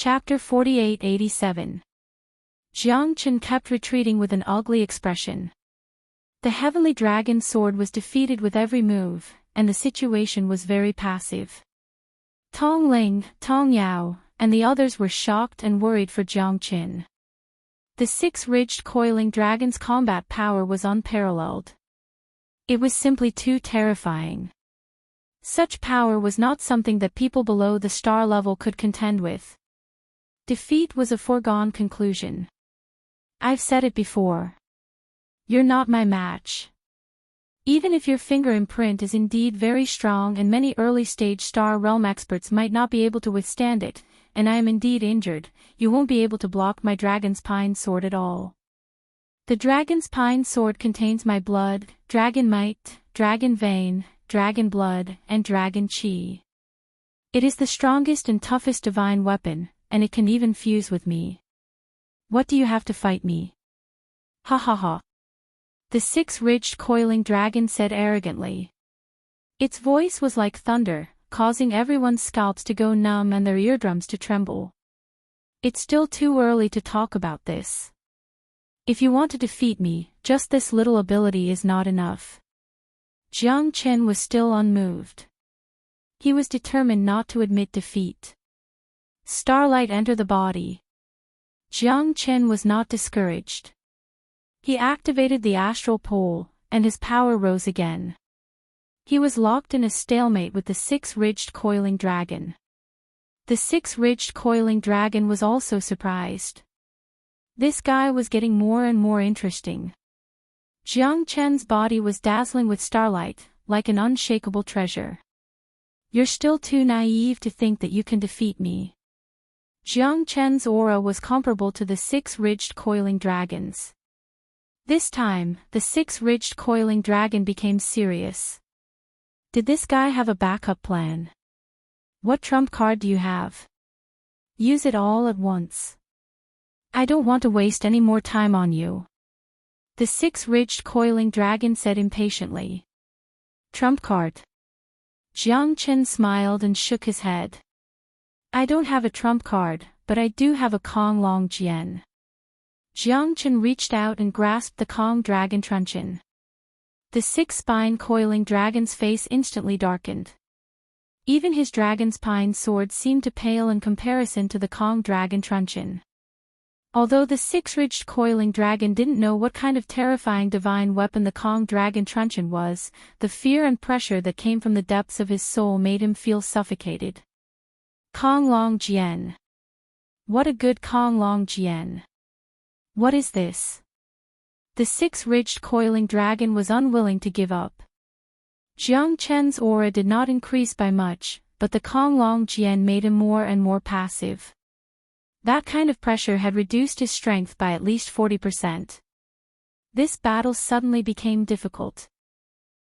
Chapter 4887. Jiang Chen kept retreating with an ugly expression. The heavenly dragon's sword was defeated with every move, and the situation was very passive. Tong Ling, Tong Yao, and the others were shocked and worried for Jiang Chen. The six-ridged coiling dragon's combat power was unparalleled. It was simply too terrifying. Such power was not something that people below the star level could contend with. Defeat was a foregone conclusion. I've said it before. You're not my match. Even if your finger imprint is indeed very strong and many early-stage star realm experts might not be able to withstand it, and I am indeed injured, you won't be able to block my dragon's pine sword at all. The dragon's pine sword contains my blood, dragon might, dragon vein, dragon blood, and dragon chi. It is the strongest and toughest divine weapon, and it can even fuse with me. What do you have to fight me? Ha ha ha. The six-ridged coiling dragon said arrogantly. Its voice was like thunder, causing everyone's scalps to go numb and their eardrums to tremble. It's still too early to talk about this. If you want to defeat me, just this little ability is not enough. Jiang Chen was still unmoved. He was determined not to admit defeat. Starlight entered the body. Jiang Chen was not discouraged. He activated the astral pole, and his power rose again. He was locked in a stalemate with the six-ridged coiling dragon. The six-ridged coiling dragon was also surprised. This guy was getting more and more interesting. Jiang Chen's body was dazzling with starlight, like an unshakable treasure. You're still too naive to think that you can defeat me. Jiang Chen's aura was comparable to the six-ridged coiling dragon's. This time, the six-ridged coiling dragon became serious. Did this guy have a backup plan? What trump card do you have? Use it all at once. I don't want to waste any more time on you. The six-ridged coiling dragon said impatiently. Trump card. Jiang Chen smiled and shook his head. I don't have a trump card, but I do have a Kong Long Jian. Jiang Chen reached out and grasped the Kong dragon truncheon. The six-spine coiling dragon's face instantly darkened. Even his dragon's pine sword seemed to pale in comparison to the Kong dragon truncheon. Although the six-ridged coiling dragon didn't know what kind of terrifying divine weapon the Kong dragon truncheon was, the fear and pressure that came from the depths of his soul made him feel suffocated. Kong Long Jian. What a good Kong Long Jian. What is this? The six-ridged coiling dragon was unwilling to give up. Jiang Chen's aura did not increase by much, but the Kong Long Jian made him more and more passive. That kind of pressure had reduced his strength by at least 40%. This battle suddenly became difficult.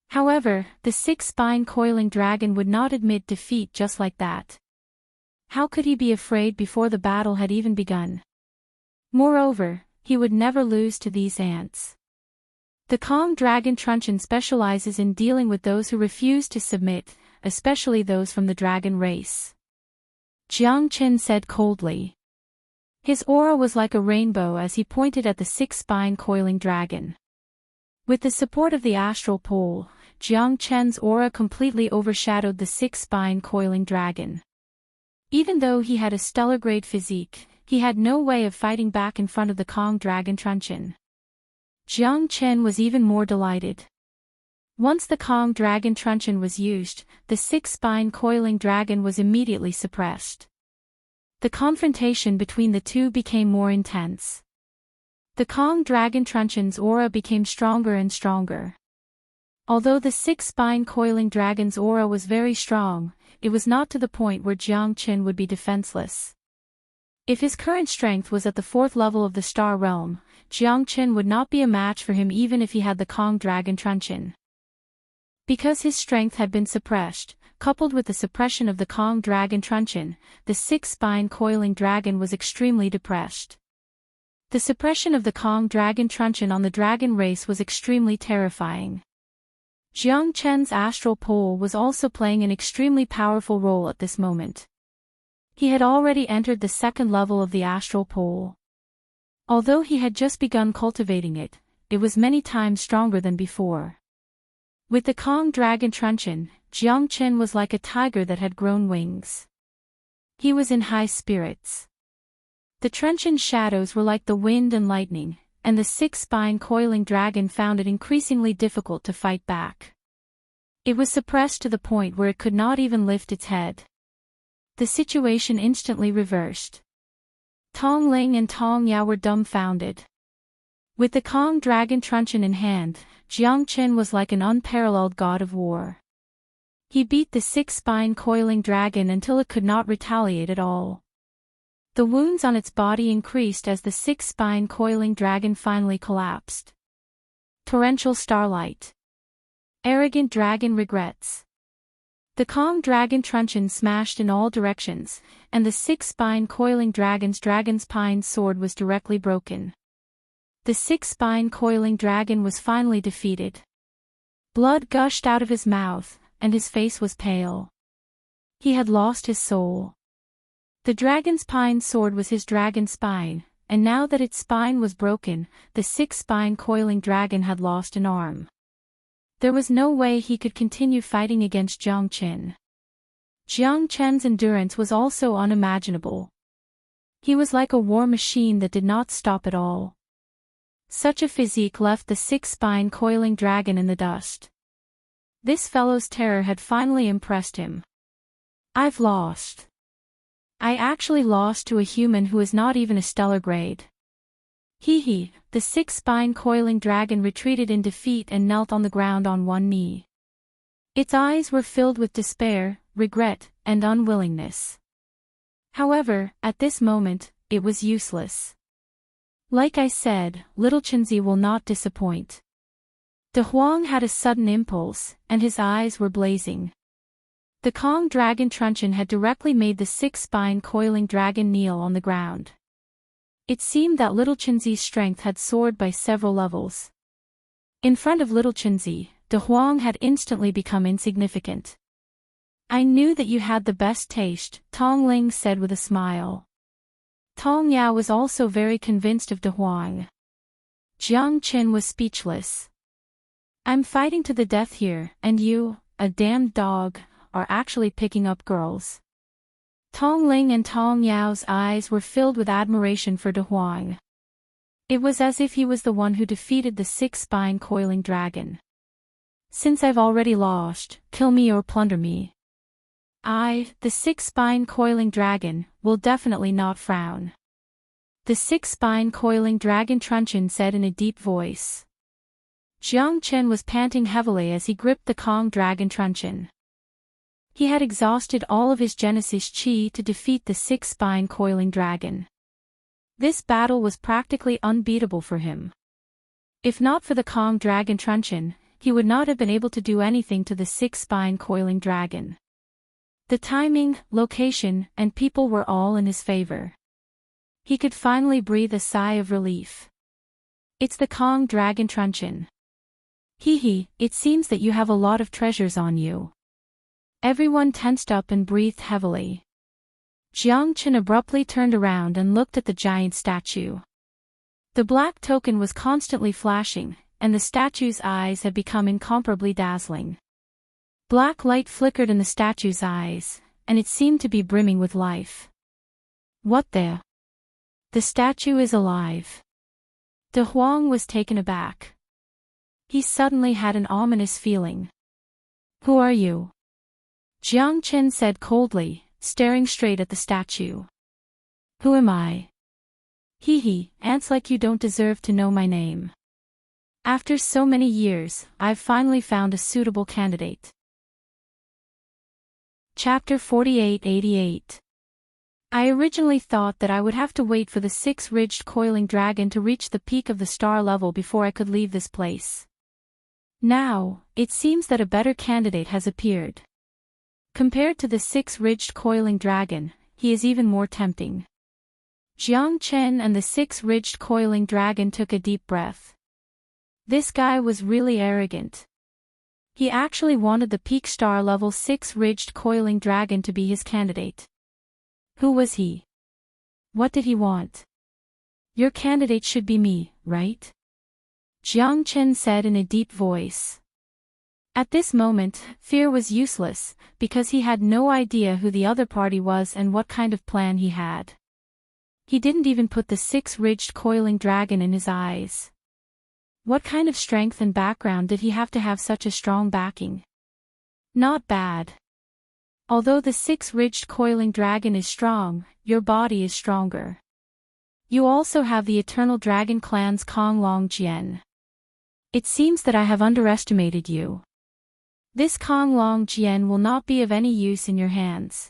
However, the six-spine coiling dragon would not admit defeat just like that. How could he be afraid before the battle had even begun? Moreover, he would never lose to these ants. The Kong dragon truncheon specializes in dealing with those who refuse to submit, especially those from the dragon race. Jiang Chen said coldly. His aura was like a rainbow as he pointed at the six-spine coiling dragon. With the support of the astral pole, Jiang Chen's aura completely overshadowed the six-spine coiling dragon. Even though he had a stellar-grade physique, he had no way of fighting back in front of the Kong dragon truncheon. Jiang Chen was even more delighted. Once the Kong dragon truncheon was used, the six-spine coiling dragon was immediately suppressed. The confrontation between the two became more intense. The Kong dragon truncheon's aura became stronger and stronger. Although the six-spine coiling dragon's aura was very strong, it was not to the point where Jiang Chen would be defenseless. If his current strength was at the fourth level of the star realm, Jiang Chen would not be a match for him even if he had the Kong dragon truncheon. Because his strength had been suppressed, coupled with the suppression of the Kong dragon truncheon, the six-spine coiling dragon was extremely depressed. The suppression of the Kong dragon truncheon on the dragon race was extremely terrifying. Jiang Chen's astral pole was also playing an extremely powerful role at this moment. He had already entered the second level of the astral pole. Although he had just begun cultivating it, it was many times stronger than before. With the Kong dragon truncheon, Jiang Chen was like a tiger that had grown wings. He was in high spirits. The truncheon shadows were like the wind and lightning, and the six-spine coiling dragon found it increasingly difficult to fight back. It was suppressed to the point where it could not even lift its head. The situation instantly reversed. Tong Ling and Tong Yao were dumbfounded. With the Kong dragon truncheon in hand, Jiang Chen was like an unparalleled god of war. He beat the six-spine coiling dragon until it could not retaliate at all. The wounds on its body increased as the six-spine coiling dragon finally collapsed. Torrential starlight. Arrogant dragon regrets. The Kong dragon truncheon smashed in all directions, and the six-spine coiling dragon's pine sword was directly broken. The six-spine coiling dragon was finally defeated. Blood gushed out of his mouth, and his face was pale. He had lost his soul. The dragon's pine sword was his dragon spine, and now that its spine was broken, the six-spine coiling dragon had lost an arm. There was no way he could continue fighting against Jiang Chen. Jiang Chen's endurance was also unimaginable. He was like a war machine that did not stop at all. Such a physique left the six-spine coiling dragon in the dust. This fellow's terror had finally impressed him. I've lost. I actually lost to a human who is not even a stellar grade. Hee, the six-spine coiling dragon retreated in defeat and knelt on the ground on one knee. Its eyes were filled with despair, regret, and unwillingness. However, at this moment, it was useless. Like I said, little Chenzi will not disappoint. De Huang had a sudden impulse, and his eyes were blazing. The Kong dragon truncheon had directly made the six-spine coiling dragon kneel on the ground. It seemed that little Chenzi's strength had soared by several levels. In front of little Chenzi, De Huang had instantly become insignificant. I knew that you had the best taste, Tong Ling said with a smile. Tong Yao was also very convinced of De Huang. Jiang Chen was speechless. I'm fighting to the death here, and you, a damned dog, are actually picking up girls. Tong Ling and Tong Yao's eyes were filled with admiration for De Huang. It was as if he was the one who defeated the six-spine coiling dragon. Since I've already lost, kill me or plunder me. I, the six-spine coiling dragon, will definitely not frown. The six-spine coiling dragon truncheon said in a deep voice. Jiang Chen was panting heavily as he gripped the Kong dragon truncheon. He had exhausted all of his Genesis chi to defeat the six-spine coiling dragon. This battle was practically unbeatable for him. If not for the Kong dragon truncheon, he would not have been able to do anything to the six-spine coiling dragon. The timing, location, and people were all in his favor. He could finally breathe a sigh of relief. It's the Kong dragon truncheon. Hee, it seems that you have a lot of treasures on you. Everyone tensed up and breathed heavily. Jiang Chen abruptly turned around and looked at the giant statue. The black token was constantly flashing, and the statue's eyes had become incomparably dazzling. Black light flickered in the statue's eyes, and it seemed to be brimming with life. What the? The statue is alive. De Huang was taken aback. He suddenly had an ominous feeling. Who are you? Jiang Chen said coldly, staring straight at the statue. Who am I? Hee, ants like you don't deserve to know my name. After so many years, I've finally found a suitable candidate. Chapter 4888. I originally thought that I would have to wait for the six-ridged coiling dragon to reach the peak of the star level before I could leave this place. Now, it seems that a better candidate has appeared. Compared to the six-ridged coiling dragon, he is even more tempting. Jiang Chen and the six-ridged coiling dragon took a deep breath. This guy was really arrogant. He actually wanted the peak star level six-ridged coiling dragon to be his candidate. Who was he? What did he want? Your candidate should be me, right? Jiang Chen said in a deep voice. At this moment, fear was useless, because he had no idea who the other party was and what kind of plan he had. He didn't even put the six-ridged coiling dragon in his eyes. What kind of strength and background did he have to have such a strong backing? Not bad. Although the six-ridged coiling dragon is strong, your body is stronger. You also have the eternal dragon clan's Kong Long Jian. It seems that I have underestimated you. This Kong Long Jian will not be of any use in your hands.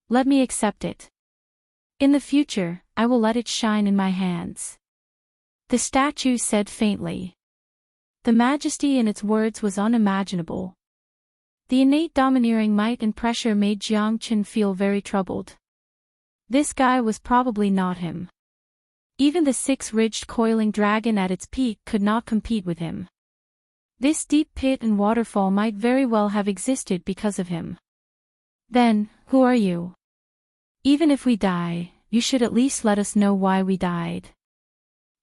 Let me accept it. In the future, I will let it shine in my hands. The statue said faintly. The majesty in its words was unimaginable. The innate domineering might and pressure made Jiang Chen feel very troubled. This guy was probably not him. Even the six-ridged coiling dragon at its peak could not compete with him. This deep pit and waterfall might very well have existed because of him. Then, who are you? Even if we die, you should at least let us know why we died.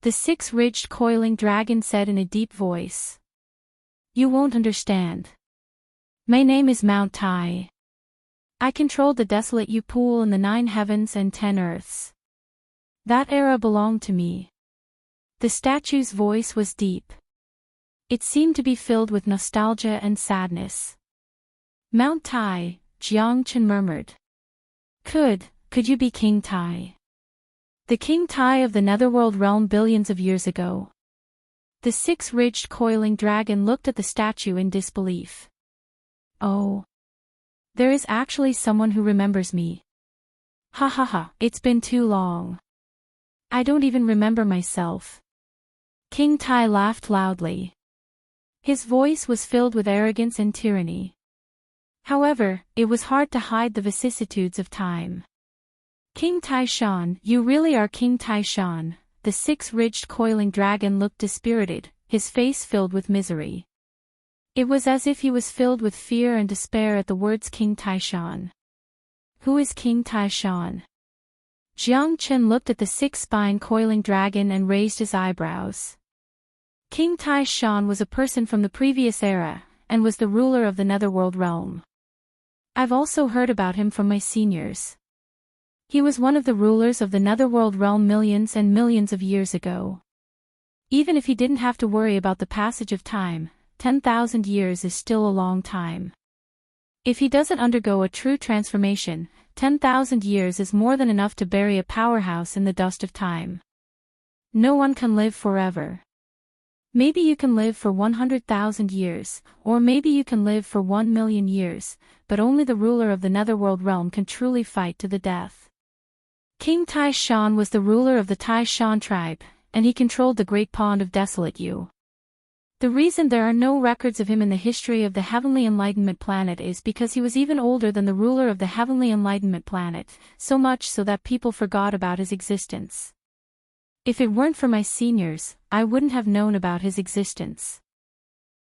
The six-ridged coiling dragon said in a deep voice. You won't understand. My name is Mount Tai. I controlled the desolate Yu pool in the 9 heavens and 10 earths. That era belonged to me. The statue's voice was deep. It seemed to be filled with nostalgia and sadness. Mount Tai, Jiang Chen murmured. Could you be King Tai? The King Tai of the Netherworld realm billions of years ago. The six-ridged coiling dragon looked at the statue in disbelief. Oh. There is actually someone who remembers me. Ha ha ha, it's been too long. I don't even remember myself. King Tai laughed loudly. His voice was filled with arrogance and tyranny. However, it was hard to hide the vicissitudes of time. King Tai Shan, you really are King Tai Shan. The six-ridged coiling dragon looked dispirited, his face filled with misery. It was as if he was filled with fear and despair at the words King Tai Shan. Who is King Tai Shan? Jiang Chen looked at the six-spine coiling dragon and raised his eyebrows. King Tai Shan was a person from the previous era, and was the ruler of the Netherworld realm. I've also heard about him from my seniors. He was one of the rulers of the Netherworld realm millions and millions of years ago. Even if he didn't have to worry about the passage of time, 10,000 years is still a long time. If he doesn't undergo a true transformation, 10,000 years is more than enough to bury a powerhouse in the dust of time. No one can live forever. Maybe you can live for 100,000 years, or maybe you can live for 1,000,000 years, but only the ruler of the Netherworld realm can truly fight to the death. King Tai Shan was the ruler of the Tai Shan tribe, and he controlled the Great Pond of Desolate Yu. The reason there are no records of him in the history of the Heavenly Enlightenment planet is because he was even older than the ruler of the Heavenly Enlightenment planet, so much so that people forgot about his existence. If it weren't for my seniors, I wouldn't have known about his existence.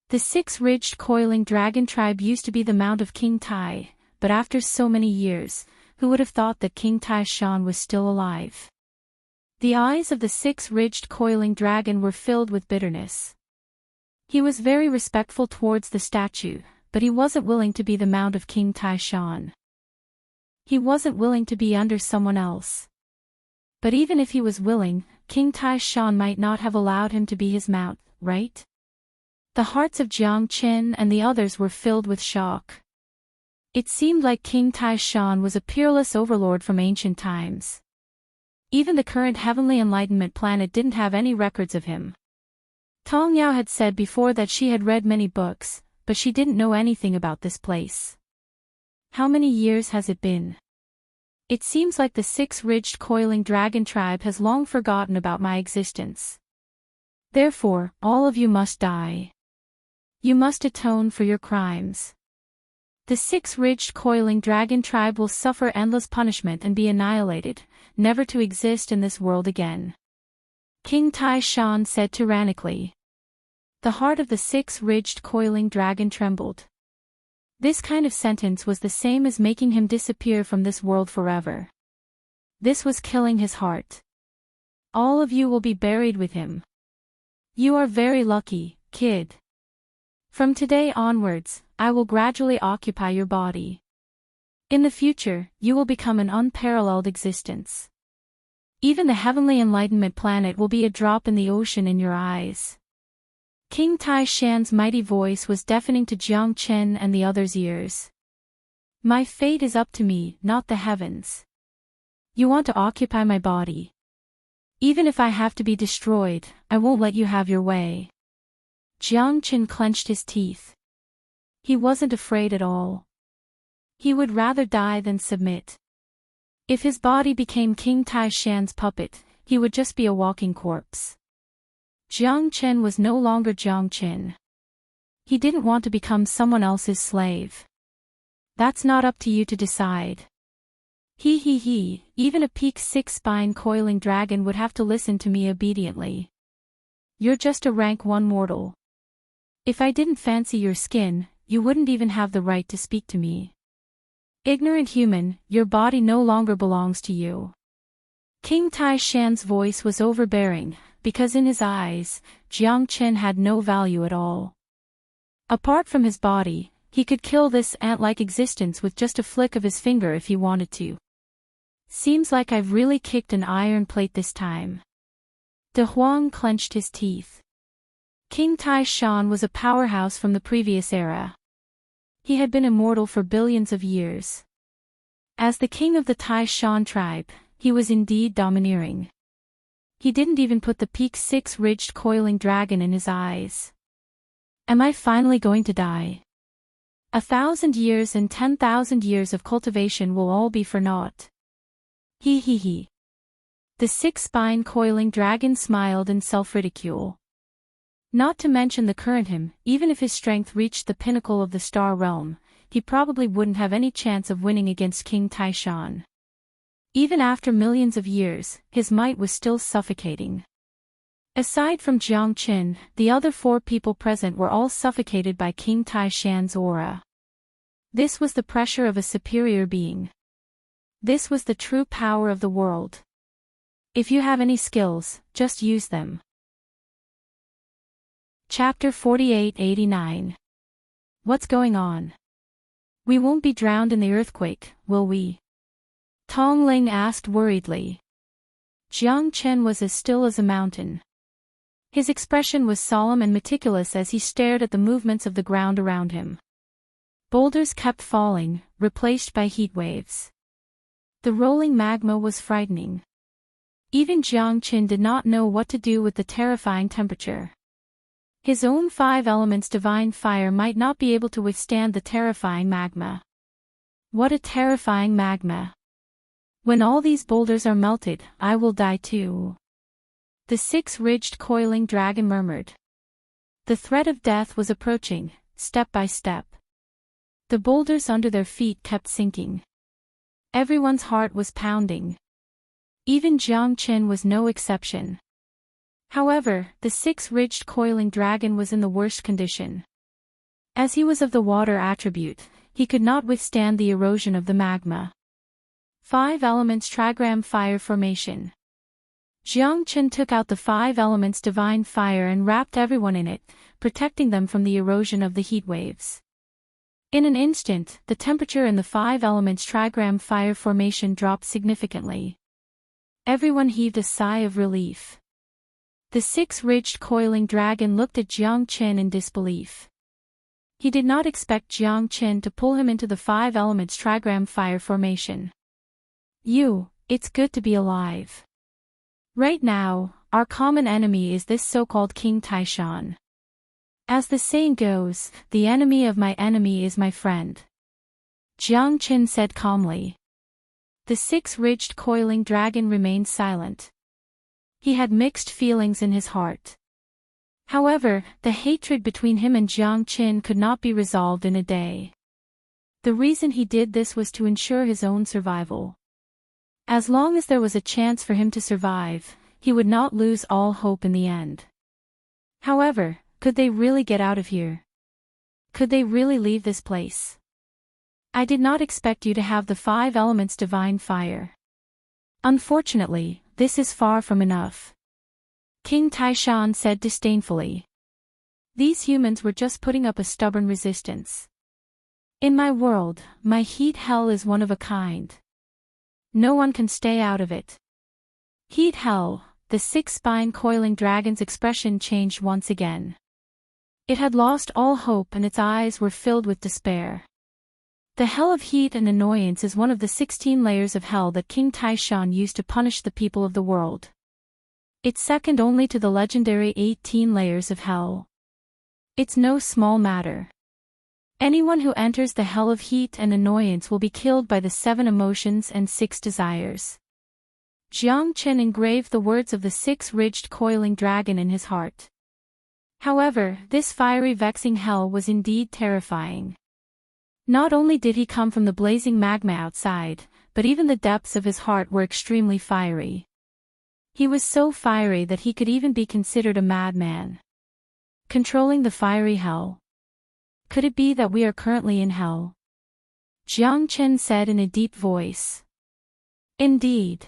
The six-ridged coiling dragon tribe used to be the mount of King Tai, but after so many years, who would have thought that King Tai Shan was still alive? The eyes of the six-ridged coiling dragon were filled with bitterness. He was very respectful towards the statue, but he wasn't willing to be the mount of King Tai Shan. He wasn't willing to be under someone else. But even if he was willing, King Tai Shan might not have allowed him to be his mount, right? The hearts of Jiang Chen and the others were filled with shock. It seemed like King Tai Shan was a peerless overlord from ancient times. Even the current Heavenly Enlightenment planet didn't have any records of him. Tong Yao had said before that she had read many books, but she didn't know anything about this place. How many years has it been? It seems like the six-ridged coiling dragon tribe has long forgotten about my existence. Therefore, all of you must die. You must atone for your crimes. The six-ridged coiling dragon tribe will suffer endless punishment and be annihilated, never to exist in this world again. King Tai Shan said tyrannically. The heart of the six-ridged coiling dragon trembled. This kind of sentence was the same as making him disappear from this world forever. This was killing his heart. All of you will be buried with him. You are very lucky, kid. From today onwards, I will gradually occupy your body. In the future, you will become an unparalleled existence. Even the heavenly enlightenment planet will be a drop in the ocean in your eyes. King Tai Shan's mighty voice was deafening to Jiang Chen and the others' ears. My fate is up to me, not the heavens. You want to occupy my body. Even if I have to be destroyed, I won't let you have your way. Jiang Chen clenched his teeth. He wasn't afraid at all. He would rather die than submit. If his body became King Tai Shan's puppet, he would just be a walking corpse. Jiang Chen was no longer Jiang Chen. He didn't want to become someone else's slave. That's not up to you to decide. Even a peak 6-spine coiling dragon would have to listen to me obediently. You're just a rank 1 mortal. If I didn't fancy your skin, you wouldn't even have the right to speak to me. Ignorant human, your body no longer belongs to you. King Tai Shan's voice was overbearing, because in his eyes, Jiang Chen had no value at all. Apart from his body, he could kill this ant-like existence with just a flick of his finger if he wanted to. Seems like I've really kicked an iron plate this time. De Huang clenched his teeth. King Tai Shan was a powerhouse from the previous era. He had been immortal for billions of years. As the king of the Tai Shan tribe, he was indeed domineering. He didn't even put the peak 6-ridged coiling dragon in his eyes. Am I finally going to die? 1,000 years and 10,000 years of cultivation will all be for naught. The 6-spine coiling dragon smiled in self-ridicule. Not to mention the current him, even if his strength reached the pinnacle of the star realm, he probably wouldn't have any chance of winning against King Tai Shan. Even after millions of years, his might was still suffocating. Aside from Jiang Chen, the other 4 people present were all suffocated by King Tai Shan's aura. This was the pressure of a superior being. This was the true power of the world. If you have any skills, just use them. Chapter 48-89. What's going on? We won't be drowned in the earthquake, will we? Tong Ling asked worriedly. Jiang Chen was as still as a mountain. His expression was solemn and meticulous as he stared at the movements of the ground around him. Boulders kept falling, replaced by heat waves. The rolling magma was frightening. Even Jiang Chen did not know what to do with the terrifying temperature. His own 5 elements divine fire might not be able to withstand the terrifying magma. What a terrifying magma! When all these boulders are melted, I will die too. The 6-ridged coiling dragon murmured. The threat of death was approaching, step by step. The boulders under their feet kept sinking. Everyone's heart was pounding. Even Jiang Chen was no exception. However, the 6-ridged coiling dragon was in the worst condition. As he was of the water attribute, he could not withstand the erosion of the magma. 5 elements trigram fire formation. Jiang Chen took out the 5 elements divine fire and wrapped everyone in it, protecting them from the erosion of the heat waves. In an instant, the temperature in the 5 elements trigram fire formation dropped significantly. Everyone heaved a sigh of relief. The 6-ridged coiling dragon looked at Jiang Chen in disbelief. He did not expect Jiang Chen to pull him into the 5 elements trigram fire formation. It's good to be alive. Right now, our common enemy is this so-called King Tai Shan. As the saying goes, the enemy of my enemy is my friend. Jiang Chen said calmly. The 6-ridged coiling dragon remained silent. He had mixed feelings in his heart. However, the hatred between him and Jiang Chen could not be resolved in a day. The reason he did this was to ensure his own survival. As long as there was a chance for him to survive, he would not lose all hope in the end. However, could they really get out of here? Could they really leave this place? I did not expect you to have the 5 elements divine fire. Unfortunately, this is far from enough. King Taishan said disdainfully. These humans were just putting up a stubborn resistance. In my world, my heat hell is one of a kind. No one can stay out of it. Heat hell, the six-spine coiling dragon's expression changed once again. It had lost all hope and its eyes were filled with despair. The hell of heat and annoyance is one of the 16 layers of hell that King Taishan used to punish the people of the world. It's second only to the legendary 18 layers of hell. It's no small matter. Anyone who enters the hell of heat and annoyance will be killed by the 7 emotions and 6 desires. Jiang Chen engraved the words of the 6-ridged coiling dragon in his heart. However, this fiery vexing hell was indeed terrifying. Not only did he come from the blazing magma outside, but even the depths of his heart were extremely fiery. He was so fiery that he could even be considered a madman. Controlling the fiery hell. Could it be that we are currently in hell? Jiang Chen said in a deep voice. Indeed.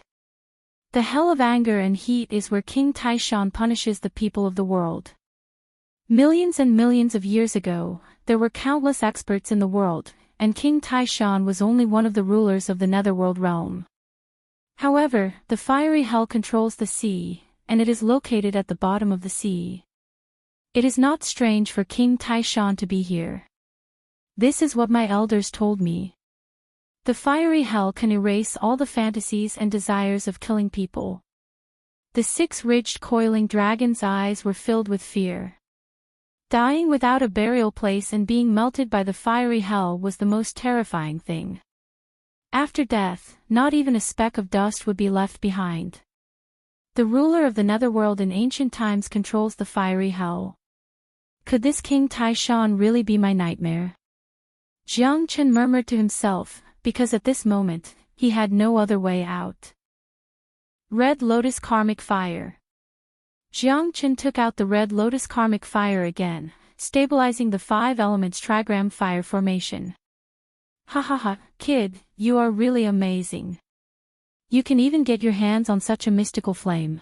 The hell of anger and heat is where King Taishan punishes the people of the world. Millions and millions of years ago, there were countless experts in the world, and King Taishan was only one of the rulers of the netherworld realm. However, the fiery hell controls the sea, and it is located at the bottom of the sea. It is not strange for King Taishan to be here. This is what my elders told me. The fiery hell can erase all the fantasies and desires of killing people. The 6-ridged coiling dragon's eyes were filled with fear. Dying without a burial place and being melted by the fiery hell was the most terrifying thing. After death, not even a speck of dust would be left behind. The ruler of the netherworld in ancient times controls the fiery hell. Could this King Taishan really be my nightmare? Jiang Chen murmured to himself, because at this moment, he had no other way out. Red Lotus Karmic Fire. Jiang Chen took out the Red Lotus Karmic Fire again, stabilizing the 5 elements trigram fire formation. Ha ha ha, kid, you are really amazing. You can even get your hands on such a mystical flame.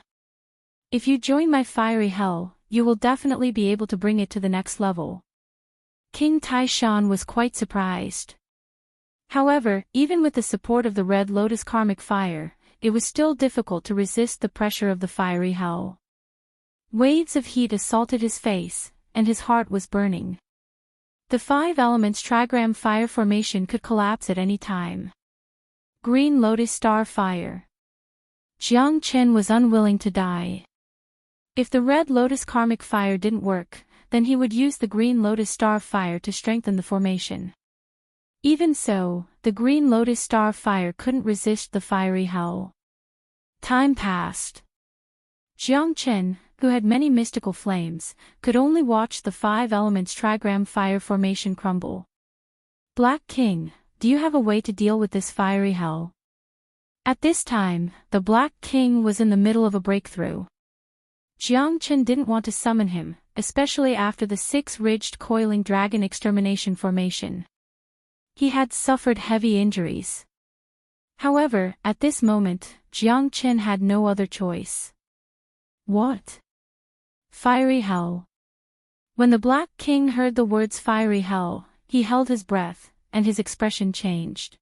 If you join my fiery hell, you will definitely be able to bring it to the next level. King Taishan was quite surprised. However, even with the support of the Red Lotus Karmic Fire, it was still difficult to resist the pressure of the fiery hell. Waves of heat assaulted his face, and his heart was burning. The 5 elements trigram fire formation could collapse at any time. Green Lotus Star Fire. Jiang Chen was unwilling to die. If the Red Lotus Karmic Fire didn't work, then he would use the Green Lotus Star Fire to strengthen the formation. Even so, the Green Lotus Star Fire couldn't resist the fiery hell. Time passed. Jiang Chen, who had many mystical flames, could only watch the 5 elements trigram fire formation crumble. Black King, do you have a way to deal with this fiery hell? At this time, the Black King was in the middle of a breakthrough. Jiang Chen didn't want to summon him, especially after the 6-ridged coiling dragon extermination formation. He had suffered heavy injuries. However, at this moment, Jiang Chen had no other choice. What? Fiery hell. When the Black King heard the words fiery hell, he held his breath, and his expression changed.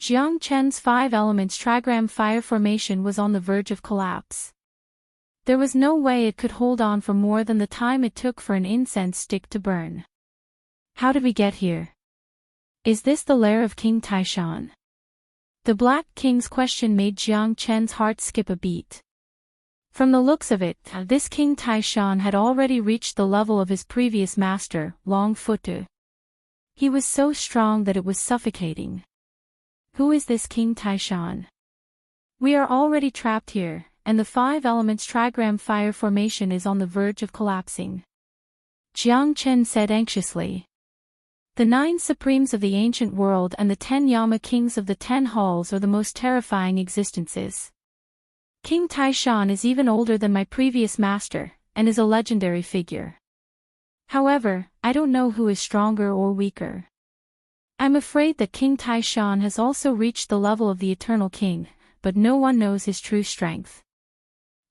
Jiang Chen's 5 elements trigram fire formation was on the verge of collapse. There was no way it could hold on for more than the time it took for an incense stick to burn. How did we get here? Is this the lair of King Taishan? The Black King's question made Jiang Chen's heart skip a beat. From the looks of it, this King Taishan had already reached the level of his previous master, Long Futu. He was so strong that it was suffocating. Who is this King Taishan? We are already trapped here, and the 5 elements trigram fire formation is on the verge of collapsing. Jiang Chen said anxiously. The 9 supremes of the ancient world and the 10 Yama kings of the 10 halls are the most terrifying existences. King Taishan is even older than my previous master, and is a legendary figure. However, I don't know who is stronger or weaker. I'm afraid that King Taishan has also reached the level of the Eternal King, but no one knows his true strength.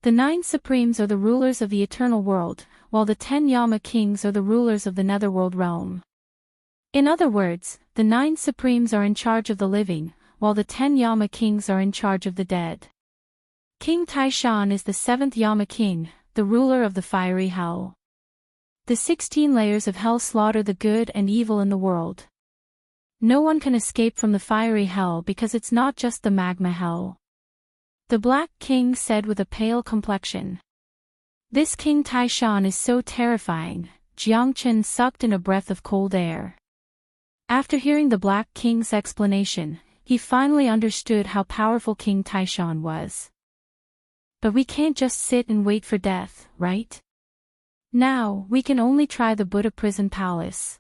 The 9 Supremes are the rulers of the eternal world, while the 10 Yama Kings are the rulers of the netherworld realm. In other words, the 9 Supremes are in charge of the living, while the 10 Yama Kings are in charge of the dead. King Taishan is the 7th Yama King, the ruler of the fiery hell. The 16 layers of hell slaughter the good and evil in the world. No one can escape from the fiery hell because it's not just the magma hell. The Black King said with a pale complexion. This King Taishan is so terrifying. Jiangchen sucked in a breath of cold air. After hearing the Black King's explanation, he finally understood how powerful King Taishan was. But we can't just sit and wait for death, right? Now, we can only try the Buddha Prison Palace.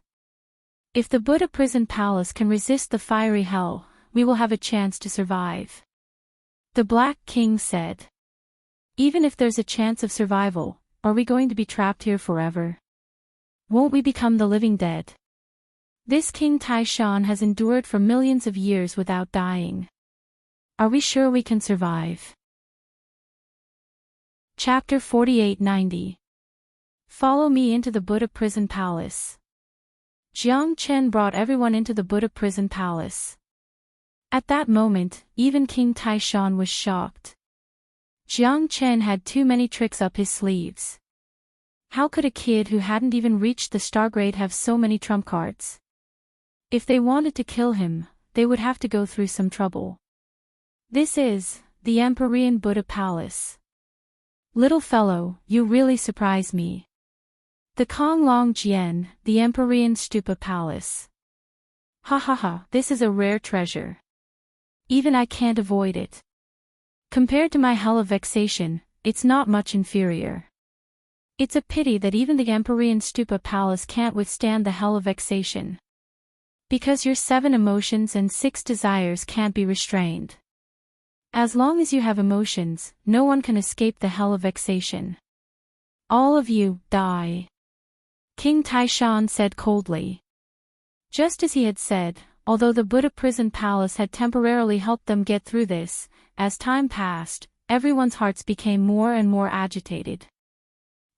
If the Buddha Prison Palace can resist the fiery hell, we will have a chance to survive. The Black King said. Even if there's a chance of survival, are we going to be trapped here forever? Won't we become the living dead? This King Taishan has endured for millions of years without dying. Are we sure we can survive? Chapter 4890. Follow me into the Buddha Prison Palace. Jiang Chen brought everyone into the Buddha Prison Palace. At that moment, even King Taishan was shocked. Jiang Chen had too many tricks up his sleeves. How could a kid who hadn't even reached the star grade have so many trump cards? If they wanted to kill him, they would have to go through some trouble. This is the Empyrean Buddha Palace. Little fellow, you really surprise me. The Konglong Jian, the Empyrean Stupa Palace. Ha ha ha, this is a rare treasure. Even I can't avoid it. Compared to my hell of vexation, it's not much inferior. It's a pity that even the Empyrean Stupa Palace can't withstand the hell of vexation. Because your 7 emotions and 6 desires can't be restrained. As long as you have emotions, no one can escape the hell of vexation. All of you, die. King Taishan said coldly. Just as he had said, although the Buddha Prison Palace had temporarily helped them get through this, as time passed, everyone's hearts became more and more agitated.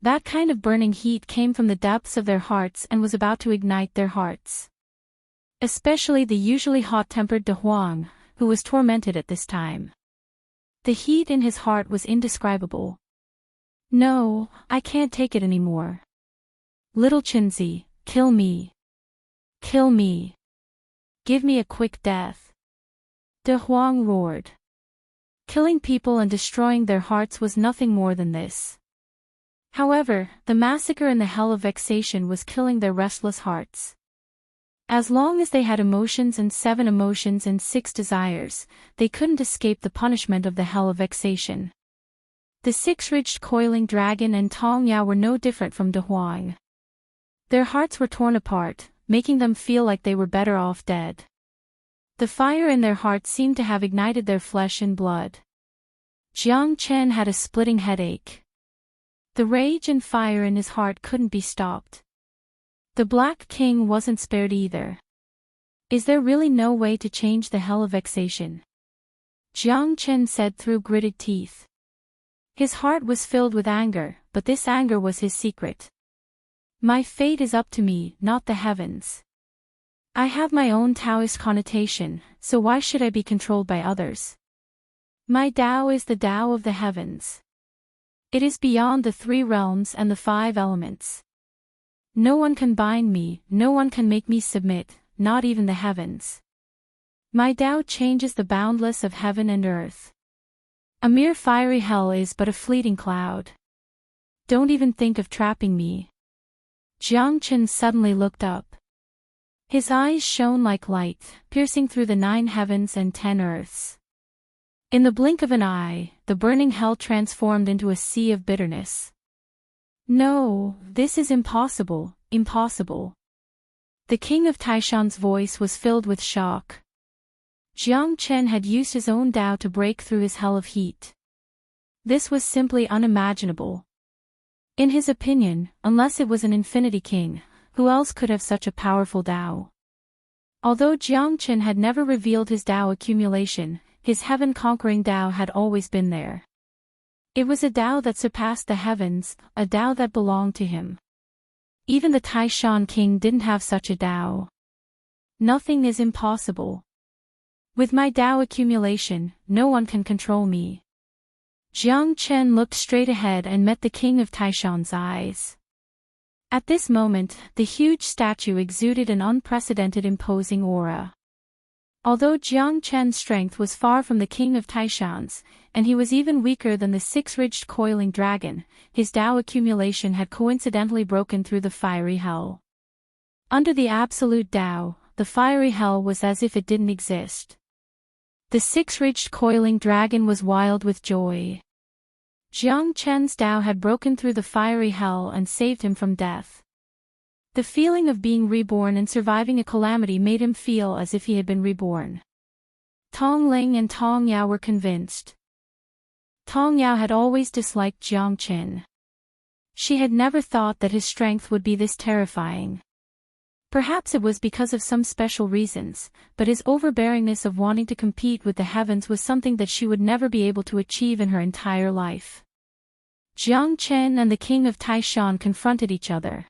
That kind of burning heat came from the depths of their hearts and was about to ignite their hearts. Especially the usually hot-tempered De Huang, who was tormented at this time. The heat in his heart was indescribable. No, I can't take it anymore. Little Chinzi, kill me. Kill me. Give me a quick death. De Huang roared. Killing people and destroying their hearts was nothing more than this. However, the massacre in the hell of vexation was killing their restless hearts. As long as they had emotions and 7 emotions and 6 desires, they couldn't escape the punishment of the hell of vexation. The 6-ridged coiling dragon and Tong Ya were no different from De Huang. Their hearts were torn apart, making them feel like they were better off dead. The fire in their hearts seemed to have ignited their flesh and blood. Jiang Chen had a splitting headache. The rage and fire in his heart couldn't be stopped. The Black King wasn't spared either. Is there really no way to change the hell of vexation? Jiang Chen said through gritted teeth. His heart was filled with anger, but this anger was his secret. My fate is up to me, not the heavens. I have my own Taoist connotation, so why should I be controlled by others? My Tao is the Tao of the heavens. It is beyond the 3 realms and the 5 elements. No one can bind me, no one can make me submit, not even the heavens. My Tao changes the boundless of heaven and earth. A mere fiery hell is but a fleeting cloud. Don't even think of trapping me. Jiang Chen suddenly looked up. His eyes shone like light, piercing through the 9 heavens and 10 earths. In the blink of an eye, the burning hell transformed into a sea of bitterness. No, this is impossible, impossible. The king of Taishan's voice was filled with shock. Jiang Chen had used his own Tao to break through his hell of heat. This was simply unimaginable. In his opinion, unless it was an infinity king, who else could have such a powerful Tao? Although Jiang Chen had never revealed his Tao accumulation, his heaven-conquering Tao had always been there. It was a Tao that surpassed the heavens, a Tao that belonged to him. Even the Taishan king didn't have such a Tao. Nothing is impossible. With my Tao accumulation, no one can control me. Jiang Chen looked straight ahead and met the king of Taishan's eyes. At this moment, the huge statue exuded an unprecedented imposing aura. Although Jiang Chen's strength was far from the king of Taishan's, and he was even weaker than the six-ridged coiling dragon, his Tao accumulation had coincidentally broken through the fiery hell. Under the absolute Tao, the fiery hell was as if it didn't exist. The six-ridged coiling dragon was wild with joy. Jiang Chen's Tao had broken through the fiery hell and saved him from death. The feeling of being reborn and surviving a calamity made him feel as if he had been reborn. Tong Ling and Tong Yao were convinced. Tong Yao had always disliked Jiang Chen. She had never thought that his strength would be this terrifying. Perhaps it was because of some special reasons, but his overbearingness of wanting to compete with the heavens was something that she would never be able to achieve in her entire life. Jiang Chen and the king of Taishan confronted each other.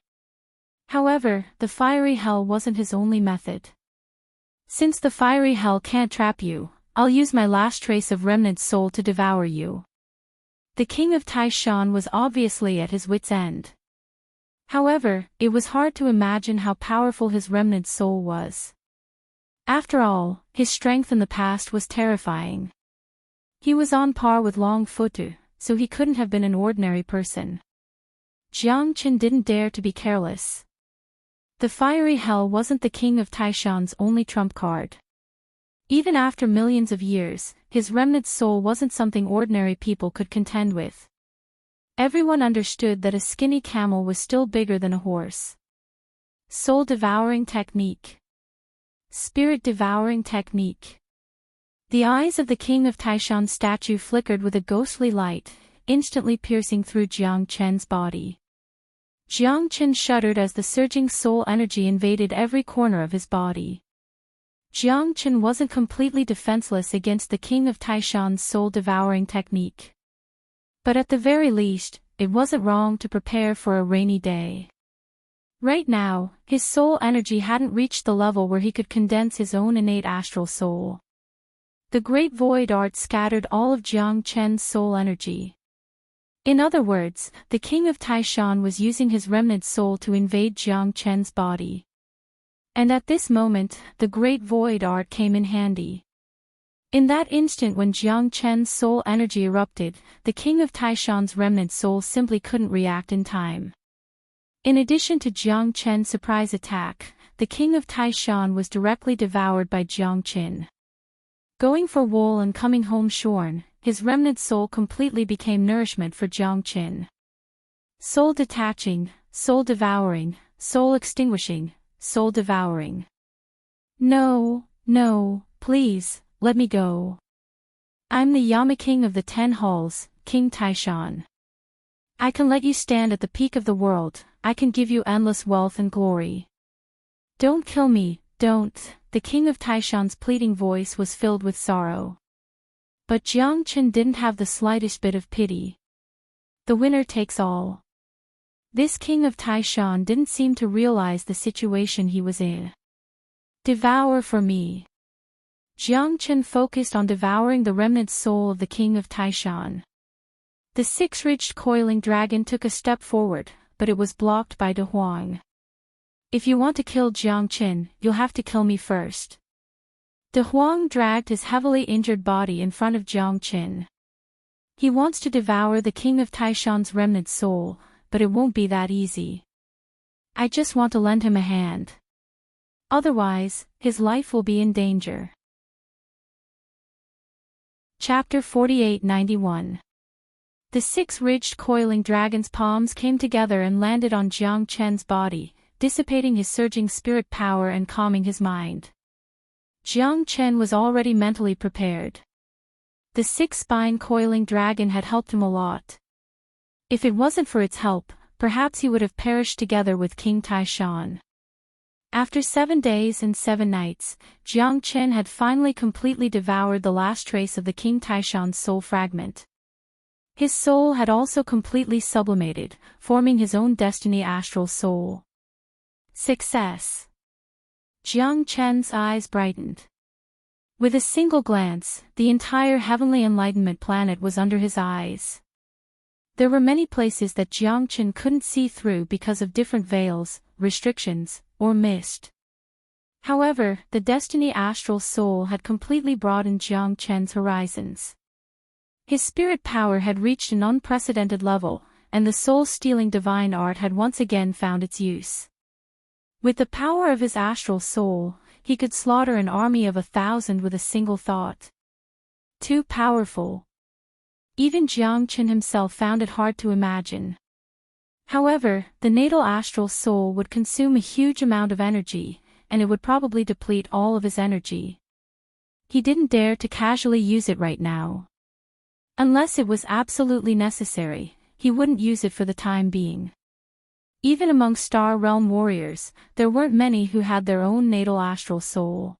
However, the fiery hell wasn't his only method. Since the fiery hell can't trap you, I'll use my last trace of remnant soul to devour you. The king of Taishan was obviously at his wit's end. However, it was hard to imagine how powerful his remnant soul was. After all, his strength in the past was terrifying. He was on par with Long Futu, so he couldn't have been an ordinary person. Jiang Chen didn't dare to be careless. The fiery hell wasn't the king of Taishan's only trump card. Even after millions of years, his remnant soul wasn't something ordinary people could contend with. Everyone understood that a skinny camel was still bigger than a horse. Soul-devouring technique. Spirit-devouring technique. The eyes of the king of Taishan's statue flickered with a ghostly light, instantly piercing through Jiang Chen's body. Jiang Chen shuddered as the surging soul energy invaded every corner of his body. Jiang Chen wasn't completely defenseless against the king of Taishan's soul-devouring technique. But at the very least, it wasn't wrong to prepare for a rainy day. Right now, his soul energy hadn't reached the level where he could condense his own innate astral soul. The great void art scattered all of Jiang Chen's soul energy. In other words, the king of Taishan was using his remnant soul to invade Jiang Chen's body. And at this moment, the great void art came in handy. In that instant when Jiang Chen's soul energy erupted, the king of Taishan's remnant soul simply couldn't react in time. In addition to Jiang Chen's surprise attack, the king of Taishan was directly devoured by Jiang Chen. Going for wool and coming home shorn, his remnant soul completely became nourishment for Jiang Chen. Soul detaching, soul devouring, soul extinguishing, soul devouring. No, no, please, let me go. I'm the Yama King of the 10 Halls, King Taishan. I can let you stand at the peak of the world, I can give you endless wealth and glory. Don't kill me, don't, the king of Taishan's pleading voice was filled with sorrow. But Jiang Chen didn't have the slightest bit of pity. The winner takes all. This king of Taishan didn't seem to realize the situation he was in. Devour for me. Jiang Chen focused on devouring the remnant soul of the king of Taishan. The six-ridged coiling dragon took a step forward, but it was blocked by De Huang. If you want to kill Jiang Chen, you'll have to kill me first. De Huang dragged his heavily injured body in front of Jiang Chen. He wants to devour the king of Taishan's remnant soul, but it won't be that easy. I just want to lend him a hand. Otherwise, his life will be in danger. Chapter 4891. The six-ridged coiling dragon's palms came together and landed on Jiang Chen's body, dissipating his surging spirit power and calming his mind. Jiang Chen was already mentally prepared. The six-spine coiling dragon had helped him a lot. If it wasn't for its help, perhaps he would have perished together with King Taishan. After 7 days and 7 nights, Jiang Chen had finally completely devoured the last trace of the King Taishan's soul fragment. His soul had also completely sublimated, forming his own destiny astral soul. Success! Jiang Chen's eyes brightened. With a single glance, the entire heavenly enlightenment planet was under his eyes. There were many places that Jiang Chen couldn't see through because of different veils, restrictions, or mist. However, the destiny astral soul had completely broadened Jiang Chen's horizons. His spirit power had reached an unprecedented level, and the soul-stealing divine art had once again found its use. With the power of his astral soul, he could slaughter an army of 1,000 with a single thought. Too powerful. Even Jiang Chen himself found it hard to imagine. However, the natal astral soul would consume a huge amount of energy, and it would probably deplete all of his energy. He didn't dare to casually use it right now. Unless it was absolutely necessary, he wouldn't use it for the time being. Even among Star Realm warriors, there weren't many who had their own natal astral soul.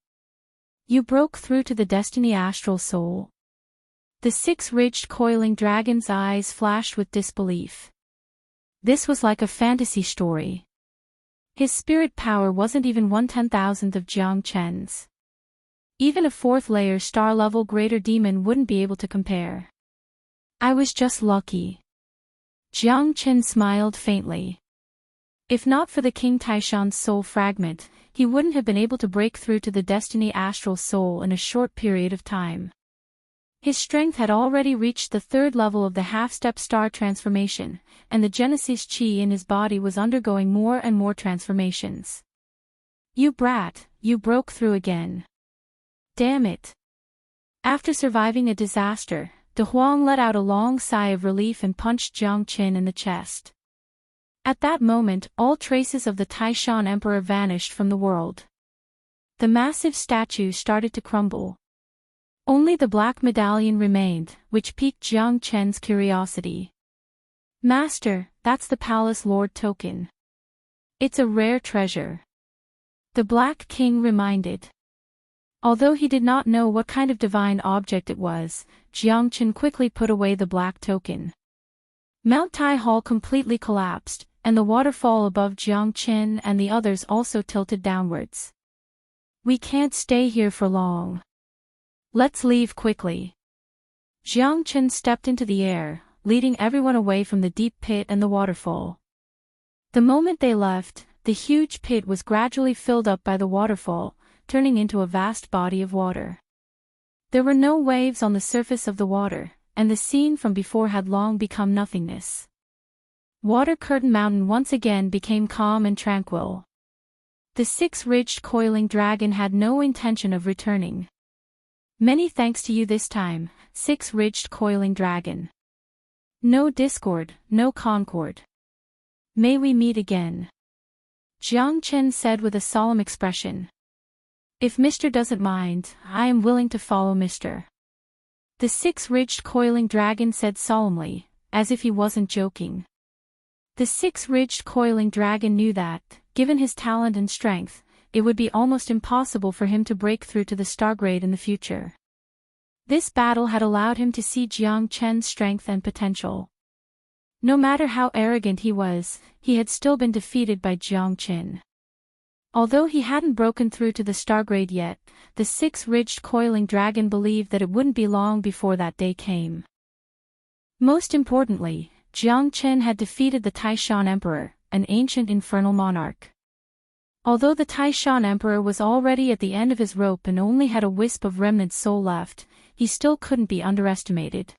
You broke through to the destiny astral soul. The 6-ridged coiling dragon's eyes flashed with disbelief. This was like a fantasy story. His spirit power wasn't even 1/10,000th of Jiang Chen's. Even a 4th-layer star-level greater demon wouldn't be able to compare. I was just lucky. Jiang Chen smiled faintly. If not for the King Taishan's soul fragment, he wouldn't have been able to break through to the destiny astral soul in a short period of time. His strength had already reached the 3rd level of the half-step star transformation, and the Genesis chi in his body was undergoing more and more transformations. You brat, you broke through again. Damn it. After surviving a disaster, De Huang let out a long sigh of relief and punched Jiang Chen in the chest. At that moment, all traces of the Taishan Emperor vanished from the world. The massive statue started to crumble. Only the black medallion remained, which piqued Jiang Chen's curiosity. Master, that's the Palace Lord token. It's a rare treasure. The Black King reminded. Although he did not know what kind of divine object it was, Jiang Chen quickly put away the black token. Mount Tai Hall completely collapsed, and the waterfall above Jiang Chen and the others also tilted downwards. We can't stay here for long. Let's leave quickly. Jiang Chen stepped into the air, leading everyone away from the deep pit and the waterfall. The moment they left, the huge pit was gradually filled up by the waterfall, turning into a vast body of water. There were no waves on the surface of the water, and the scene from before had long become nothingness. Water Curtain Mountain once again became calm and tranquil. The 6-ridged coiling dragon had no intention of returning. Many thanks to you this time, 6-ridged coiling dragon. No discord, no concord. May we meet again. Jiang Chen said with a solemn expression. If Mr. doesn't mind, I am willing to follow Mr. The 6-ridged coiling dragon said solemnly, as if he wasn't joking. The 6-ridged coiling dragon knew that, given his talent and strength, it would be almost impossible for him to break through to the Stargrade in the future. This battle had allowed him to see Jiang Chen's strength and potential. No matter how arrogant he was, he had still been defeated by Jiang Chen. Although he hadn't broken through to the Stargrade yet, the 6-ridged coiling dragon believed that it wouldn't be long before that day came. Most importantly, Jiang Chen had defeated the Taishan Emperor, an ancient infernal monarch. Although the Taishan Emperor was already at the end of his rope and only had a wisp of remnant soul left, he still couldn't be underestimated.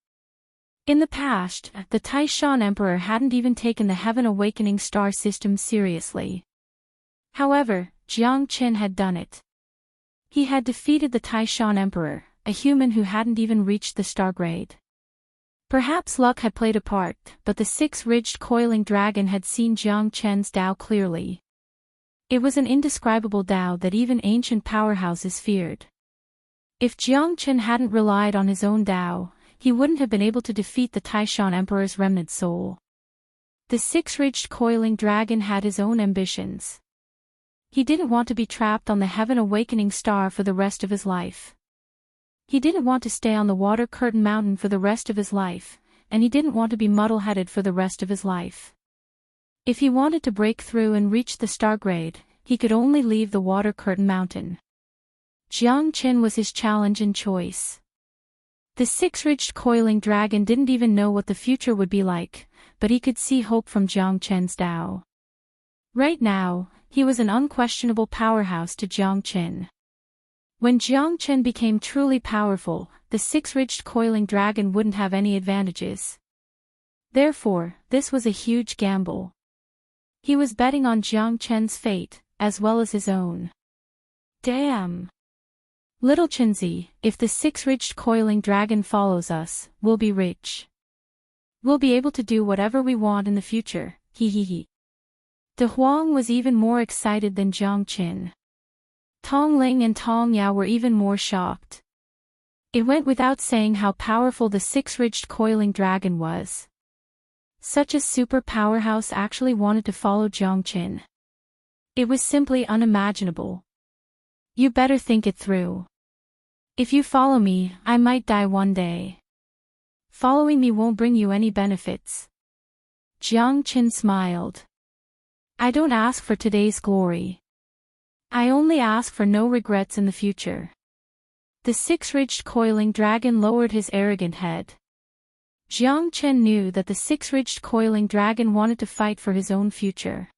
In the past, the Taishan Emperor hadn't even taken the Heaven Awakening star system seriously. However, Jiang Chen had done it. He had defeated the Taishan Emperor, a human who hadn't even reached the Stargrade. Perhaps luck had played a part, but the 6-ridged coiling dragon had seen Jiang Chen's Tao clearly. It was an indescribable Tao that even ancient powerhouses feared. If Jiang Chen hadn't relied on his own Tao, he wouldn't have been able to defeat the Taishan Emperor's remnant soul. The 6-ridged coiling dragon had his own ambitions. He didn't want to be trapped on the heaven awakening star for the rest of his life. He didn't want to stay on the water curtain mountain for the rest of his life, and he didn't want to be muddle-headed for the rest of his life. If he wanted to break through and reach the star grade, he could only leave the water curtain mountain. Jiang Qin was his challenge and choice. The six-ridged coiling dragon didn't even know what the future would be like, but he could see hope from Jiang Qin's Tao. Right now, he was an unquestionable powerhouse to Jiang Qin. When Jiang Qin became truly powerful, the six-ridged coiling dragon wouldn't have any advantages. Therefore, this was a huge gamble. He was betting on Jiang Qin's fate, as well as his own. Damn! Little Qinzi, if the six-ridged coiling dragon follows us, we'll be rich. We'll be able to do whatever we want in the future, hee hee hee. De Huang was even more excited than Jiang Qin. Tong Ling and Tong Yao were even more shocked. It went without saying how powerful the six-ridged coiling dragon was. Such a super powerhouse actually wanted to follow Jiang Qin. It was simply unimaginable. You better think it through. If you follow me, I might die one day. Following me won't bring you any benefits. Jiang Qin smiled. I don't ask for today's glory. I only ask for no regrets in the future. The six-ridged coiling dragon lowered his arrogant head. Jiang Qin knew that the six-ridged coiling dragon wanted to fight for his own future.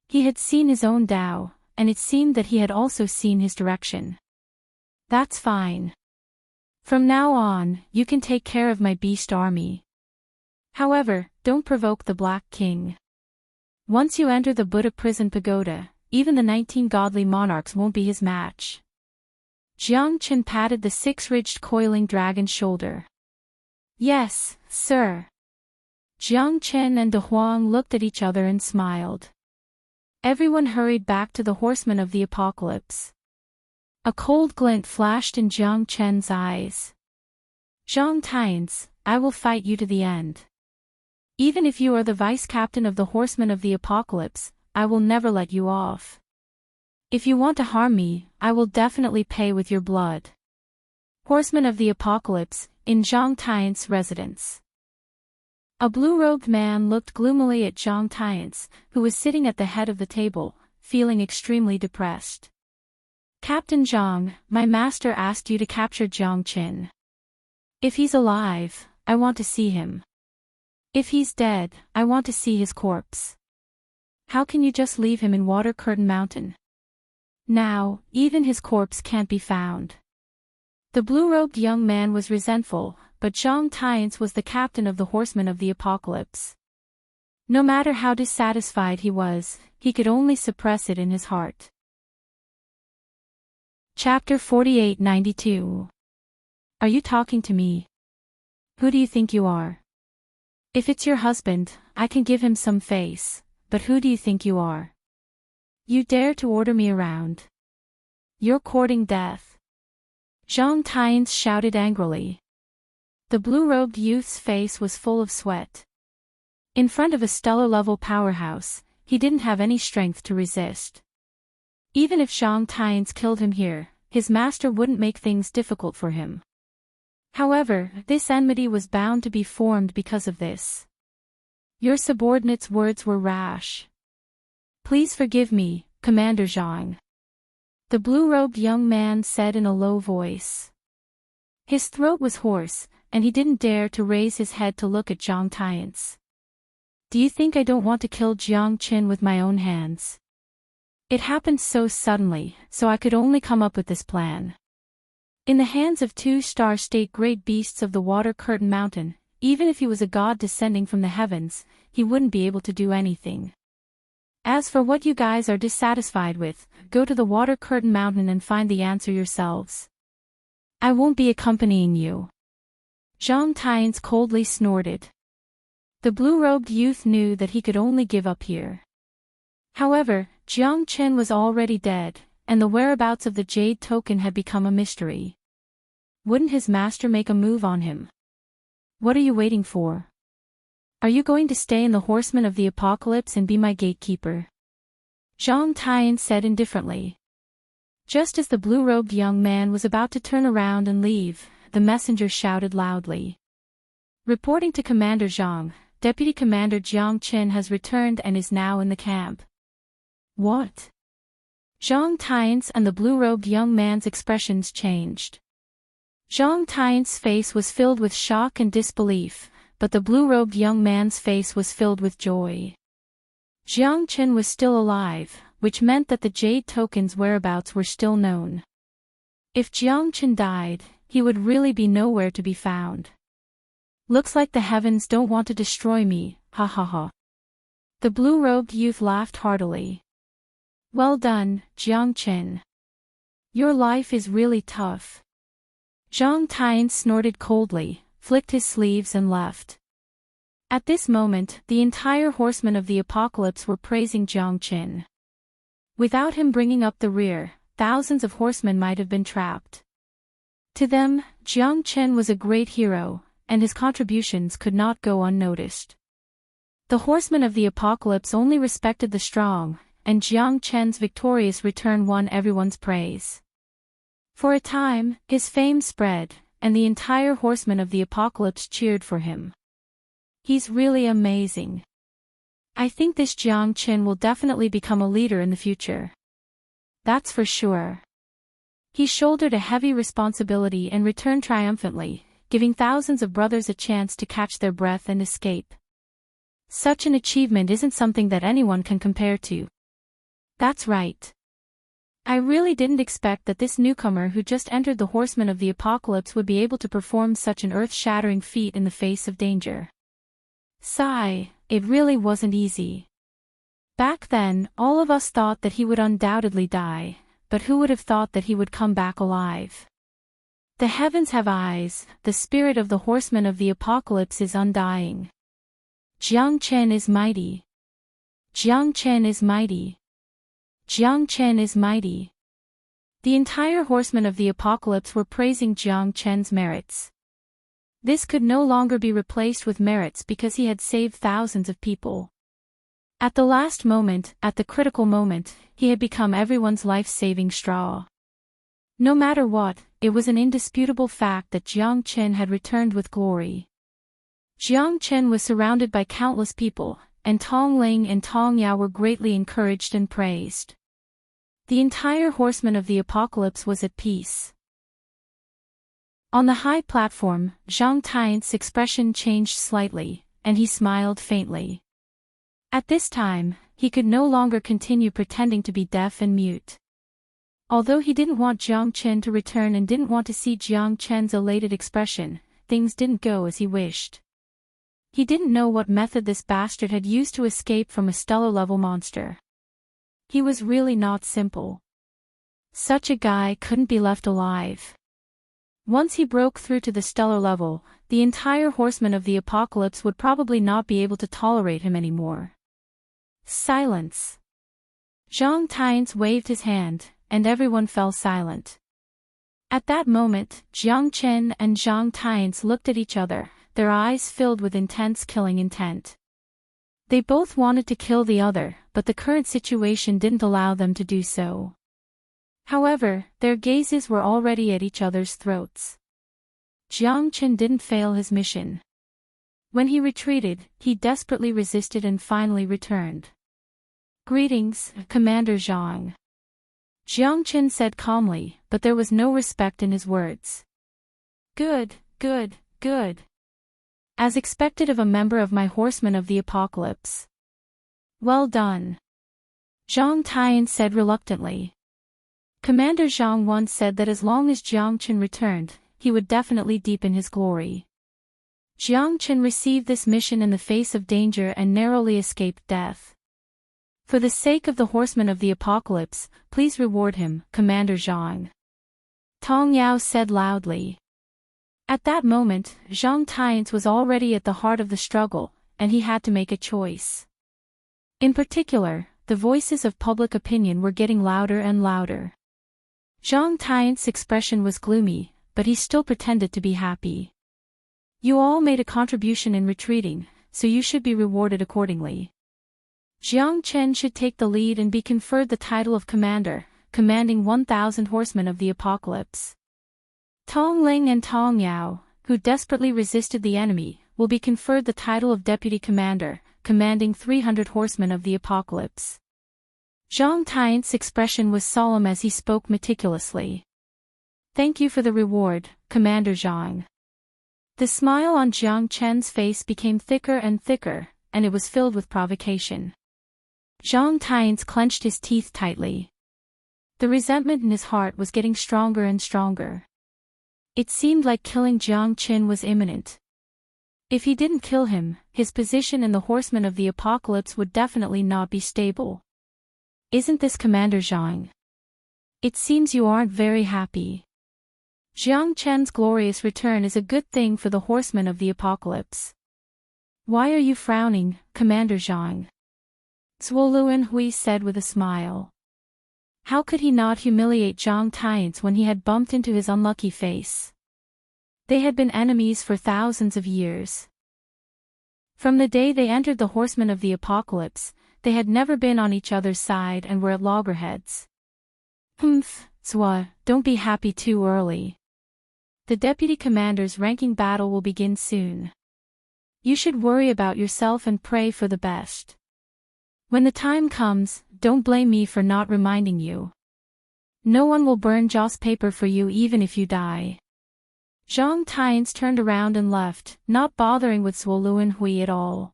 He had seen his own Tao, and it seemed that he had also seen his direction. That's fine. From now on, you can take care of my beast army. However, don't provoke the Black King. Once you enter the Buddha prison pagoda, even the 19 godly monarchs won't be his match. Jiang Qin patted the six-ridged coiling dragon's shoulder. Yes, sir. Jiang Qin and De Huang looked at each other and smiled. Everyone hurried back to the horsemen of the apocalypse. A cold glint flashed in Jiang Qin's eyes. Zhang Tians, I will fight you to the end. Even if you are the vice-captain of the horsemen of the apocalypse, I will never let you off. If you want to harm me, I will definitely pay with your blood. Horsemen of the apocalypse, in Zhang Tian's residence. A blue-robed man looked gloomily at Zhang Tian, who was sitting at the head of the table, feeling extremely depressed. Captain Zhang, my master asked you to capture Jiang Qin. If he's alive, I want to see him. If he's dead, I want to see his corpse. How can you just leave him in Water Curtain Mountain? Now, even his corpse can't be found. The blue-robed young man was resentful, but Zhang Tian was the captain of the horsemen of the apocalypse. No matter how dissatisfied he was, he could only suppress it in his heart. Chapter 4892. Are you talking to me? Who do you think you are? If it's your husband, I can give him some face, but who do you think you are? You dare to order me around? You're courting death. Zhang Tian shouted angrily. The blue-robed youth's face was full of sweat. In front of a stellar-level powerhouse, he didn't have any strength to resist. Even if Zhang Tian killed him here, his master wouldn't make things difficult for him. However, this enmity was bound to be formed because of this. Your subordinate's words were rash. Please forgive me, Commander Zhang. The blue-robed young man said in a low voice. His throat was hoarse, and he didn't dare to raise his head to look at Zhang Tian. Do you think I don't want to kill Jiang Qin with my own hands? It happened so suddenly, so I could only come up with this plan. In the hands of two star-state great beasts of the Water Curtain Mountain, even if he was a god descending from the heavens, he wouldn't be able to do anything. As for what you guys are dissatisfied with, go to the Water Curtain Mountain and find the answer yourselves. I won't be accompanying you. Zhang Tian coldly snorted. The blue-robed youth knew that he could only give up here. However, Jiang Qin was already dead, and the whereabouts of the jade token had become a mystery. Wouldn't his master make a move on him? What are you waiting for? Are you going to stay in the Horsemen of the Apocalypse and be my gatekeeper? Zhang Tian said indifferently. Just as the blue-robed young man was about to turn around and leave, the messenger shouted loudly. Reporting to Commander Zhang, Deputy Commander Jiang Qin has returned and is now in the camp. What? Zhang Tian's and the blue-robed young man's expressions changed. Zhang Tian's face was filled with shock and disbelief, but the blue-robed young man's face was filled with joy. Jiang Qin was still alive, which meant that the jade token's whereabouts were still known. If Jiang Qin died, he would really be nowhere to be found. Looks like the heavens don't want to destroy me, ha ha ha. The blue-robed youth laughed heartily. Well done, Jiang Qin. Your life is really tough. Zhang Tian snorted coldly, flicked his sleeves and left. At this moment, the entire horsemen of the apocalypse were praising Jiang Qin. Without him bringing up the rear, thousands of horsemen might have been trapped. To them, Jiang Qin was a great hero, and his contributions could not go unnoticed. The horsemen of the apocalypse only respected the strong, and Jiang Qin's victorious return won everyone's praise. For a time, his fame spread, and the entire horsemen of the apocalypse cheered for him. He's really amazing. I think this Jiang Qin will definitely become a leader in the future. That's for sure. He shouldered a heavy responsibility and returned triumphantly, giving thousands of brothers a chance to catch their breath and escape. Such an achievement isn't something that anyone can compare to. That's right. I really didn't expect that this newcomer who just entered the horsemen of the apocalypse would be able to perform such an earth-shattering feat in the face of danger. Sigh, it really wasn't easy. Back then, all of us thought that he would undoubtedly die, but who would have thought that he would come back alive? The heavens have eyes, the spirit of the horsemen of the apocalypse is undying. Jiang Qin is mighty. Jiang Qin is mighty. Jiang Qin is mighty. The entire horsemen of the apocalypse were praising Jiang Qin's merits. This could no longer be replaced with merits because he had saved thousands of people. At the last moment, at the critical moment, he had become everyone's life-saving straw. No matter what, it was an indisputable fact that Jiang Qin had returned with glory. Jiang Qin was surrounded by countless people, and Tong Ling and Tong Yao were greatly encouraged and praised. The entire horseman of the apocalypse was at peace. On the high platform, Zhang Tian's expression changed slightly, and he smiled faintly. At this time, he could no longer continue pretending to be deaf and mute. Although he didn't want Jiang Qin to return and didn't want to see Jiang Qin's elated expression, things didn't go as he wished. He didn't know what method this bastard had used to escape from a stellar-level monster. He was really not simple. Such a guy couldn't be left alive. Once he broke through to the stellar level, the entire horsemen of the apocalypse would probably not be able to tolerate him anymore. Silence. Zhang Tian waved his hand, and everyone fell silent. At that moment, Jiang Qin and Zhang Tian looked at each other, their eyes filled with intense killing intent. They both wanted to kill the other, but the current situation didn't allow them to do so. However, their gazes were already at each other's throats. Jiang Qin didn't fail his mission. When he retreated, he desperately resisted and finally returned. Greetings, Commander Zhang. Jiang Qin said calmly, but there was no respect in his words. Good, good, good. As expected of a member of my horsemen of the apocalypse. Well done. Zhang Tian said reluctantly. Commander Zhang once said that as long as Jiang Qin returned, he would definitely deepen his glory. Jiang Qin received this mission in the face of danger and narrowly escaped death. For the sake of the horsemen of the apocalypse, please reward him, Commander Zhang. Tong Yao said loudly. At that moment, Zhang Tian was already at the heart of the struggle, and he had to make a choice. In particular, the voices of public opinion were getting louder and louder. Zhang Tian's expression was gloomy, but he still pretended to be happy. You all made a contribution in retreating, so you should be rewarded accordingly. Jiang Chen should take the lead and be conferred the title of commander, commanding 1,000 horsemen of the apocalypse. Tong Ling and Tong Yao, who desperately resisted the enemy, will be conferred the title of deputy commander, commanding 300 horsemen of the apocalypse. Zhang Tian's expression was solemn as he spoke meticulously. Thank you for the reward, Commander Zhang. The smile on Jiang Chen's face became thicker and thicker, and it was filled with provocation. Zhang Tian's clenched his teeth tightly. The resentment in his heart was getting stronger and stronger. It seemed like killing Jiang Chen was imminent. If he didn't kill him, his position in the Horsemen of the Apocalypse would definitely not be stable. Isn't this Commander Zhang? It seems you aren't very happy. Jiang Chen's glorious return is a good thing for the Horsemen of the Apocalypse. Why are you frowning, Commander Zhang? Zhuo Luanhui said with a smile. How could he not humiliate Zhang Tian when he had bumped into his unlucky face? They had been enemies for thousands of years. From the day they entered the Horsemen of the Apocalypse, they had never been on each other's side and were at loggerheads. Zhuo, don't be happy too early. The deputy commander's ranking battle will begin soon. You should worry about yourself and pray for the best. When the time comes, don't blame me for not reminding you. No one will burn joss paper for you even if you die. Zhang Tian turned around and left, not bothering with Zhuo Luanhui at all.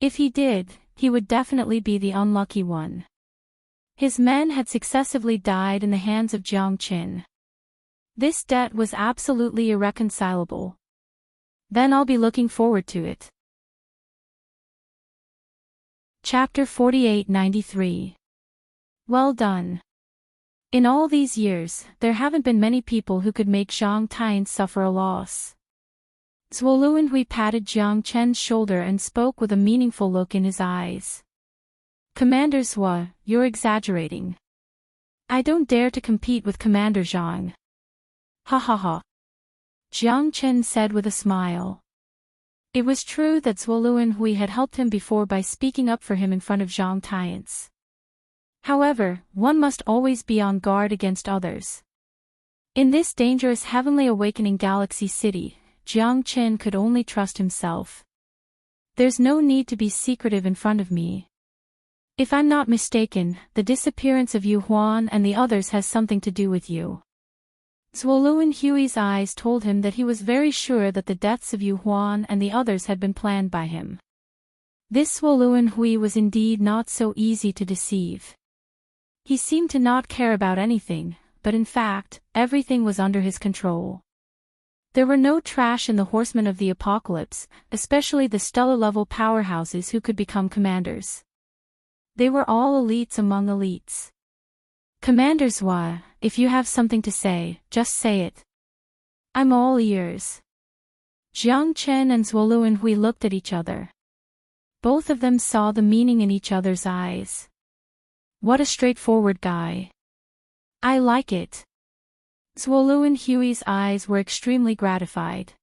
If he did, he would definitely be the unlucky one. His men had successively died in the hands of Jiang Qin. This debt was absolutely irreconcilable. Then I'll be looking forward to it. Chapter 4893. Well done. In all these years, there haven't been many people who could make Zhang Tian suffer a loss. Zhuo Luanhui patted Jiang Chen's shoulder and spoke with a meaningful look in his eyes. Commander Zhuo, you're exaggerating. I don't dare to compete with Commander Zhang. Ha ha ha. Jiang Chen said with a smile. It was true that Zhuo Luanhui had helped him before by speaking up for him in front of Zhang Tian. However, one must always be on guard against others. In this dangerous heavenly awakening galaxy city, Jiang Chen could only trust himself. There's no need to be secretive in front of me. If I'm not mistaken, the disappearance of Yu Huan and the others has something to do with you. Zhuo Luanhui's eyes told him that he was very sure that the deaths of Yu Huan and the others had been planned by him. This Zhuo Luanhui was indeed not so easy to deceive. He seemed to not care about anything, but in fact, everything was under his control. There were no trash in the Horsemen of the Apocalypse, especially the stellar-level powerhouses who could become commanders. They were all elites among elites. Commander Zhuo, if you have something to say, just say it. I'm all ears. Jiang Chen and Zhuo Luanhui looked at each other. Both of them saw the meaning in each other's eyes. What a straightforward guy. I like it. Zhuo Luanhui's eyes were extremely gratified.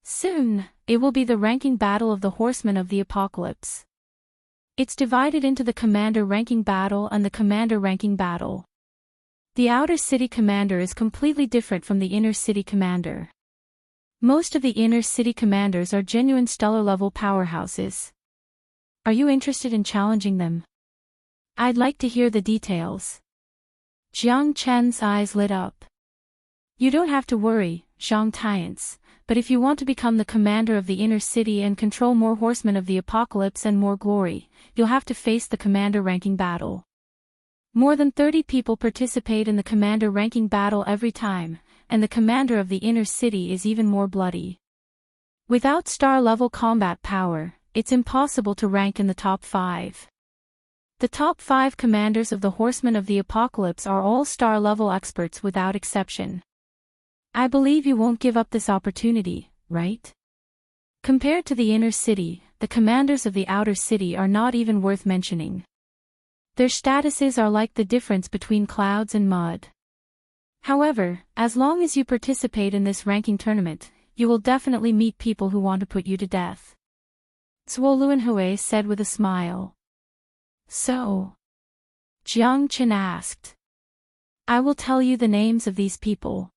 Soon, it will be the ranking battle of the Horsemen of the Apocalypse. It's divided into the Commander ranking battle and the Commander ranking battle. The Outer City Commander is completely different from the Inner City Commander. Most of the Inner City Commanders are genuine stellar-level powerhouses. Are you interested in challenging them? I'd like to hear the details. Jiang Chen's eyes lit up. You don't have to worry, Zhang Tian, but if you want to become the commander of the inner city and control more horsemen of the apocalypse and more glory, you'll have to face the commander ranking battle. More than 30 people participate in the commander ranking battle every time, and the commander of the inner city is even more bloody. Without star-level combat power, it's impossible to rank in the top 5. The top 5 commanders of the Horsemen of the Apocalypse are all star-level experts without exception. I believe you won't give up this opportunity, right? Compared to the inner city, the commanders of the outer city are not even worth mentioning. Their statuses are like the difference between clouds and mud. However, as long as you participate in this ranking tournament, you will definitely meet people who want to put you to death. Zhuo Luanhui said with a smile. So? Jiang Chen asked. I will tell you the names of these people.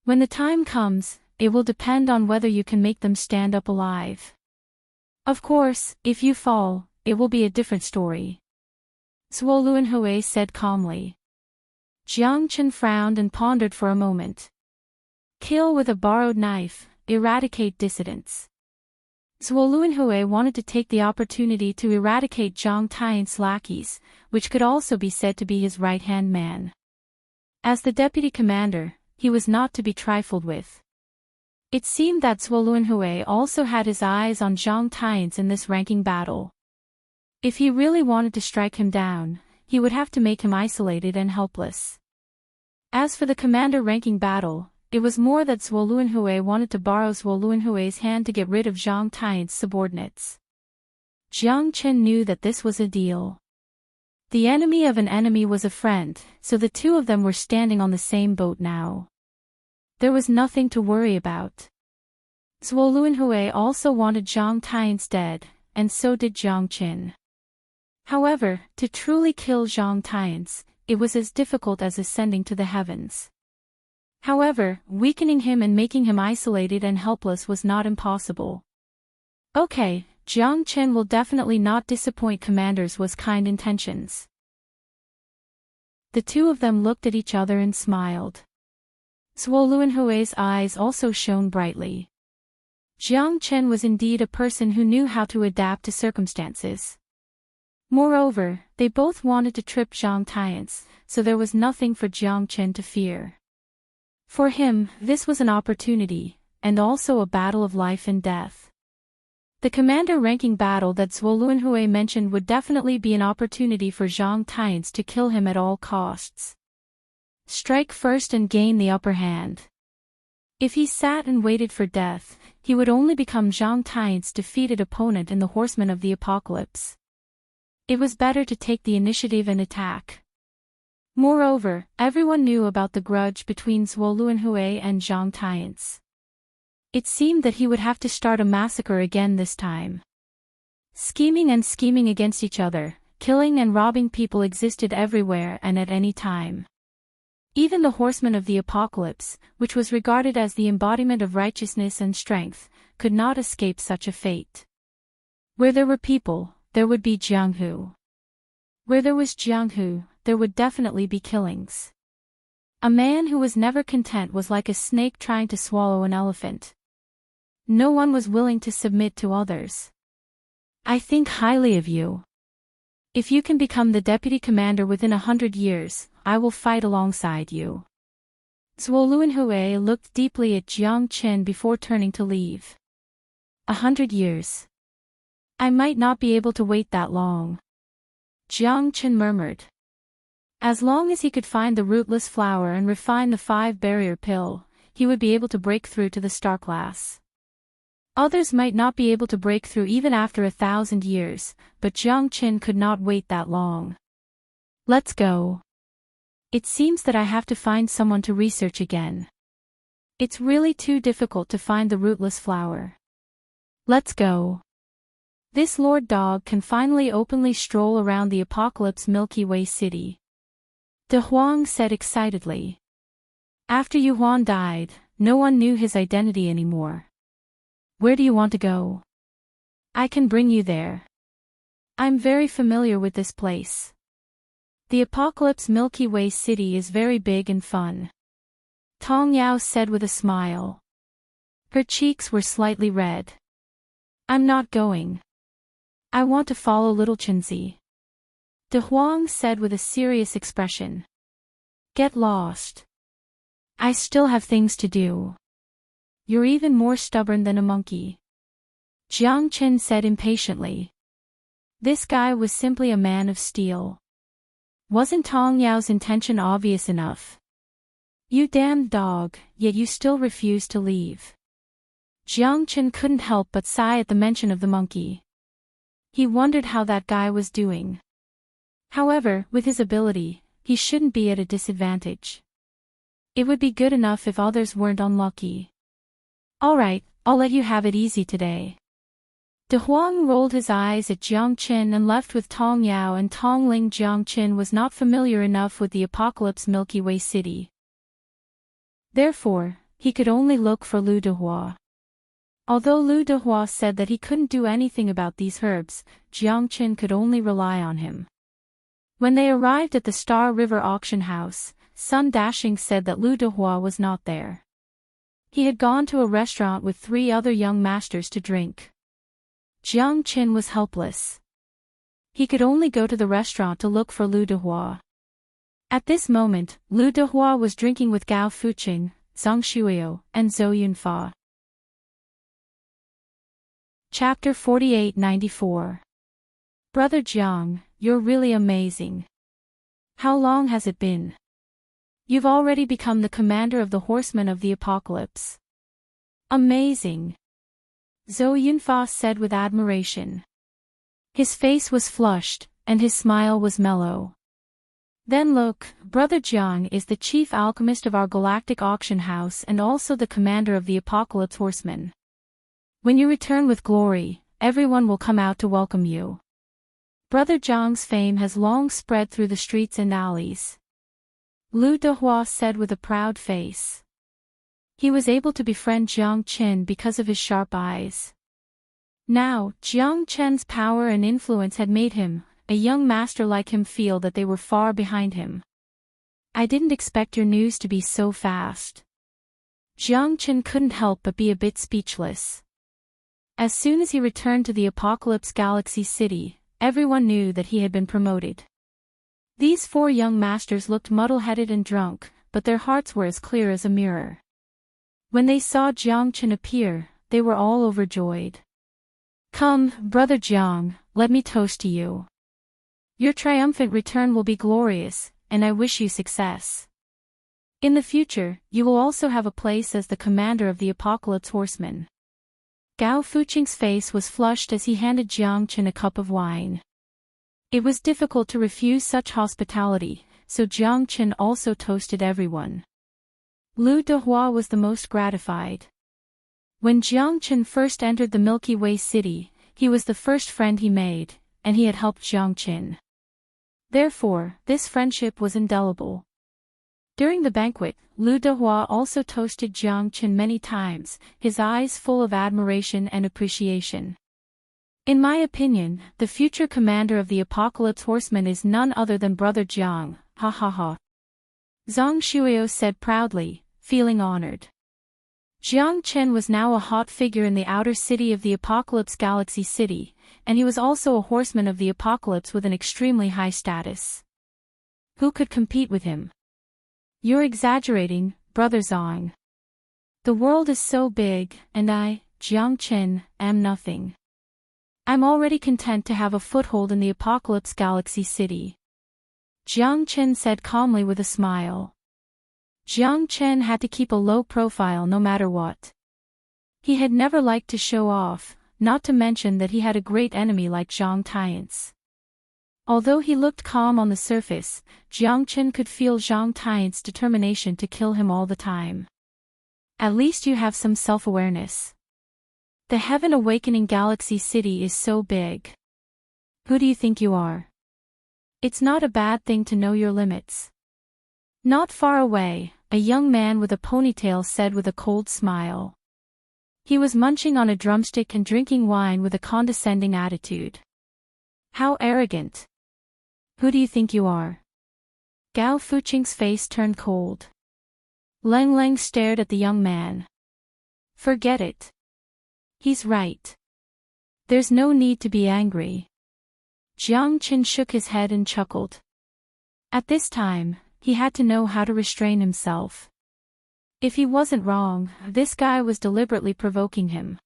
When the time comes, it will depend on whether you can make them stand up alive. Of course, if you fall, it will be a different story. Zhuo Luanhui said calmly. Jiang Chen frowned and pondered for a moment. Kill with a borrowed knife, eradicate dissidents. Zhuo Luanhui wanted to take the opportunity to eradicate Zhang Taiyan's lackeys, which could also be said to be his right-hand man. As the deputy commander, he was not to be trifled with. It seemed that Zhuo Luanhui also had his eyes on Zhang Taiyan's in this ranking battle. If he really wanted to strike him down, he would have to make him isolated and helpless. As for the commander-ranking battle, it was more that Zhuo Luanhui wanted to borrow Zhuo Luanhui's hand to get rid of Zhang Taiyan's subordinates. Jiang Chen knew that this was a deal. The enemy of an enemy was a friend, so the two of them were standing on the same boat now. There was nothing to worry about. Zhuo Luanhui also wanted Zhang Taiyan's dead, and so did Jiang Chen. However, to truly kill Zhang Taiyan's, it was as difficult as ascending to the heavens. However, weakening him and making him isolated and helpless was not impossible. Okay, Jiang Chen will definitely not disappoint commanders with kind intentions. The two of them looked at each other and smiled. Zhuo Luanhui's eyes also shone brightly. Jiang Chen was indeed a person who knew how to adapt to circumstances. Moreover, they both wanted to trip Zhang Taiyan's, so there was nothing for Jiang Chen to fear. For him, this was an opportunity, and also a battle of life and death. The commander-ranking battle that Zhuo Luanhui mentioned would definitely be an opportunity for Zhang Taiyan's to kill him at all costs. Strike first and gain the upper hand. If he sat and waited for death, he would only become Zhang Taiyan's defeated opponent in the Horsemen of the Apocalypse. It was better to take the initiative and attack. Moreover, everyone knew about the grudge between Zhuo Luanhui and Zhang Taiyan's. It seemed that he would have to start a massacre again this time. Scheming against each other, killing and robbing people existed everywhere and at any time. Even the Horsemen of the Apocalypse, which was regarded as the embodiment of righteousness and strength, could not escape such a fate. Where there were people, there would be Jianghu. Where there was Jianghu, there would definitely be killings. A man who was never content was like a snake trying to swallow an elephant. No one was willing to submit to others. I think highly of you. If you can become the deputy commander within 100 years, I will fight alongside you. Zhuo Luanhui looked deeply at Jiang Chen before turning to leave. 100 years. I might not be able to wait that long. Jiang Chen murmured. As long as he could find the rootless flower and refine the 5-barrier pill, he would be able to break through to the star class. Others might not be able to break through even after 1,000 years, but Jiang Chen could not wait that long. Let's go. It seems that I have to find someone to research again. It's really too difficult to find the rootless flower. Let's go. This Lord Dog can finally openly stroll around the Apocalypse Milky Way City. De Huang said excitedly. After Yu Huan died, no one knew his identity anymore. Where do you want to go? I can bring you there. I'm very familiar with this place. The Apocalypse Milky Way City is very big and fun. Tong Yao said with a smile. Her cheeks were slightly red. I'm not going. I want to follow little Chenzi. De Huang said with a serious expression. Get lost. I still have things to do. You're even more stubborn than a monkey. Jiang Chen said impatiently. This guy was simply a man of steel. Wasn't Tong Yao's intention obvious enough? You damned dog, yet you still refuse to leave. Jiang Chen couldn't help but sigh at the mention of the monkey. He wondered how that guy was doing. However, with his ability, he shouldn't be at a disadvantage. It would be good enough if others weren't unlucky. Alright, I'll let you have it easy today. De Huang rolled his eyes at Jiang Qin and left with Tong Yao and Tong Ling. Jiang Qin was not familiar enough with the Apocalypse Milky Way City. Therefore, he could only look for Lu Dehua. Although Lu Dehua said that he couldn't do anything about these herbs, Jiang Qin could only rely on him. When they arrived at the Star River auction house, Sun Dashing said that Lu Dehua was not there. He had gone to a restaurant with 3 other young masters to drink. Jiang Qin was helpless. He could only go to the restaurant to look for Lu Dehua. At this moment, Lu Dehua was drinking with Gao Fuqing, Zhang Shuiao, and Zhou Yunfa. Chapter 48-94. Brother Jiang, you're really amazing. How long has it been? You've already become the commander of the horsemen of the apocalypse. Amazing. Zhou Yunfa said with admiration. His face was flushed, and his smile was mellow. Then look, Brother Jiang is the chief alchemist of our galactic auction house and also the commander of the apocalypse horsemen. When you return with glory, everyone will come out to welcome you. Brother Jiang's fame has long spread through the streets and alleys. Lu Dehua said with a proud face. He was able to befriend Jiang Qin because of his sharp eyes. Now, Jiang Qin's power and influence had made him, a young master like him, feel that they were far behind him. I didn't expect your news to be so fast. Jiang Qin couldn't help but be a bit speechless. As soon as he returned to the Apocalypse Galaxy City, everyone knew that he had been promoted. These 4 young masters looked muddle-headed and drunk, but their hearts were as clear as a mirror. When they saw Jiang Qin appear, they were all overjoyed. Come, Brother Jiang, let me toast to you. Your triumphant return will be glorious, and I wish you success. In the future, you will also have a place as the commander of the Apocalypse Horsemen. Gao Fuqing's face was flushed as he handed Jiang Qin a cup of wine. It was difficult to refuse such hospitality, so Jiang Qin also toasted everyone. Lu Dehua was the most gratified. When Jiang Qin first entered the Milky Way City, he was the first friend he made, and he had helped Jiang Qin. Therefore, this friendship was indelible. During the banquet, Lu Dehua also toasted Jiang Qin many times, his eyes full of admiration and appreciation. In my opinion, the future commander of the Apocalypse Horsemen is none other than Brother Jiang, ha ha ha. Zhang Shuiao said proudly, feeling honored. Jiang Qin was now a hot figure in the outer city of the Apocalypse Galaxy City, and he was also a horseman of the apocalypse with an extremely high status. Who could compete with him? You're exaggerating, Brother Zhang. The world is so big, and I, Jiang Qin, am nothing. I'm already content to have a foothold in the Apocalypse Galaxy City. Jiang Qin said calmly with a smile. Jiang Qin had to keep a low profile no matter what. He had never liked to show off, not to mention that he had a great enemy like Zhang Tiance. Although he looked calm on the surface, Jiang Qin could feel Zhang Tiance's determination to kill him all the time. At least you have some self-awareness. The Heaven Awakening Galaxy City is so big. Who do you think you are? It's not a bad thing to know your limits. Not far away, a young man with a ponytail said with a cold smile. He was munching on a drumstick and drinking wine with a condescending attitude. How arrogant. Who do you think you are? Gao Fuqing's face turned cold. Leng Leng stared at the young man. Forget it. He's right. There's no need to be angry. Jiang Qin shook his head and chuckled. At this time, he had to know how to restrain himself. If he wasn't wrong, this guy was deliberately provoking him.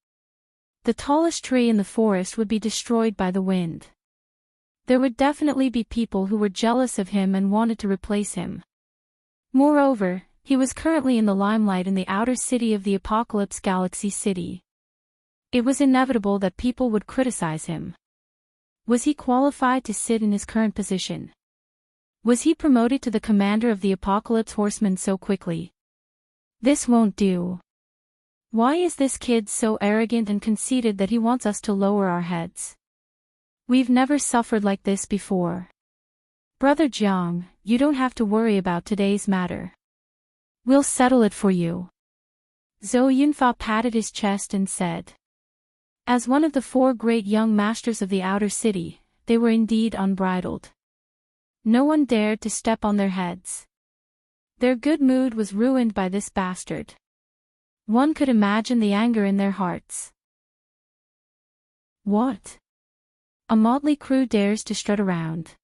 The tallest tree in the forest would be destroyed by the wind. There would definitely be people who were jealous of him and wanted to replace him. Moreover, he was currently in the limelight in the outer city of the Apocalypse Galaxy City. It was inevitable that people would criticize him. Was he qualified to sit in his current position? Was he promoted to the commander of the Apocalypse Horsemen so quickly? This won't do. Why is this kid so arrogant and conceited that he wants us to lower our heads? We've never suffered like this before. Brother Jiang, you don't have to worry about today's matter. We'll settle it for you. Zhou Yunfa patted his chest and said. As one of the 4 great young masters of the outer city, they were indeed unbridled. No one dared to step on their heads. Their good mood was ruined by this bastard. One could imagine the anger in their hearts. What? A motley crew dares to strut around.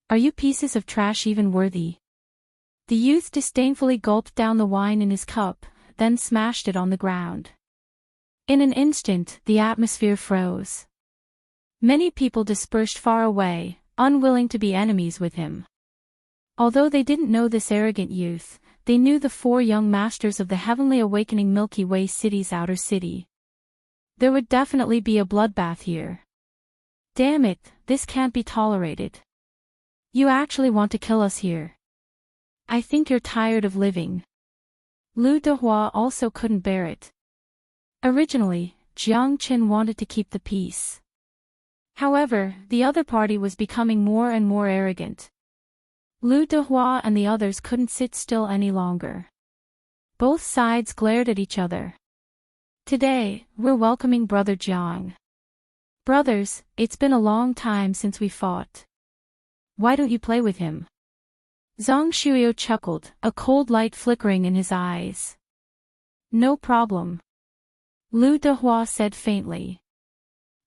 Are you pieces of trash even worthy? The youth disdainfully gulped down the wine in his cup, then smashed it on the ground. In an instant, the atmosphere froze. Many people dispersed far away, unwilling to be enemies with him. Although they didn't know this arrogant youth, they knew the 4 young masters of the heavenly awakening Milky Way city's outer city. There would definitely be a bloodbath here. Damn it, this can't be tolerated. You actually want to kill us here. I think you're tired of living. Lu Dehua also couldn't bear it. Originally, Jiang Qin wanted to keep the peace. However, the other party was becoming more and more arrogant. Lu Dehua and the others couldn't sit still any longer. Both sides glared at each other. Today, we're welcoming Brother Jiang. Brothers, it's been a long time since we fought. Why don't you play with him? Zhang Shuyo chuckled, a cold light flickering in his eyes. No problem. Lu Dehua said faintly.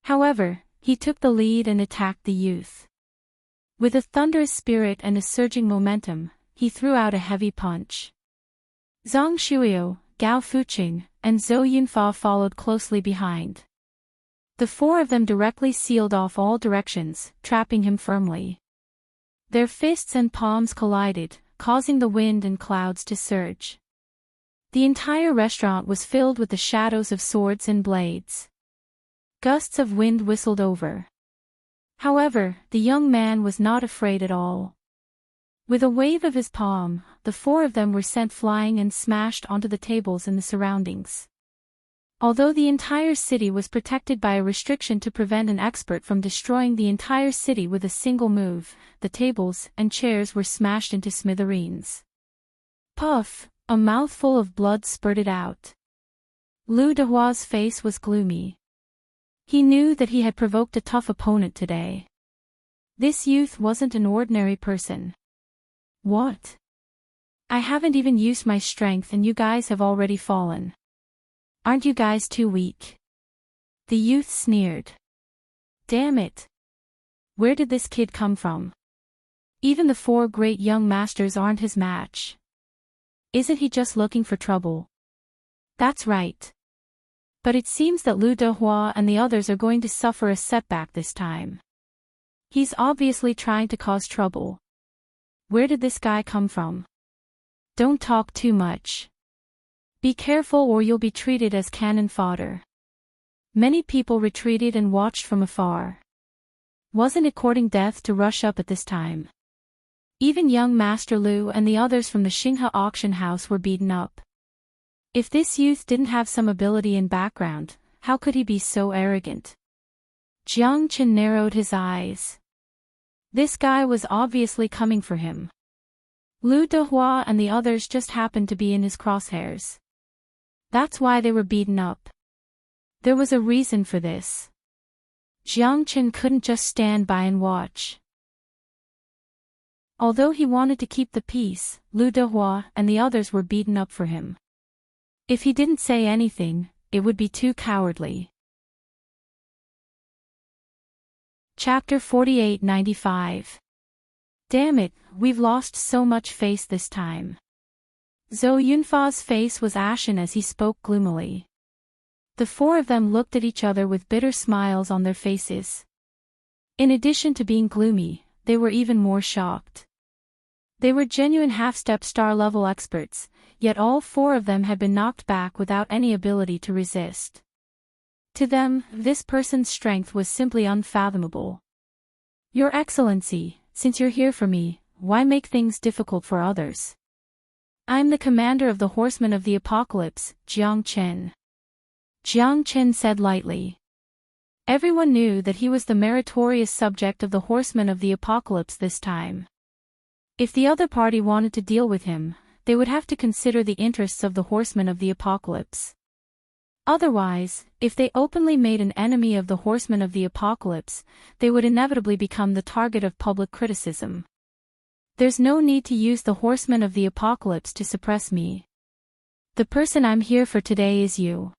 However, he took the lead and attacked the youth. With a thunderous spirit and a surging momentum, he threw out a heavy punch. Zhang Shuyo, Gao Fuqing, and Zhou Yunfa followed closely behind. The 4 of them directly sealed off all directions, trapping him firmly. Their fists and palms collided, causing the wind and clouds to surge. The entire restaurant was filled with the shadows of swords and blades. Gusts of wind whistled over. However, the young man was not afraid at all. With a wave of his palm, the 4 of them were sent flying and smashed onto the tables in the surroundings. Although the entire city was protected by a restriction to prevent an expert from destroying the entire city with a single move, the tables and chairs were smashed into smithereens. Puff! A mouthful of blood spurted out. Lu Dehua's face was gloomy. He knew that he had provoked a tough opponent today. This youth wasn't an ordinary person. What? I haven't even used my strength and you guys have already fallen. Aren't you guys too weak? The youth sneered. Damn it. Where did this kid come from? Even the 4 great young masters aren't his match. Isn't he just looking for trouble? That's right. But it seems that Lu Dehua and the others are going to suffer a setback this time. He's obviously trying to cause trouble. Where did this guy come from? Don't talk too much. Be careful or you'll be treated as cannon fodder. Many people retreated and watched from afar. Wasn't it courting death to rush up at this time? Even young Master Lu and the others from the Xinghe auction house were beaten up. If this youth didn't have some ability and background, how could he be so arrogant? Jiang Qin narrowed his eyes. This guy was obviously coming for him. Lu Dehua and the others just happened to be in his crosshairs. That's why they were beaten up. There was a reason for this. Jiang Qin couldn't just stand by and watch. Although he wanted to keep the peace, Lu Dehua and the others were beaten up for him. If he didn't say anything, it would be too cowardly. Chapter 4895. Damn it, we've lost so much face this time. Zhou Yunfa's face was ashen as he spoke gloomily. The 4 of them looked at each other with bitter smiles on their faces. In addition to being gloomy, they were even more shocked. They were genuine half-step star-level experts, yet all 4 of them had been knocked back without any ability to resist. To them, this person's strength was simply unfathomable. Your Excellency, since you're here for me, why make things difficult for others? I'm the commander of the horsemen of the apocalypse, Jiang Chen. Jiang Chen said lightly. Everyone knew that he was the meritorious subject of the horsemen of the apocalypse this time. If the other party wanted to deal with him, they would have to consider the interests of the horsemen of the apocalypse. Otherwise, if they openly made an enemy of the horsemen of the apocalypse, they would inevitably become the target of public criticism. There's no need to use the horsemen of the apocalypse to suppress me. The person I'm here for today is you.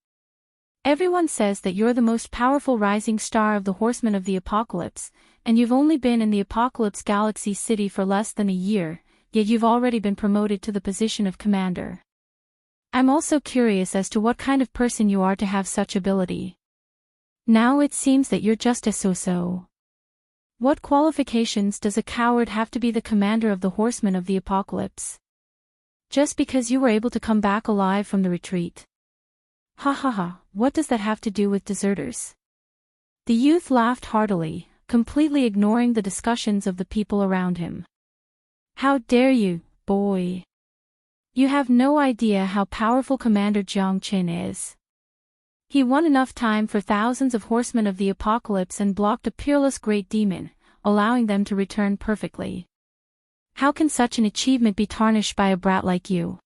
Everyone says that you're the most powerful rising star of the horsemen of the apocalypse, and you've only been in the Apocalypse Galaxy City for less than a year, yet you've already been promoted to the position of commander. I'm also curious as to what kind of person you are to have such ability. Now it seems that you're just a so-so. What qualifications does a coward have to be the commander of the horsemen of the apocalypse? Just because you were able to come back alive from the retreat. Ha ha ha, what does that have to do with deserters? The youth laughed heartily, completely ignoring the discussions of the people around him. How dare you, boy? You have no idea how powerful Commander Jiang Chen is. He won enough time for thousands of horsemen of the apocalypse and blocked a peerless great demon, allowing them to return perfectly. How can such an achievement be tarnished by a brat like you?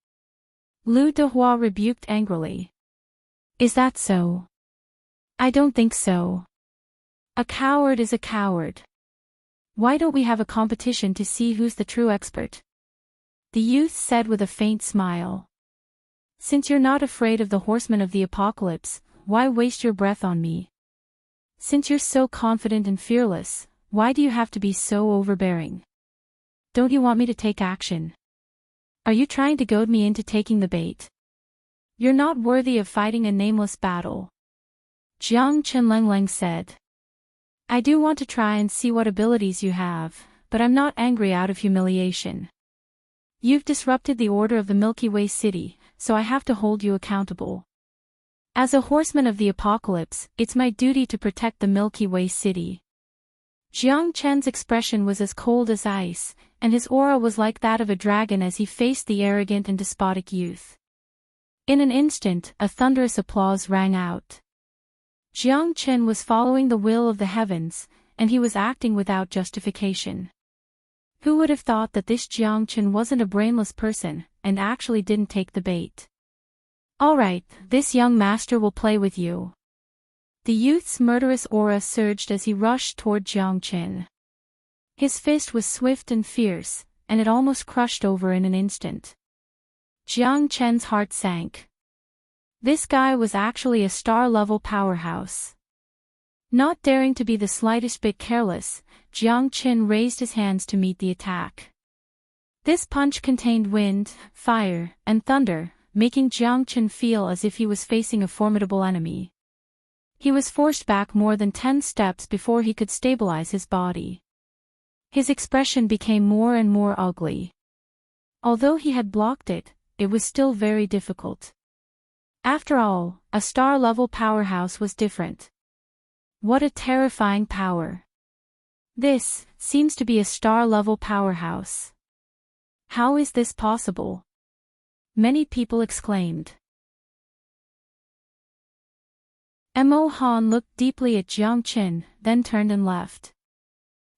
Lu Dehua rebuked angrily. Is that so? I don't think so. A coward is a coward. Why don't we have a competition to see who's the true expert? The youth said with a faint smile. Since you're not afraid of the horsemen of the apocalypse, why waste your breath on me? Since you're so confident and fearless, why do you have to be so overbearing? Don't you want me to take action? Are you trying to goad me into taking the bait? You're not worthy of fighting a nameless battle. Jiang Chenleng said. I do want to try and see what abilities you have, but I'm not angry out of humiliation. You've disrupted the order of the Milky Way City, so I have to hold you accountable. As a horseman of the apocalypse, it's my duty to protect the Milky Way City. Jiang Chen's expression was as cold as ice, and his aura was like that of a dragon as he faced the arrogant and despotic youth. In an instant, a thunderous applause rang out. Jiang Chen was following the will of the heavens, and he was acting without justification. Who would have thought that this Jiang Chen wasn't a brainless person, and actually didn't take the bait? Alright, this young master will play with you. The youth's murderous aura surged as he rushed toward Jiang Chen. His fist was swift and fierce, and it almost crushed over in an instant. Jiang Chen's heart sank. This guy was actually a star-level powerhouse. Not daring to be the slightest bit careless, Jiang Chen raised his hands to meet the attack. This punch contained wind, fire, and thunder, making Jiang Chen feel as if he was facing a formidable enemy. He was forced back more than 10 steps before he could stabilize his body. His expression became more and more ugly. Although he had blocked it, it was still very difficult. After all, a star-level powerhouse was different. What a terrifying power. This seems to be a star-level powerhouse. How is this possible? Many people exclaimed. Mo Han looked deeply at Jiang Chen, then turned and left.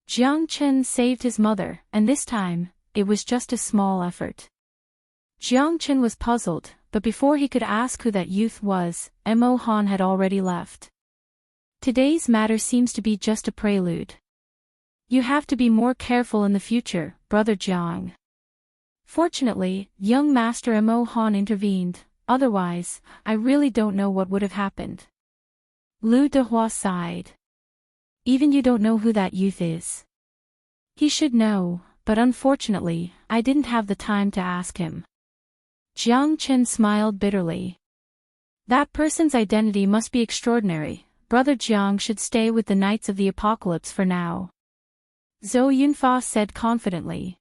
Jiang Chen saved his mother, and this time, it was just a small effort. Jiang Chen was puzzled, but before he could ask who that youth was, Mo Han had already left. Today's matter seems to be just a prelude. You have to be more careful in the future, Brother Jiang. Fortunately, young Master Mo Han intervened, otherwise, I really don't know what would have happened. Lu Dehua sighed. Even you don't know who that youth is. He should know, but unfortunately, I didn't have the time to ask him. Jiang Chen smiled bitterly. That person's identity must be extraordinary. Brother Jiang should stay with the Knights of the Apocalypse for now. Zhou Yunfa said confidently.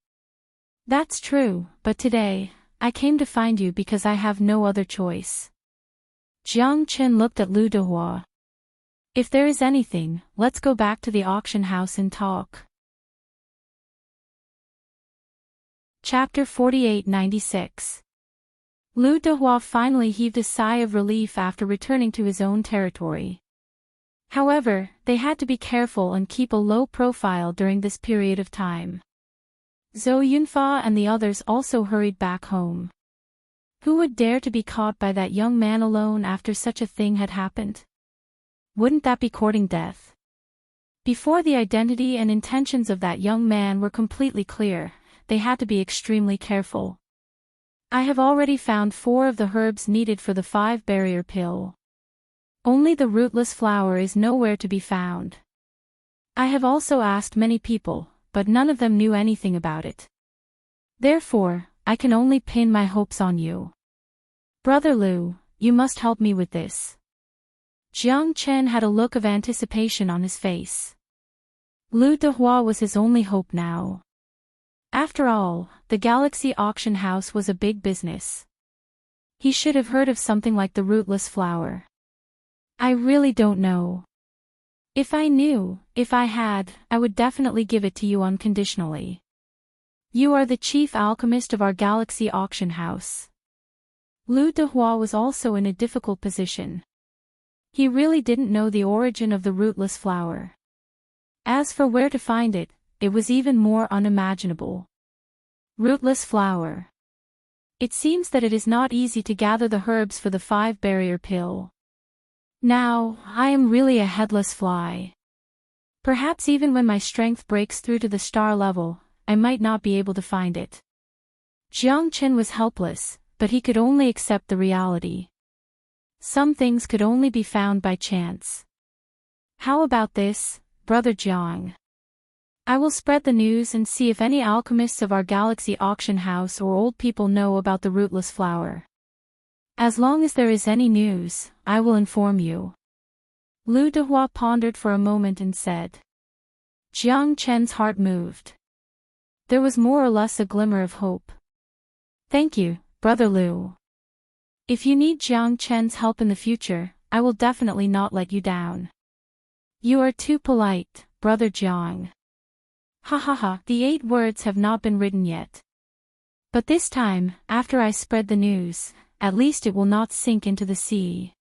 That's true, but today, I came to find you because I have no other choice. Jiang Chen looked at Lu Dehua. If there is anything, let's go back to the auction house and talk. Chapter 4896 Lu Dehua finally heaved a sigh of relief after returning to his own territory. However, they had to be careful and keep a low profile during this period of time. Zhou Yunfa and the others also hurried back home. Who would dare to be caught by that young man alone after such a thing had happened? Wouldn't that be courting death? Before the identity and intentions of that young man were completely clear, they had to be extremely careful. I have already found 4 of the herbs needed for the 5-barrier pill. Only the rootless flower is nowhere to be found. I have also asked many people, but none of them knew anything about it. Therefore, I can only pin my hopes on you. Brother Lu, you must help me with this. Jiang Chen had a look of anticipation on his face. Lu Dehua was his only hope now. After all, the Galaxy Auction House was a big business. He should have heard of something like the rootless flower. I really don't know. If I knew, if I had, I would definitely give it to you unconditionally. You are the chief alchemist of our Galaxy Auction House. Lu Dehua was also in a difficult position. He really didn't know the origin of the rootless flower. As for where to find it, it was even more unimaginable. Rootless flower. It seems that it is not easy to gather the herbs for the 5-barrier pill. Now, I am really a headless fly. Perhaps even when my strength breaks through to the star level, I might not be able to find it. Jiang Chen was helpless, but he could only accept the reality. Some things could only be found by chance. How about this, Brother Jiang? I will spread the news and see if any alchemists of our Galaxy Auction House or old people know about the rootless flower. As long as there is any news, I will inform you. Lu Dehua pondered for a moment and said. Jiang Chen's heart moved. There was more or less a glimmer of hope. Thank you, Brother Lu. If you need Jiang Chen's help in the future, I will definitely not let you down. You are too polite, Brother Jiang. Ha ha ha, the 8 words have not been written yet. But this time, after I spread the news, at least it will not sink into the sea.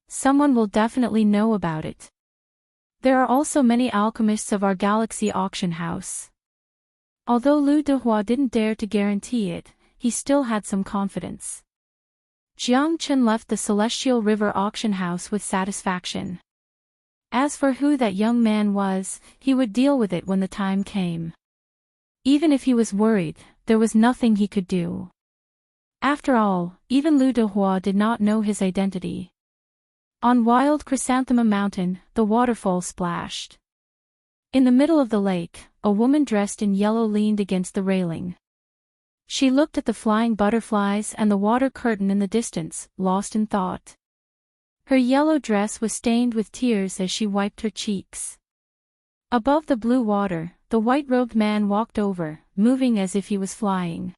Someone will definitely know about it. There are also many alchemists of our Galaxy Auction House. Although Lu Dehua didn't dare to guarantee it, he still had some confidence. Jiang Chen left the Celestial River Auction House with satisfaction. As for who that young man was, he would deal with it when the time came. Even if he was worried, there was nothing he could do. After all, even Lu Dehua did not know his identity. On Wild Chrysanthemum Mountain, the waterfall splashed. In the middle of the lake, a woman dressed in yellow leaned against the railing. She looked at the flying butterflies and the water curtain in the distance, lost in thought. Her yellow dress was stained with tears as she wiped her cheeks. Above the blue water, the white-robed man walked over, moving as if he was flying.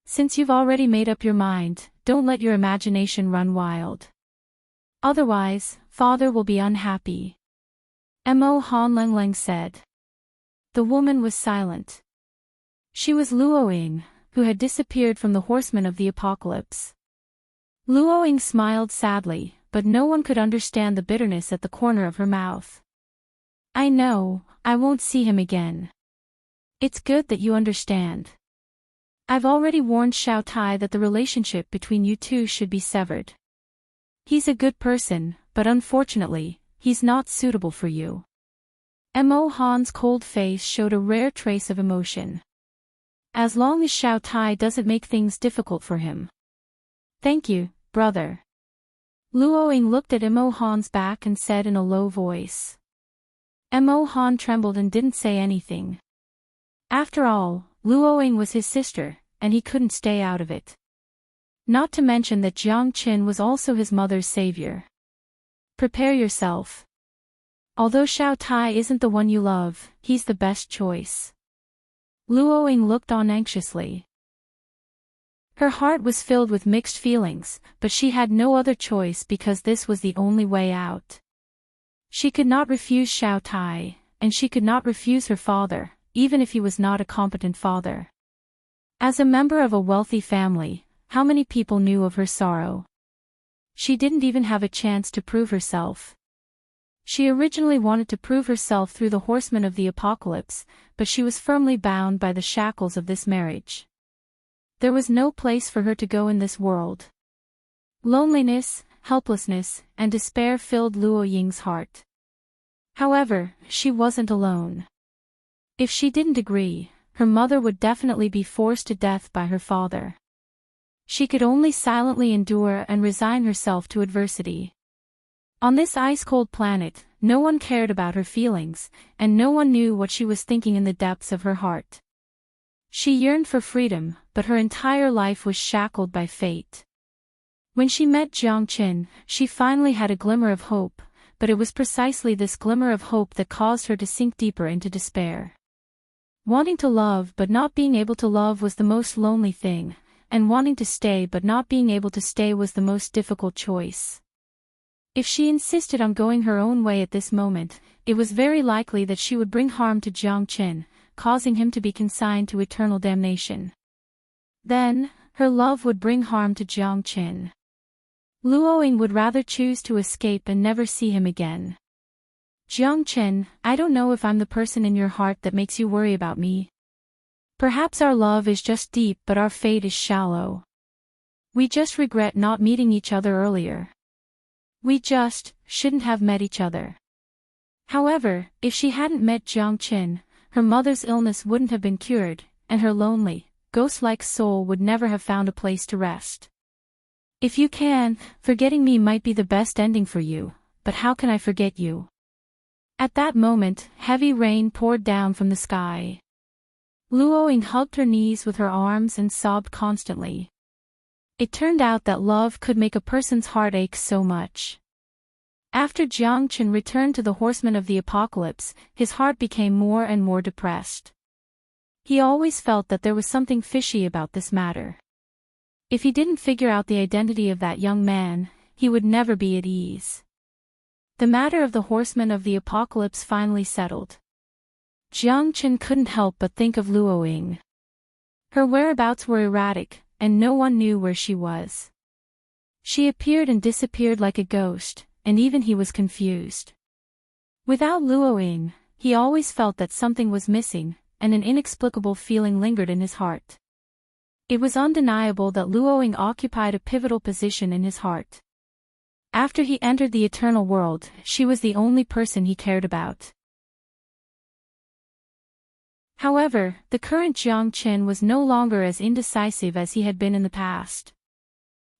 Since you've already made up your mind, don't let your imagination run wild. Otherwise, Father will be unhappy. Mo Han Lengleng said. The woman was silent. She was Luoying, who had disappeared from the horsemen of the apocalypse. Luoying smiled sadly, but no one could understand the bitterness at the corner of her mouth. I know, I won't see him again. It's good that you understand. I've already warned Xiao Tai that the relationship between you two should be severed. He's a good person, but unfortunately, he's not suitable for you. Mo Han's cold face showed a rare trace of emotion. As long as Xiao Tai doesn't make things difficult for him. Thank you, brother. Luoying looked at Mo Han's back and said in a low voice. Mo Han trembled and didn't say anything. After all, Luoying was his sister, and he couldn't stay out of it. Not to mention that Jiang Qin was also his mother's savior. Prepare yourself. Although Xiao Tai isn't the one you love, he's the best choice. Luoying looked on anxiously. Her heart was filled with mixed feelings, but she had no other choice because this was the only way out. She could not refuse Xiao Tai, and she could not refuse her father, even if he was not a competent father. As a member of a wealthy family, how many people knew of her sorrow? She didn't even have a chance to prove herself. She originally wanted to prove herself through the horsemen of the apocalypse, but she was firmly bound by the shackles of this marriage. There was no place for her to go in this world. Loneliness, helplessness, and despair filled Luo Ying's heart. However, she wasn't alone. If she didn't agree, her mother would definitely be forced to death by her father. She could only silently endure and resign herself to adversity. On this ice-cold planet, no one cared about her feelings, and no one knew what she was thinking in the depths of her heart. She yearned for freedom, but her entire life was shackled by fate. When she met Jiang Qin, she finally had a glimmer of hope, but it was precisely this glimmer of hope that caused her to sink deeper into despair. Wanting to love but not being able to love was the most lonely thing, and wanting to stay but not being able to stay was the most difficult choice. If she insisted on going her own way at this moment, it was very likely that she would bring harm to Jiang Qin, causing him to be consigned to eternal damnation. Then, her love would bring harm to Jiang Qin. Luo Ying would rather choose to escape and never see him again. Jiang Qin, I don't know if I'm the person in your heart that makes you worry about me. Perhaps our love is just deep but our fate is shallow. We just regret not meeting each other earlier. We just shouldn't have met each other. However, if she hadn't met Jiang Qin, her mother's illness wouldn't have been cured, and her lonely, ghost-like soul would never have found a place to rest. If you can, forgetting me might be the best ending for you, but how can I forget you? At that moment, heavy rain poured down from the sky. Luo Ying hugged her knees with her arms and sobbed constantly. It turned out that love could make a person's heart ache so much. After Jiang Qin returned to the horsemen of the apocalypse, his heart became more and more depressed. He always felt that there was something fishy about this matter. If he didn't figure out the identity of that young man, he would never be at ease. The matter of the horsemen of the apocalypse finally settled. Jiang Qin couldn't help but think of Luo Ying. Her whereabouts were erratic, and no one knew where she was. She appeared and disappeared like a ghost, and even he was confused. Without Luo Ying, he always felt that something was missing, and an inexplicable feeling lingered in his heart. It was undeniable that Luo Ying occupied a pivotal position in his heart. After he entered the eternal world, she was the only person he cared about. However, the current Jiang Qin was no longer as indecisive as he had been in the past.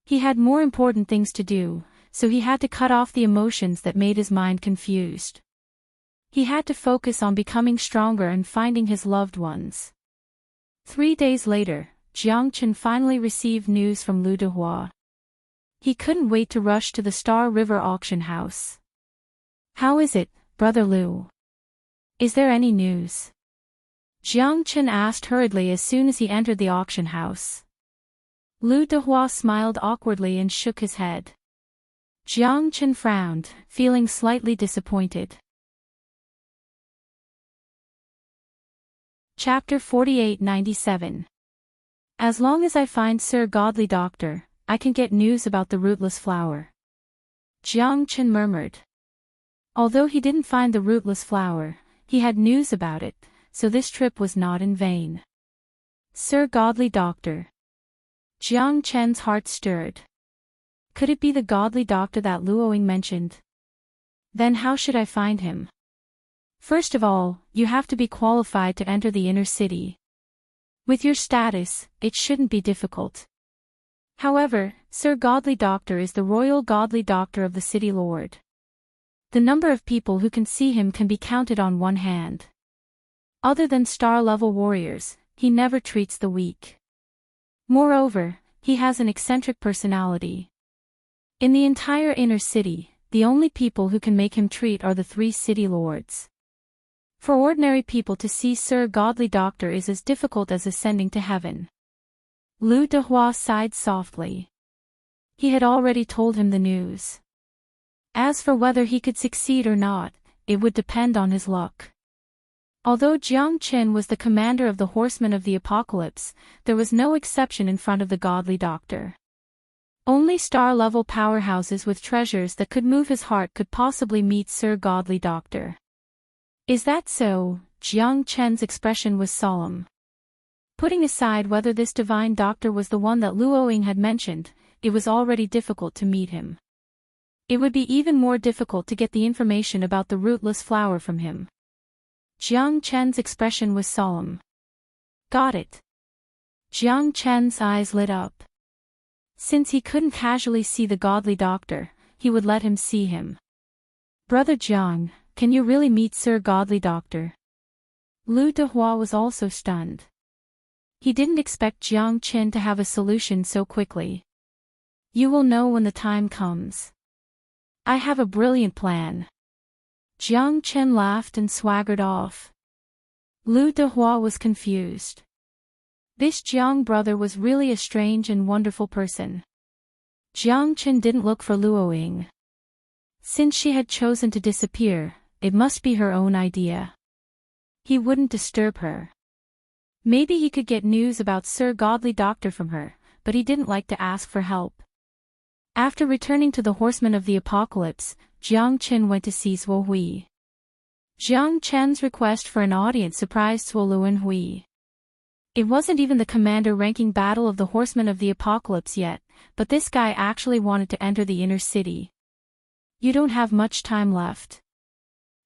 He had more important things to do, so he had to cut off the emotions that made his mind confused. He had to focus on becoming stronger and finding his loved ones. 3 days later, Jiang Qin finally received news from Lu Dehua. He couldn't wait to rush to the Star River auction house. "How is it, Brother Lu? Is there any news?" Jiang Qin asked hurriedly as soon as he entered the auction house. Lu Dehua smiled awkwardly and shook his head. Jiang Qin frowned, feeling slightly disappointed. Chapter 4897. As long as I find Sir Godly Doctor, I can get news about the rootless flower. Jiang Qin murmured. Although he didn't find the rootless flower, he had news about it, so this trip was not in vain. Sir Godly Doctor. Jiang Qin's heart stirred. Could it be the godly doctor that Luo Ying mentioned? Then how should I find him? First of all, you have to be qualified to enter the inner city. With your status, it shouldn't be difficult. However, Sir Godly Doctor is the royal godly doctor of the city lord. The number of people who can see him can be counted on one hand. Other than star-level warriors, he never treats the weak. Moreover, he has an eccentric personality. In the entire inner city, the only people who can make him treat are the 3 city lords. For ordinary people to see Sir Godly Doctor is as difficult as ascending to heaven. Lu Dehua sighed softly. He had already told him the news. As for whether he could succeed or not, it would depend on his luck. Although Jiang Qin was the commander of the Horsemen of the Apocalypse, there was no exception in front of the godly doctor. Only star-level powerhouses with treasures that could move his heart could possibly meet Sir Godly Doctor. Is that so? Jiang Chen's expression was solemn. Putting aside whether this divine doctor was the one that Luoying had mentioned, it was already difficult to meet him. It would be even more difficult to get the information about the rootless flower from him. Jiang Chen's expression was solemn. Got it. Jiang Chen's eyes lit up. Since he couldn't casually see the godly doctor, he would let him see him. Brother Jiang, can you really meet Sir Godly Doctor? Lu Dehua was also stunned. He didn't expect Jiang Qin to have a solution so quickly. You will know when the time comes. I have a brilliant plan. Jiang Qin laughed and swaggered off. Lu Dehua was confused. This Jiang brother was really a strange and wonderful person. Jiang Qin didn't look for Luoying. Since she had chosen to disappear, it must be her own idea. He wouldn't disturb her. Maybe he could get news about Sir Godly Doctor from her, but he didn't like to ask for help. After returning to the Horsemen of the Apocalypse, Jiang Qin went to see Zuo Hui. Jiang Chen's request for an audience surprised Zuo Luan Hui. It wasn't even the commander-ranking battle of the Horsemen of the Apocalypse yet, but this guy actually wanted to enter the inner city. You don't have much time left.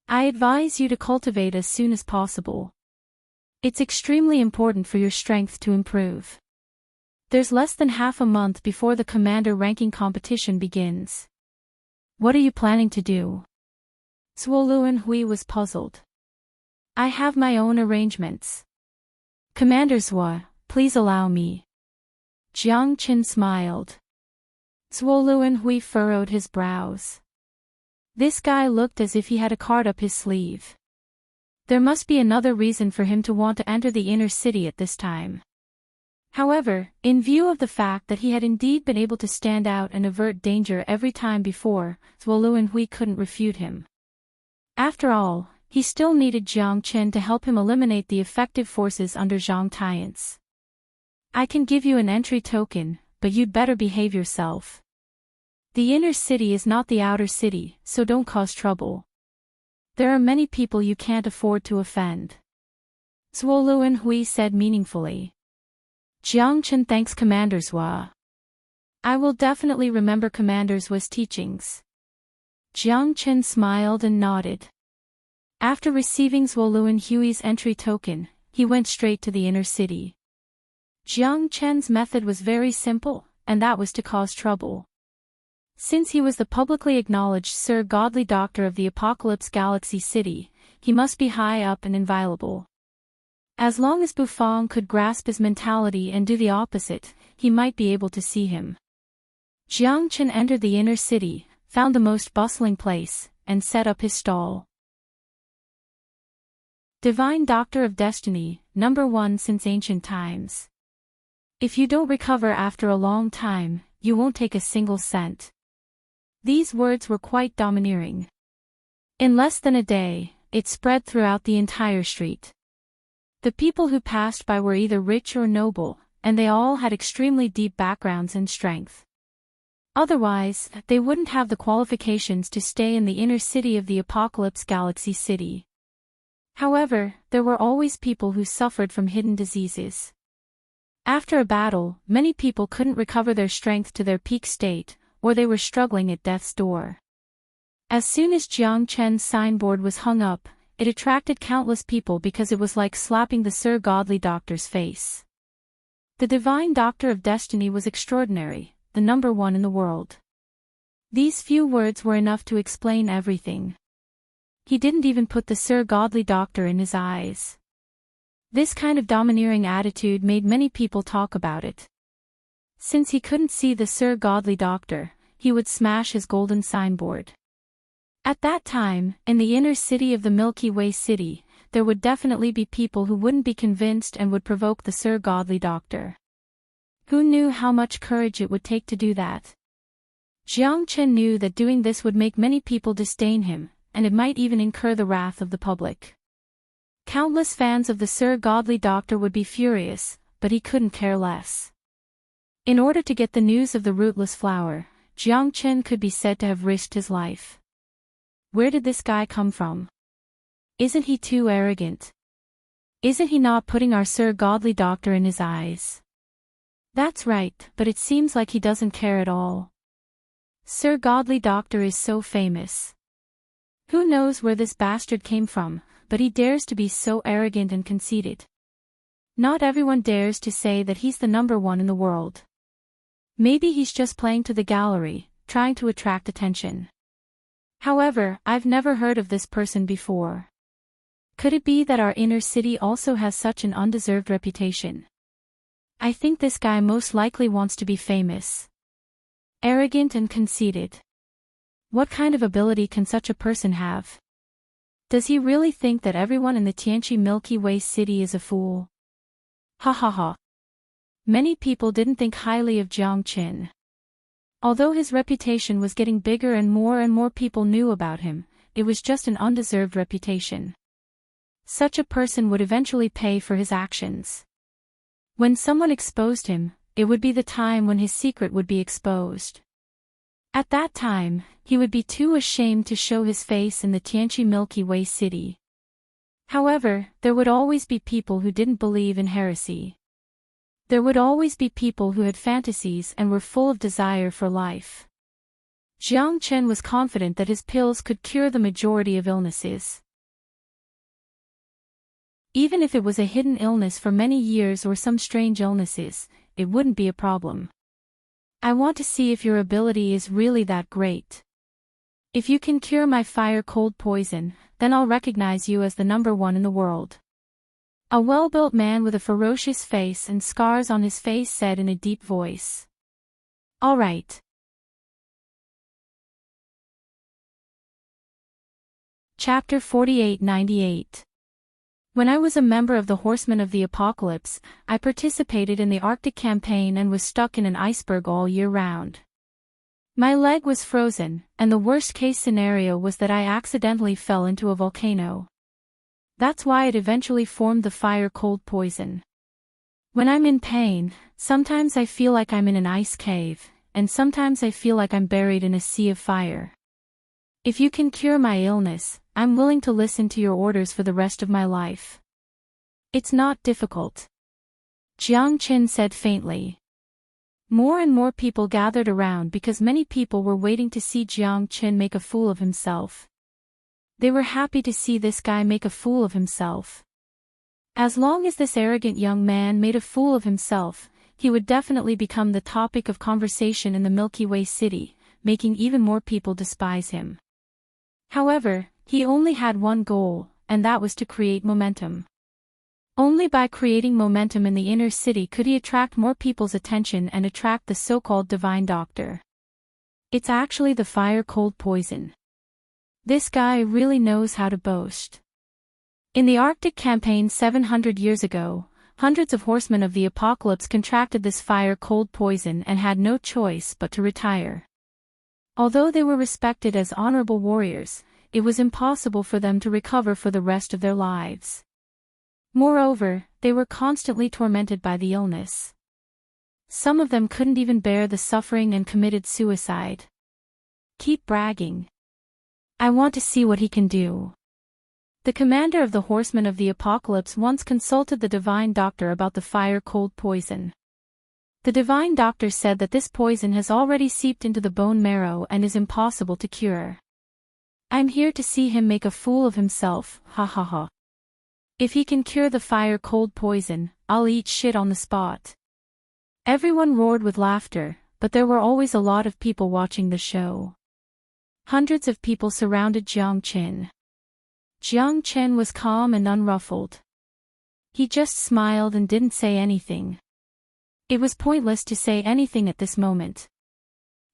I advise you to cultivate as soon as possible. It's extremely important for your strength to improve. There's less than half a month before the commander-ranking competition begins. What are you planning to do? Zuo Luan Hui was puzzled. I have my own arrangements. Commander Zuo, please allow me. Jiang Qin smiled. Zuo Luan Hui furrowed his brows. This guy looked as if he had a card up his sleeve. There must be another reason for him to want to enter the inner city at this time. However, in view of the fact that he had indeed been able to stand out and avert danger every time before, Zuo Luan Hui couldn't refute him. After all, he still needed Jiang Qin to help him eliminate the effective forces under Zhang Tian's. I can give you an entry token, but you'd better behave yourself. The inner city is not the outer city, so don't cause trouble. There are many people you can't afford to offend. Zuo Luan Hui said meaningfully. Jiang Qin thanks Commander Zuo. I will definitely remember Commander Zuo's teachings. Jiang Qin smiled and nodded. After receiving Zuo Luan Hui's entry token, he went straight to the inner city. Jiang Chen's method was very simple, and that was to cause trouble. Since he was the publicly acknowledged Sir Godly Doctor of the Apocalypse Galaxy City, he must be high up and inviolable. As long as Bufang could grasp his mentality and do the opposite, he might be able to see him. Jiang Qin entered the inner city, found the most bustling place, and set up his stall. Divine Doctor of Destiny, number 1 since ancient times. If you don't recover after a long time, you won't take a single cent. These words were quite domineering. In less than a day, it spread throughout the entire street. The people who passed by were either rich or noble, and they all had extremely deep backgrounds and strength. Otherwise, they wouldn't have the qualifications to stay in the inner city of the Apocalypse Galaxy City. However, there were always people who suffered from hidden diseases. After a battle, many people couldn't recover their strength to their peak state, or they were struggling at death's door. As soon as Jiang Chen's signboard was hung up, it attracted countless people because it was like slapping the Sir Godly Doctor's face. The Divine Doctor of Destiny was extraordinary, the number 1 in the world. These few words were enough to explain everything. He didn't even put the Sir Godly Doctor in his eyes. This kind of domineering attitude made many people talk about it. Since he couldn't see the Sir Godly Doctor, he would smash his golden signboard. At that time, in the inner city of the Milky Way City, there would definitely be people who wouldn't be convinced and would provoke the Sir Godly Doctor. Who knew how much courage it would take to do that? Jiang Qin knew that doing this would make many people disdain him, and it might even incur the wrath of the public. Countless fans of the Sir Godly Doctor would be furious, but he couldn't care less. In order to get the news of the rootless flower, Jiang Chen could be said to have risked his life. Where did this guy come from? Isn't he too arrogant? Isn't he not putting our Sir Godly Doctor in his eyes? That's right, but it seems like he doesn't care at all. Sir Godly Doctor is so famous. Who knows where this bastard came from, but he dares to be so arrogant and conceited. Not everyone dares to say that he's the #1 in the world. Maybe he's just playing to the gallery, trying to attract attention. However, I've never heard of this person before. Could it be that our inner city also has such an undeserved reputation? I think this guy most likely wants to be famous. Arrogant and conceited. What kind of ability can such a person have? Does he really think that everyone in the Tianqi Milky Way city is a fool? Ha ha ha. Many people didn't think highly of Jiang Chen. Although his reputation was getting bigger and more people knew about him, it was just an undeserved reputation. Such a person would eventually pay for his actions. When someone exposed him, it would be the time when his secret would be exposed. At that time, he would be too ashamed to show his face in the Tianqi Milky Way city. However, there would always be people who didn't believe in heresy. There would always be people who had fantasies and were full of desire for life. Jiang Chen was confident that his pills could cure the majority of illnesses. Even if it was a hidden illness for many years or some strange illnesses, it wouldn't be a problem. I want to see if your ability is really that great. If you can cure my fire-cold poison, then I'll recognize you as the #1 in the world. A well-built man with a ferocious face and scars on his face said in a deep voice. All right. Chapter 4898. When I was a member of the Horsemen of the Apocalypse, I participated in the Arctic campaign and was stuck in an iceberg all year round. My leg was frozen, and the worst-case scenario was that I accidentally fell into a volcano. That's why it eventually formed the fire-cold poison. When I'm in pain, sometimes I feel like I'm in an ice cave, and sometimes I feel like I'm buried in a sea of fire. If you can cure my illness, I'm willing to listen to your orders for the rest of my life. It's not difficult. Jiang Chen said faintly. More and more people gathered around because many people were waiting to see Jiang Chen make a fool of himself. They were happy to see this guy make a fool of himself. As long as this arrogant young man made a fool of himself, he would definitely become the topic of conversation in the Milky Way city, making even more people despise him. However, he only had one goal, and that was to create momentum. Only by creating momentum in the inner city could he attract more people's attention and attract the so-called divine doctor. It's actually the fire-cold poison. This guy really knows how to boast. In the Arctic campaign 700 years ago, hundreds of horsemen of the apocalypse contracted this fire-cold poison and had no choice but to retire. Although they were respected as honorable warriors, it was impossible for them to recover for the rest of their lives. Moreover, they were constantly tormented by the illness. Some of them couldn't even bear the suffering and committed suicide. Keep bragging. I want to see what he can do. The commander of the Horsemen of the Apocalypse once consulted the divine doctor about the fire-cold poison. The divine doctor said that this poison has already seeped into the bone marrow and is impossible to cure. I'm here to see him make a fool of himself, ha ha ha. If he can cure the fire-cold poison, I'll eat shit on the spot. Everyone roared with laughter, but there were always a lot of people watching the show. Hundreds of people surrounded Jiang Chen. Jiang Chen was calm and unruffled. He just smiled and didn't say anything. It was pointless to say anything at this moment.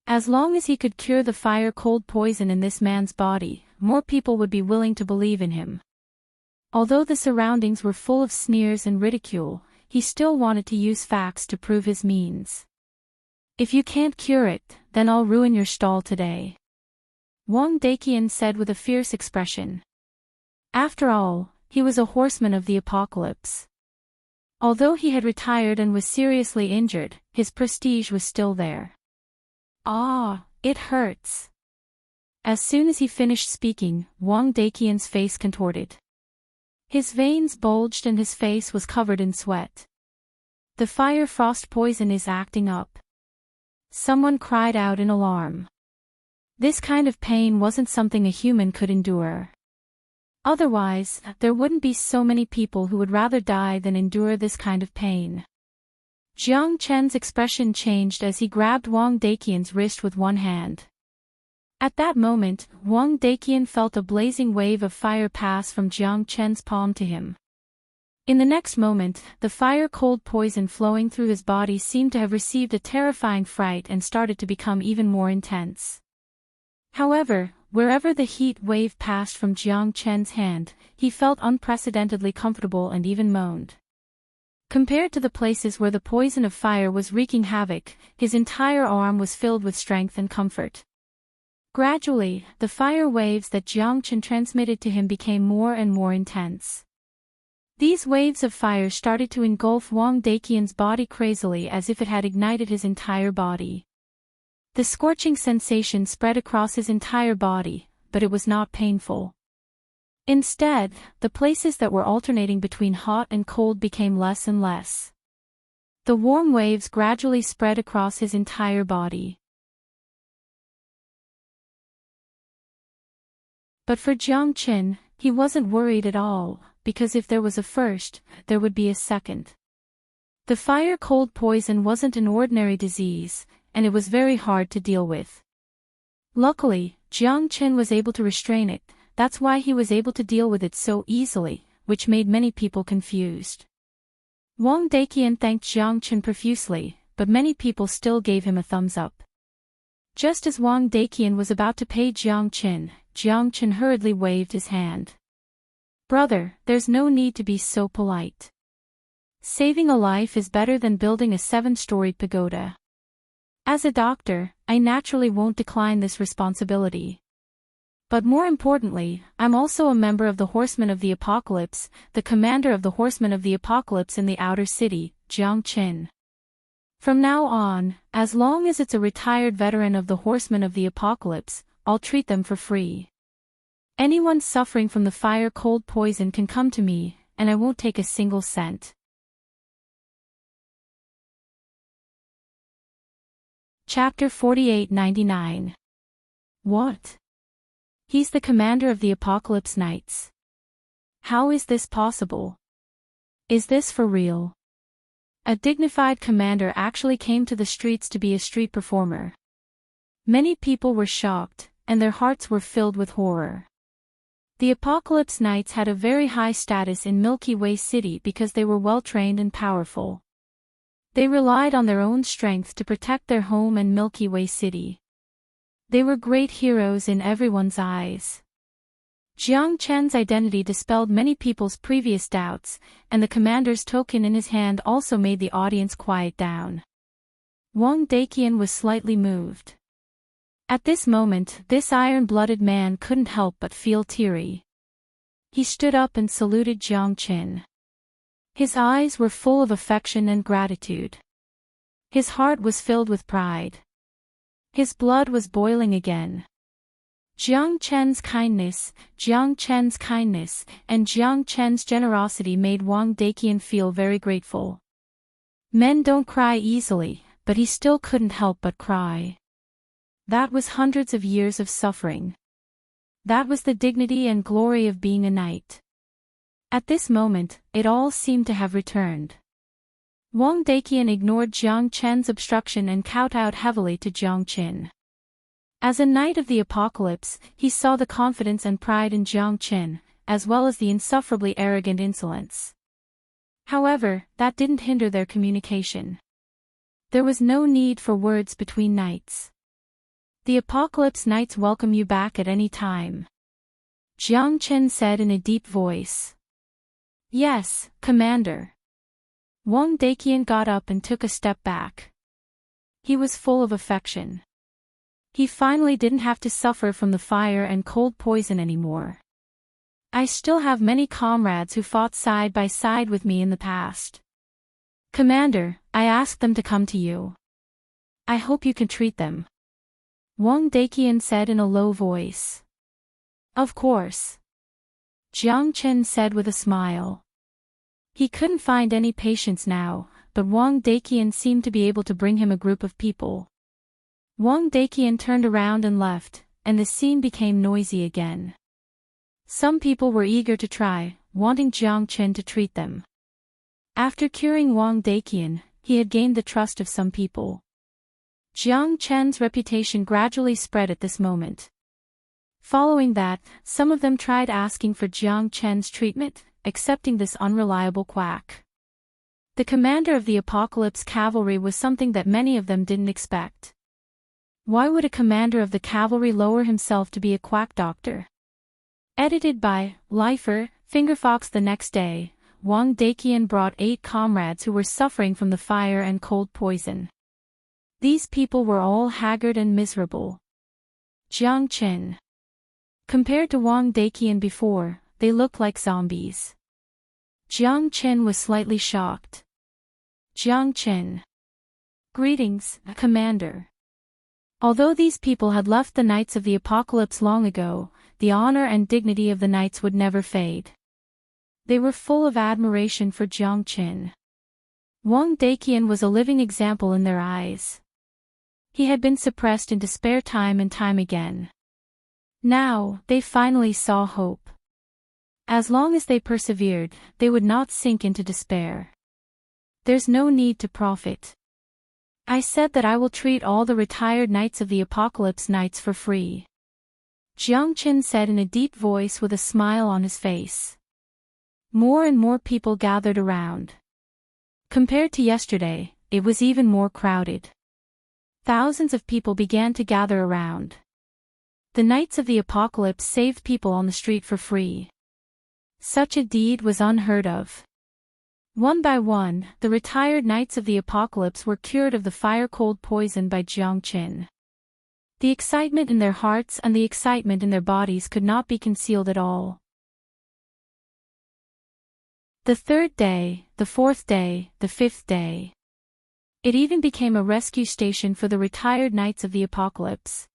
As long as he could cure the fire-cold poison in this man's body, more people would be willing to believe in him. Although the surroundings were full of sneers and ridicule, he still wanted to use facts to prove his means. If you can't cure it, then I'll ruin your stall today. Wang Daqian said with a fierce expression. After all, he was a horseman of the apocalypse. Although he had retired and was seriously injured, his prestige was still there. "Ah, it hurts." As soon as he finished speaking, Wang Daqian's face contorted. His veins bulged and his face was covered in sweat. "The fire frost poison is acting up." Someone cried out in alarm. This kind of pain wasn't something a human could endure. Otherwise, there wouldn't be so many people who would rather die than endure this kind of pain. Jiang Chen's expression changed as he grabbed Wang Daqian's wrist with one hand. At that moment, Wang Daqian felt a blazing wave of fire pass from Jiang Chen's palm to him. In the next moment, the fire-cold poison flowing through his body seemed to have received a terrifying fright and started to become even more intense. However, wherever the heat wave passed from Jiang Chen's hand, he felt unprecedentedly comfortable and even moaned. Compared to the places where the poison of fire was wreaking havoc, his entire arm was filled with strength and comfort. Gradually, the fire waves that Jiang Chen transmitted to him became more and more intense. These waves of fire started to engulf Wang Daqian's body crazily as if it had ignited his entire body. The scorching sensation spread across his entire body, but it was not painful. Instead, the places that were alternating between hot and cold became less and less. The warm waves gradually spread across his entire body. But for Jiang Chen, he wasn't worried at all, because if there was a first, there would be a second. The fire-cold poison wasn't an ordinary disease, and it was very hard to deal with. Luckily, Jiang Chen was able to restrain it, that's why he was able to deal with it so easily, which made many people confused. Wang Daqian thanked Jiang Chen profusely, but many people still gave him a thumbs up. Just as Wang Daqian was about to pay Jiang Chen hurriedly waved his hand. "Brother, there's no need to be so polite. Saving a life is better than building a 7-storied pagoda. As a doctor, I naturally won't decline this responsibility. But more importantly, I'm also a member of the Horsemen of the Apocalypse, the commander of the Horsemen of the Apocalypse in the outer city, Jiang Chen. From now on, as long as it's a retired veteran of the Horsemen of the Apocalypse, I'll treat them for free. Anyone suffering from the fire-cold poison can come to me, and I won't take a single cent." Chapter 4899. What? He's the commander of the Apocalypse Knights. How is this possible? Is this for real? A dignified commander actually came to the streets to be a street performer. Many people were shocked, and their hearts were filled with horror. The Apocalypse Knights had a very high status in Milky Way City because they were well-trained and powerful. They relied on their own strength to protect their home and Milky Way City. They were great heroes in everyone's eyes. Jiang Chen's identity dispelled many people's previous doubts, and the commander's token in his hand also made the audience quiet down. Wang Daqian was slightly moved. At this moment, this iron-blooded man couldn't help but feel teary. He stood up and saluted Jiang Chen. His eyes were full of affection and gratitude. His heart was filled with pride. His blood was boiling again. Jiang Chen's kindness, and Jiang Chen's generosity made Wang Daqian feel very grateful. Men don't cry easily, but he still couldn't help but cry. That was hundreds of years of suffering. That was the dignity and glory of being a knight. At this moment, it all seemed to have returned. Wang Daqian ignored Jiang Chen's obstruction and kowtowed heavily to Jiang Chen. As a knight of the apocalypse, he saw the confidence and pride in Jiang Chen, as well as the insufferably arrogant insolence. However, that didn't hinder their communication. There was no need for words between knights. "The Apocalypse Knights welcome you back at any time," Jiang Chen said in a deep voice. "Yes, Commander." Wang Daqian got up and took a step back. He was full of affection. He finally didn't have to suffer from the fire and cold poison anymore. I still have many comrades who fought side by side with me in the past. Commander, I asked them to come to you. I hope you can treat them. Wang Daqian said in a low voice. Of course. Jiang Chen said with a smile. He couldn't find any patients now, but Wang Daqian seemed to be able to bring him a group of people. Wang Daqian turned around and left, and the scene became noisy again. Some people were eager to try, wanting Jiang Chen to treat them. After curing Wang Daqian, he had gained the trust of some people. Jiang Chen's reputation gradually spread at this moment. Following that, some of them tried asking for Jiang Chen's treatment, accepting this unreliable quack. The commander of the Apocalypse Cavalry was something that many of them didn't expect. Why would a commander of the cavalry lower himself to be a quack doctor? Edited by Lifer, Fingerfox. The next day, Wang Daqian brought 8 comrades who were suffering from the fire and cold poison. These people were all haggard and miserable. Jiang Chen. Compared to Wang Daqian before, they looked like zombies. Jiang Chen was slightly shocked. Jiang Chen. Greetings, Commander. Although these people had left the Knights of the Apocalypse long ago, the honor and dignity of the Knights would never fade. They were full of admiration for Jiang Chen. Wang Daqian was a living example in their eyes. He had been suppressed in despair time and time again. Now, they finally saw hope. As long as they persevered, they would not sink into despair. There's no need to profit. I said that I will treat all the retired Knights of the Apocalypse Knights for free. Jiang Chen said in a deep voice with a smile on his face. More and more people gathered around. Compared to yesterday, it was even more crowded. Thousands of people began to gather around. The Knights of the Apocalypse saved people on the street for free. Such a deed was unheard of. One by one, the retired Knights of the Apocalypse were cured of the fire-cold poison by Jiang Chen. The excitement in their hearts and the excitement in their bodies could not be concealed at all. The 3rd day, the 4th day, the 5th day. It even became a rescue station for the retired Knights of the Apocalypse.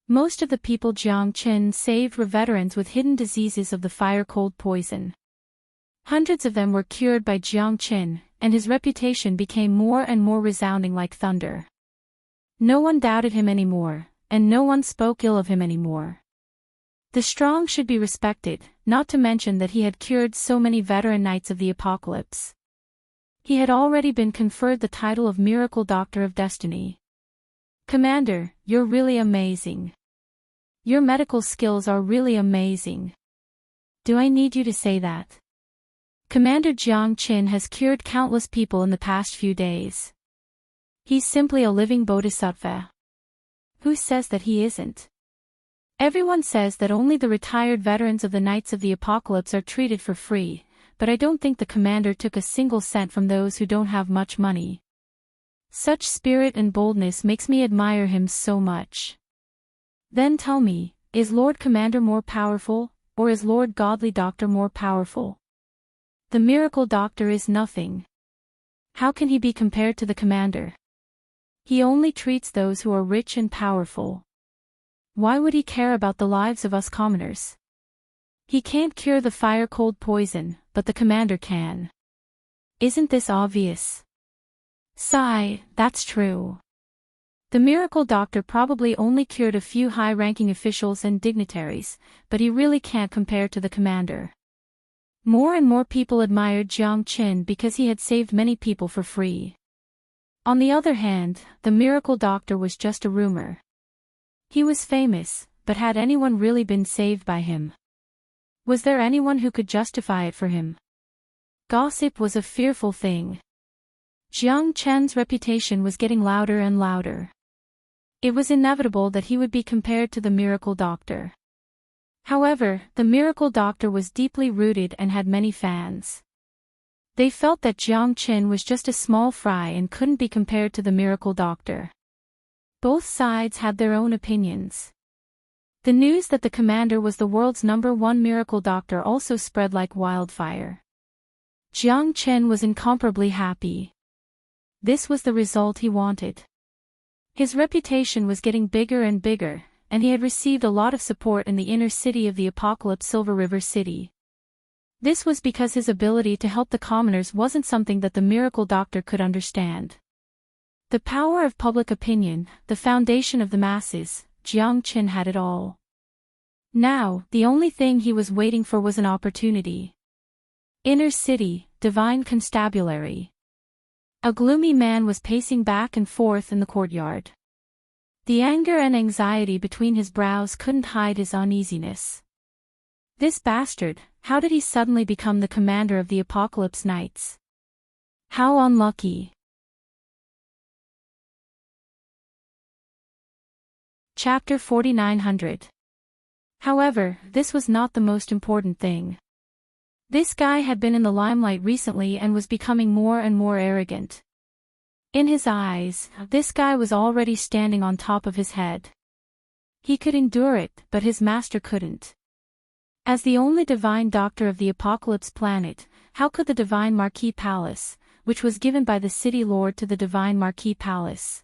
Most of the people Jiang Chen saved were veterans with hidden diseases of the fire-cold poison. Hundreds of them were cured by Jiang Chen, and his reputation became more and more resounding like thunder. No one doubted him anymore, and no one spoke ill of him anymore. The strong should be respected, not to mention that he had cured so many veteran Knights of the Apocalypse. He had already been conferred the title of Miracle Doctor of Destiny. Commander, you're really amazing. Your medical skills are really amazing. Do I need you to say that? Commander Jiang Chen has cured countless people in the past few days. He's simply a living bodhisattva. Who says that he isn't? Everyone says that only the retired veterans of the Knights of the Apocalypse are treated for free, but I don't think the commander took a single cent from those who don't have much money. Such spirit and boldness makes me admire him so much. Then tell me, is Lord Commander more powerful, or is Lord Godly Doctor more powerful? The Miracle Doctor is nothing. How can he be compared to the commander? He only treats those who are rich and powerful. Why would he care about the lives of us commoners? He can't cure the fire-cold poison, but the commander can. Isn't this obvious? Sigh, that's true. The Miracle Doctor probably only cured a few high-ranking officials and dignitaries, but he really can't compare to the commander. More and more people admired Jiang Chen because he had saved many people for free. On the other hand, the Miracle Doctor was just a rumor. He was famous, but had anyone really been saved by him? Was there anyone who could justify it for him? Gossip was a fearful thing. Jiang Chen's reputation was getting louder and louder. It was inevitable that he would be compared to the Miracle Doctor. However, the Miracle Doctor was deeply rooted and had many fans. They felt that Jiang Chen was just a small fry and couldn't be compared to the Miracle Doctor. Both sides had their own opinions. The news that the commander was the world's #1 miracle doctor also spread like wildfire. Jiang Chen was incomparably happy. This was the result he wanted. His reputation was getting bigger and bigger, and he had received a lot of support in the inner city of the Apocalypse Silver River City. This was because his ability to help the commoners wasn't something that the miracle doctor could understand. The power of public opinion, the foundation of the masses, Jiang Chen had it all. Now, the only thing he was waiting for was an opportunity. Inner City, Divine Constabulary. A gloomy man was pacing back and forth in the courtyard. The anger and anxiety between his brows couldn't hide his uneasiness. This bastard, how did he suddenly become the commander of the Apocalypse Knights? How unlucky. Chapter 4900. However, this was not the most important thing. This guy had been in the limelight recently and was becoming more and more arrogant. In his eyes, this guy was already standing on top of his head. He could endure it, but his master couldn't. As the only divine doctor of the Apocalypse planet, how could the Divine Marquis Palace, which was given by the city lord to the Divine Marquis Palace,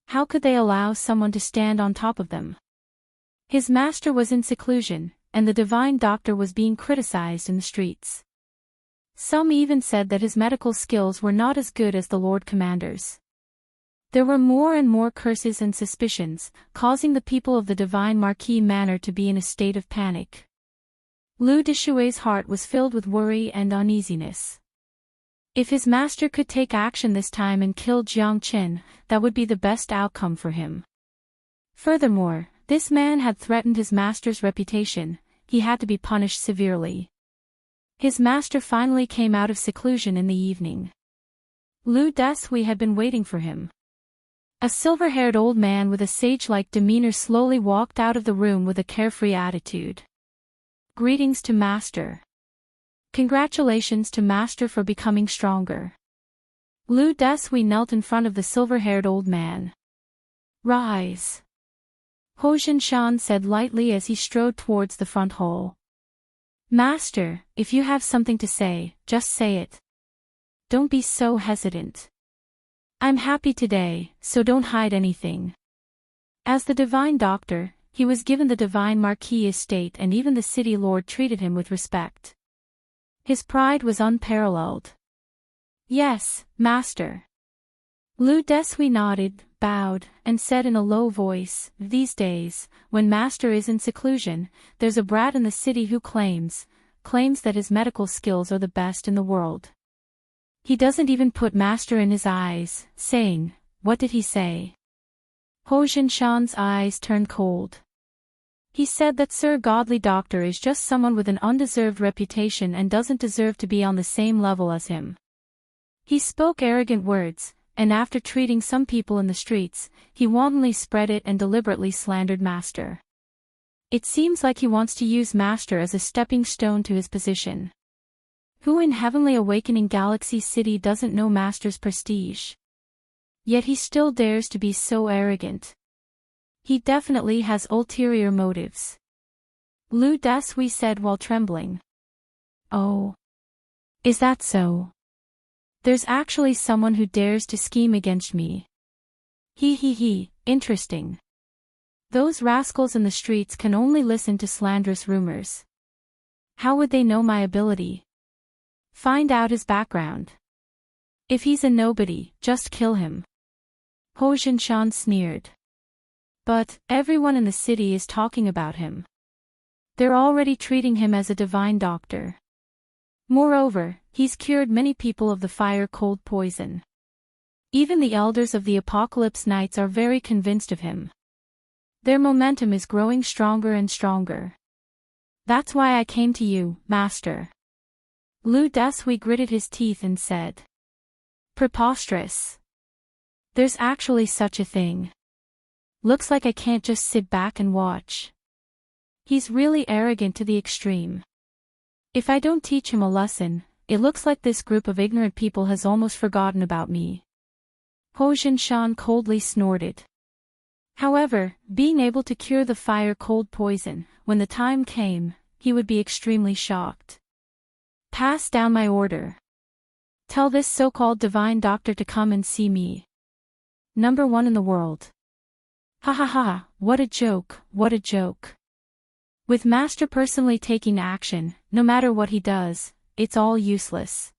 how could they allow someone to stand on top of them? His master was in seclusion, and the divine doctor was being criticized in the streets. Some even said that his medical skills were not as good as the Lord Commander's. There were more and more curses and suspicions, causing the people of the Divine Marquis Manor to be in a state of panic. Lu Dishui's heart was filled with worry and uneasiness. If his master could take action this time and kill Jiang Chen, that would be the best outcome for him. Furthermore, this man had threatened his master's reputation. He had to be punished severely. His master finally came out of seclusion in the evening. Lu Deshui had been waiting for him. A silver-haired old man with a sage-like demeanor slowly walked out of the room with a carefree attitude. Greetings to Master. Congratulations to Master for becoming stronger. Lu Deshui knelt in front of the silver-haired old man. Rise. Ho Jinshan said lightly as he strode towards the front hall. Master, if you have something to say, just say it. Don't be so hesitant. I'm happy today, so don't hide anything. As the divine doctor, he was given the Divine Marquis estate and even the city lord treated him with respect. His pride was unparalleled. Yes, Master. Lu Deshui nodded, bowed, and said in a low voice, these days, when Master is in seclusion, there's a brat in the city who claims that his medical skills are the best in the world. He doesn't even put Master in his eyes, saying, what did he say? Ho Jinshan's eyes turned cold. He said that Sir Godly Doctor is just someone with an undeserved reputation and doesn't deserve to be on the same level as him. He spoke arrogant words, and after treating some people in the streets, he wantonly spread it and deliberately slandered Master. It seems like he wants to use Master as a stepping stone to his position. Who in Heavenly Awakening Galaxy City doesn't know Master's prestige? Yet he still dares to be so arrogant. He definitely has ulterior motives. Lu Deshui said while trembling. Oh. Is that so? There's actually someone who dares to scheme against me. Interesting. Those rascals in the streets can only listen to slanderous rumors. How would they know my ability? Find out his background. If he's a nobody, just kill him. Ho Jinshan sneered. But, everyone in the city is talking about him. They're already treating him as a divine doctor. Moreover, he's cured many people of the fire-cold poison. Even the elders of the Apocalypse Knights are very convinced of him. Their momentum is growing stronger and stronger. That's why I came to you, Master. Lu Deshui gritted his teeth and said. Preposterous. There's actually such a thing. Looks like I can't just sit back and watch. He's really arrogant to the extreme. If I don't teach him a lesson, it looks like this group of ignorant people has almost forgotten about me. Ho Jinshan coldly snorted. However, being able to cure the fire-cold poison, when the time came, he would be extremely shocked. Pass down my order. Tell this so-called divine doctor to come and see me. Number 1 in the world. Ha ha ha, what a joke, what a joke. With Master personally taking action, no matter what he does, it's all useless.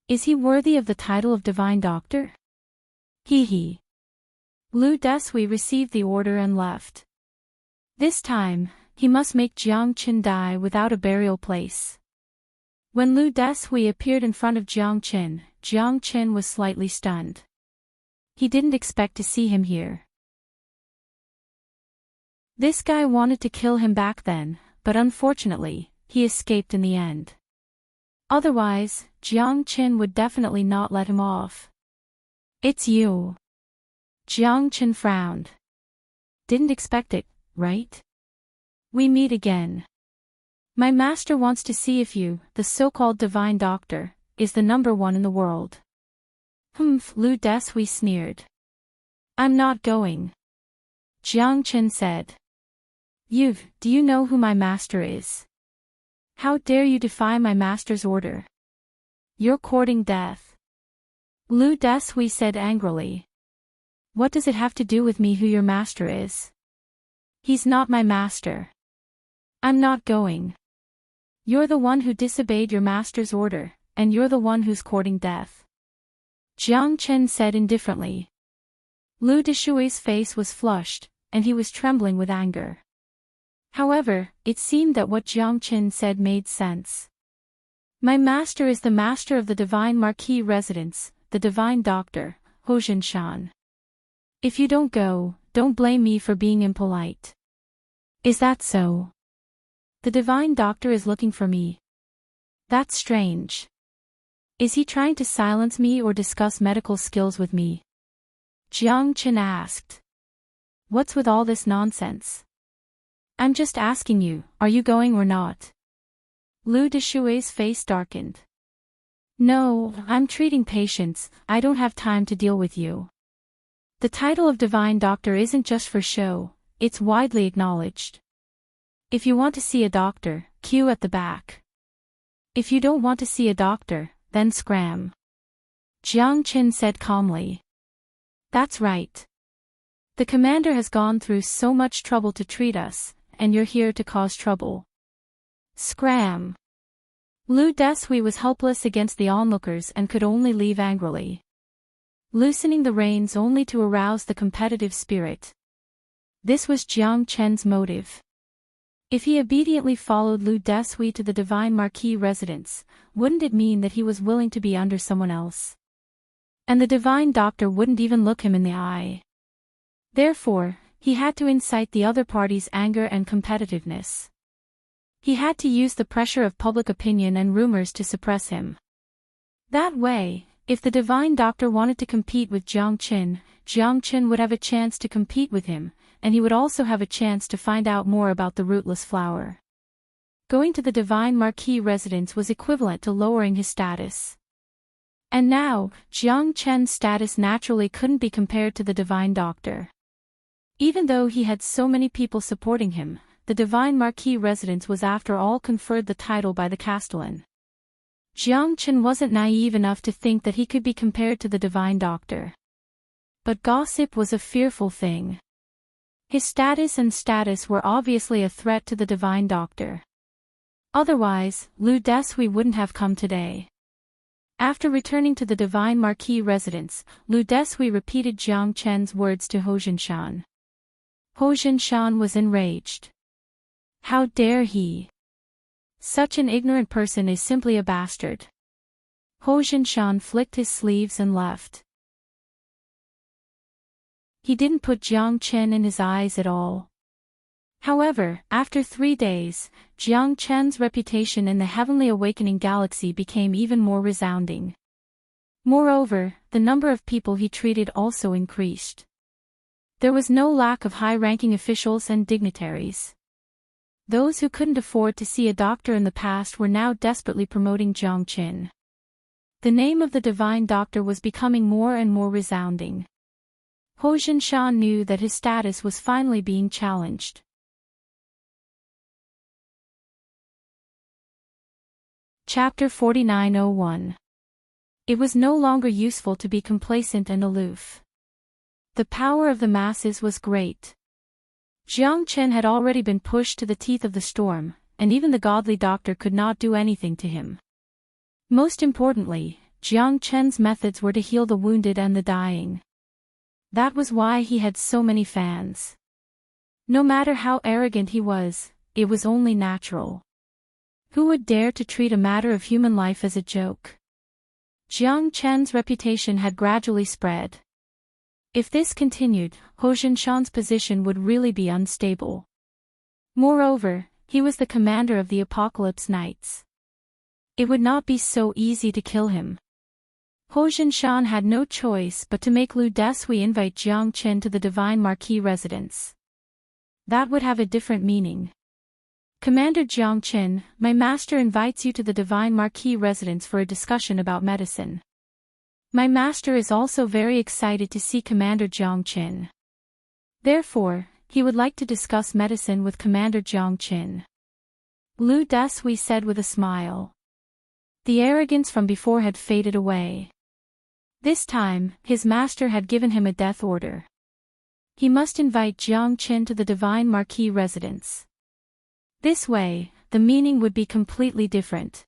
Is he worthy of the title of divine doctor? Hee hee. Lu Desui received the order and left. This time, he must make Jiang Qin die without a burial place. When Lu Desui appeared in front of Jiang Qin was slightly stunned. He didn't expect to see him here. This guy wanted to kill him back then, but unfortunately, he escaped in the end. Otherwise, Jiang Qin would definitely not let him off. It's you. Jiang Qin frowned. Didn't expect it, right? We meet again. My master wants to see if you, the so-called divine doctor, is the number 1 in the world. Humph, Lu Desui sneered. I'm not going. Jiang Qin said. Do you know who my master is? How dare you defy my master's order? You're courting death. Lu Desui said angrily. What does it have to do with me who your master is? He's not my master. I'm not going. You're the one who disobeyed your master's order, and you're the one who's courting death. Jiang Qin said indifferently. Lu Deshui's face was flushed, and he was trembling with anger. However, it seemed that what Jiang Qin said made sense. My master is the master of the divine marquis residence, the divine doctor, Hozhinshan. If you don't go, don't blame me for being impolite. Is that so? The divine doctor is looking for me. That's strange. Is he trying to silence me or discuss medical skills with me? Jiang Qin asked. What's with all this nonsense? I'm just asking you, are you going or not? Lu Deshui's face darkened. No, I'm treating patients, I don't have time to deal with you. The title of divine doctor isn't just for show, it's widely acknowledged. If you want to see a doctor, queue at the back. If you don't want to see a doctor, then scram. Jiang Qin said calmly. That's right. The commander has gone through so much trouble to treat us, and you're here to cause trouble. Scram. Lu Desui was helpless against the onlookers and could only leave angrily. Loosening the reins only to arouse the competitive spirit. This was Jiang Qin's motive. If he obediently followed Lu Desui to the divine marquis residence, wouldn't it mean that he was willing to be under someone else? And the divine doctor wouldn't even look him in the eye. Therefore, he had to incite the other party's anger and competitiveness. He had to use the pressure of public opinion and rumors to suppress him. That way, if the divine doctor wanted to compete with Jiang Qin would have a chance to compete with him, and he would also have a chance to find out more about the rootless flower. Going to the divine marquis residence was equivalent to lowering his status. And now, Jiang Qin's status naturally couldn't be compared to the divine doctor. Even though he had so many people supporting him, the divine marquis residence was after all conferred the title by the castellan. Jiang Qin wasn't naive enough to think that he could be compared to the divine doctor. But gossip was a fearful thing. His status were obviously a threat to the divine doctor. Otherwise, Lu Desui wouldn't have come today. After returning to the divine marquis residence, Lu Desui repeated Jiang Qin's words to Hozhinshan. Hozhinshan was enraged. How dare he? Such an ignorant person is simply a bastard. Hozhinshan flicked his sleeves and left. He didn't put Jiang Qin in his eyes at all. However, after 3 days, Jiang Qin's reputation in the heavenly awakening galaxy became even more resounding. Moreover, the number of people he treated also increased. There was no lack of high-ranking officials and dignitaries. Those who couldn't afford to see a doctor in the past were now desperately promoting Jiang Qin. The name of the divine doctor was becoming more and more resounding. Ho Jinshan knew that his status was finally being challenged. Chapter 49:01. It was no longer useful to be complacent and aloof. The power of the masses was great. Jiang Chen had already been pushed to the teeth of the storm, and even the godly doctor could not do anything to him. Most importantly, Jiang Chen's methods were to heal the wounded and the dying. That was why he had so many fans. No matter how arrogant he was, it was only natural. Who would dare to treat a matter of human life as a joke? Jiang Chen's reputation had gradually spread. If this continued, Ho Jinshan's position would really be unstable. Moreover, he was the commander of the Apocalypse Knights. It would not be so easy to kill him. Ho Jinshan had no choice but to make Lu Desui invite Jiang Chen to the Divine Marquis residence. That would have a different meaning. Commander Jiang Chen, my master invites you to the Divine Marquis residence for a discussion about medicine. My master is also very excited to see Commander Jiang Chen. Therefore, he would like to discuss medicine with Commander Jiang Chen. Lu Desui said with a smile. The arrogance from before had faded away. This time, his master had given him a death order. He must invite Jiang Chen to the Divine Marquis residence. This way, the meaning would be completely different.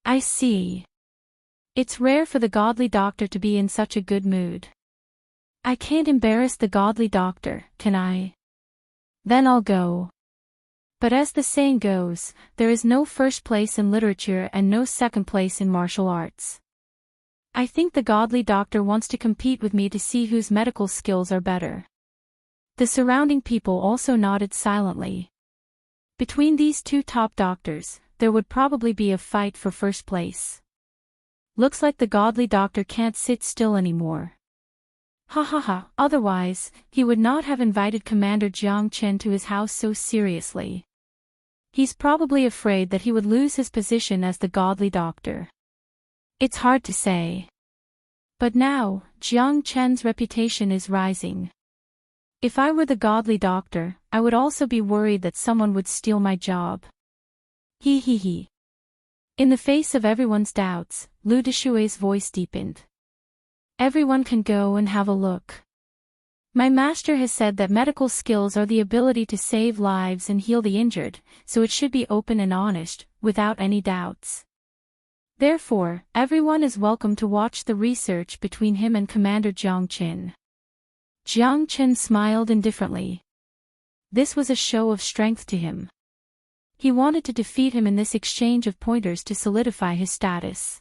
I see. It's rare for the godly doctor to be in such a good mood. I can't embarrass the godly doctor, can I? Then I'll go. But as the saying goes, there is no first place in literature and no second place in martial arts. I think the godly doctor wants to compete with me to see whose medical skills are better. The surrounding people also nodded silently. Between these two top doctors, there would probably be a fight for first place. Looks like the godly doctor can't sit still anymore. Ha ha ha, otherwise, he would not have invited Commander Jiang Chen to his house so seriously. He's probably afraid that he would lose his position as the godly doctor. It's hard to say. But now, Jiang Chen's reputation is rising. If I were the godly doctor, I would also be worried that someone would steal my job. He. In the face of everyone's doubts, Lu Deshui's voice deepened. Everyone can go and have a look. My master has said that medical skills are the ability to save lives and heal the injured, so it should be open and honest, without any doubts. Therefore, everyone is welcome to watch the research between him and Commander Jiang Chen. Jiang Chen smiled indifferently. This was a show of strength to him. He wanted to defeat him in this exchange of pointers to solidify his status.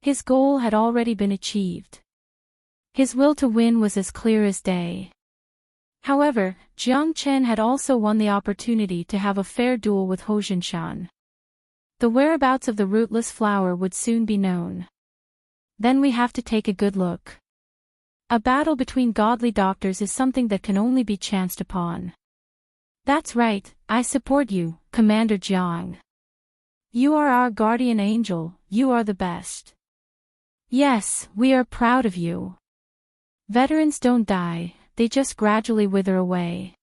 His goal had already been achieved. His will to win was as clear as day. However, Jiang Chen had also won the opportunity to have a fair duel with Ho Jinshan. The whereabouts of the rootless flower would soon be known. Then we have to take a good look. A battle between godly doctors is something that can only be chanced upon. That's right, I support you, Commander Jiang. You are our guardian angel, you are the best. Yes, we are proud of you. Veterans don't die, they just gradually wither away.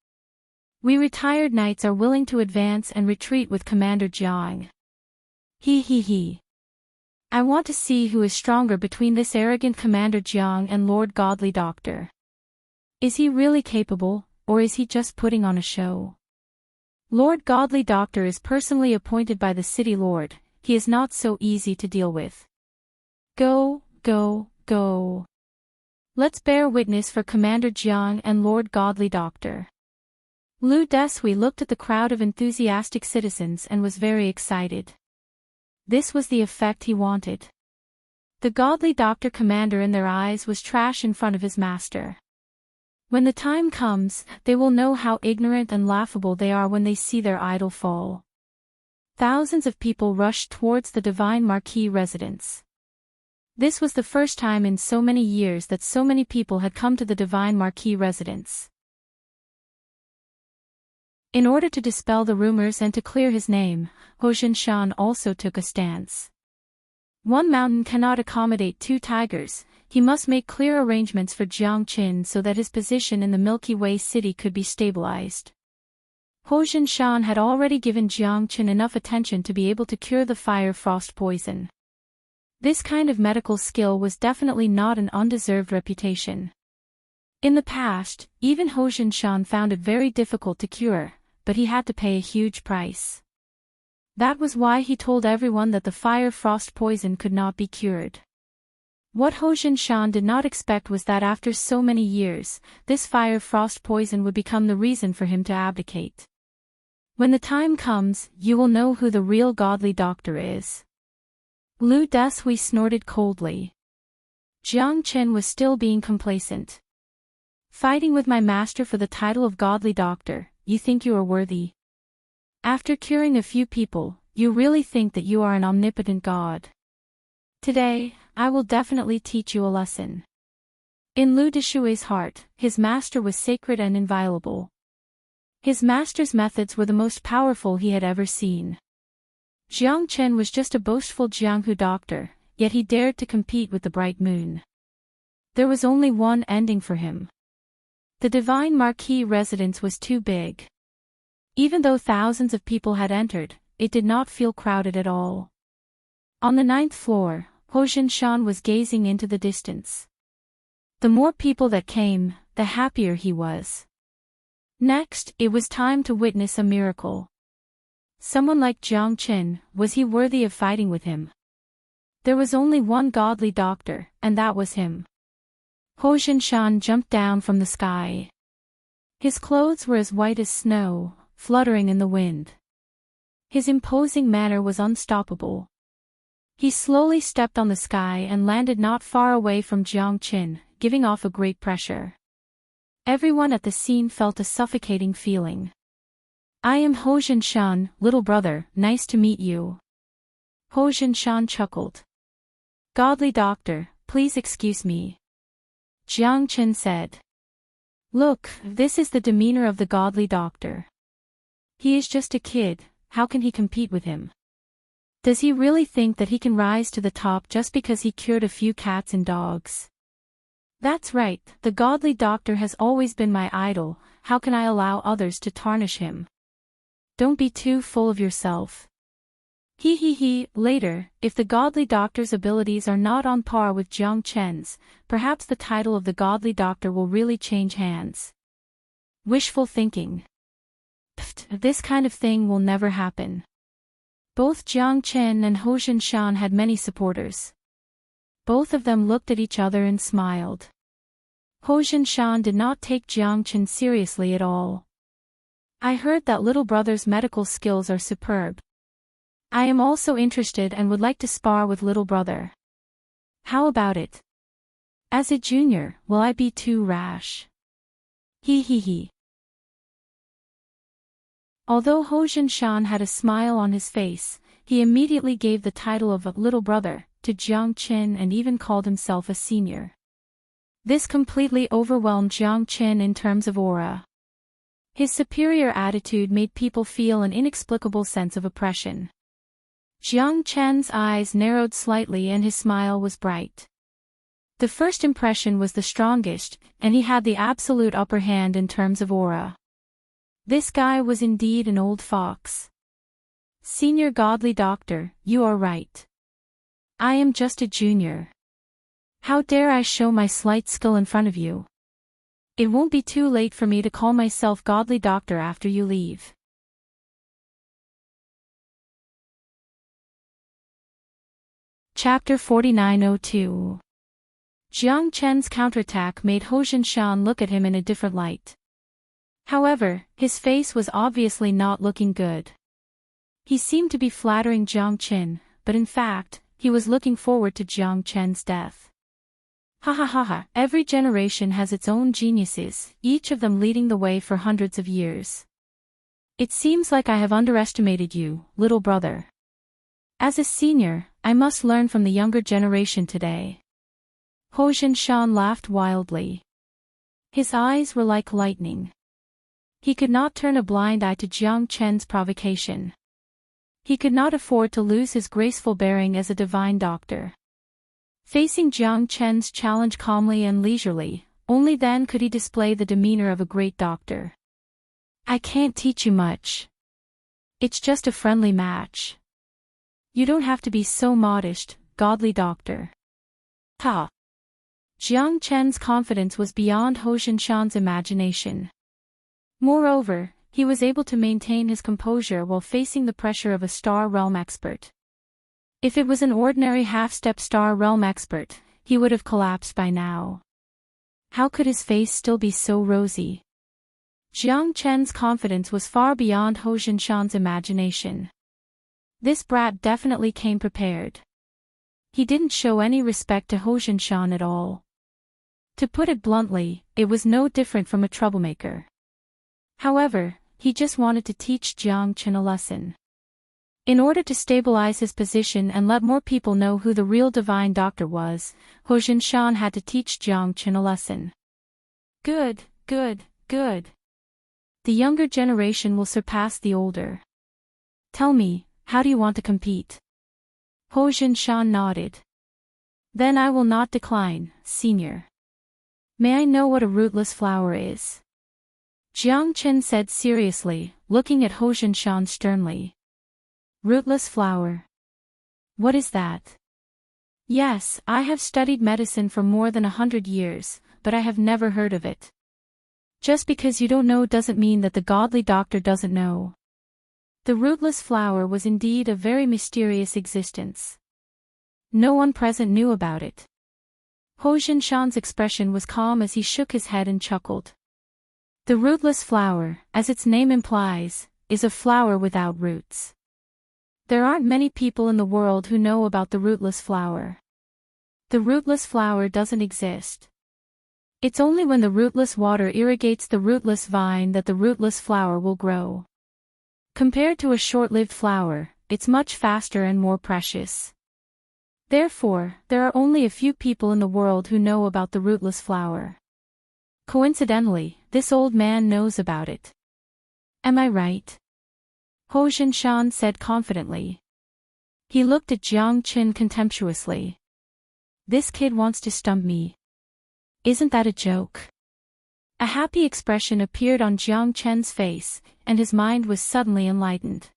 We retired knights are willing to advance and retreat with Commander Jiang. He. I want to see who is stronger between this arrogant Commander Jiang and Lord Godly Doctor. Is he really capable, or is he just putting on a show? Lord Godly Doctor is personally appointed by the city lord, he is not so easy to deal with. Go. Let's bear witness for Commander Jiang and Lord Godly Doctor. Lu Desui looked at the crowd of enthusiastic citizens and was very excited. This was the effect he wanted. The godly doctor commander in their eyes was trash in front of his master. When the time comes, they will know how ignorant and laughable they are when they see their idol fall. Thousands of people rushed towards the Divine Marquis residence. This was the first time in so many years that so many people had come to the Divine Marquis residence. In order to dispel the rumors and to clear his name, Ho Jinshan also took a stance. One mountain cannot accommodate two tigers, he must make clear arrangements for Jiang Qin so that his position in the Milky Way city could be stabilized. Ho Jinshan had already given Jiang Qin enough attention to be able to cure the fire frost poison. This kind of medical skill was definitely not an undeserved reputation. In the past, even Ho Jinshan found it very difficult to cure, but he had to pay a huge price. That was why he told everyone that the fire frost poison could not be cured. What Ho Jinshan did not expect was that after so many years, this fire frost poison would become the reason for him to abdicate. When the time comes, you will know who the real godly doctor is. Lu Deshui snorted coldly. Jiang Qin was still being complacent. Fighting with my master for the title of godly doctor, you think you are worthy? After curing a few people, you really think that you are an omnipotent god? Today, I will definitely teach you a lesson. In Lu Deshui's heart, his master was sacred and inviolable. His master's methods were the most powerful he had ever seen. Jiang Qin was just a boastful Jianghu doctor, yet he dared to compete with the bright moon. There was only one ending for him. The divine marquee residence was too big. Even though thousands of people had entered, it did not feel crowded at all. On the 9th floor, Ho Jinshan was gazing into the distance. The more people that came, the happier he was. Next, it was time to witness a miracle. Someone like Jiang Qin, was he worthy of fighting with him? There was only one godly doctor, and that was him. Ho Jinshan jumped down from the sky. His clothes were as white as snow, fluttering in the wind. His imposing manner was unstoppable. He slowly stepped on the sky and landed not far away from Jiang Qin, giving off a great pressure. Everyone at the scene felt a suffocating feeling. I am Ho Jinshan, little brother, nice to meet you. Ho Jinshan chuckled. Godly doctor, please excuse me. Jiang Qin said. Look, this is the demeanor of the godly doctor. He is just a kid, how can he compete with him? Does he really think that he can rise to the top just because he cured a few cats and dogs? That's right, the godly doctor has always been my idol, how can I allow others to tarnish him? Don't be too full of yourself. Later, if the godly doctor's abilities are not on par with Jiang Qin's, perhaps the title of the godly doctor will really change hands. Wishful thinking. Pfft, this kind of thing will never happen. Both Jiang Qin and Ho Jinshan had many supporters. Both of them looked at each other and smiled. Ho Jinshan did not take Jiang Qin seriously at all. I heard that little brother's medical skills are superb. I am also interested and would like to spar with little brother. How about it? As a junior, will I be too rash? Although Ho Jinshan had a smile on his face, he immediately gave the title of a little brother to Jiang Qin and even called himself a senior. This completely overwhelmed Jiang Qin in terms of aura. His superior attitude made people feel an inexplicable sense of oppression. Jiang Qin's eyes narrowed slightly and his smile was bright. The first impression was the strongest, and he had the absolute upper hand in terms of aura. This guy was indeed an old fox. Senior godly doctor, you are right. I am just a junior. How dare I show my slight skill in front of you? It won't be too late for me to call myself godly doctor after you leave. Chapter 4902. Jiang Qin's counterattack made Ho Jinshan look at him in a different light. However, his face was obviously not looking good. He seemed to be flattering Jiang Qin, but in fact, he was looking forward to Jiang Qin's death. Every generation has its own geniuses, each of them leading the way for hundreds of years. It seems like I have underestimated you, little brother. As a senior, I must learn from the younger generation today. Ho Jinshan laughed wildly. His eyes were like lightning. He could not turn a blind eye to Jiang Qin's provocation. He could not afford to lose his graceful bearing as a divine doctor. Facing Jiang Chen's challenge calmly and leisurely, only then could he display the demeanor of a great doctor. I can't teach you much. It's just a friendly match. You don't have to be so modest, godly doctor. Ha! Jiang Chen's confidence was beyond Ho Jinshan's imagination. Moreover, he was able to maintain his composure while facing the pressure of a Star Realm expert. If it was an ordinary half-step Star Realm expert, he would have collapsed by now. How could his face still be so rosy? Jiang Chen's confidence was far beyond Ho Jinshan's imagination. This brat definitely came prepared. He didn't show any respect to Ho Jinshan at all. To put it bluntly, it was no different from a troublemaker. However, he just wanted to teach Jiang Chen a lesson. In order to stabilize his position and let more people know who the real divine doctor was, Ho Jinshan had to teach Jiang Chen a lesson. Good, good, good. The younger generation will surpass the older. Tell me, how do you want to compete? Ho Jinshan nodded. Then I will not decline, senior. May I know what a rootless flower is? Jiang Chen said seriously, looking at Ho Jinshan sternly. Rootless flower. What is that? Yes, I have studied medicine for more than 100 years, but I have never heard of it. Just because you don't know doesn't mean that the godly doctor doesn't know. The rootless flower was indeed a very mysterious existence. No one present knew about it. Ho Jinshan's expression was calm as he shook his head and chuckled. The rootless flower, as its name implies, is a flower without roots. There aren't many people in the world who know about the rootless flower. The rootless flower doesn't exist. It's only when the rootless water irrigates the rootless vine that the rootless flower will grow. Compared to a short-lived flower, it's much faster and more precious. Therefore, there are only a few people in the world who know about the rootless flower. Coincidentally, this old man knows about it. Am I right? Ho Jinshan said confidently. He looked at Jiang Chen contemptuously. This kid wants to stump me. Isn't that a joke? A happy expression appeared on Jiang Chen's face, and his mind was suddenly enlightened.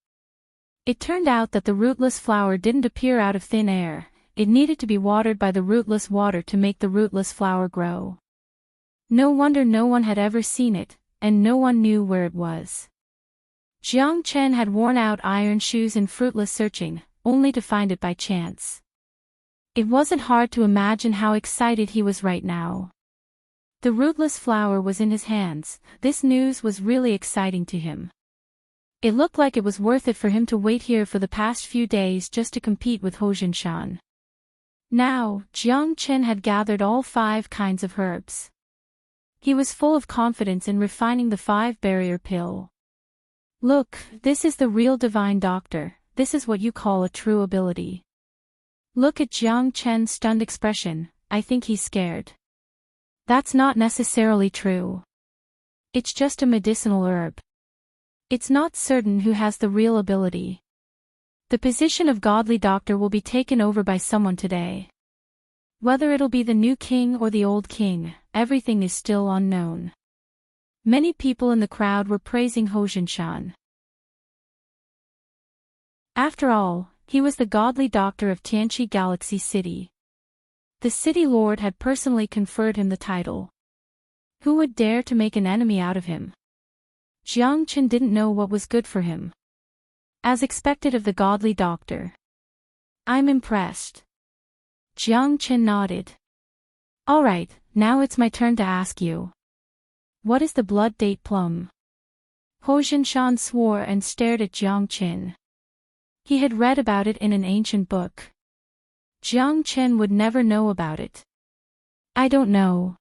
It turned out that the rootless flower didn't appear out of thin air, it needed to be watered by the rootless water to make the rootless flower grow. No wonder no one had ever seen it, and no one knew where it was. Jiang Chen had worn out iron shoes in fruitless searching, only to find it by chance. It wasn't hard to imagine how excited he was right now. The rootless flower was in his hands, this news was really exciting to him. It looked like it was worth it for him to wait here for the past few days just to compete with Ho Jinshan. Now, Jiang Chen had gathered all 5 kinds of herbs. He was full of confidence in refining the 5-barrier pill. Look, this is the real divine doctor, this is what you call a true ability. Look at Jiang Chen's stunned expression, I think he's scared. That's not necessarily true. It's just a medicinal herb. It's not certain who has the real ability. The position of godly doctor will be taken over by someone today. Whether it'll be the new king or the old king, everything is still unknown. Many people in the crowd were praising Ho Jinshan. After all, he was the godly doctor of Tianqi Galaxy City. The city lord had personally conferred him the title. Who would dare to make an enemy out of him? Jiang Chen didn't know what was good for him. As expected of the godly doctor. I'm impressed. Jiang Chen nodded. All right, now it's my turn to ask you. What is the blood date plum? Ho Jinshan swore and stared at Jiang Chen. He had read about it in an ancient book. Jiang Chen would never know about it. I don't know.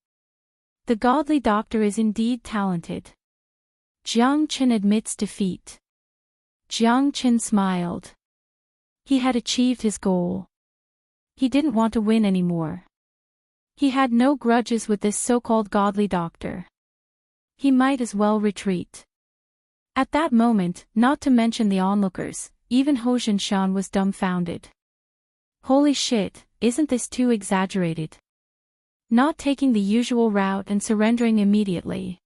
The godly doctor is indeed talented. Jiang Chen admits defeat. Jiang Chen smiled. He had achieved his goal. He didn't want to win anymore. He had no grudges with this so-called godly doctor. He might as well retreat. At that moment, not to mention the onlookers, even Ho Jinshan was dumbfounded. Holy shit, isn't this too exaggerated? Not taking the usual route and surrendering immediately.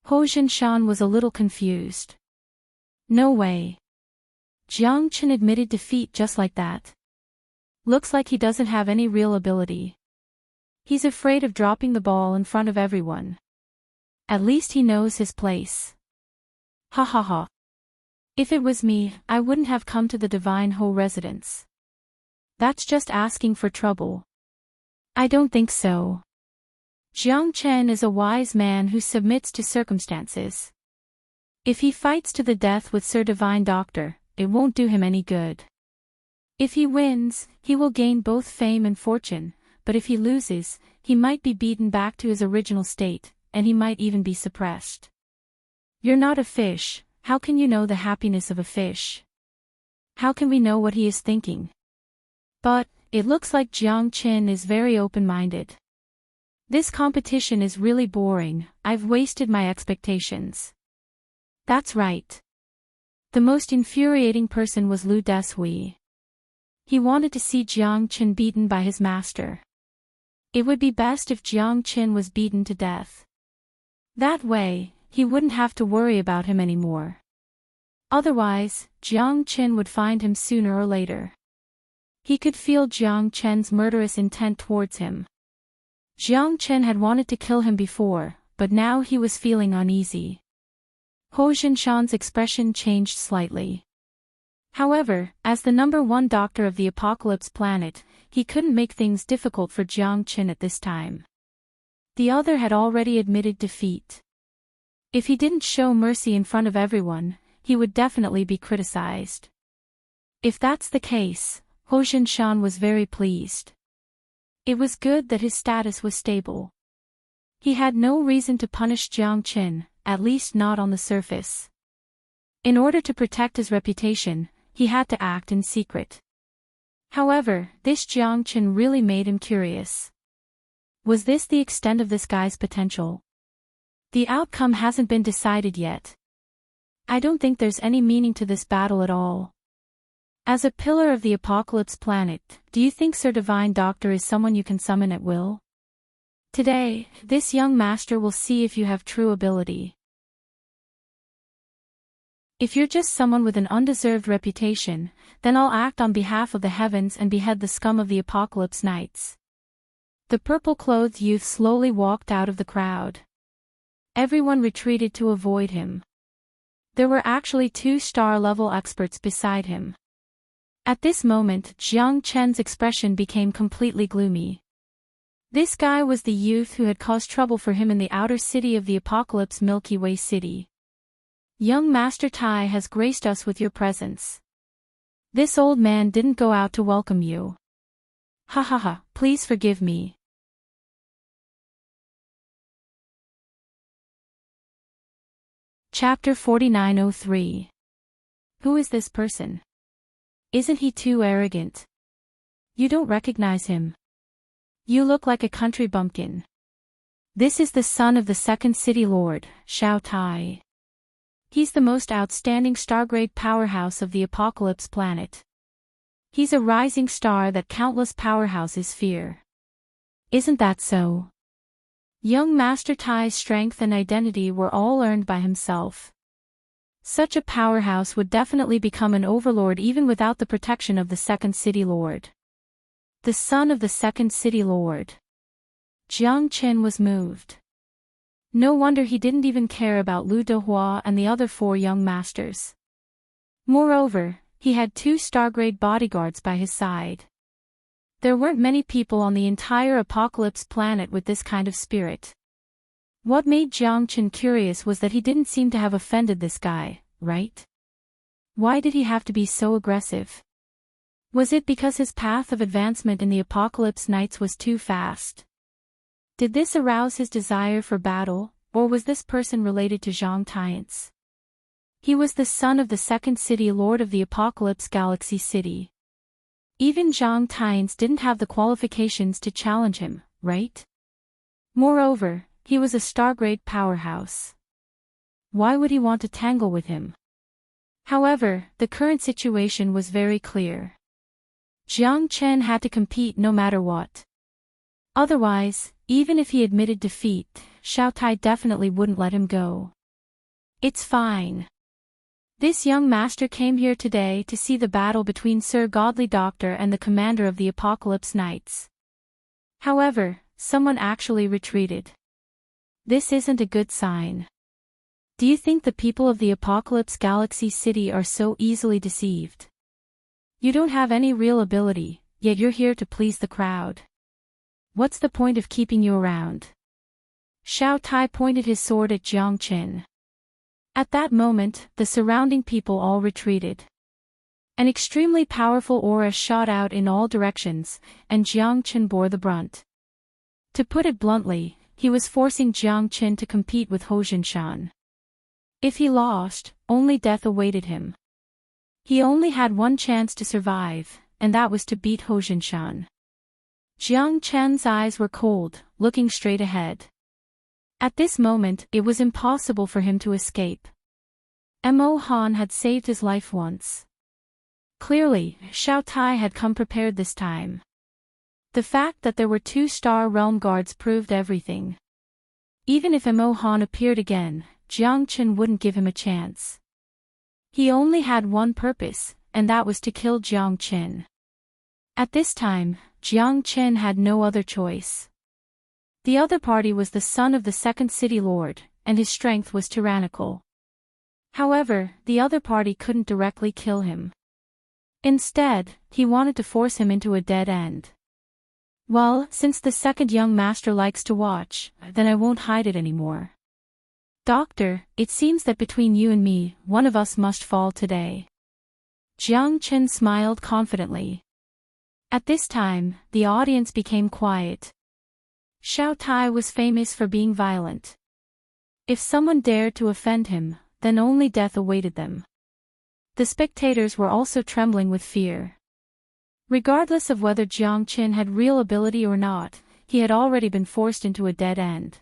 Ho Jinshan was a little confused. No way. Jiang Chen admitted defeat just like that. Looks like he doesn't have any real ability. He's afraid of dropping the ball in front of everyone. At least he knows his place. Ha ha ha. If it was me, I wouldn't have come to the Divine Ho residence. That's just asking for trouble. I don't think so. Jiang Chen is a wise man who submits to circumstances. If he fights to the death with Sir Divine Doctor, it won't do him any good. If he wins, he will gain both fame and fortune, but if he loses, he might be beaten back to his original state, and he might even be suppressed. You're not a fish, how can you know the happiness of a fish? How can we know what he is thinking? But, it looks like Jiang Chen is very open-minded. This competition is really boring, I've wasted my expectations. That's right. The most infuriating person was Lu Deshui. He wanted to see Jiang Chen beaten by his master. It would be best if Jiang Chen was beaten to death. That way, he wouldn't have to worry about him anymore. Otherwise, Jiang Chen would find him sooner or later. He could feel Jiang Chen's murderous intent towards him. Jiang Chen had wanted to kill him before, but now he was feeling uneasy. Ho Jinshan's expression changed slightly. However, as the #1 doctor of the Apocalypse planet, he couldn't make things difficult for Jiang Chen at this time. The other had already admitted defeat. If he didn't show mercy in front of everyone, he would definitely be criticized. If that's the case, Ho Jinshan was very pleased. It was good that his status was stable. He had no reason to punish Jiang Chen, at least not on the surface. In order to protect his reputation, he had to act in secret. However, this Jiang Chen really made him curious. Was this the extent of this guy's potential? The outcome hasn't been decided yet. I don't think there's any meaning to this battle at all. As a pillar of the Apocalypse planet, do you think Sir Divine Doctor is someone you can summon at will? Today, this young master will see if you have true ability. If you're just someone with an undeserved reputation, then I'll act on behalf of the heavens and behead the scum of the Apocalypse Knights. The purple-clothed youth slowly walked out of the crowd. Everyone retreated to avoid him. There were actually 2 star-level experts beside him. At this moment, Jiang Chen's expression became completely gloomy. This guy was the youth who had caused trouble for him in the outer city of the Apocalypse Milky Way City. Young Master Tai has graced us with your presence. This old man didn't go out to welcome you. Ha ha ha, please forgive me. Chapter 4903. Who is this person? Isn't he too arrogant? You don't recognize him. You look like a country bumpkin. This is the son of the second city lord, Xiao Tai. He's the most outstanding stargrade powerhouse of the Apocalypse planet. He's a rising star that countless powerhouses fear. Isn't that so? Young Master Tai's strength and identity were all earned by himself. Such a powerhouse would definitely become an overlord even without the protection of the second city lord. The son of the second city lord. Jiang Chen was moved. No wonder he didn't even care about Lu Dehua and the other 4 young masters. Moreover, he had 2 stargrade bodyguards by his side. There weren't many people on the entire Apocalypse planet with this kind of spirit. What made Jiang Chen curious was that he didn't seem to have offended this guy, right? Why did he have to be so aggressive? Was it because his path of advancement in the Apocalypse Knights was too fast? Did this arouse his desire for battle, or was this person related to Zhang Tiance? He was the son of the second city lord of the Apocalypse Galaxy City. Even Zhang Tiance didn't have the qualifications to challenge him, right? Moreover, he was a stargrade powerhouse. Why would he want to tangle with him? However, the current situation was very clear. Jiang Chen had to compete no matter what. Otherwise, even if he admitted defeat, Xiao Tai definitely wouldn't let him go. It's fine. This young master came here today to see the battle between Sir Godly Doctor and the commander of the Apocalypse Knights. However, someone actually retreated. This isn't a good sign. Do you think the people of the Apocalypse Galaxy City are so easily deceived? You don't have any real ability, yet you're here to please the crowd. What's the point of keeping you around? Xiao Tai pointed his sword at Jiang Chen. At that moment, the surrounding people all retreated. An extremely powerful aura shot out in all directions, and Jiang Chen bore the brunt. To put it bluntly, he was forcing Jiang Chen to compete with Ho Jinshan. If he lost, only death awaited him. He only had one chance to survive, and that was to beat Ho Jinshan. Jiang Chen's eyes were cold, looking straight ahead. At this moment, it was impossible for him to escape. Mo Han had saved his life once. Clearly, Xiao Tai had come prepared this time. The fact that there were 2-star realm guards proved everything. Even if Mo Han appeared again, Jiang Chen wouldn't give him a chance. He only had one purpose, and that was to kill Jiang Chen. At this time, Jiang Chen had no other choice. The other party was the son of the second city lord, and his strength was tyrannical. However, the other party couldn't directly kill him. Instead, he wanted to force him into a dead end. Well, since the second young master likes to watch, then I won't hide it anymore. Doctor, it seems that between you and me, one of us must fall today. Jiang Chen smiled confidently. At this time, the audience became quiet. Xiao Tai was famous for being violent. If someone dared to offend him, then only death awaited them. The spectators were also trembling with fear. Regardless of whether Jiang Chen had real ability or not, he had already been forced into a dead end.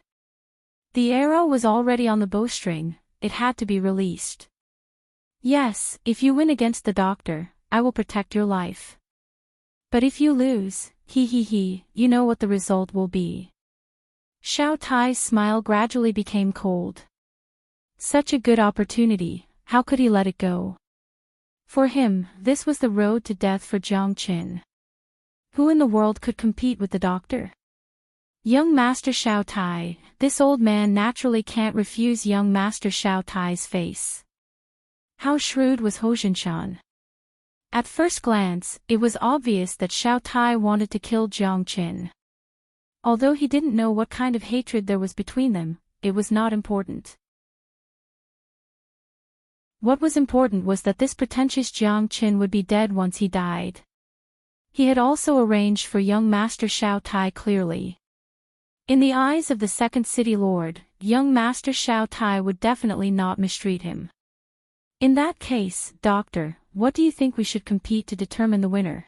The arrow was already on the bowstring, it had to be released. Yes, if you win against the doctor, I will protect your life. But if you lose, you know what the result will be. Xiao Tai's smile gradually became cold. Such a good opportunity, how could he let it go? For him, this was the road to death for Jiang Chen. Who in the world could compete with the doctor? Young Master Xiao Tai, this old man naturally can't refuse young Master Xiao Tai's face. How shrewd was Ho Jinshan? At first glance, it was obvious that Xiao Tai wanted to kill Jiang Chen. Although he didn't know what kind of hatred there was between them, it was not important. What was important was that this pretentious Jiang Chen would be dead once he died. He had also arranged for young Master Xiao Tai clearly. In the eyes of the second city lord, young Master Xiao Tai would definitely not mistreat him. In that case, Doctor, what do you think we should compete to determine the winner?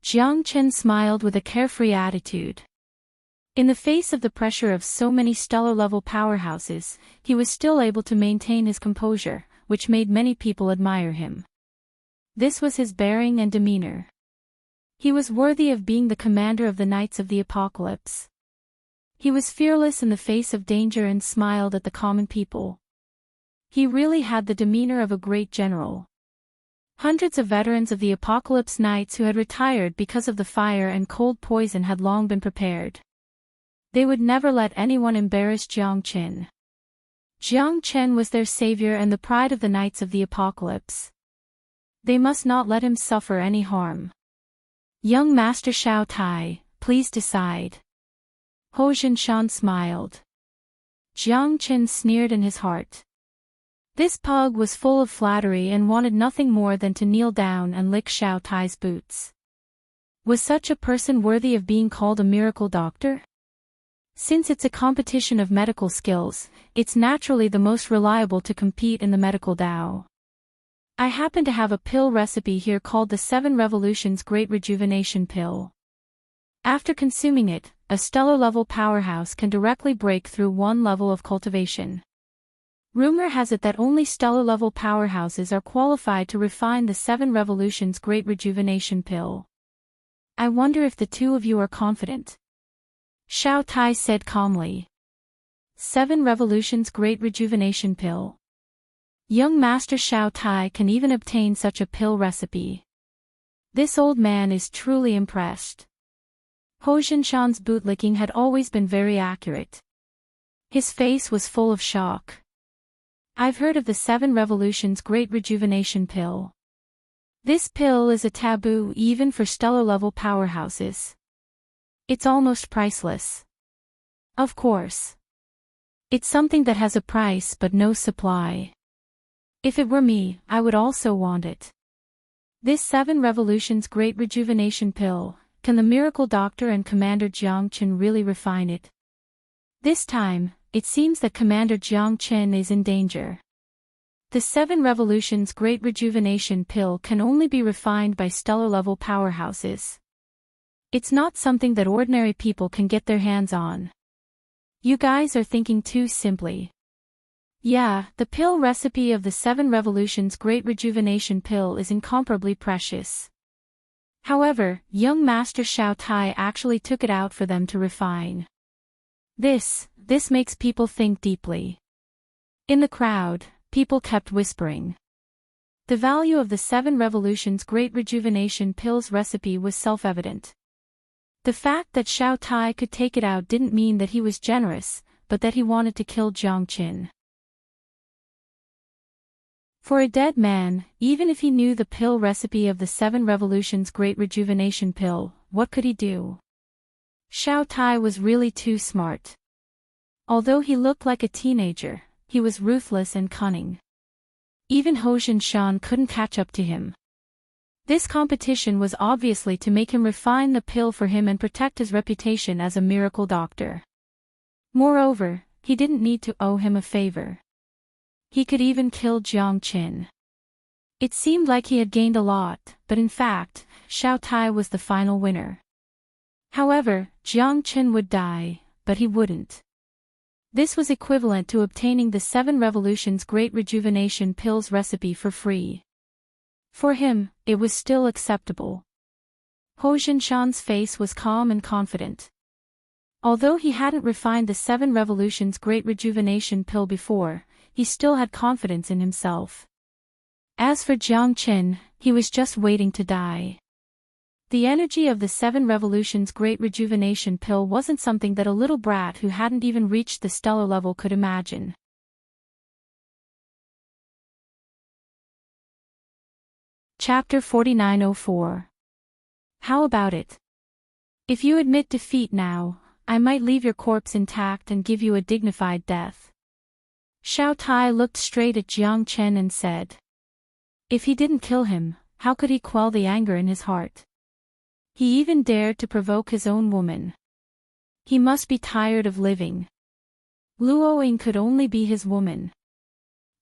Jiang Chen smiled with a carefree attitude. In the face of the pressure of so many stellar-level powerhouses, he was still able to maintain his composure, which made many people admire him. This was his bearing and demeanor. He was worthy of being the commander of the Knights of the Apocalypse. He was fearless in the face of danger and smiled at the common people. He really had the demeanor of a great general. Hundreds of veterans of the Apocalypse Knights who had retired because of the fire and cold poison had long been prepared. They would never let anyone embarrass Jiang Chen. Jiang Chen was their savior and the pride of the Knights of the Apocalypse. They must not let him suffer any harm. Young Master Xiao Tai, please decide. Ho Jinshan smiled. Jiang Chen sneered in his heart. This pug was full of flattery and wanted nothing more than to kneel down and lick Xiao Tai's boots. Was such a person worthy of being called a miracle doctor? Since it's a competition of medical skills, it's naturally the most reliable to compete in the medical Tao. I happen to have a pill recipe here called the 7 Revolutions Great Rejuvenation Pill. After consuming it, a stellar-level powerhouse can directly break through 1 level of cultivation. Rumor has it that only stellar-level powerhouses are qualified to refine the 7 Revolutions Great Rejuvenation Pill. I wonder if the two of you are confident. Xiao Tai said calmly. 7 Revolutions Great Rejuvenation Pill. Young Master Xiao Tai can even obtain such a pill recipe. This old man is truly impressed. Ho Jinshan's bootlicking had always been very accurate. His face was full of shock. I've heard of the 7 Revolutions Great Rejuvenation Pill. This pill is a taboo even for stellar-level powerhouses. It's almost priceless. Of course. It's something that has a price but no supply. If it were me, I would also want it. This 7 Revolutions Great Rejuvenation Pill, can the miracle doctor and Commander Jiang Chen really refine it? This time, it seems that Commander Jiang Chen is in danger. The 7 Revolutions Great Rejuvenation Pill can only be refined by stellar-level powerhouses. It's not something that ordinary people can get their hands on. You guys are thinking too simply. Yeah, the pill recipe of the 7 Revolutions Great Rejuvenation Pill is incomparably precious. However, young Master Xiao Tai actually took it out for them to refine. This makes people think deeply. In the crowd, people kept whispering. The value of the 7 Revolutions Great Rejuvenation Pill's recipe was self-evident. The fact that Xiao Tai could take it out didn't mean that he was generous, but that he wanted to kill Jiang Qin. For a dead man, even if he knew the pill recipe of the 7 Revolutions Great Rejuvenation Pill, what could he do? Xiao Tai was really too smart. Although he looked like a teenager, he was ruthless and cunning. Even Ho Jinshan couldn't catch up to him. This competition was obviously to make him refine the pill for him and protect his reputation as a miracle doctor. Moreover, he didn't need to owe him a favor. He could even kill Jiang Qin. It seemed like he had gained a lot, but in fact, Xiao Tai was the final winner. However, Jiang Qin would die, but he wouldn't. This was equivalent to obtaining the 7 Revolutions Great Rejuvenation Pill's recipe for free. For him, it was still acceptable. Ho Jinshan's face was calm and confident. Although he hadn't refined the 7 Revolutions Great Rejuvenation Pill before, he still had confidence in himself. As for Jiang Qin, he was just waiting to die. The energy of the 7 Revolutions Great Rejuvenation Pill wasn't something that a little brat who hadn't even reached the stellar level could imagine. Chapter 4904. How about it? If you admit defeat now, I might leave your corpse intact and give you a dignified death. Xiao Tai looked straight at Jiang Chen and said. If he didn't kill him, how could he quell the anger in his heart? He even dared to provoke his own woman. He must be tired of living. Luo Ying could only be his woman.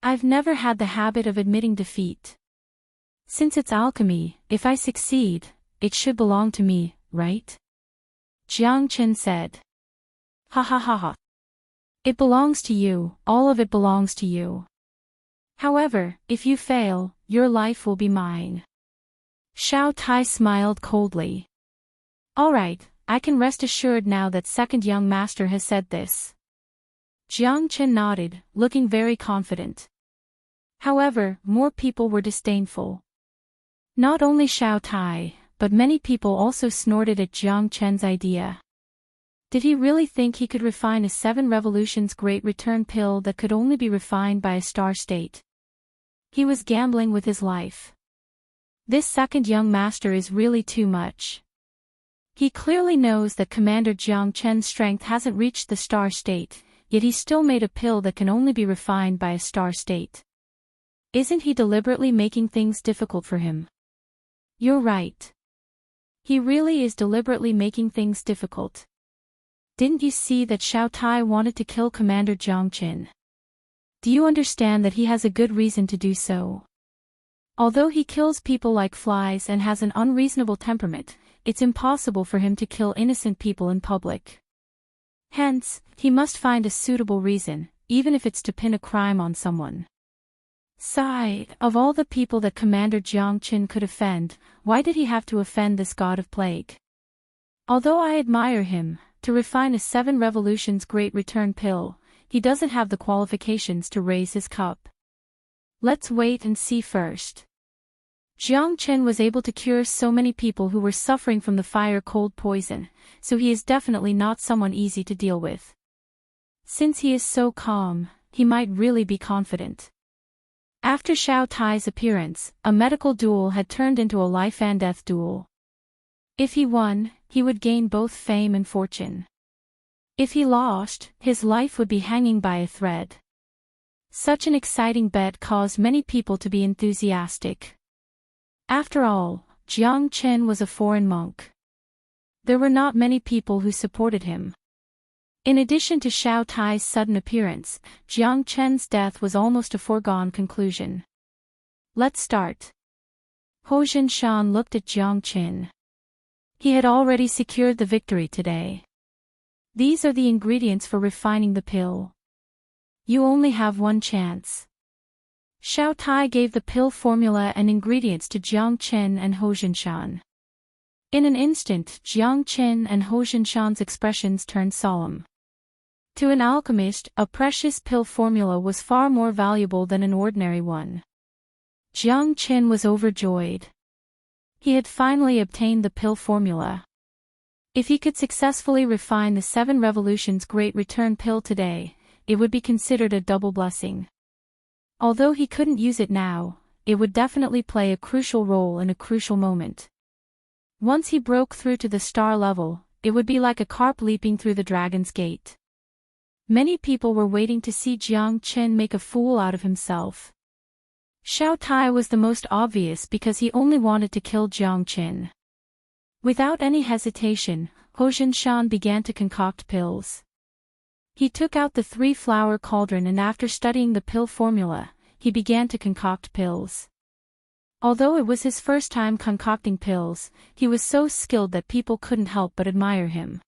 I've never had the habit of admitting defeat. Since it's alchemy, if I succeed, it should belong to me, right? Jiang Chen said. Ha ha ha ha. It belongs to you, all of it belongs to you. However, if you fail, your life will be mine. Xiao Tai smiled coldly. All right, I can rest assured now that second young master has said this. Jiang Chen nodded, looking very confident. However, more people were disdainful. Not only Xiao Tai, but many people also snorted at Jiang Chen's idea. Did he really think he could refine a 7 Revolutions Great Return Pill that could only be refined by a star state? He was gambling with his life. This second young master is really too much. He clearly knows that Commander Jiang Chen's strength hasn't reached the star state, yet he still made a pill that can only be refined by a star state. Isn't he deliberately making things difficult for him? You're right. He really is deliberately making things difficult. Didn't you see that Xiao Tai wanted to kill Commander Jiang Qin? Do you understand that he has a good reason to do so? Although he kills people like flies and has an unreasonable temperament, it's impossible for him to kill innocent people in public. Hence, he must find a suitable reason, even if it's to pin a crime on someone. Sigh, of all the people that Commander Jiang Qin could offend, why did he have to offend this god of plague? Although I admire him, to refine a 7 revolutions great return pill, he doesn't have the qualifications to raise his cup. Let's wait and see first. Jiang Chen was able to cure so many people who were suffering from the fire-cold poison, so he is definitely not someone easy to deal with. Since he is so calm, he might really be confident. After Xiao Tai's appearance, a medical duel had turned into a life and death duel. If he won, he would gain both fame and fortune. If he lost, his life would be hanging by a thread. Such an exciting bet caused many people to be enthusiastic. After all, Jiang Chen was a foreign monk. There were not many people who supported him. In addition to Xiao Tai's sudden appearance, Jiang Chen's death was almost a foregone conclusion. Let's start. Ho Jinshan looked at Jiang Chen. He had already secured the victory today. These are the ingredients for refining the pill. You only have one chance. Xiao Tai gave the pill formula and ingredients to Jiang Chen and Ho Jinshan. In an instant, Jiang Chen and Ho Jinshan's expressions turned solemn. To an alchemist, a precious pill formula was far more valuable than an ordinary one. Jiang Chen was overjoyed. He had finally obtained the pill formula. If he could successfully refine the 7 revolutions great return pill today, it would be considered a double blessing. Although he couldn't use it now, it would definitely play a crucial role in a crucial moment. Once he broke through to the star level, it would be like a carp leaping through the dragon's gate. Many people were waiting to see Jiang Chen make a fool out of himself. Xiao Tai was the most obvious because he only wanted to kill Jiang Chen. Without any hesitation, Ho Jinshan began to concoct pills. He took out the 3-flower cauldron and after studying the pill formula, he began to concoct pills. Although it was his first time concocting pills, he was so skilled that people couldn't help but admire him.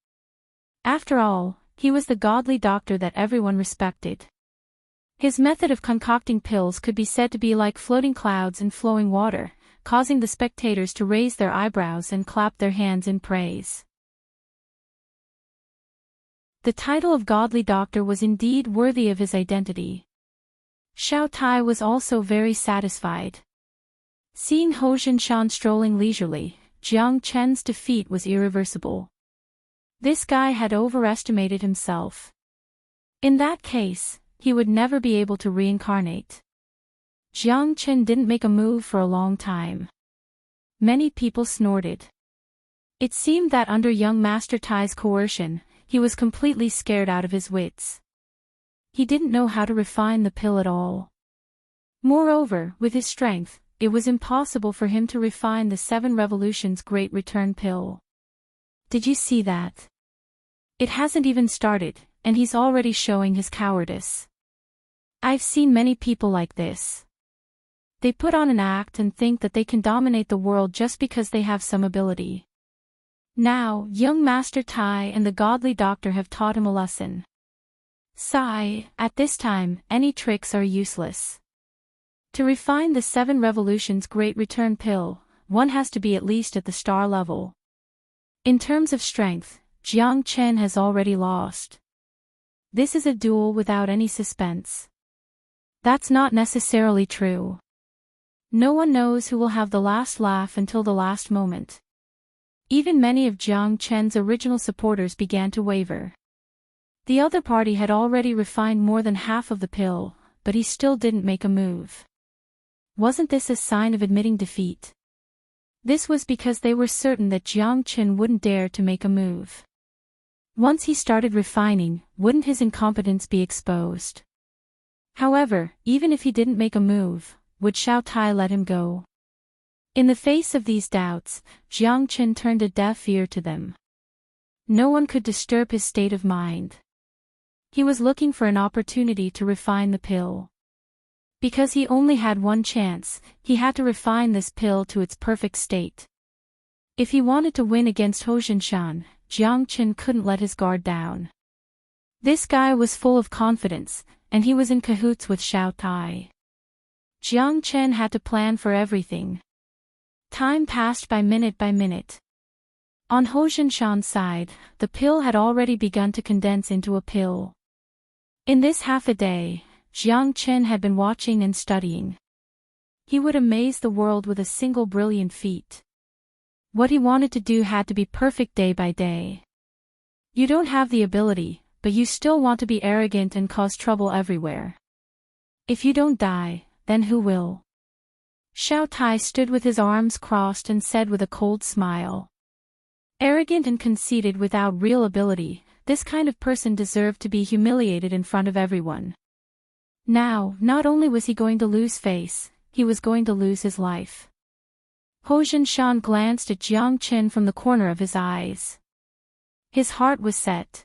After all, he was the godly doctor that everyone respected. His method of concocting pills could be said to be like floating clouds in flowing water, causing the spectators to raise their eyebrows and clap their hands in praise. The title of godly doctor was indeed worthy of his identity. Xiao Tai was also very satisfied. Seeing Ho Jinshan strolling leisurely, Jiang Chen's defeat was irreversible. This guy had overestimated himself. In that case, he would never be able to reincarnate. Jiang Chen didn't make a move for a long time. Many people snorted. It seemed that under young Master Tai's coercion, he was completely scared out of his wits. He didn't know how to refine the pill at all. Moreover, with his strength, it was impossible for him to refine the 7 revolutions great return pill. Did you see that? It hasn't even started, and he's already showing his cowardice. I've seen many people like this. They put on an act and think that they can dominate the world just because they have some ability. Now, young Master Tai and the godly doctor have taught him a lesson. Sigh, at this time, any tricks are useless. To refine the 7 revolutions great return pill, one has to be at least at the star level. In terms of strength, Jiang Chen has already lost. This is a duel without any suspense. That's not necessarily true. No one knows who will have the last laugh until the last moment. Even many of Jiang Chen's original supporters began to waver. The other party had already refined more than half of the pill, but he still didn't make a move. Wasn't this a sign of admitting defeat? This was because they were certain that Jiang Chen wouldn't dare to make a move. Once he started refining, wouldn't his incompetence be exposed? However, even if he didn't make a move, would Xiao Tai let him go? In the face of these doubts, Jiang Chen turned a deaf ear to them. No one could disturb his state of mind. He was looking for an opportunity to refine the pill. Because he only had one chance, he had to refine this pill to its perfect state. If he wanted to win against Ho Jinshan, Jiang Chen couldn't let his guard down. This guy was full of confidence, and he was in cahoots with Xiao Tai. Jiang Chen had to plan for everything. Time passed by minute by minute. On Ho Jinshan's side, the pill had already begun to condense into a pill. In this half a day, Jiang Chen had been watching and studying. He would amaze the world with a single brilliant feat. What he wanted to do had to be perfect day by day. You don't have the ability, but you still want to be arrogant and cause trouble everywhere. If you don't die, then who will? Xiao Tai stood with his arms crossed and said with a cold smile. Arrogant and conceited without real ability, this kind of person deserved to be humiliated in front of everyone. Now, not only was he going to lose face, he was going to lose his life. Ho Jinshan glanced at Jiang Chen from the corner of his eyes. His heart was set.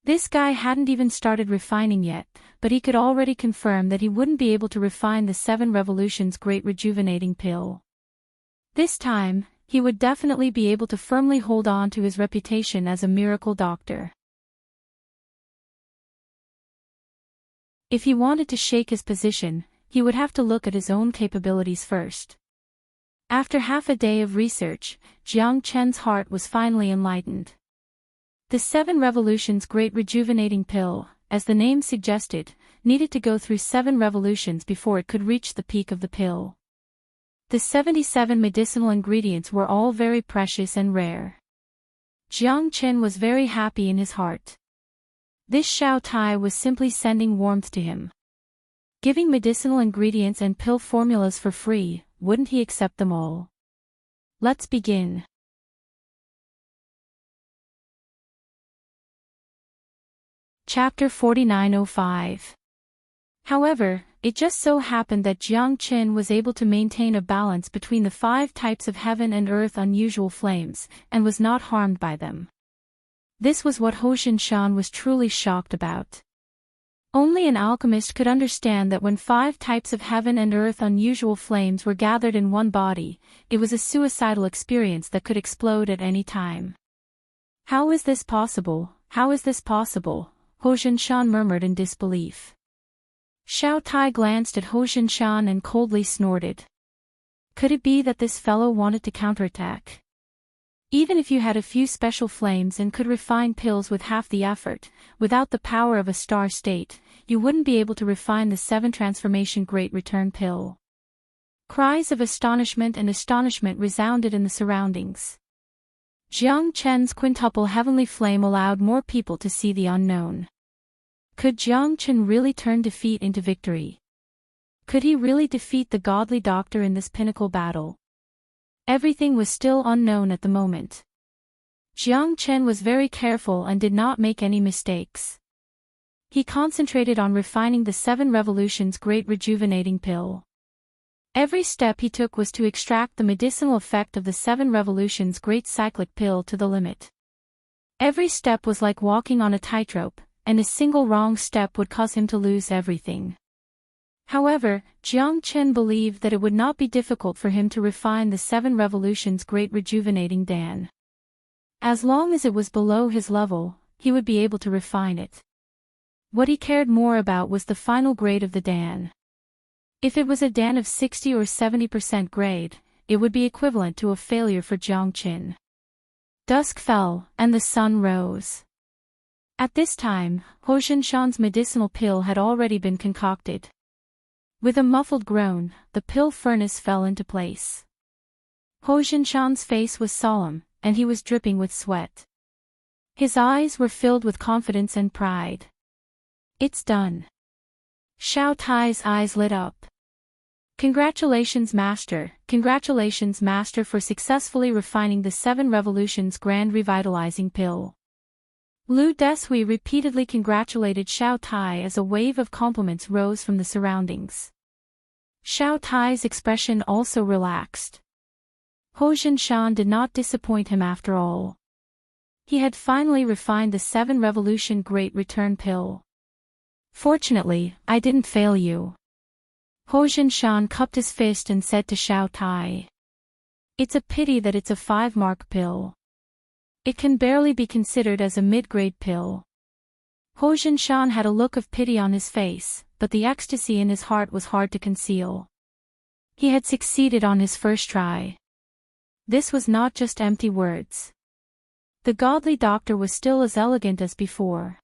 This guy hadn't even started refining yet, but he could already confirm that he wouldn't be able to refine the 7 Revolutions Great Rejuvenating Pill. This time, he would definitely be able to firmly hold on to his reputation as a miracle doctor. If he wanted to shake his position, he would have to look at his own capabilities first. After half a day of research, Jiang Chen's heart was finally enlightened. The 7 Revolutions Great Rejuvenating Pill, as the name suggested, needed to go through 7 revolutions before it could reach the peak of the pill. The 77 medicinal ingredients were all very precious and rare. Jiang Chen was very happy in his heart. This Xiao Tai was simply sending warmth to him. Giving medicinal ingredients and pill formulas for free, wouldn't he accept them all? Let's begin. Chapter 4905. However, it just so happened that Jiang Chen was able to maintain a balance between the 5 types of heaven and earth unusual flames, and was not harmed by them. This was what Ho Jinshan was truly shocked about. Only an alchemist could understand that when 5 types of heaven and earth unusual flames were gathered in one body, it was a suicidal experience that could explode at any time. How is this possible? How is this possible? Ho Jinshan murmured in disbelief. Xiao Tai glanced at Ho Jinshan and coldly snorted. Could it be that this fellow wanted to counterattack? Even if you had a few special flames and could refine pills with half the effort, without the power of a star state, you wouldn't be able to refine the 7 Transformation Great Return Pill. Cries of astonishment resounded in the surroundings. Jiang Chen's quintuple heavenly flame allowed more people to see the unknown. Could Jiang Chen really turn defeat into victory? Could he really defeat the godly doctor in this pinnacle battle? Everything was still unknown at the moment. Jiang Chen was very careful and did not make any mistakes. He concentrated on refining the 7 Revolutions Great Rejuvenating Pill. Every step he took was to extract the medicinal effect of the 7 Revolutions Great Cyclic Pill to the limit. Every step was like walking on a tightrope, and a single wrong step would cause him to lose everything. However, Jiang Chen believed that it would not be difficult for him to refine the 7 Revolutions Great Rejuvenating Dan. As long as it was below his level, he would be able to refine it. What he cared more about was the final grade of the Dan. If it was a Dan of 60 or 70% grade, it would be equivalent to a failure for Jiang Chen. Dusk fell, and the sun rose. At this time, Ho Jinshan's medicinal pill had already been concocted. With a muffled groan, the pill furnace fell into place. Ho Jinshan's face was solemn, and he was dripping with sweat. His eyes were filled with confidence and pride. It's done. Xiao Tai's eyes lit up. Congratulations, Master, for successfully refining the 7 Revolutions Grand Revitalizing Pill. Lu Deshui repeatedly congratulated Xiao Tai as a wave of compliments rose from the surroundings. Xiao Tai's expression also relaxed. Ho Jinshan did not disappoint him after all. He had finally refined the 7 Revolution Great Return Pill. Fortunately, I didn't fail you. Ho Jinshan cupped his fist and said to Xiao Tai. It's a pity that it's a 5-mark pill. It can barely be considered as a mid-grade pill. Ho Jinshan had a look of pity on his face, but the ecstasy in his heart was hard to conceal. He had succeeded on his first try. This was not just empty words. The godly doctor was still as elegant as before.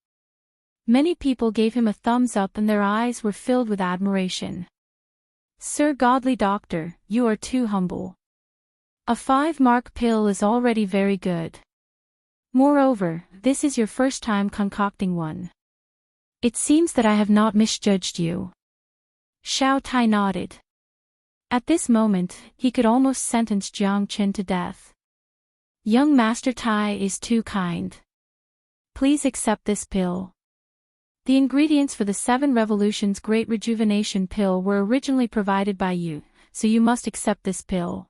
Many people gave him a thumbs up and their eyes were filled with admiration. "Sir Godly Doctor, you are too humble. A 5-mark pill is already very good. Moreover, this is your first time concocting one. It seems that I have not misjudged you." Xiao Tai nodded. At this moment, he could almost sentence Jiang Qin to death. "Young Master Tai is too kind. Please accept this pill. The ingredients for the 7 Revolutions Great Rejuvenation Pill were originally provided by you, so you must accept this pill.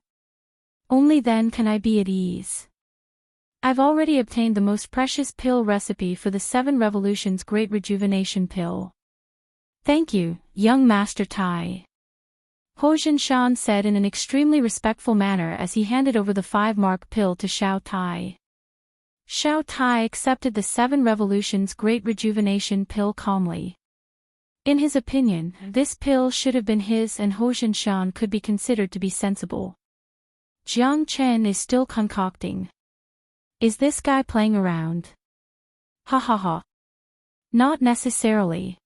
Only then can I be at ease. I've already obtained the most precious pill recipe for the 7 Revolutions Great Rejuvenation Pill." "Thank you, young Master Tai," Ho Jinshan said in an extremely respectful manner as he handed over the 5-mark pill to Xiao Tai. Xiao Tai accepted the 7 Revolutions Great Rejuvenation Pill calmly. In his opinion, this pill should have been his and Ho Jinshan could be considered to be sensible. Jiang Chen is still concocting. Is this guy playing around? Ha ha ha. Not necessarily.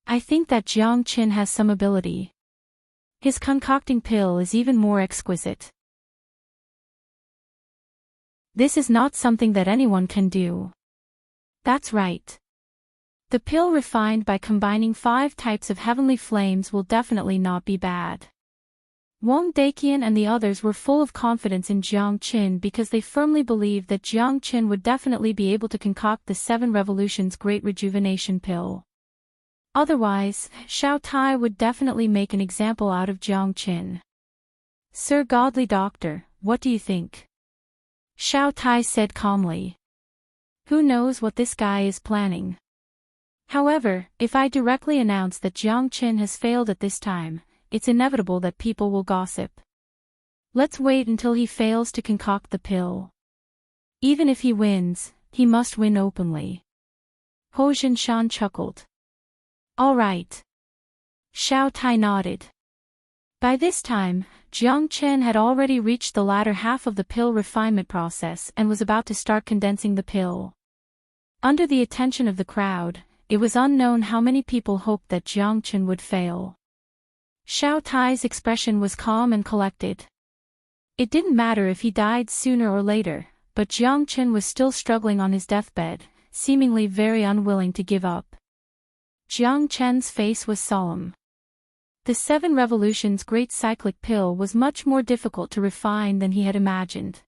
I think that Jiang Chen has some ability. His concocting pill is even more exquisite. This is not something that anyone can do. That's right. The pill refined by combining 5 types of heavenly flames will definitely not be bad. Wang Daqian and the others were full of confidence in Jiang Qin because they firmly believed that Jiang Qin would definitely be able to concoct the 7 Revolutions Great Rejuvenation Pill. Otherwise, Xiao Tai would definitely make an example out of Jiang Qin. "Sir Godly Doctor, what do you think?" Xiao Tai said calmly. "Who knows what this guy is planning? However, if I directly announce that Jiang Qin has failed at this time, it's inevitable that people will gossip. Let's wait until he fails to concoct the pill. Even if he wins, he must win openly." Ho Jinshan chuckled. "All right." Xiao Tai nodded. By this time, Jiang Chen had already reached the latter half of the pill refinement process and was about to start condensing the pill. Under the attention of the crowd, it was unknown how many people hoped that Jiang Chen would fail. Xiao Tai's expression was calm and collected. It didn't matter if he died sooner or later, but Jiang Chen was still struggling on his deathbed, seemingly very unwilling to give up. Jiang Chen's face was solemn. The 7 Revolutions Great Cyclic Pill was much more difficult to refine than he had imagined.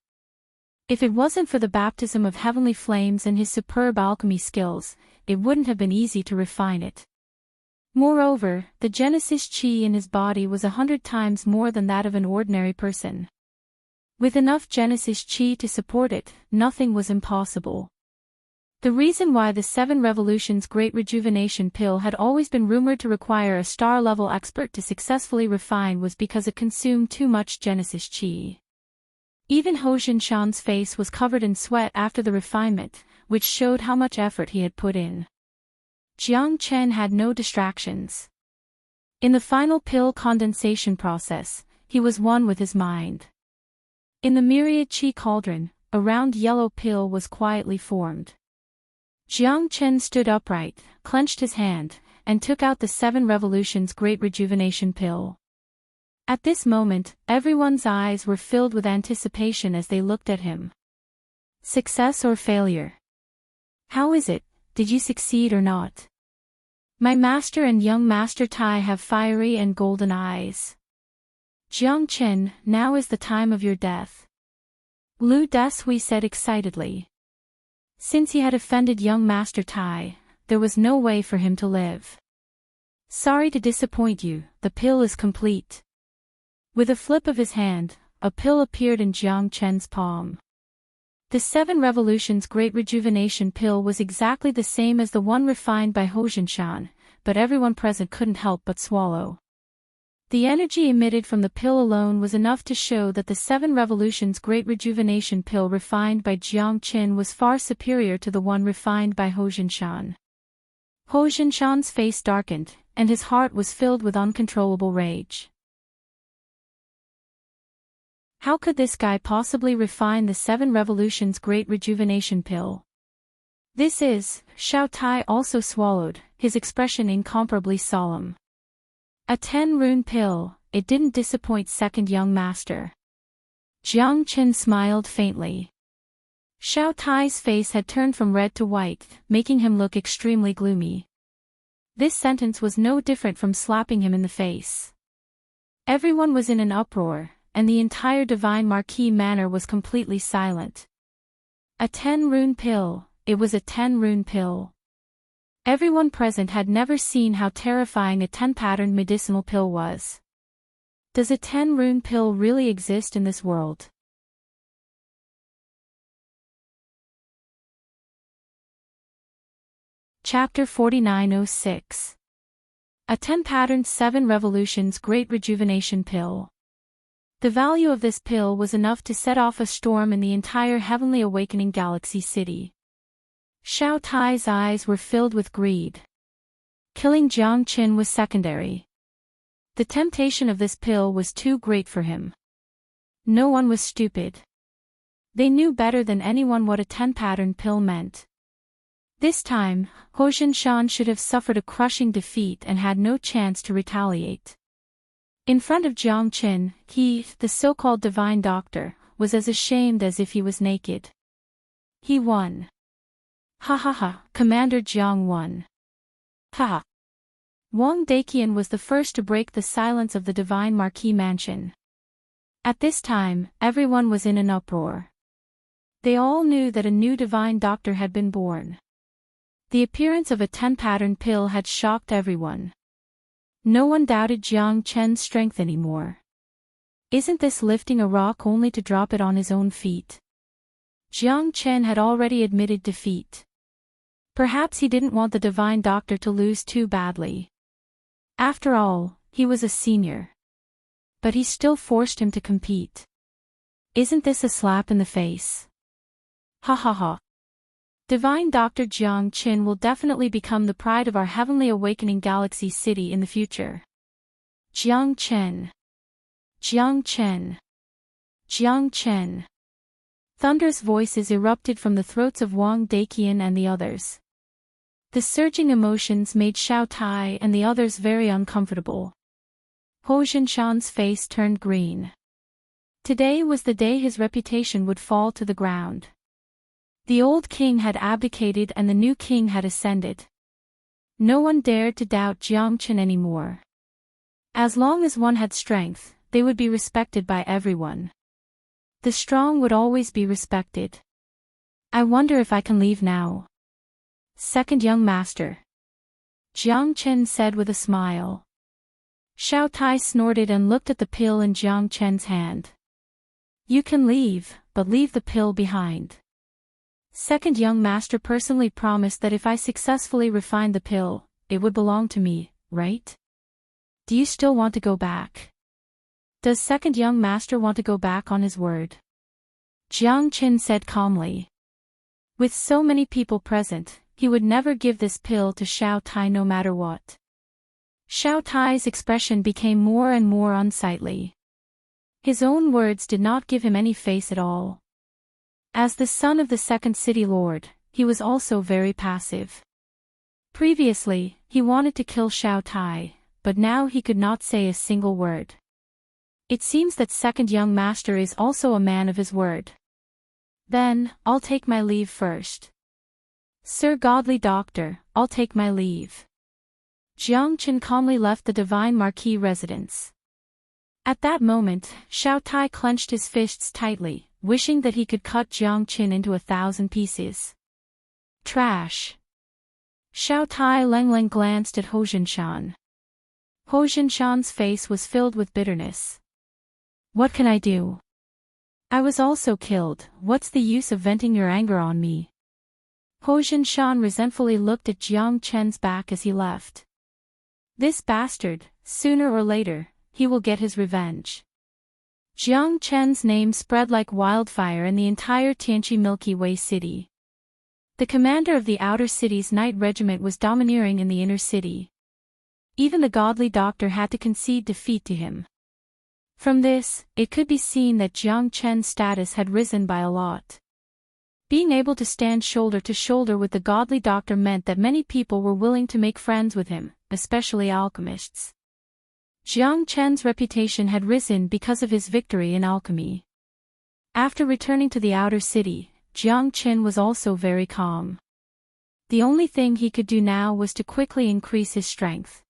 If it wasn't for the baptism of heavenly flames and his superb alchemy skills, it wouldn't have been easy to refine it. Moreover, the Genesis Qi in his body was 100 times more than that of an ordinary person. With enough Genesis Qi to support it, nothing was impossible. The reason why the 7 Revolutions Great Rejuvenation Pill had always been rumored to require a star-level expert to successfully refine was because it consumed too much Genesis Qi. Even Ho Jinshan's face was covered in sweat after the refinement, which showed how much effort he had put in. Jiang Chen had no distractions. In the final pill condensation process, he was one with his mind. In the myriad Qi cauldron, a round yellow pill was quietly formed. Jiang Chen stood upright, clenched his hand, and took out the 7 Revolutions Great Rejuvenation Pill. At this moment, everyone's eyes were filled with anticipation as they looked at him. Success or failure? How is it, did you succeed or not? My master and young Master Tai have fiery and golden eyes. Jiang Chen, now is the time of your death. Lu Deshui said excitedly. Since he had offended young Master Tai, there was no way for him to live. Sorry to disappoint you, the pill is complete. With a flip of his hand, a pill appeared in Jiang Chen's palm. The 7 Revolutions Great Rejuvenation Pill was exactly the same as the one refined by Ho Jinshan, but everyone present couldn't help but swallow. The energy emitted from the pill alone was enough to show that the 7 Revolutions Great Rejuvenation Pill refined by Jiang Qin was far superior to the one refined by Ho Jinshan. Ho Jinshan's face darkened, and his heart was filled with uncontrollable rage. How could this guy possibly refine the 7 revolutions great rejuvenation pill? This is, Xiao Tai also swallowed, his expression incomparably solemn. A 10-rune pill, it didn't disappoint second young master. Jiang Qin smiled faintly. Xiao Tai's face had turned from red to white, making him look extremely gloomy. This sentence was no different from slapping him in the face. Everyone was in an uproar, and the entire Divine Marquis Manor was completely silent. A 10-rune pill, it was a 10-rune pill. Everyone present had never seen how terrifying a 10-patterned medicinal pill was. Does a 10-rune pill really exist in this world? Chapter 4906. A 10-patterned 7 revolutions great rejuvenation pill. The value of this pill was enough to set off a storm in the entire heavenly awakening galaxy city. Xiao Tai's eyes were filled with greed. Killing Jiang Qin was secondary. The temptation of this pill was too great for him. No one was stupid. They knew better than anyone what a 10-pattern pill meant. This time, Ho Jinshan should have suffered a crushing defeat and had no chance to retaliate. In front of Jiang Qin, he, the so-called divine doctor, was as ashamed as if he was naked. He won. Ha ha ha, Commander Jiang won. Ha ha. Wang Daqian was the first to break the silence of the Divine Marquis Mansion. At this time, everyone was in an uproar. They all knew that a new divine doctor had been born. The appearance of a 10-pattern pill had shocked everyone. No one doubted Jiang Chen's strength anymore. Isn't this lifting a rock only to drop it on his own feet? Jiang Chen had already admitted defeat. Perhaps he didn't want the divine doctor to lose too badly. After all, he was a senior. But he still forced him to compete. Isn't this a slap in the face? Ha ha ha. Divine Dr. Jiang Qin will definitely become the pride of our heavenly awakening galaxy city in the future. Jiang Chen. Jiang Chen. Jiang Chen. Thunderous voices erupted from the throats of Wang Daqian and the others. The surging emotions made Xiao Tai and the others very uncomfortable. Ho Jinshan's face turned green. Today was the day his reputation would fall to the ground. The old king had abdicated and the new king had ascended. No one dared to doubt Jiang Chen anymore. As long as one had strength, they would be respected by everyone. The strong would always be respected. I wonder if I can leave now. Second young master. Jiang Chen said with a smile. Xiao Tai snorted and looked at the pill in Jiang Chen's hand. You can leave, but leave the pill behind. Second young master personally promised that if I successfully refined the pill, it would belong to me, right? Do you still want to go back? Does second young master want to go back on his word? Jiang Qin said calmly. With so many people present, he would never give this pill to Xiao Tai no matter what. Xiao Tai's expression became more and more unsightly. His own words did not give him any face at all. As the son of the second city lord, he was also very passive. Previously, he wanted to kill Xiao Tai, but now he could not say a single word. It seems that second young master is also a man of his word. Then, I'll take my leave first. Sir Godly Doctor, I'll take my leave. Jiang Qin calmly left the Divine Marquis residence. At that moment, Xiao Tai clenched his fists tightly, wishing that he could cut Jiang Qin into 1,000 pieces. Trash. Xiao Tai Lengleng glanced at Ho Jinshan. Ho Jinshan's face was filled with bitterness. What can I do? I was also killed, what's the use of venting your anger on me? Ho Jinshan resentfully looked at Jiang Chen's back as he left. This bastard, sooner or later, he will get his revenge. Jiang Chen's name spread like wildfire in the entire Tianqi Milky Way city. The commander of the outer city's night regiment was domineering in the inner city. Even the godly doctor had to concede defeat to him. From this, it could be seen that Jiang Chen's status had risen by a lot. Being able to stand shoulder to shoulder with the godly doctor meant that many people were willing to make friends with him, especially alchemists. Jiang Chen's reputation had risen because of his victory in alchemy. After returning to the outer city, Jiang Chen was also very calm. The only thing he could do now was to quickly increase his strength.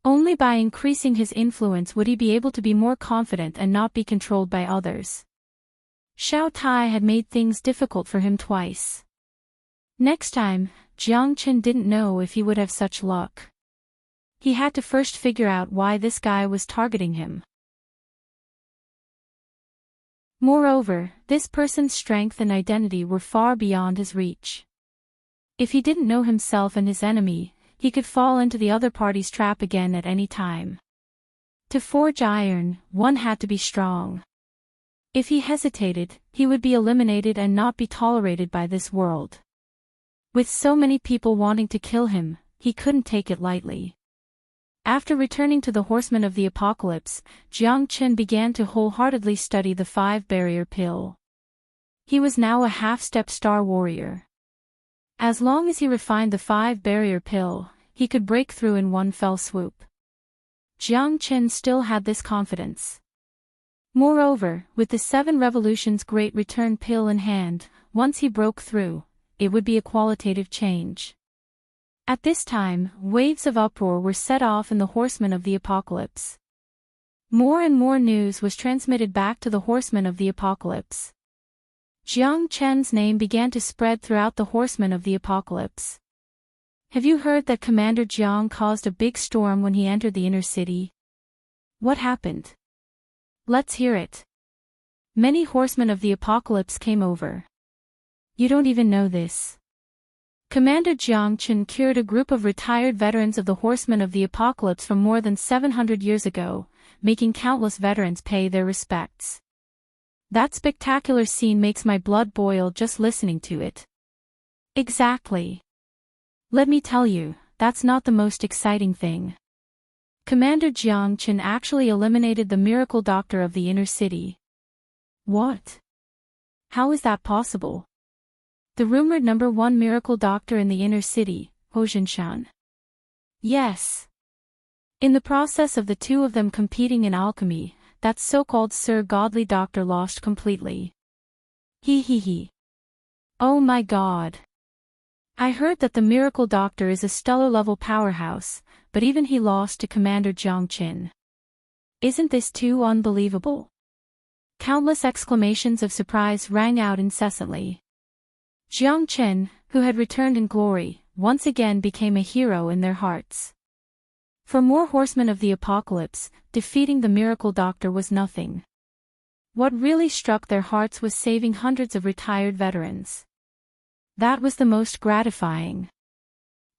Only by increasing his influence would he be able to be more confident and not be controlled by others. Xiao Tai had made things difficult for him twice. Next time, Jiang Chen didn't know if he would have such luck. He had to first figure out why this guy was targeting him. Moreover, this person's strength and identity were far beyond his reach. If he didn't know himself and his enemy, he could fall into the other party's trap again at any time. To forge iron, one had to be strong. If he hesitated, he would be eliminated and not be tolerated by this world. With so many people wanting to kill him, he couldn't take it lightly. After returning to the Horsemen of the Apocalypse, Jiang Chen began to wholeheartedly study the 5-barrier pill. He was now a half-step star warrior. As long as he refined the 5-barrier pill, he could break through in one fell swoop. Jiang Chen still had this confidence. Moreover, with the 7 Revolutions Great Return pill in hand, once he broke through, it would be a qualitative change. At this time, waves of uproar were set off in the Horsemen of the Apocalypse. More and more news was transmitted back to the Horsemen of the Apocalypse. Jiang Chen's name began to spread throughout the Horsemen of the Apocalypse. Have you heard that Commander Jiang caused a big storm when he entered the inner city? What happened? Let's hear it. Many Horsemen of the Apocalypse came over. You don't even know this. Commander Jiang Chen cured a group of retired veterans of the Horsemen of the Apocalypse from more than 700 years ago, making countless veterans pay their respects. That spectacular scene makes my blood boil just listening to it. Exactly. Let me tell you, that's not the most exciting thing. Commander Jiang Chen actually eliminated the miracle doctor of the inner city. What? How is that possible? The rumored #1 miracle doctor in the inner city, Ho Jinshan. Yes. In the process of the two of them competing in alchemy, that so-called Sir Godly Doctor lost completely. He. Oh my god. I heard that the Miracle Doctor is a stellar-level powerhouse, but even he lost to Commander Jiang Chen. Isn't this too unbelievable? Countless exclamations of surprise rang out incessantly. Jiang Chen, who had returned in glory, once again became a hero in their hearts. For more Horsemen of the Apocalypse, defeating the Miracle Doctor was nothing. What really struck their hearts was saving hundreds of retired veterans. That was the most gratifying.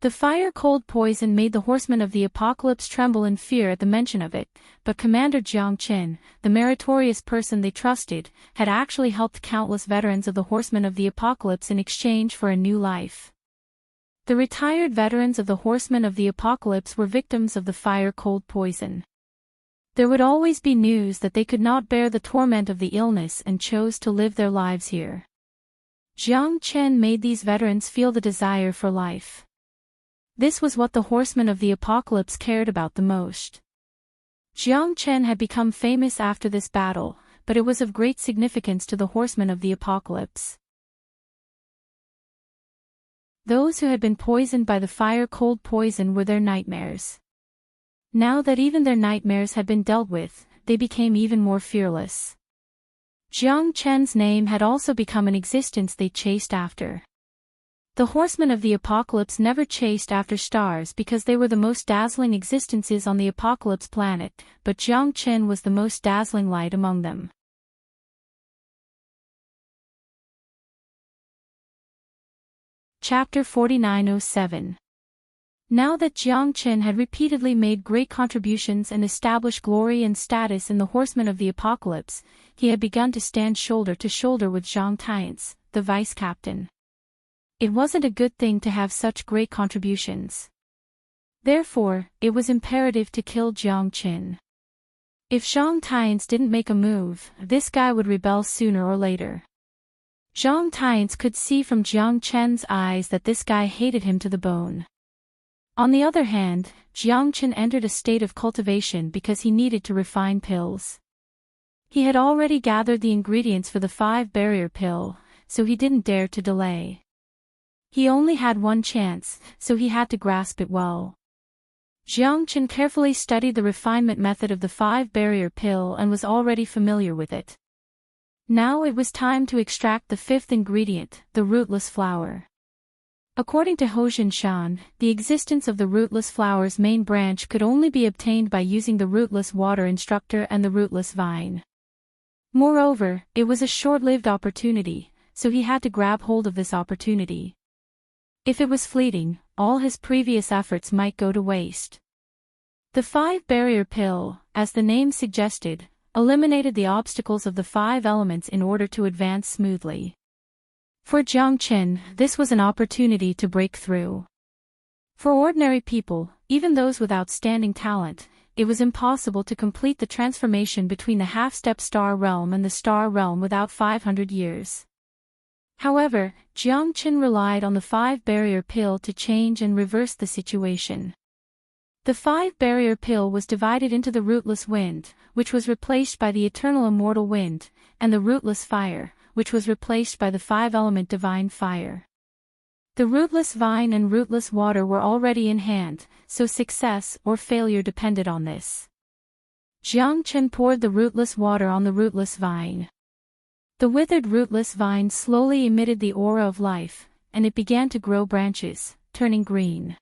The fire-cold poison made the Horsemen of the Apocalypse tremble in fear at the mention of it, but Commander Jiang Chen, the meritorious person they trusted, had actually helped countless veterans of the Horsemen of the Apocalypse in exchange for a new life. The retired veterans of the Horsemen of the Apocalypse were victims of the fire-cold poison. There would always be news that they could not bear the torment of the illness and chose to live their lives here. Jiang Chen made these veterans feel the desire for life. This was what the Horsemen of the Apocalypse cared about the most. Jiang Chen had become famous after this battle, but it was of great significance to the Horsemen of the Apocalypse. Those who had been poisoned by the fire-cold poison were their nightmares. Now that even their nightmares had been dealt with, they became even more fearless. Jiang Chen's name had also become an existence they chased after. The Horsemen of the Apocalypse never chased after stars because they were the most dazzling existences on the Apocalypse planet, but Jiang Chen was the most dazzling light among them. Chapter 4907. Now that Jiang Chen had repeatedly made great contributions and established glory and status in the Horsemen of the Apocalypse, he had begun to stand shoulder to shoulder with Zhang Tiance, the vice-captain. It wasn't a good thing to have such great contributions. Therefore, it was imperative to kill Jiang Chen. If Zhang Tian's didn't make a move, this guy would rebel sooner or later. Zhang Tian's could see from Jiang Chen's eyes that this guy hated him to the bone. On the other hand, Jiang Chen entered a state of cultivation because he needed to refine pills. He had already gathered the ingredients for the 5-barrier pill, so he didn't dare to delay. He only had one chance, so he had to grasp it well. Jiang Chen carefully studied the refinement method of the 5-barrier pill and was already familiar with it. Now it was time to extract the 5th ingredient, the rootless flower. According to Hojin Shan, the existence of the rootless flower's main branch could only be obtained by using the rootless water instructor and the rootless vine. Moreover, it was a short-lived opportunity, so he had to grab hold of this opportunity. If it was fleeting, all his previous efforts might go to waste. The 5-barrier pill, as the name suggested, eliminated the obstacles of the 5 elements in order to advance smoothly. For Jiang Chen, this was an opportunity to break through. For ordinary people, even those with outstanding talent, it was impossible to complete the transformation between the half-step star realm and the star realm without 500 years. However, Jiang Chen relied on the 5-barrier pill to change and reverse the situation. The 5-barrier pill was divided into the rootless wind, which was replaced by the eternal immortal wind, and the rootless fire, which was replaced by the 5-element divine fire. The rootless vine and rootless water were already in hand, so success or failure depended on this. Jiang Chen poured the rootless water on the rootless vine. The withered rootless vine slowly emitted the aura of life, and it began to grow branches, turning green.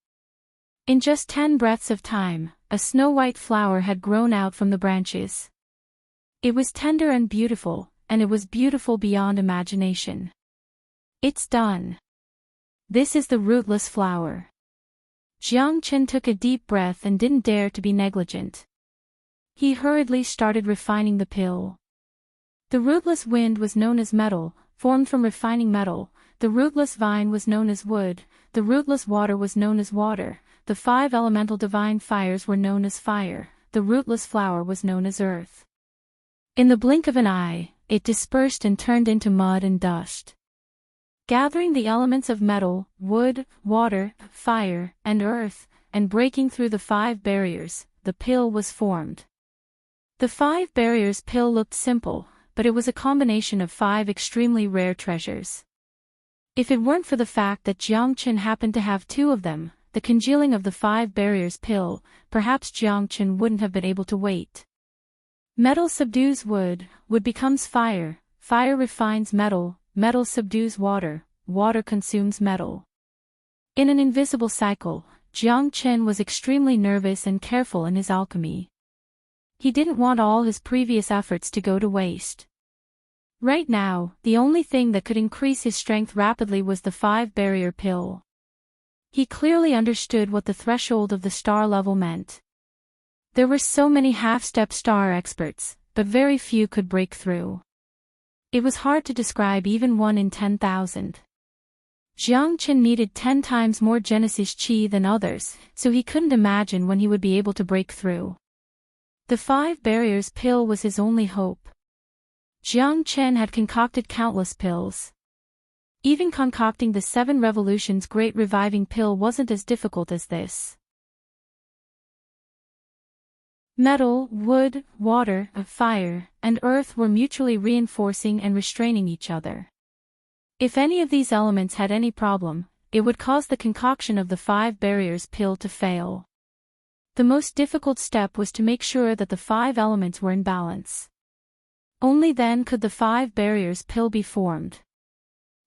In just 10 breaths of time, a snow-white flower had grown out from the branches. It was tender and beautiful, and it was beautiful beyond imagination. It's done. This is the rootless flower. Jiang Chen took a deep breath and didn't dare to be negligent. He hurriedly started refining the pill. The rootless wind was known as metal, formed from refining metal. The rootless vine was known as wood. The rootless water was known as water. The 5 elemental divine fires were known as fire. The rootless flower was known as earth. In the blink of an eye, it dispersed and turned into mud and dust. Gathering the elements of metal, wood, water, fire, and earth, and breaking through the 5 barriers, the pill was formed. The 5 barriers pill looked simple, but it was a combination of 5 extremely rare treasures. If it weren't for the fact that Jiang Chen happened to have 2 of them, the congealing of the 5 barriers pill, perhaps Jiang Chen wouldn't have been able to wait. Metal subdues wood, wood becomes fire, fire refines metal, metal subdues water, water consumes metal. In an invisible cycle, Jiang Chen was extremely nervous and careful in his alchemy. He didn't want all his previous efforts to go to waste. Right now, the only thing that could increase his strength rapidly was the 5-barrier pill. He clearly understood what the threshold of the star level meant. There were so many half-step star experts, but very few could break through. It was hard to describe even 1 in 10,000. Jiang Chen needed 10 times more Genesis Qi than others, so he couldn't imagine when he would be able to break through. The 5 barriers pill was his only hope. Jiang Chen had concocted countless pills. Even concocting the 7 revolutions great reviving pill wasn't as difficult as this. Metal, wood, water, fire, and earth were mutually reinforcing and restraining each other. If any of these elements had any problem, it would cause the concoction of the 5 barriers pill to fail. The most difficult step was to make sure that the 5 elements were in balance. Only then could the 5 barriers pill be formed.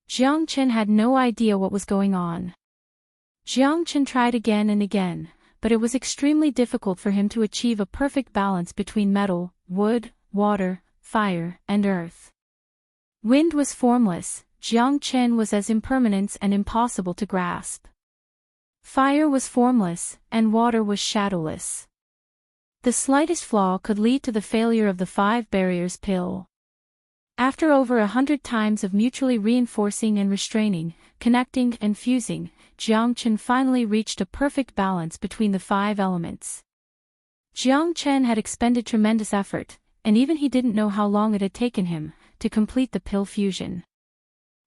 Jiang Chen had no idea what was going on. Jiang Chen tried again and again, but it was extremely difficult for him to achieve a perfect balance between metal, wood, water, fire, and earth. Wind was formless, Jiang Chen was as impermanence and impossible to grasp. Fire was formless, and water was shadowless. The slightest flaw could lead to the failure of the 5 barriers pill. After over 100 times of mutually reinforcing and restraining, connecting and fusing, Jiang Chen finally reached a perfect balance between the 5 elements. Jiang Chen had expended tremendous effort, and even he didn't know how long it had taken him to complete the pill fusion.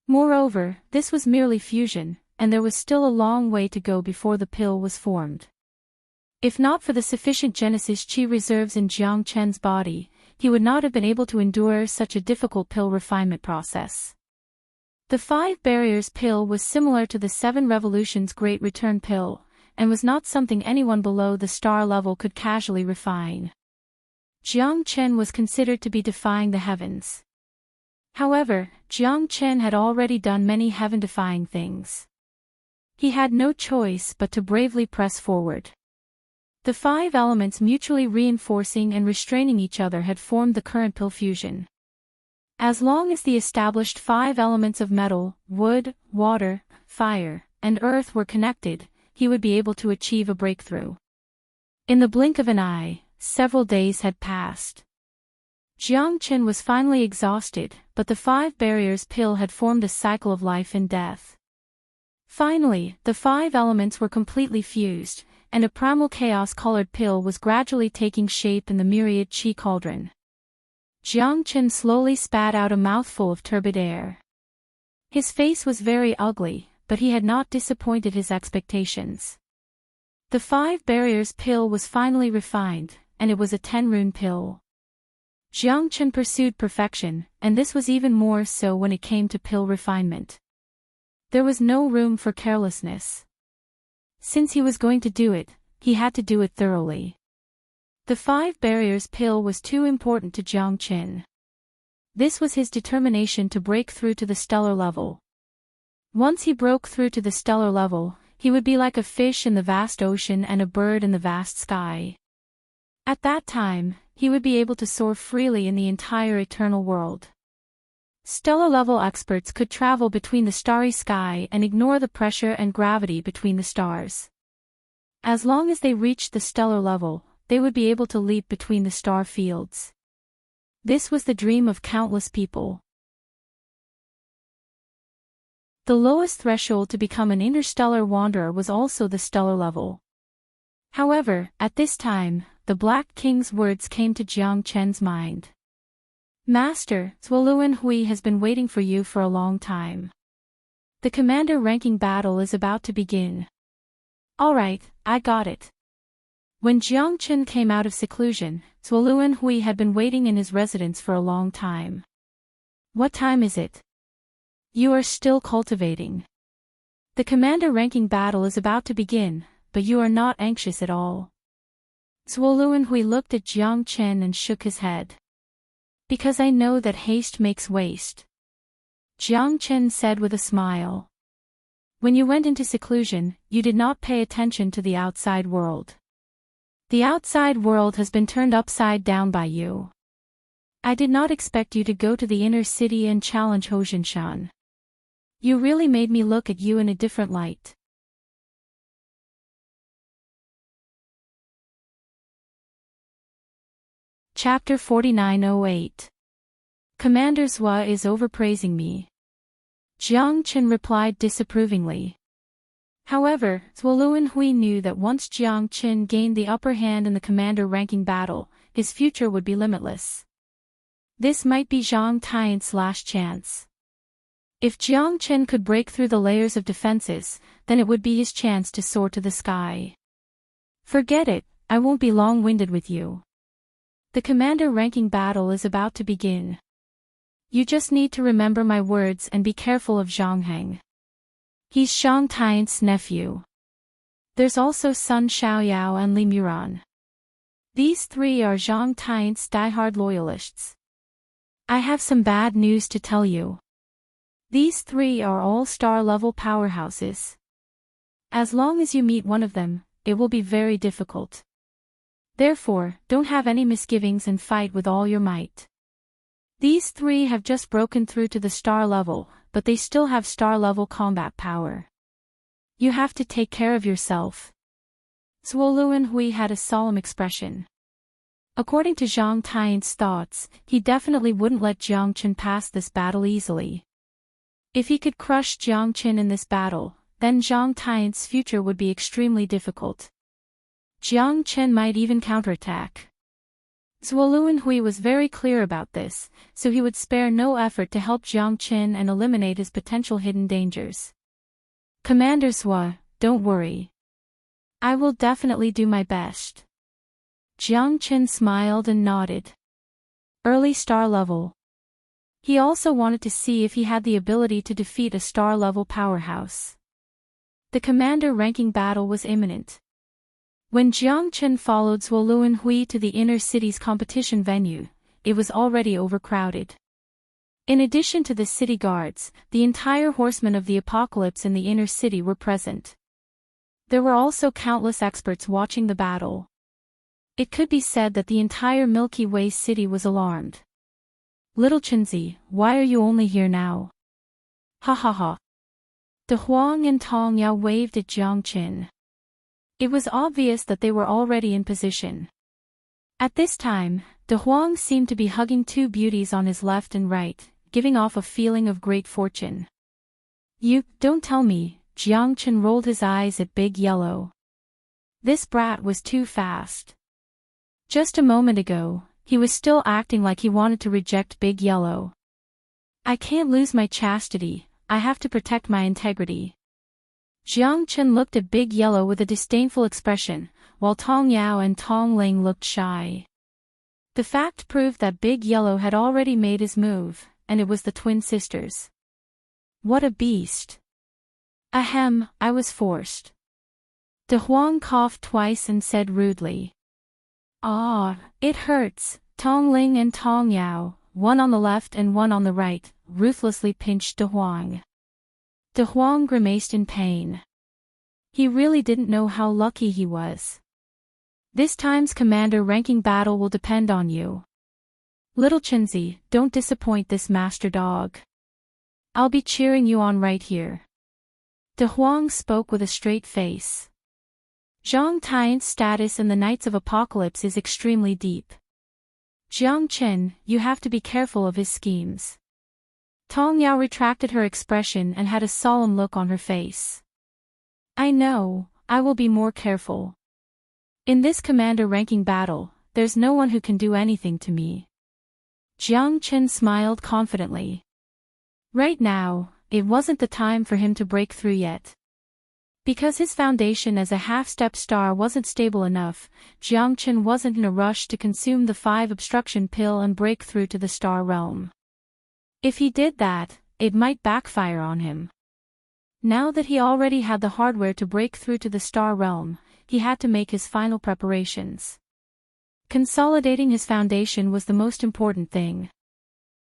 Moreover, this was merely fusion, and there was still a long way to go before the pill was formed. If not for the sufficient Genesis Qi reserves in Jiang Chen's body, he would not have been able to endure such a difficult pill refinement process. The 5 barriers pill was similar to the 7 revolutions great return pill, and was not something anyone below the star level could casually refine. Jiang Chen was considered to be defying the heavens. However, Jiang Chen had already done many heaven-defying things. He had no choice but to bravely press forward. The 5 elements mutually reinforcing and restraining each other had formed the current pill fusion. As long as the established 5 elements of metal, wood, water, fire, and earth were connected, he would be able to achieve a breakthrough. In the blink of an eye, several days had passed. Jiang Chen was finally exhausted, but the 5 barriers pill had formed a cycle of life and death. Finally, the 5 elements were completely fused, and a primal chaos-colored pill was gradually taking shape in the myriad qi cauldron. Jiang Chen slowly spat out a mouthful of turbid air. His face was very ugly, but he had not disappointed his expectations. The 5 barriers pill was finally refined, and it was a 10-rune pill. Jiang Chen pursued perfection, and this was even more so when it came to pill refinement. There was no room for carelessness. Since he was going to do it, he had to do it thoroughly. The 5 barriers pill was too important to Jiang Chen. This was his determination to break through to the stellar level. Once he broke through to the stellar level, he would be like a fish in the vast ocean and a bird in the vast sky. At that time, he would be able to soar freely in the entire eternal world. Stellar-level experts could travel between the starry sky and ignore the pressure and gravity between the stars. As long as they reached the stellar level, they would be able to leap between the star fields. This was the dream of countless people. The lowest threshold to become an interstellar wanderer was also the stellar level. However, at this time, the Black King's words came to Jiang Chen's mind. Master, Zuoluan Hui has been waiting for you for a long time. The commander-ranking battle is about to begin. Alright, I got it. When Jiang Chen came out of seclusion, Zuoluan Hui had been waiting in his residence for a long time. What time is it? You are still cultivating. The commander-ranking battle is about to begin, but you are not anxious at all. Zuoluan Hui looked at Jiang Chen and shook his head. Because I know that haste makes waste. Jiang Chen said with a smile. When you went into seclusion, you did not pay attention to the outside world. The outside world has been turned upside down by you. I did not expect you to go to the inner city and challenge Hojinshan. You really made me look at you in a different light. Chapter 4908. Commander Zhua is overpraising me. Jiang Chen replied disapprovingly. However, Zuoluan Hui knew that once Jiang Chen gained the upper hand in the commander-ranking battle, his future would be limitless. This might be Zhang Tian's last chance. If Jiang Chen could break through the layers of defenses, then it would be his chance to soar to the sky. Forget it, I won't be long-winded with you. The commander-ranking battle is about to begin. You just need to remember my words and be careful of Zhang Heng. He's Zhang Tian's nephew. There's also Sun Xiaoyao and Li Muran. These 3 are Zhang Tian's diehard loyalists. I have some bad news to tell you. These 3 are all star-level powerhouses. As long as you meet one of them, it will be very difficult. Therefore, don't have any misgivings and fight with all your might. These 3 have just broken through to the star level, but they still have star-level combat power. You have to take care of yourself. Zuoluan Hui had a solemn expression. According to Zhang Tian's thoughts, he definitely wouldn't let Jiang Chen pass this battle easily. If he could crush Jiang Chen in this battle, then Zhang Tian's future would be extremely difficult. Jiang Chen might even counterattack. Zuoluan Hui was very clear about this, so he would spare no effort to help Jiang Chen and eliminate his potential hidden dangers. Commander Zhua, don't worry. I will definitely do my best. Jiang Chen smiled and nodded. Early star level. He also wanted to see if he had the ability to defeat a star-level powerhouse. The commander-ranking battle was imminent. When Jiang Chen followed Zuoluan Hui to the inner city's competition venue, it was already overcrowded. In addition to the city guards, the entire horsemen of the apocalypse in the inner city were present. There were also countless experts watching the battle. It could be said that the entire Milky Way city was alarmed. Little Chenzi, why are you only here now? Ha ha ha. De Huang and Tong Yao waved at Jiang Chen. It was obvious that they were already in position. At this time, De Huang seemed to be hugging two beauties on his left and right, giving off a feeling of great fortune. You, don't tell me, Jiang Chen rolled his eyes at Big Yellow. This brat was too fast. Just a moment ago, he was still acting like he wanted to reject Big Yellow. I can't lose my chastity, I have to protect my integrity. Jiang Chen looked at Big Yellow with a disdainful expression, while Tong Yao and Tong Ling looked shy. The fact proved that Big Yellow had already made his move, and it was the twin sisters. What a beast. Ahem, I was forced. De Huang coughed twice and said rudely. Ah, it hurts. Tong Ling and Tong Yao, one on the left and one on the right, ruthlessly pinched De Huang. De Huang grimaced in pain. He really didn't know how lucky he was. This time's commander-ranking battle will depend on you. Little Chenzi, don't disappoint this master dog. I'll be cheering you on right here. De Huang spoke with a straight face. Zhang Tai's status in the Knights of Apocalypse is extremely deep. Jiang Chen, you have to be careful of his schemes. Tong Yao retracted her expression and had a solemn look on her face. I know, I will be more careful. In this commander-ranking battle, there's no one who can do anything to me. Jiang Chen smiled confidently. Right now, it wasn't the time for him to break through yet. Because his foundation as a half-step star wasn't stable enough, Jiang Chen wasn't in a rush to consume the 5 obstruction pill and break through to the star realm. If he did that, it might backfire on him. Now that he already had the hardware to break through to the star realm, he had to make his final preparations. Consolidating his foundation was the most important thing.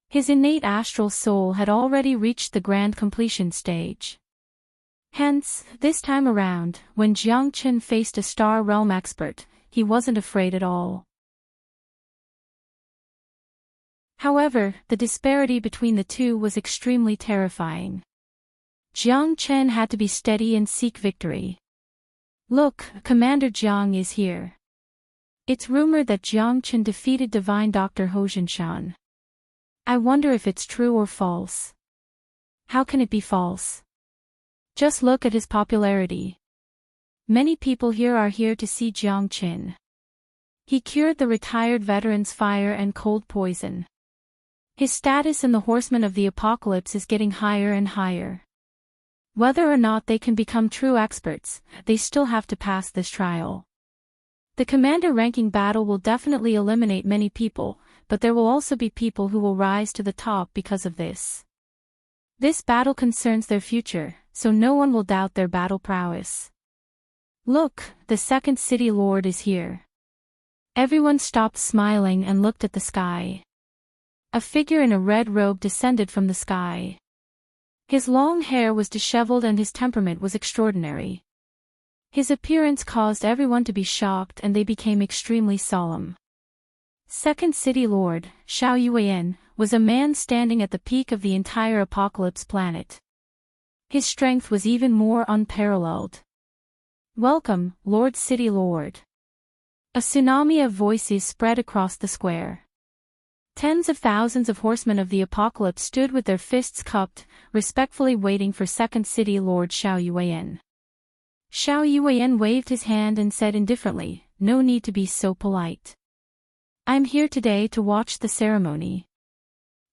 His innate astral soul had already reached the grand completion stage. Hence, this time around, when Jiang Chen faced a star realm expert, he wasn't afraid at all. However, the disparity between the two was extremely terrifying. Jiang Chen had to be steady and seek victory. Look, Commander Jiang is here. It's rumored that Jiang Chen defeated Divine Dr. Ho Jinshan. I wonder if it's true or false. How can it be false? Just look at his popularity. Many people here are here to see Jiang Chen. He cured the retired veteran's fire and cold poison. His status in the Horsemen of the Apocalypse is getting higher and higher. Whether or not they can become true experts, they still have to pass this trial. The commander-ranking battle will definitely eliminate many people, but there will also be people who will rise to the top because of this. This battle concerns their future, so no one will doubt their battle prowess. Look, the second city lord is here. Everyone stopped smiling and looked at the sky. A figure in a red robe descended from the sky. His long hair was disheveled and his temperament was extraordinary. His appearance caused everyone to be shocked and they became extremely solemn. Second City Lord, Xiao Yuan, was a man standing at the peak of the entire Apocalypse planet. His strength was even more unparalleled. Welcome, Lord City Lord. A tsunami of voices spread across the square. Tens of thousands of horsemen of the Apocalypse stood with their fists cupped, respectfully waiting for Second City Lord Xiao Yuan. Xiao Yuan waved his hand and said indifferently, "No need to be so polite. I'm here today to watch the ceremony.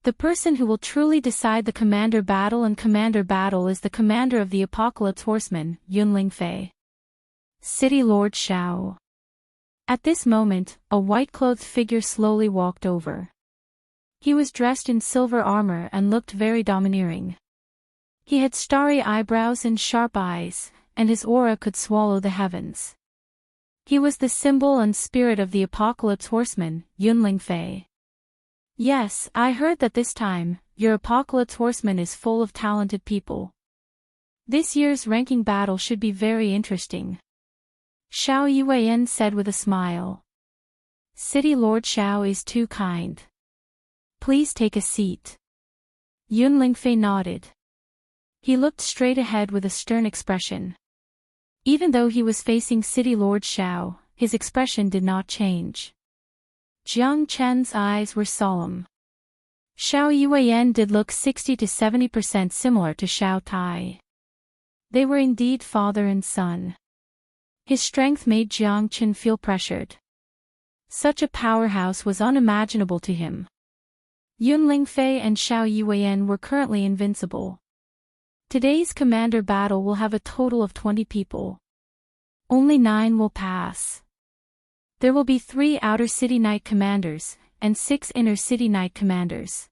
The person who will truly decide the commander battle is the commander of the Apocalypse Horsemen, Yunling Fei. City Lord Xiao." At this moment, a white-clothed figure slowly walked over. He was dressed in silver armor and looked very domineering. He had starry eyebrows and sharp eyes, and his aura could swallow the heavens. He was the symbol and spirit of the Apocalypse Horseman, Yunling Fei. "Yes, I heard that this time, your Apocalypse Horseman is full of talented people. This year's ranking battle should be very interesting," Xiao Yuan said with a smile. "City Lord Xiao is too kind. Please take a seat." Yunling Fei nodded. He looked straight ahead with a stern expression. Even though he was facing City Lord Xiao, his expression did not change. Jiang Chen's eyes were solemn. Xiao Yuan did look 60 to 70% similar to Xiao Tai. They were indeed father and son. His strength made Jiang Chen feel pressured. Such a powerhouse was unimaginable to him. Yunling Fei and Xiao Yuan were currently invincible. Today's commander battle will have a total of 20 people. Only 9 will pass. There will be 3 outer city knight commanders, and 6 inner city knight commanders.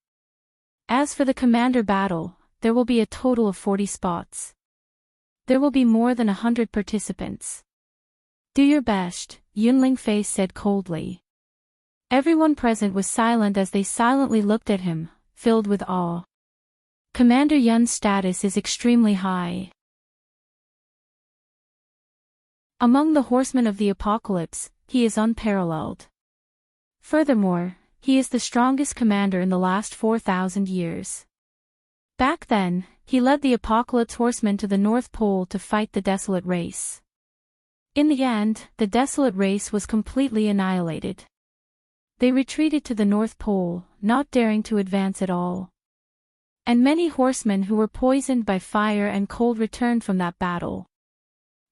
As for the commander battle, there will be a total of 40 spots. There will be more than 100 participants. "Do your best," Yunling Fei said coldly. Everyone present was silent as they silently looked at him, filled with awe. Commander Yun's status is extremely high. Among the horsemen of the apocalypse, he is unparalleled. Furthermore, he is the strongest commander in the last 4,000 years. Back then, he led the apocalypse horsemen to the North Pole to fight the desolate race. In the end, the desolate race was completely annihilated. They retreated to the North Pole, not daring to advance at all. And many horsemen who were poisoned by fire and cold returned from that battle.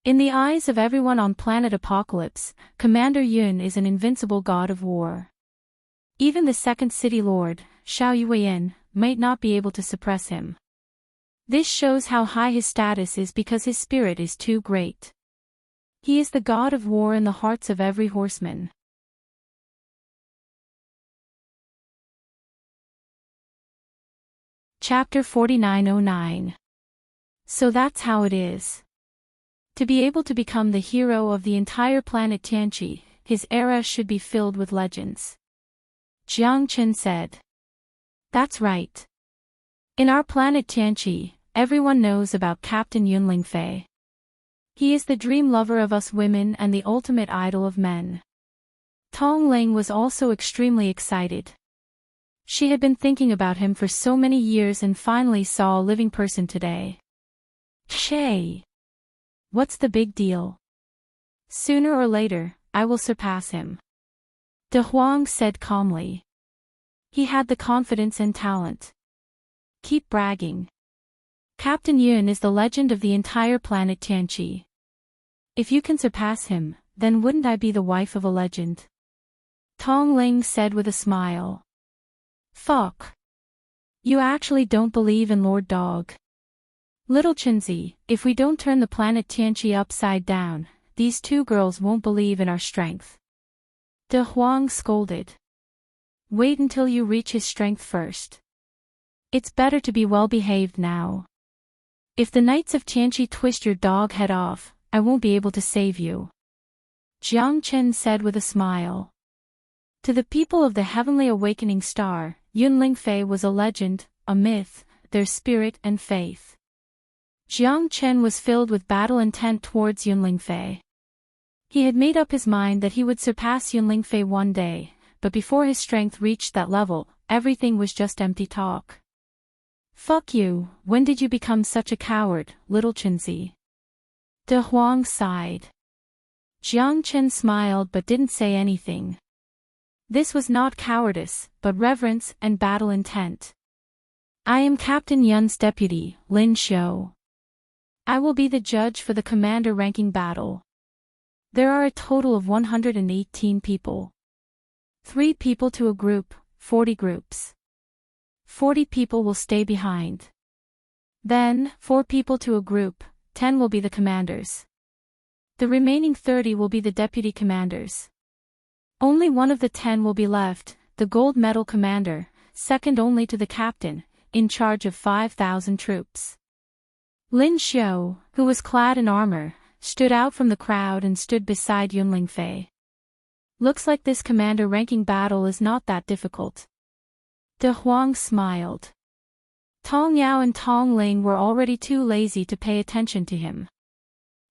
In the eyes of everyone on planet Apocalypse, Commander Yun is an invincible god of war. Even the second city lord, Xiao Yuan, might not be able to suppress him. This shows how high his status is because his spirit is too great. He is the god of war in the hearts of every horseman. Chapter 4909. So that's how it is. To be able to become the hero of the entire planet Tianqi, his era should be filled with legends. Jiang Chen said. That's right. In our planet Tianqi, everyone knows about Captain Yunling Fei. He is the dream lover of us women and the ultimate idol of men. Tong Ling was also extremely excited. She had been thinking about him for so many years and finally saw a living person today. Shay! What's the big deal? Sooner or later, I will surpass him. De Huang said calmly. He had the confidence and talent. Keep bragging. Captain Yun is the legend of the entire planet Tianqi. If you can surpass him, then wouldn't I be the wife of a legend? Tong Ling said with a smile. Fuck. You actually don't believe in Lord Dog. Little Chenzi, if we don't turn the planet Tianqi upside down, these 2 girls won't believe in our strength. De Huang scolded. Wait until you reach his strength first. It's better to be well behaved now. If the Knights of Tianqi twist your dog head off, I won't be able to save you. Jiang Chen said with a smile. To the people of the heavenly awakening star, Yunling Fei was a legend, a myth, their spirit and faith. Jiang Chen was filled with battle intent towards Yunling Fei. He had made up his mind that he would surpass Yunling Fei one day, but before his strength reached that level, everything was just empty talk. Fuck you, when did you become such a coward, little Chenzi? De Huang sighed. Jiang Chen smiled but didn't say anything. This was not cowardice, but reverence and battle intent. I am Captain Yun's deputy, Lin Xiu. I will be the judge for the commander ranking battle. There are a total of 118 people. 3 people to a group, 40 groups. 40 people will stay behind. Then, 4 people to a group, 10 will be the commanders. The remaining 30 will be the deputy commanders. Only one of the 10 will be left, the gold medal commander, second only to the captain, in charge of 5,000 troops. Lin Xiao, who was clad in armor, stood out from the crowd and stood beside Yunling Fei. Looks like this commander ranking battle is not that difficult. De Huang smiled. Tong Yao and Tong Ling were already too lazy to pay attention to him.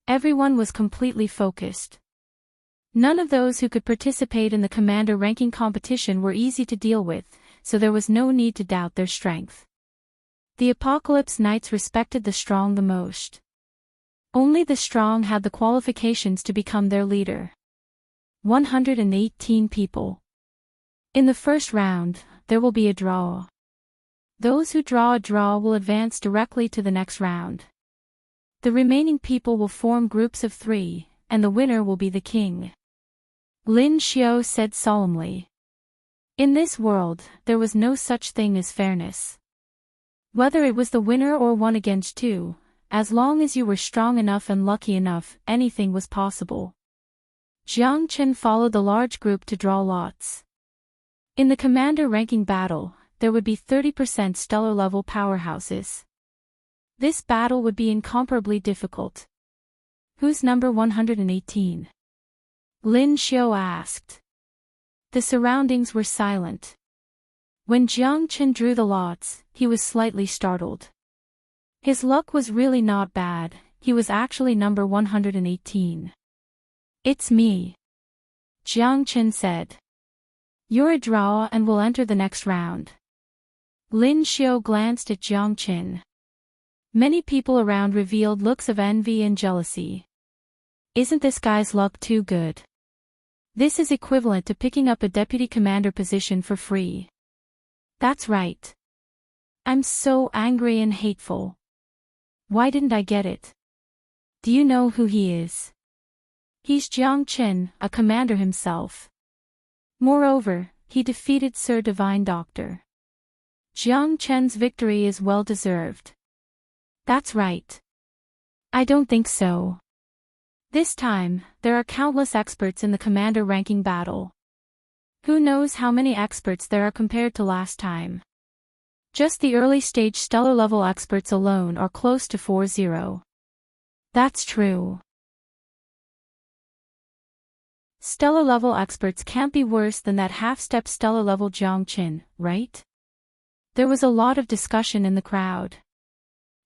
Everyone was completely focused. None of those who could participate in the commander ranking competition were easy to deal with, so there was no need to doubt their strength. The Apocalypse Knights respected the strong the most. Only the strong had the qualifications to become their leader. 118 people. In the first round, there will be a draw. Those who draw a draw will advance directly to the next round. The remaining people will form groups of 3, and the winner will be the king. Lin Xiao said solemnly. In this world, there was no such thing as fairness. Whether it was the winner or 1 against 2, as long as you were strong enough and lucky enough, anything was possible. Jiang Chen followed the large group to draw lots. In the commander ranking battle, there would be 30% stellar level powerhouses. This battle would be incomparably difficult. Who's number 118? Lin Xiao asked. The surroundings were silent. When Jiang Chen drew the lots, he was slightly startled. His luck was really not bad, he was actually number 118. It's me. Jiang Chen said. You're a draw and will enter the next round. Lin Xiao glanced at Jiang Chen. Many people around revealed looks of envy and jealousy. Isn't this guy's luck too good? This is equivalent to picking up a deputy commander position for free. That's right. I'm so angry and hateful. Why didn't I get it? Do you know who he is? He's Jiang Chen, a commander himself. Moreover, he defeated Sir Divine Doctor. Jiang Chen's victory is well deserved. That's right. I don't think so. This time, there are countless experts in the commander ranking battle. Who knows how many experts there are compared to last time? Just the early stage stellar level experts alone are close to 40. That's true. Stellar level experts can't be worse than that half-step stellar level Jiang Chen, right? There was a lot of discussion in the crowd.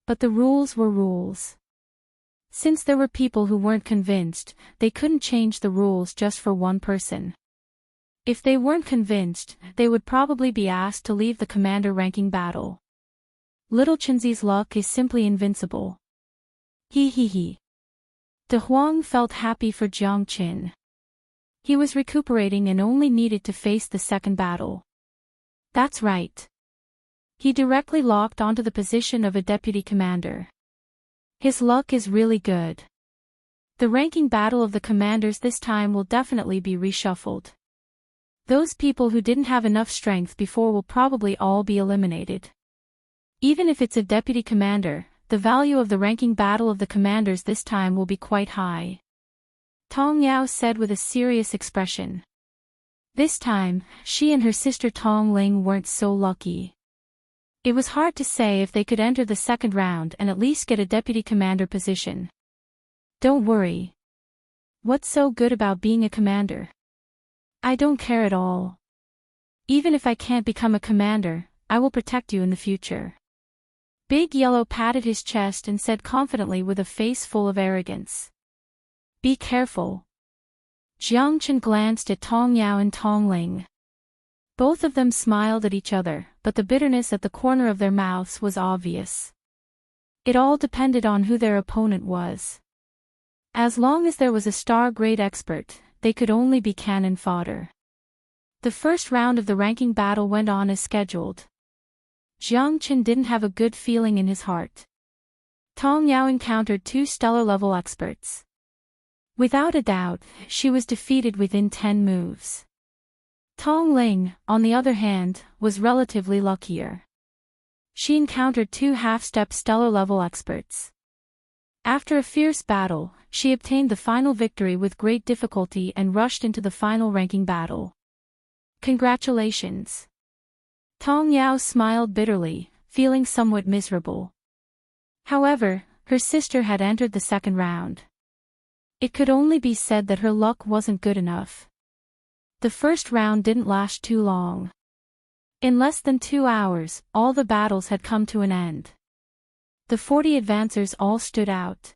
But the rules were rules. Since there were people who weren't convinced, they couldn't change the rules just for one person. If they weren't convinced, they would probably be asked to leave the commander ranking battle. Little Chenzi's luck is simply invincible. He. De Huang felt happy for Jiang Chen. He was recuperating and only needed to face the second battle. That's right. He directly locked onto the position of a deputy commander. His luck is really good. The ranking battle of the commanders this time will definitely be reshuffled. Those people who didn't have enough strength before will probably all be eliminated. Even if it's a deputy commander, the value of the ranking battle of the commanders this time will be quite high. Tong Yao said with a serious expression. This time, she and her sister Tong Ling weren't so lucky. It was hard to say if they could enter the second round and at least get a deputy commander position. Don't worry. What's so good about being a commander? I don't care at all. Even if I can't become a commander, I will protect you in the future. Big Yellow patted his chest and said confidently with a face full of arrogance. Be careful. Jiang Chen glanced at Tong Yao and Tong Ling. Both of them smiled at each other, but the bitterness at the corner of their mouths was obvious. It all depended on who their opponent was. As long as there was a star-grade expert, they could only be cannon fodder. The first round of the ranking battle went on as scheduled. Jiang Chen didn't have a good feeling in his heart. Tong Yao encountered 2 stellar-level experts. Without a doubt, she was defeated within 10 moves. Tong Ling, on the other hand, was relatively luckier. She encountered 2 half-step stellar-level experts. After a fierce battle, she obtained the final victory with great difficulty and rushed into the final ranking battle. Congratulations. Tong Yao smiled bitterly, feeling somewhat miserable. However, her sister had entered the second round. It could only be said that her luck wasn't good enough. The first round didn't last too long. In less than 2 hours, all the battles had come to an end. The 40 advancers all stood out.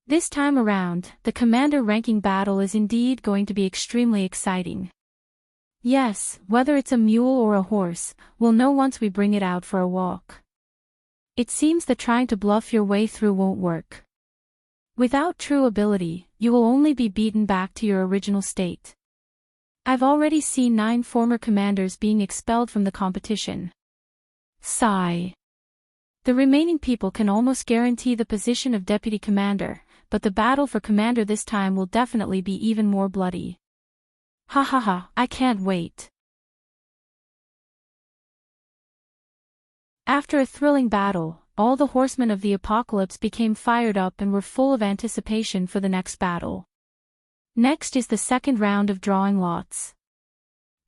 This time around, the commander ranking battle is indeed going to be extremely exciting. Yes, whether it's a mule or a horse, we'll know once we bring it out for a walk. It seems that trying to bluff your way through won't work. Without true ability, you will only be beaten back to your original state. I've already seen 9 former commanders being expelled from the competition. Sigh. The remaining people can almost guarantee the position of deputy commander, but the battle for commander this time will definitely be even more bloody. Ha ha ha, I can't wait. After a thrilling battle, all the horsemen of the apocalypse became fired up and were full of anticipation for the next battle. Next is the second round of drawing lots.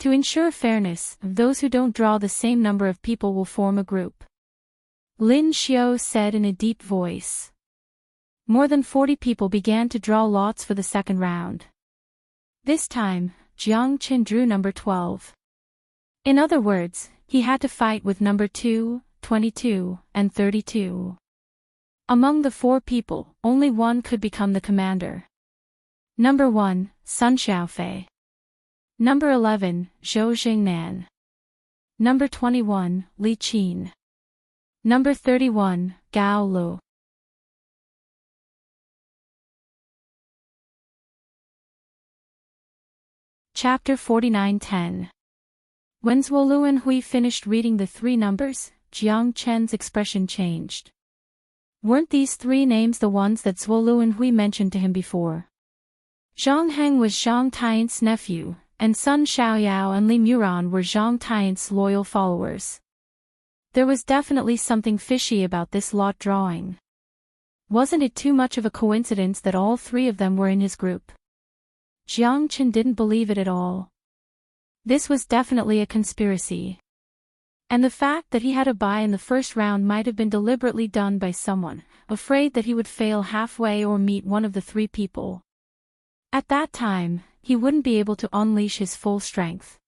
To ensure fairness, those who don't draw the same number of people will form a group. Lin Xiao said in a deep voice. More than 40 people began to draw lots for the second round. This time, Jiang Qin drew number 12. In other words, he had to fight with number 2, 22, and 32. Among the 4 people, only one could become the commander. Number 1, Sun Xiaofei. Number 11, Zhou Jingnan. Number 21, Li Qin. Number 31, Gao Lu. Chapter 49:10. When Zhuo Luanhui finished reading the 3 numbers, Jiang Chen's expression changed. Weren't these 3 names the ones that Zhuo Luanhui mentioned to him before? Zhang Heng was Zhang Taiyan's nephew, and Sun Xiaoyao and Li Muran were Zhang Taiyan's loyal followers. There was definitely something fishy about this lot drawing. Wasn't it too much of a coincidence that all 3 of them were in his group? Jiang Chen didn't believe it at all. This was definitely a conspiracy. And the fact that he had a bye in the first round might have been deliberately done by someone, afraid that he would fail halfway or meet one of the 3 people. At that time, he wouldn't be able to unleash his full strength.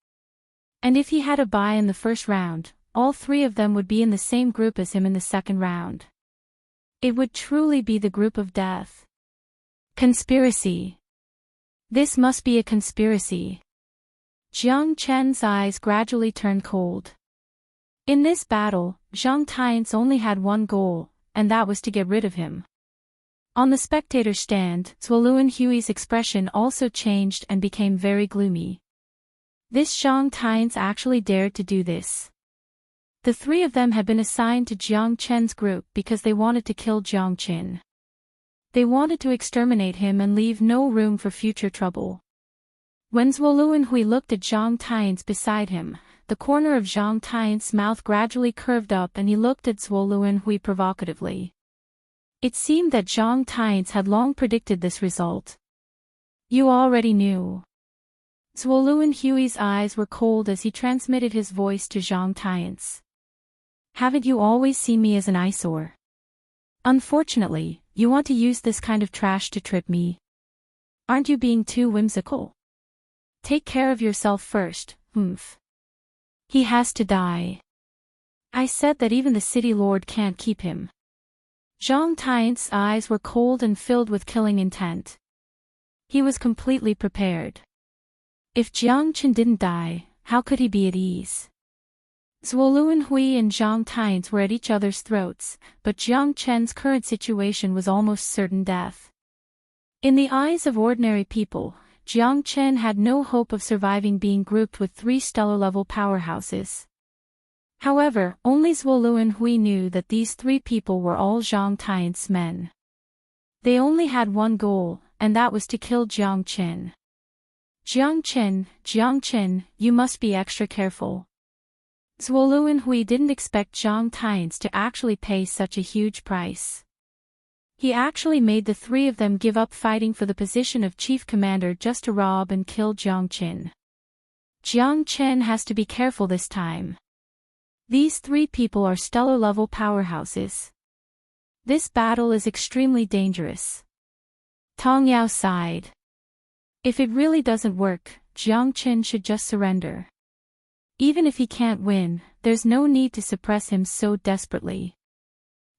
And if he had a bye in the first round, all 3 of them would be in the same group as him in the second round. It would truly be the group of death. Conspiracy. This must be a conspiracy. Jiang Chen's eyes gradually turned cold. In this battle, Zhang Taiyan only had one goal, and that was to get rid of him. On the spectator stand, Zhuo Luanhui's expression also changed and became very gloomy. This Zhang Taiyan actually dared to do this. The 3 of them had been assigned to Jiang Chen's group because they wanted to kill Jiang Qin. They wanted to exterminate him and leave no room for future trouble. When Zhuo Luanhui looked at Zhang Taiyan beside him, the corner of Zhang Taiyan's mouth gradually curved up and he looked at Zhuo Luanhui provocatively. It seemed that Zhang Taiyan had long predicted this result. You already knew. Zhuo Luanhui's eyes were cold as he transmitted his voice to Zhang Taiyan. Haven't you always seen me as an eyesore? Unfortunately, you want to use this kind of trash to trip me. Aren't you being too whimsical? Take care of yourself first, humph. He has to die. I said that even the city lord can't keep him. Zhang Taiyan's eyes were cold and filled with killing intent. He was completely prepared. If Jiang Qin didn't die, how could he be at ease? Zhuo Luanhui and Zhang Taiyan were at each other's throats, but Jiang Chen's current situation was almost certain death. In the eyes of ordinary people, Jiang Chen had no hope of surviving being grouped with 3 stellar-level powerhouses. However, only Zhuo and Hui knew that these three people were all Zhang Tian's men. They only had one goal, and that was to kill Jiang Qin. Jiang Qin, you must be extra careful. Zhuo and Hui didn't expect Zhang Tian's to actually pay such a huge price. He actually made the three of them give up fighting for the position of chief commander just to rob and kill Jiang Qin. Jiang Qin has to be careful this time. These three people are stellar-level powerhouses. This battle is extremely dangerous. Tong Yao sighed. If it really doesn't work, Jiang Qin should just surrender. Even if he can't win, there's no need to suppress him so desperately.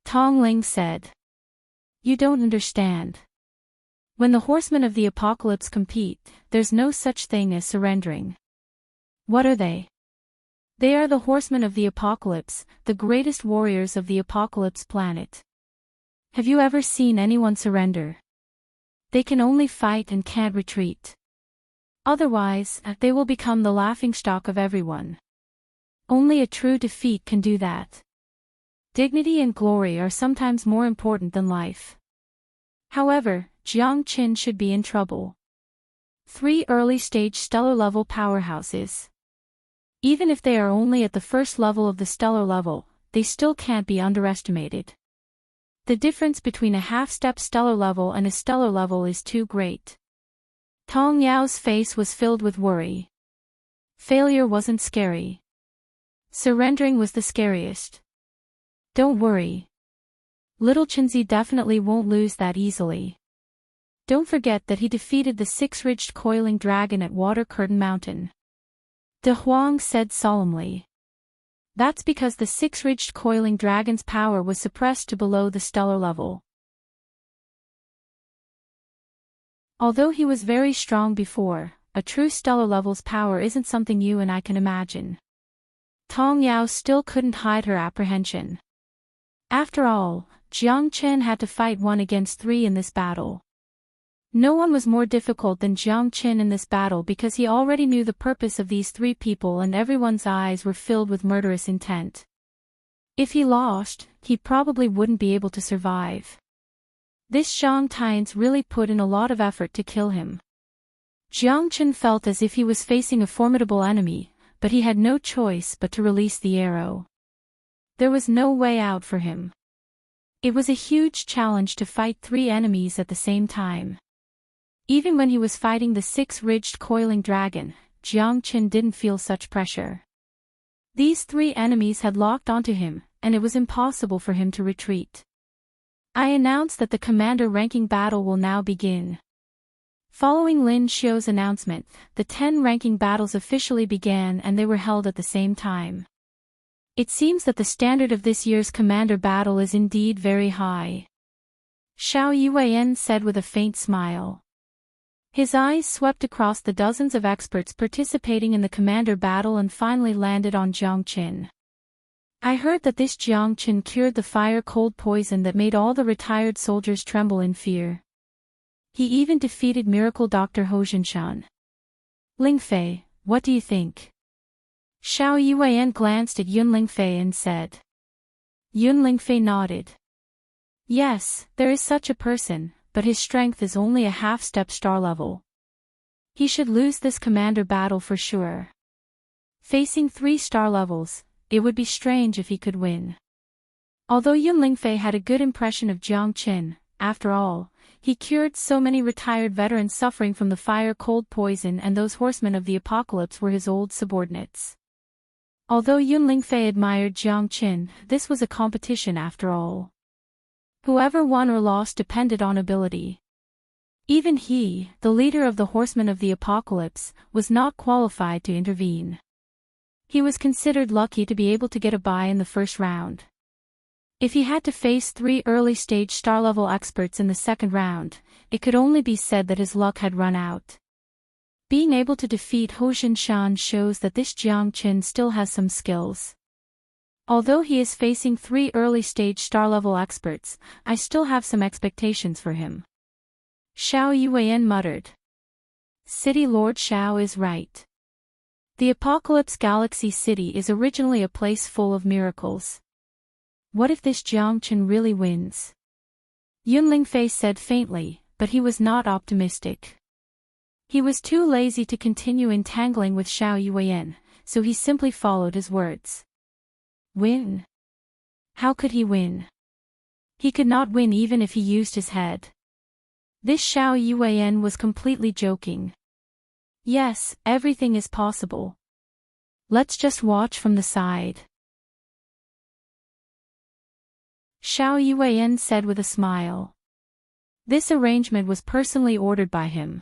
Tong Ling said. You don't understand. When the horsemen of the apocalypse compete, there's no such thing as surrendering. What are they? They are the horsemen of the apocalypse, the greatest warriors of the apocalypse planet. Have you ever seen anyone surrender? They can only fight and can't retreat. Otherwise, they will become the laughingstock of everyone. Only a true defeat can do that. Dignity and glory are sometimes more important than life. However, Jiang Qin should be in trouble. 3 early-stage stellar-level powerhouses. Even if they are only at the first level of the stellar level, they still can't be underestimated. The difference between a half-step stellar level and a stellar level is too great. Tong Yao's face was filled with worry. Failure wasn't scary. Surrendering was the scariest. Don't worry. Little Chinzi definitely won't lose that easily. Don't forget that he defeated the 6-ridged coiling dragon at Water Curtain Mountain. De Huang said solemnly. That's because the 6-ridged coiling dragon's power was suppressed to below the stellar level. Although he was very strong before, a true stellar level's power isn't something you and I can imagine. Tong Yao still couldn't hide her apprehension. After all, Jiang Qin had to fight 1 against 3 in this battle. No one was more difficult than Jiang Qin in this battle because he already knew the purpose of these 3 people and everyone's eyes were filled with murderous intent. If he lost, he probably wouldn't be able to survive. This Zhang Tian's really put in a lot of effort to kill him. Jiang Qin felt as if he was facing a formidable enemy, but he had no choice but to release the arrow. There was no way out for him. It was a huge challenge to fight 3 enemies at the same time. Even when he was fighting the 6-ridged coiling dragon, Jiang Qin didn't feel such pressure. These 3 enemies had locked onto him, and it was impossible for him to retreat. I announce that the commander-ranking battle will now begin. Following Lin Xiu's announcement, the 10 ranking battles officially began and they were held at the same time. It seems that the standard of this year's commander battle is indeed very high. Xiao Yuan said with a faint smile. His eyes swept across the dozens of experts participating in the commander battle and finally landed on Jiang Qin. I heard that this Jiang Qin cured the fire-cold poison that made all the retired soldiers tremble in fear. He even defeated miracle Dr. Hou Jinshan. Lingfei, what do you think? Xiao Yuan glanced at Yun Lingfei and said. Yun Lingfei nodded. Yes, there is such a person, but his strength is only a half-step star level. He should lose this commander battle for sure. Facing 3 star levels, it would be strange if he could win. Although Yun Lingfei had a good impression of Jiang Qin, after all, he cured so many retired veterans suffering from the fire-cold poison and those horsemen of the apocalypse were his old subordinates. Although Yun Lingfei admired Jiang Qin, this was a competition after all. Whoever won or lost depended on ability. Even he, the leader of the horsemen of the apocalypse, was not qualified to intervene. He was considered lucky to be able to get a bye in the first round. If he had to face 3 early-stage star-level experts in the second round, it could only be said that his luck had run out. Being able to defeat Hou Jinshan shows that this Jiang Qin still has some skills. Although he is facing 3 early-stage star-level experts, I still have some expectations for him. Xiao Yuan muttered. City Lord Xiao is right. The Apocalypse Galaxy City is originally a place full of miracles. What if this Jiangchen really wins? Yun Lingfei said faintly, but he was not optimistic. He was too lazy to continue entangling with Xiao Yuan, so he simply followed his words. Win? How could he win? He could not win even if he used his head. This Xiao Yuan was completely joking. Yes, everything is possible. Let's just watch from the side. Xiao Yuan said with a smile. This arrangement was personally ordered by him.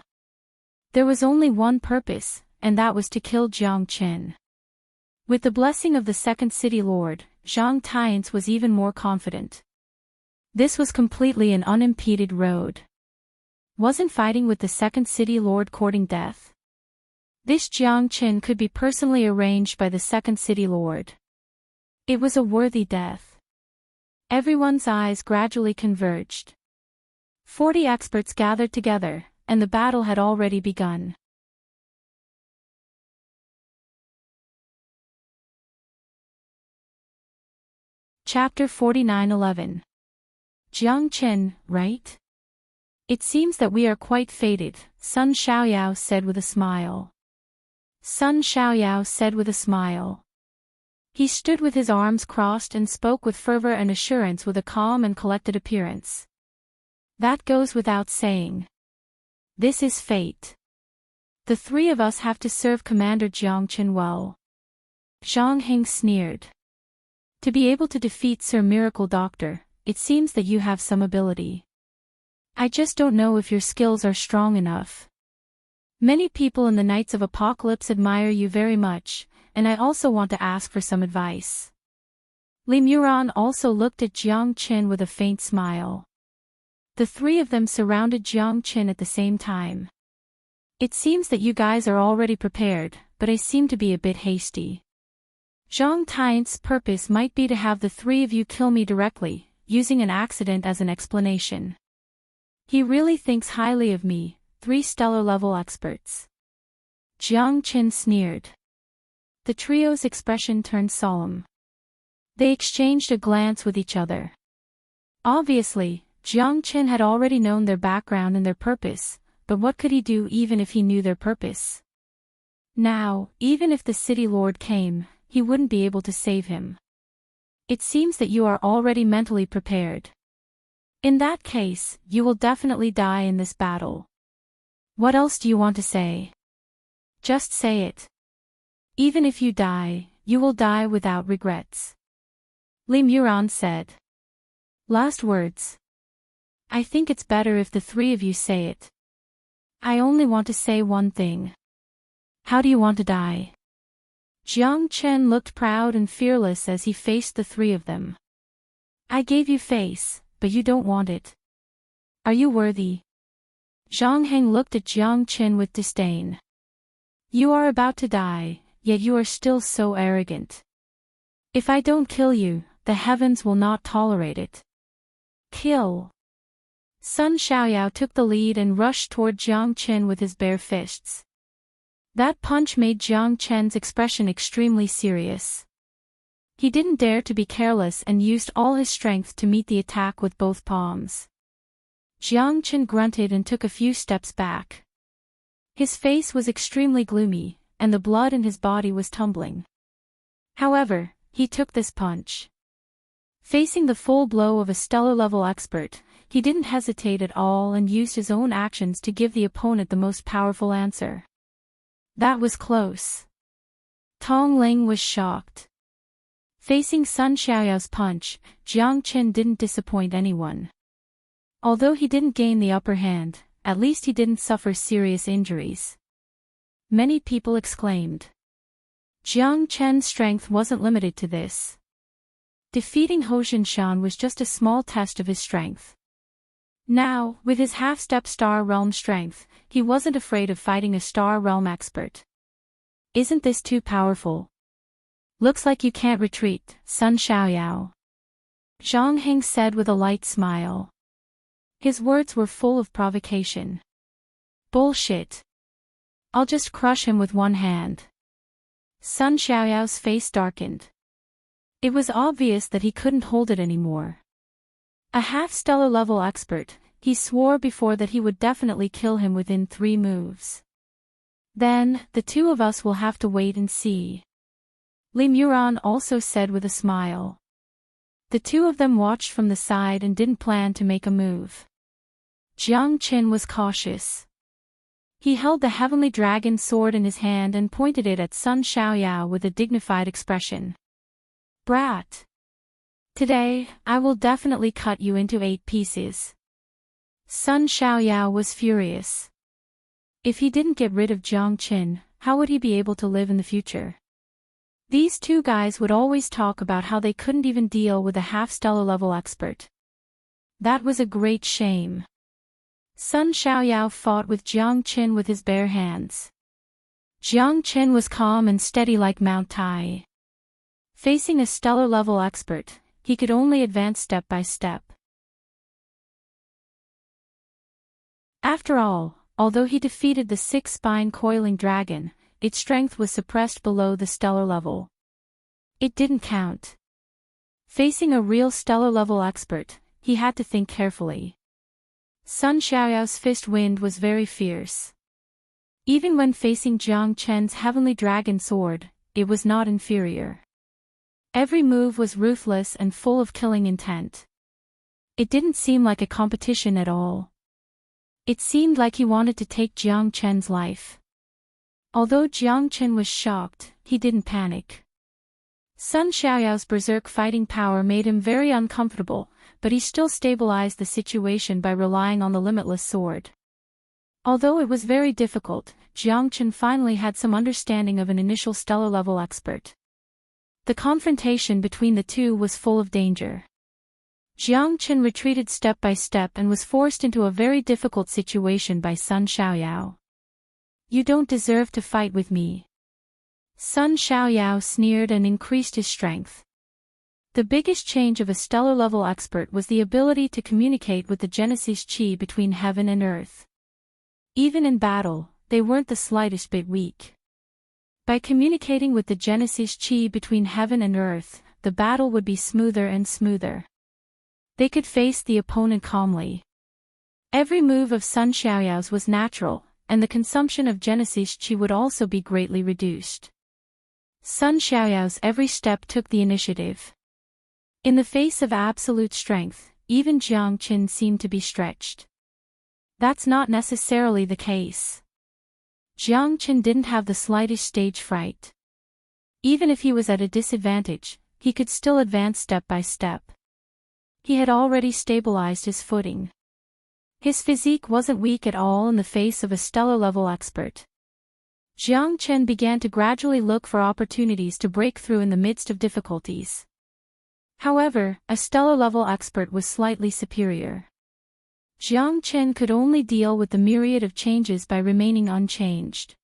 There was only one purpose, and that was to kill Jiang Chen. With the blessing of the second city lord, Zhang Tian's was even more confident. This was completely an unimpeded road. Wasn't fighting with the second city lord courting death? This Jiang Chen could be personally arranged by the second city lord. It was a worthy death. Everyone's eyes gradually converged. 40 experts gathered together, and the battle had already begun. Chapter 49:11. Jiang Chen, right? It seems that we are quite fated, Sun Xiaoyao said with a smile. Sun Xiaoyao said with a smile. He stood with his arms crossed and spoke with fervor and assurance with a calm and collected appearance. That goes without saying. This is fate. The three of us have to serve Commander Jiang Chen well. Zhang Heng sneered. To be able to defeat Sir Miracle Doctor, it seems that you have some ability. I just don't know if your skills are strong enough. Many people in the Knights of Apocalypse admire you very much, and I also want to ask for some advice. Li Muran also looked at Jiang Chen with a faint smile. The three of them surrounded Jiang Chen at the same time. It seems that you guys are already prepared, but I seem to be a bit hasty. Zhang Tian's purpose might be to have the three of you kill me directly, using an accident as an explanation. He really thinks highly of me, 3 stellar-level experts. Jiang Chen sneered. The trio's expression turned solemn. They exchanged a glance with each other. Obviously, Jiang Chen had already known their background and their purpose, but what could he do even if he knew their purpose? Now, even if the city lord came, he wouldn't be able to save him. It seems that you are already mentally prepared. In that case, you will definitely die in this battle. What else do you want to say? Just say it. Even if you die, you will die without regrets. Li Muran said. Last words. I think it's better if the three of you say it. I only want to say one thing. How do you want to die? Jiang Chen looked proud and fearless as he faced the three of them. I gave you face, but you don't want it. Are you worthy? Zhang Heng looked at Jiang Chen with disdain. You are about to die, yet you are still so arrogant. If I don't kill you, the heavens will not tolerate it. Kill. Sun Xiaoyao took the lead and rushed toward Jiang Chen with his bare fists. That punch made Jiang Chen's expression extremely serious. He didn't dare to be careless and used all his strength to meet the attack with both palms. Jiang Chen grunted and took a few steps back. His face was extremely gloomy, and the blood in his body was tumbling. However, he took this punch. Facing the full blow of a stellar-level expert, he didn't hesitate at all and used his own actions to give the opponent the most powerful answer. That was close. Tong Ling was shocked. Facing Sun Xiaoyao's punch, Jiang Chen didn't disappoint anyone. Although he didn't gain the upper hand, at least he didn't suffer serious injuries. Many people exclaimed. Jiang Chen's strength wasn't limited to this. Defeating Hou Jinshan was just a small test of his strength. Now, with his half-step Star Realm strength, he wasn't afraid of fighting a Star Realm expert. Isn't this too powerful? Looks like you can't retreat, Sun Xiaoyao. Zhang Heng said with a light smile. His words were full of provocation. Bullshit. I'll just crush him with one hand. Sun Xiaoyao's face darkened. It was obvious that he couldn't hold it anymore. A half-stellar level expert, he swore before that he would definitely kill him within 3 moves. Then, the two of us will have to wait and see. Li Muran also said with a smile. The two of them watched from the side and didn't plan to make a move. Jiang Qin was cautious. He held the heavenly dragon sword in his hand and pointed it at Sun Xiaoyao with a dignified expression. Brat! Today, I will definitely cut you into 8 pieces. Sun Xiaoyao was furious. If he didn't get rid of Jiang Qin, how would he be able to live in the future? These two guys would always talk about how they couldn't even deal with a half-stellar level expert. That was a great shame. Sun Xiaoyao fought with Jiang Qin with his bare hands. Jiang Qin was calm and steady like Mount Tai. Facing a stellar level expert, he could only advance step by step. After all, although he defeated the 6-spine coiling dragon, its strength was suppressed below the stellar level. It didn't count. Facing a real stellar level expert, he had to think carefully. Sun Xiaoyao's fist wind was very fierce. Even when facing Jiang Qin's heavenly dragon sword, it was not inferior. Every move was ruthless and full of killing intent. It didn't seem like a competition at all. It seemed like he wanted to take Jiang Qin's life. Although Jiang Qin was shocked, he didn't panic. Sun Xiaoyao's berserk fighting power made him very uncomfortable, but he still stabilized the situation by relying on the limitless sword. Although it was very difficult, Jiang Qin finally had some understanding of an initial stellar level expert. The confrontation between the two was full of danger. Jiang Qin retreated step by step and was forced into a very difficult situation by Sun Xiaoyao. You don't deserve to fight with me. Sun Xiaoyao sneered and increased his strength. The biggest change of a stellar level expert was the ability to communicate with the Genesis Qi between heaven and earth. Even in battle, they weren't the slightest bit weak. By communicating with the Genesis Qi between heaven and earth, the battle would be smoother and smoother. They could face the opponent calmly. Every move of Sun Xiaoyao's was natural, and the consumption of Genesis Qi would also be greatly reduced. Sun Xiaoyao's every step took the initiative. In the face of absolute strength, even Jiang Qin seemed to be stretched. That's not necessarily the case. Jiang Qin didn't have the slightest stage fright. Even if he was at a disadvantage, he could still advance step by step. He had already stabilized his footing. His physique wasn't weak at all in the face of a stellar level expert. Jiang Qin began to gradually look for opportunities to break through in the midst of difficulties. However, a stellar level expert was slightly superior. Jiang Qin could only deal with the myriad of changes by remaining unchanged.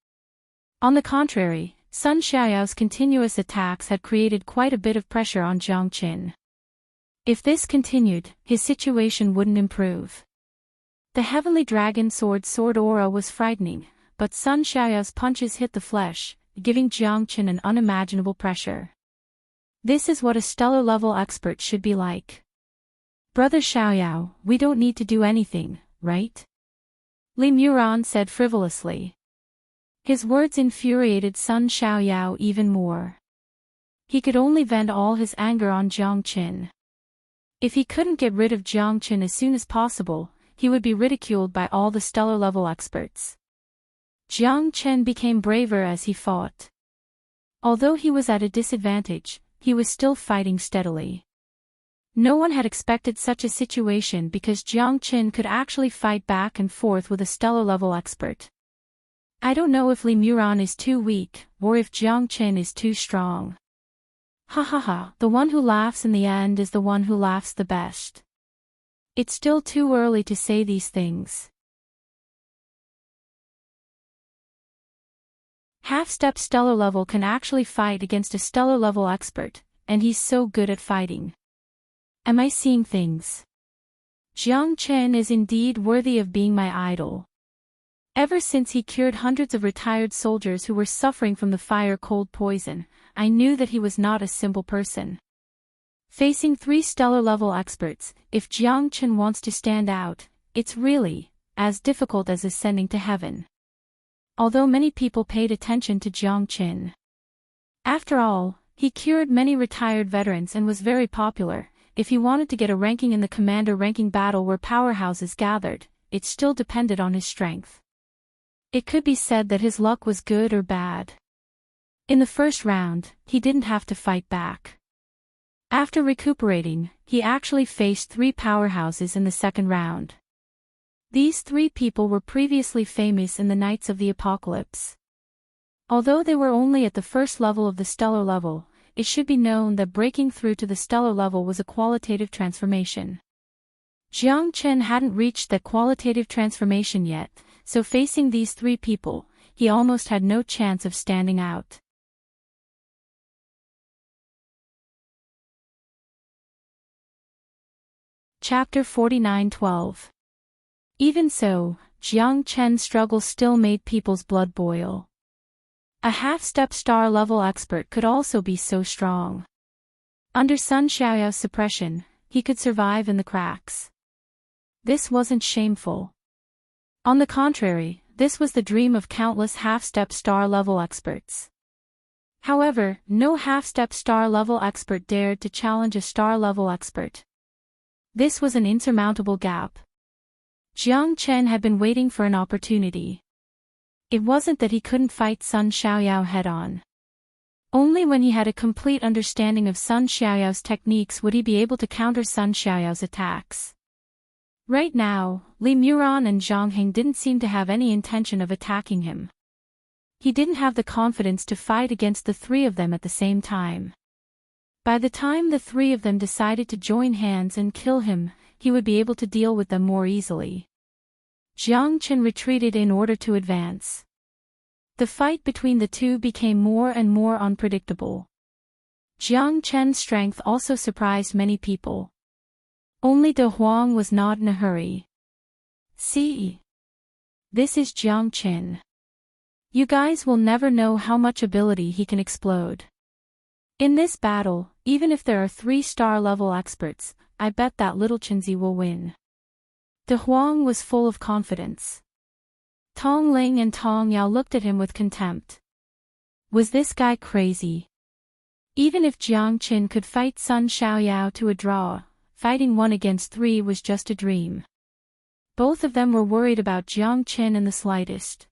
On the contrary, Sun Xiaoyao's continuous attacks had created quite a bit of pressure on Jiang Qin. If this continued, his situation wouldn't improve. The heavenly dragon sword aura was frightening, but Sun Xiaoyao's punches hit the flesh, giving Jiang Qin an unimaginable pressure. This is what a stellar level expert should be like. Brother Xiaoyao, we don't need to do anything, right? Li Muran said frivolously. His words infuriated Sun Xiaoyao even more. He could only vent all his anger on Jiang Qin. If he couldn't get rid of Jiang Qin as soon as possible, he would be ridiculed by all the stellar level experts. Jiang Qin became braver as he fought. Although he was at a disadvantage, he was still fighting steadily. No one had expected such a situation because Jiang Qin could actually fight back and forth with a stellar level expert. I don't know if Li Muran is too weak, or if Jiang Qin is too strong. Ha ha ha, the one who laughs in the end is the one who laughs the best. It's still too early to say these things. Half-step stellar level can actually fight against a stellar level expert, and he's so good at fighting. Am I seeing things? Jiang Qin is indeed worthy of being my idol. Ever since he cured hundreds of retired soldiers who were suffering from the fire-cold poison, I knew that he was not a simple person. Facing 3 stellar-level experts, if Jiang Chen wants to stand out, it's really as difficult as ascending to heaven. Although many people paid attention to Jiang Chen. After all, he cured many retired veterans and was very popular. If he wanted to get a ranking in the commander-ranking battle where powerhouses gathered, it still depended on his strength. It could be said that his luck was good or bad. In the first round, he didn't have to fight back. After recuperating, he actually faced 3 powerhouses in the second round. These 3 people were previously famous in the Knights of the Apocalypse. Although they were only at the first level of the stellar level, it should be known that breaking through to the stellar level was a qualitative transformation. Jiang Chen hadn't reached that qualitative transformation yet, so facing these 3 people, he almost had no chance of standing out. Chapter 49:12. Even so, Jiang Chen's struggle still made people's blood boil. A half-step star-level expert could also be so strong. Under Sun Xiaoyao's suppression, he could survive in the cracks. This wasn't shameful. On the contrary, this was the dream of countless half-step star-level experts. However, no half-step star-level expert dared to challenge a star-level expert. This was an insurmountable gap. Jiang Chen had been waiting for an opportunity. It wasn't that he couldn't fight Sun Xiaoyao head-on. Only when he had a complete understanding of Sun Xiaoyao's techniques would he be able to counter Sun Xiaoyao's attacks. Right now, Li Muran and Zhang Heng didn't seem to have any intention of attacking him. He didn't have the confidence to fight against the 3 of them at the same time. By the time the 3 of them decided to join hands and kill him, he would be able to deal with them more easily. Jiang Chen retreated in order to advance. The fight between the 2 became more and more unpredictable. Jiang Chen's strength also surprised many people. Only De Huang was not in a hurry. See? This is Jiang Chen. You guys will never know how much ability he can explode. In this battle, even if there are 3 star-level experts, I bet that little Chenzi will win. De Huang was full of confidence. Tong Ling and Tong Yao looked at him with contempt. Was this guy crazy? Even if Jiang Chen could fight Sun Xiaoyao to a draw, fighting 1 against 3 was just a dream. Both of them were worried about Jiang Chen in the slightest.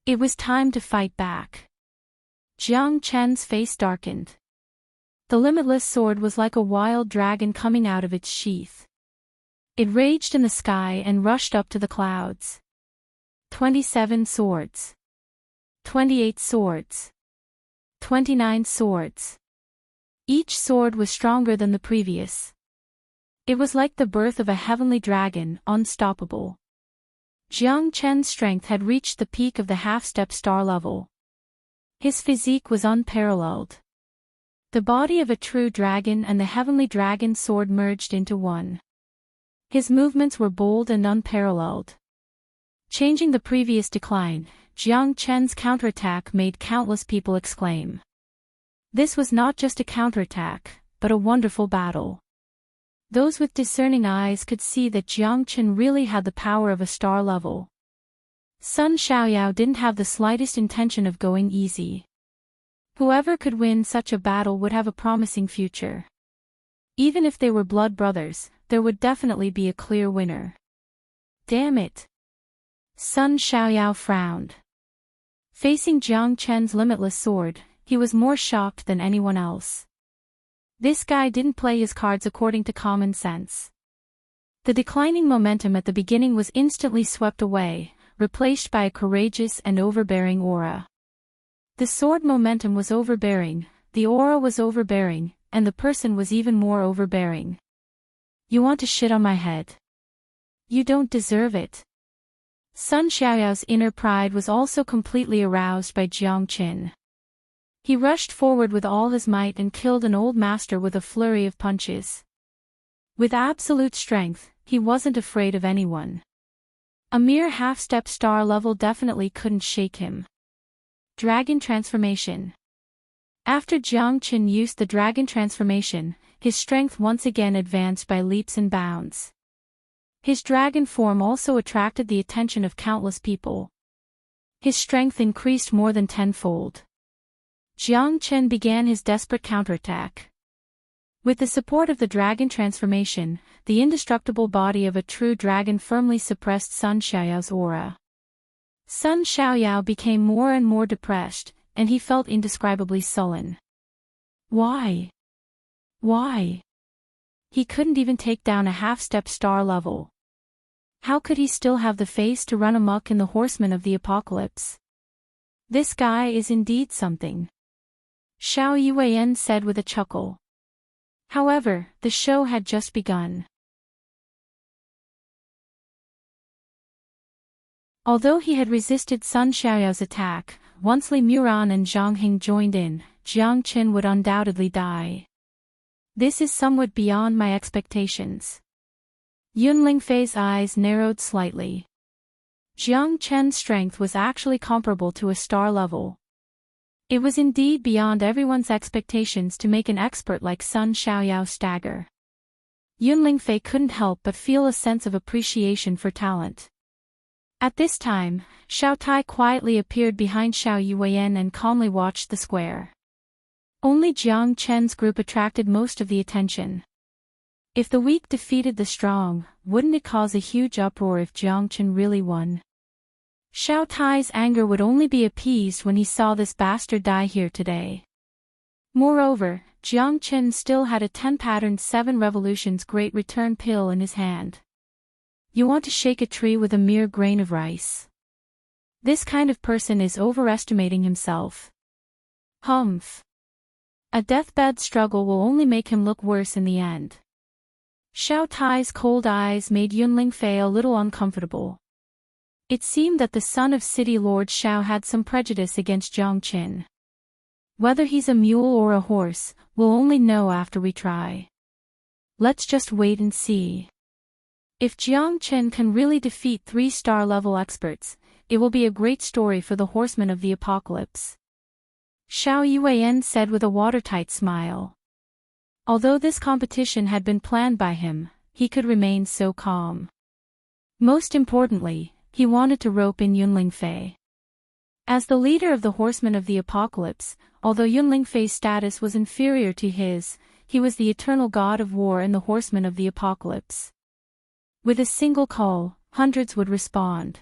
It was time to fight back. Jiang Chen's face darkened. The limitless sword was like a wild dragon coming out of its sheath. It raged in the sky and rushed up to the clouds. 27 swords. 28 swords. 29 swords. Each sword was stronger than the previous. It was like the birth of a heavenly dragon, unstoppable. Jiang Chen's strength had reached the peak of the half-step star level. His physique was unparalleled. The body of a true dragon and the heavenly dragon sword merged into one. His movements were bold and unparalleled. Changing the previous decline, Jiang Chen's counterattack made countless people exclaim. This was not just a counterattack, but a wonderful battle. Those with discerning eyes could see that Jiang Chen really had the power of a star level. Sun Xiaoyao didn't have the slightest intention of going easy. Whoever could win such a battle would have a promising future. Even if they were blood brothers, there would definitely be a clear winner. Damn it! Sun Xiaoyao frowned. Facing Jiang Chen's limitless sword, he was more shocked than anyone else. This guy didn't play his cards according to common sense. The declining momentum at the beginning was instantly swept away, replaced by a courageous and overbearing aura. The sword momentum was overbearing, the aura was overbearing, and the person was even more overbearing. You want to shit on my head? You don't deserve it. Sun Xiaoyao's inner pride was also completely aroused by Jiang Chen. He rushed forward with all his might and killed an old master with a flurry of punches. With absolute strength, he wasn't afraid of anyone. A mere half-step star level definitely couldn't shake him. Dragon transformation. After Jiang Qin used the dragon transformation, his strength once again advanced by leaps and bounds. His dragon form also attracted the attention of countless people. His strength increased more than tenfold. Jiang Qin began his desperate counterattack. With the support of the dragon transformation, the indestructible body of a true dragon firmly suppressed Sun Xiaoyao's aura. Sun Xiaoyao became more and more depressed, and he felt indescribably sullen. Why? Why? He couldn't even take down a half-step star level. How could he still have the face to run amok in the horsemen of the apocalypse? This guy is indeed something, Xiao Yuan said with a chuckle. However, the show had just begun. Although he had resisted Sun Xiaoyao's attack, once Li Muran and Zhang Hing joined in, Jiang Qin would undoubtedly die. This is somewhat beyond my expectations. Yun Lingfei's eyes narrowed slightly. Jiang Qin's strength was actually comparable to a star level. It was indeed beyond everyone's expectations to make an expert like Sun Xiaoyao stagger. Yun Lingfei couldn't help but feel a sense of appreciation for talent. At this time, Xiao Tai quietly appeared behind Xiao Yuan and calmly watched the square. Only Jiang Qin's group attracted most of the attention. If the weak defeated the strong, wouldn't it cause a huge uproar if Jiang Qin really won? Xiao Tai's anger would only be appeased when he saw this bastard die here today. Moreover, Jiang Qin still had a 10-patterned 7 revolutions great return pill in his hand. You want to shake a tree with a mere grain of rice. This kind of person is overestimating himself. Humph. A deathbed struggle will only make him look worse in the end. Xiao Tai's cold eyes made Yun Lingfei a little uncomfortable. It seemed that the son of City Lord Xiao had some prejudice against Jiang Qin. Whether he's a mule or a horse, we'll only know after we try. Let's just wait and see. If Jiang Qin can really defeat 3-star level experts, it will be a great story for the horsemen of the apocalypse. Xiao Yuan said with a watertight smile. Although this competition had been planned by him, he could remain so calm. Most importantly, he wanted to rope in Yun Lingfei. As the leader of the horsemen of the apocalypse, although Yun Lingfei's status was inferior to his, he was the eternal god of war and the horsemen of the apocalypse. With a single call, hundreds would respond.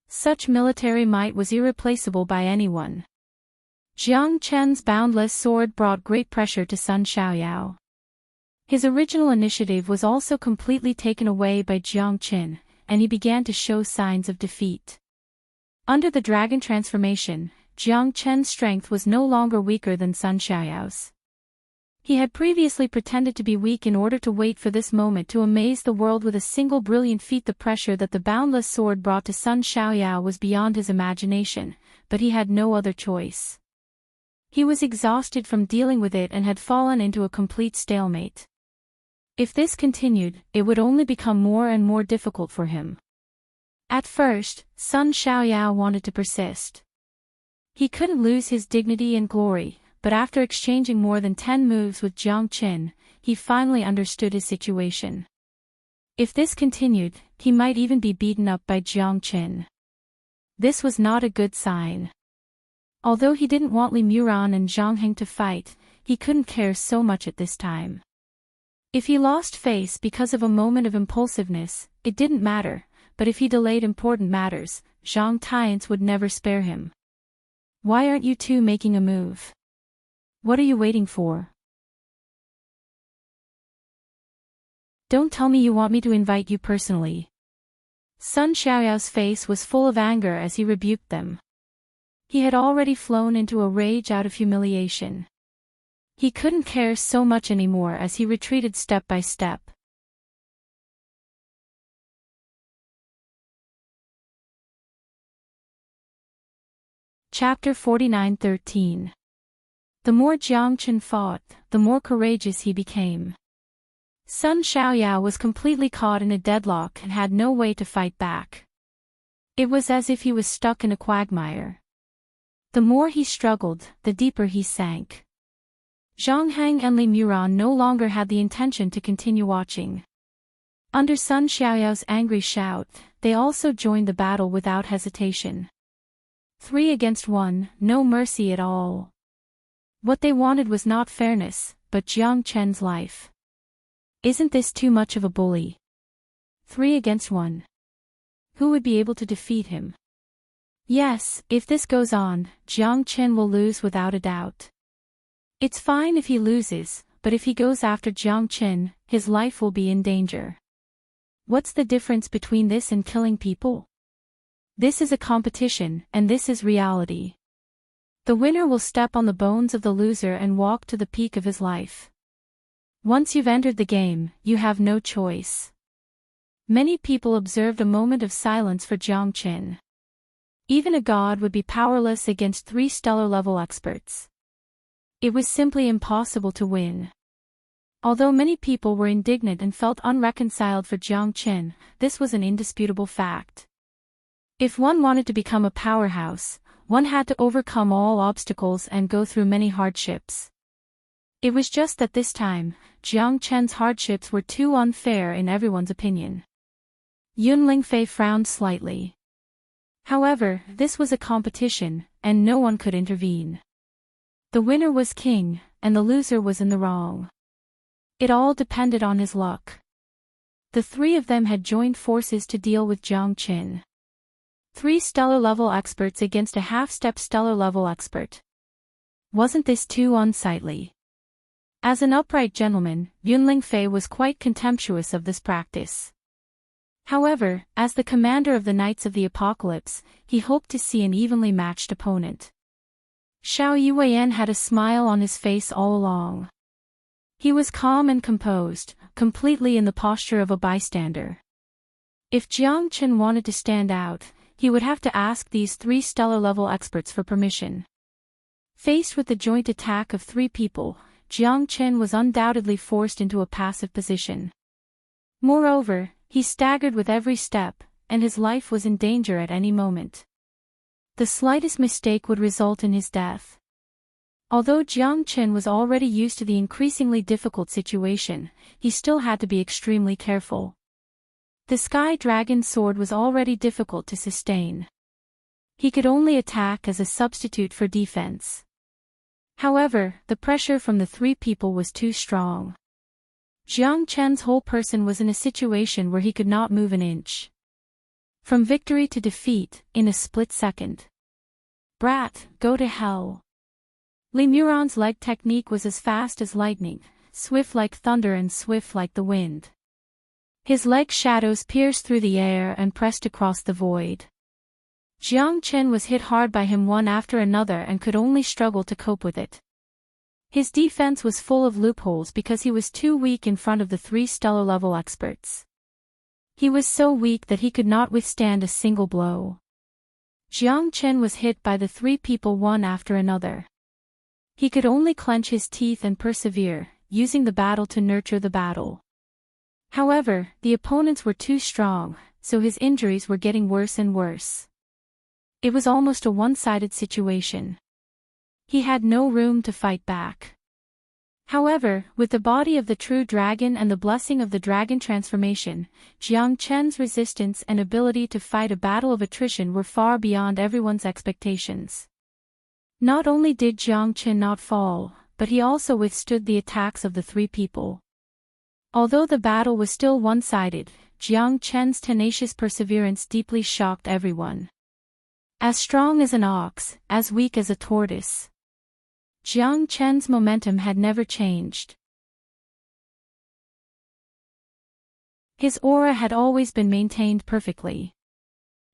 Such military might was irreplaceable by anyone. Jiang Qin's boundless sword brought great pressure to Sun Xiaoyao. His original initiative was also completely taken away by Jiang Qin, and he began to show signs of defeat. Under the dragon transformation, Jiang Qin's strength was no longer weaker than Sun Xiaoyao's. He had previously pretended to be weak in order to wait for this moment to amaze the world with a single brilliant feat. The pressure that the boundless sword brought to Sun Xiaoyao was beyond his imagination, but he had no other choice. He was exhausted from dealing with it and had fallen into a complete stalemate. If this continued, it would only become more and more difficult for him. At first, Sun Xiaoyao wanted to persist. He couldn't lose his dignity and glory, but after exchanging more than 10 moves with Jiang Qin, he finally understood his situation. If this continued, he might even be beaten up by Jiang Qin. This was not a good sign. Although he didn't want Li Muran and Zhang Hing to fight, he couldn't care so much at this time. If he lost face because of a moment of impulsiveness, it didn't matter, but if he delayed important matters, Zhang Tiance would never spare him. Why aren't you two making a move? What are you waiting for? Don't tell me you want me to invite you personally. Sun Xiaoyao's face was full of anger as he rebuked them. He had already flown into a rage out of humiliation. He couldn't care so much anymore as he retreated step by step. Chapter 49:13. The more Jiang Qin fought, the more courageous he became. Sun Xiaoyao was completely caught in a deadlock and had no way to fight back. It was as if he was stuck in a quagmire. The more he struggled, the deeper he sank. Zhang Hang and Li Muran no longer had the intention to continue watching. Under Sun Xiaoyao's angry shout, they also joined the battle without hesitation. 3 against 1, no mercy at all. What they wanted was not fairness, but Jiang Chen's life. Isn't this too much of a bully? 3 against 1. Who would be able to defeat him? Yes, if this goes on, Jiang Chen will lose without a doubt. It's fine if he loses, but if he goes after Jiang Chen, his life will be in danger. What's the difference between this and killing people? This is a competition, and this is reality. The winner will step on the bones of the loser and walk to the peak of his life. Once you've entered the game, you have no choice. Many people observed a moment of silence for Jiang Chen. Even a god would be powerless against 3 stellar-level experts. It was simply impossible to win. Although many people were indignant and felt unreconciled for Jiang Chen, this was an indisputable fact. If one wanted to become a powerhouse, one had to overcome all obstacles and go through many hardships. It was just that this time, Jiang Chen's hardships were too unfair in everyone's opinion. Yun Lingfei frowned slightly. However, this was a competition, and no one could intervene. The winner was king, and the loser was in the wrong. It all depended on his luck. The 3 of them had joined forces to deal with Jiang Chen. 3 stellar-level experts against a half-step stellar-level expert. Wasn't this too unsightly? As an upright gentleman, Yun Lingfei was quite contemptuous of this practice. However, as the commander of the Knights of the Apocalypse, he hoped to see an evenly matched opponent. Xiao Yuan had a smile on his face all along. He was calm and composed, completely in the posture of a bystander. If Jiang Chen wanted to stand out, he would have to ask these 3 stellar-level experts for permission. Faced with the joint attack of 3 people, Jiang Chen was undoubtedly forced into a passive position. Moreover, he staggered with every step, and his life was in danger at any moment. The slightest mistake would result in his death. Although Jiang Chen was already used to the increasingly difficult situation, he still had to be extremely careful. The Sky Dragon's sword was already difficult to sustain. He could only attack as a substitute for defense. However, the pressure from the 3 people was too strong. Jiang Chen's whole person was in a situation where he could not move an inch. From victory to defeat, in a split second. Brat, go to hell. Li Muran's leg technique was as fast as lightning, swift like thunder and swift like the wind. His leg shadows pierced through the air and pressed across the void. Jiang Chen was hit hard by him one after another and could only struggle to cope with it. His defense was full of loopholes because he was too weak in front of the 3 stellar-level experts. He was so weak that he could not withstand a single blow. Jiang Chen was hit by the 3 people one after another. He could only clench his teeth and persevere, using the battle to nurture the battle. However, the opponents were too strong, so his injuries were getting worse and worse. It was almost a one-sided situation. He had no room to fight back. However, with the body of the true dragon and the blessing of the dragon transformation, Jiang Chen's resistance and ability to fight a battle of attrition were far beyond everyone's expectations. Not only did Jiang Chen not fall, but he also withstood the attacks of the 3 people. Although the battle was still one-sided, Jiang Chen's tenacious perseverance deeply shocked everyone. As strong as an ox, as weak as a tortoise. Jiang Chen's momentum had never changed. His aura had always been maintained perfectly.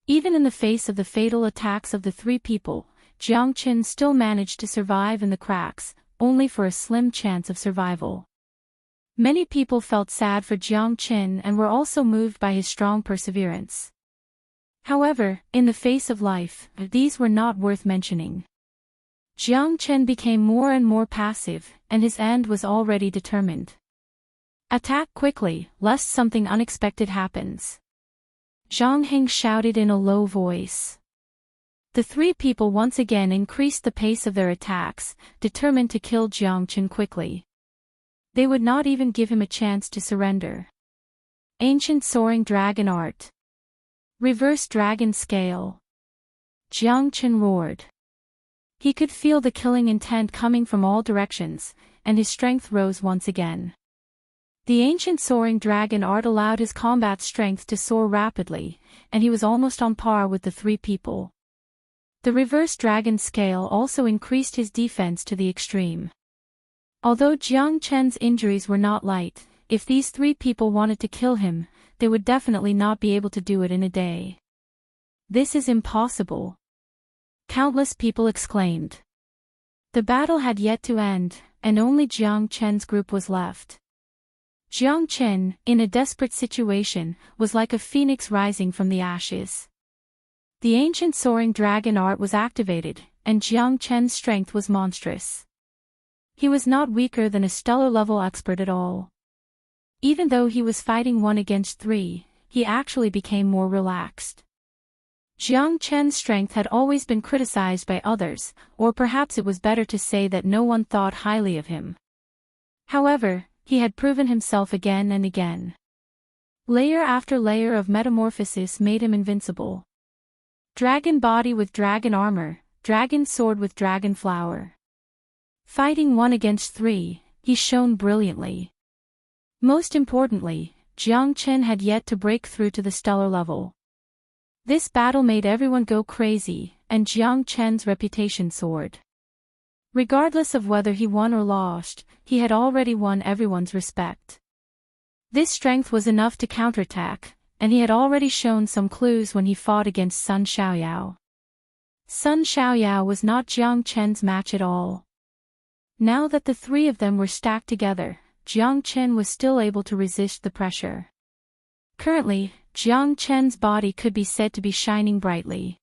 Even in the face of the fatal attacks of the 3 people, Jiang Chen still managed to survive in the cracks, only for a slim chance of survival. Many people felt sad for Jiang Chen and were also moved by his strong perseverance. However, in the face of life, these were not worth mentioning. Jiang Chen became more and more passive, and his end was already determined. Attack quickly, lest something unexpected happens. Zhang Heng shouted in a low voice. The three people once again increased the pace of their attacks, determined to kill Jiang Chen quickly. They would not even give him a chance to surrender. Ancient soaring dragon art. Reverse dragon scale. Jiang Chen roared. He could feel the killing intent coming from all directions, and his strength rose once again. The ancient soaring dragon art allowed his combat strength to soar rapidly, and he was almost on par with the three people. The reverse dragon scale also increased his defense to the extreme. Although Jiang Chen's injuries were not light, if these three people wanted to kill him, they would definitely not be able to do it in a day. This is impossible. Countless people exclaimed. The battle had yet to end, and only Jiang Chen's group was left. Jiang Chen, in a desperate situation, was like a phoenix rising from the ashes. The ancient soaring dragon art was activated, and Jiang Chen's strength was monstrous. He was not weaker than a stellar-level expert at all. Even though he was fighting 1 against 3, he actually became more relaxed. Jiang Chen's strength had always been criticized by others, or perhaps it was better to say that no one thought highly of him. However, he had proven himself again and again. Layer after layer of metamorphosis made him invincible. Dragon body with dragon armor, dragon sword with dragon flower. Fighting 1 against 3, he shone brilliantly. Most importantly, Jiang Chen had yet to break through to the stellar level. This battle made everyone go crazy, and Jiang Chen's reputation soared. Regardless of whether he won or lost, he had already won everyone's respect. This strength was enough to counterattack, and he had already shown some clues when he fought against Sun Xiaoyao. Sun Xiaoyao was not Jiang Chen's match at all. Now that the three of them were stacked together, Jiang Chen was still able to resist the pressure. Currently, Jiang Chen's body could be said to be shining brightly.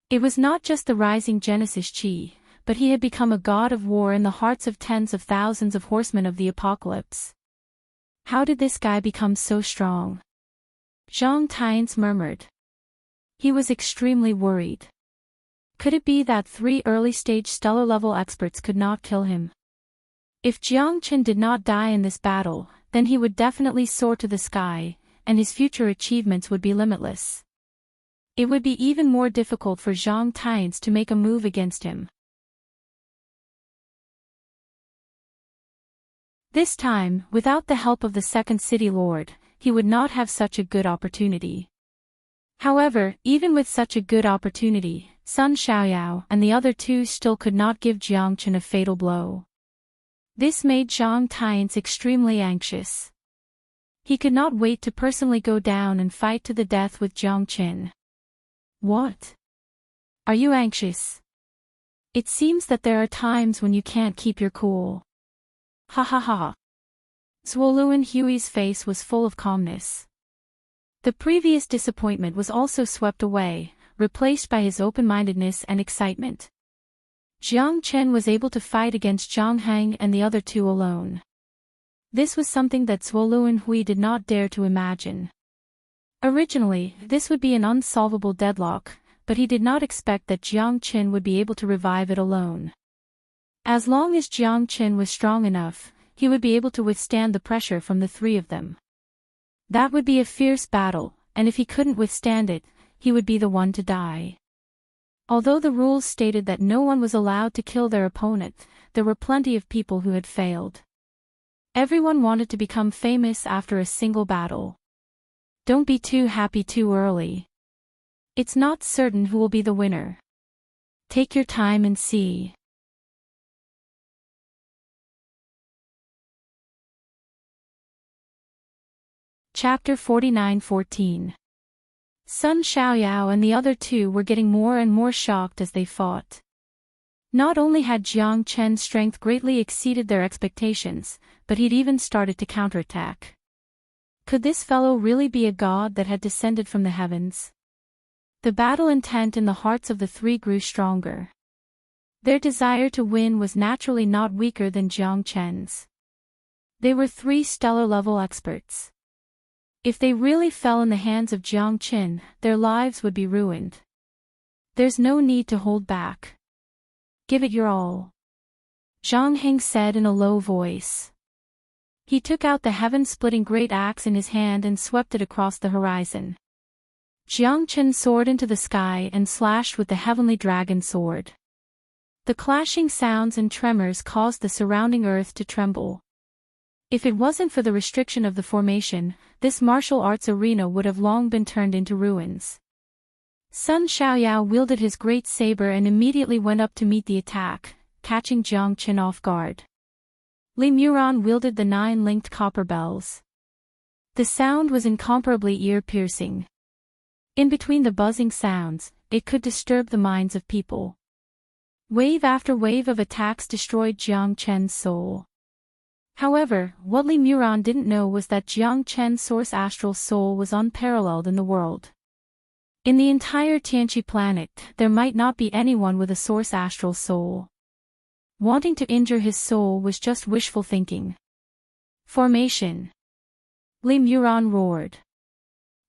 It was not just the rising Genesis Qi, but he had become a god of war in the hearts of tens of thousands of horsemen of the apocalypse. How did this guy become so strong? Zhang Tian's murmured. He was extremely worried. Could it be that 3 early-stage stellar-level experts could not kill him? If Jiang Chen did not die in this battle, then he would definitely soar to the sky, and his future achievements would be limitless. It would be even more difficult for Zhang Tian to make a move against him. This time, without the help of the second city lord, he would not have such a good opportunity. However, even with such a good opportunity, Sun Xiaoyao and the other two still could not give Jiang Chen a fatal blow. This made Zhang Tian extremely anxious. He could not wait to personally go down and fight to the death with Jiang Chen. What? Are you anxious? It seems that there are times when you can't keep your cool. Ha ha ha. Zuoluan Hui's face was full of calmness. The previous disappointment was also swept away, replaced by his open-mindedness and excitement. Jiang Chen was able to fight against Zhang Heng and the other two alone. This was something that Zuoluan Hui did not dare to imagine. Originally, this would be an unsolvable deadlock, but he did not expect that Jiang Chen would be able to revive it alone. As long as Jiang Chen was strong enough, he would be able to withstand the pressure from the three of them. That would be a fierce battle, and if he couldn't withstand it, he would be the one to die. Although the rules stated that no one was allowed to kill their opponent, there were plenty of people who had failed. Everyone wanted to become famous after a single battle. Don't be too happy too early. It's not certain who will be the winner. Take your time and see. Chapter 49:14. Sun Xiaoyao and the other two were getting more and more shocked as they fought. Not only had Jiang Chen's strength greatly exceeded their expectations, but he'd even started to counterattack. Could this fellow really be a god that had descended from the heavens? The battle intent in the hearts of the three grew stronger. Their desire to win was naturally not weaker than Jiang Chen's. They were 3 stellar-level experts. If they really fell in the hands of Jiang Qin, their lives would be ruined. There's no need to hold back. Give it your all. Zhang Heng said in a low voice. He took out the heaven-splitting great axe in his hand and swept it across the horizon. Jiang Qin soared into the sky and slashed with the heavenly dragon sword. The clashing sounds and tremors caused the surrounding earth to tremble. If it wasn't for the restriction of the formation, this martial arts arena would have long been turned into ruins. Sun Xiaoyao wielded his great saber and immediately went up to meet the attack, catching Jiang Qin off guard. Li Muran wielded the 9 linked copper bells. The sound was incomparably ear-piercing. In between the buzzing sounds, it could disturb the minds of people. Wave after wave of attacks destroyed Jiang Qin's soul. However, what Li Muran didn't know was that Jiang Qin's source astral soul was unparalleled in the world. In the entire Tianqi planet, there might not be anyone with a source astral soul. Wanting to injure his soul was just wishful thinking. Formation. Li Muran roared.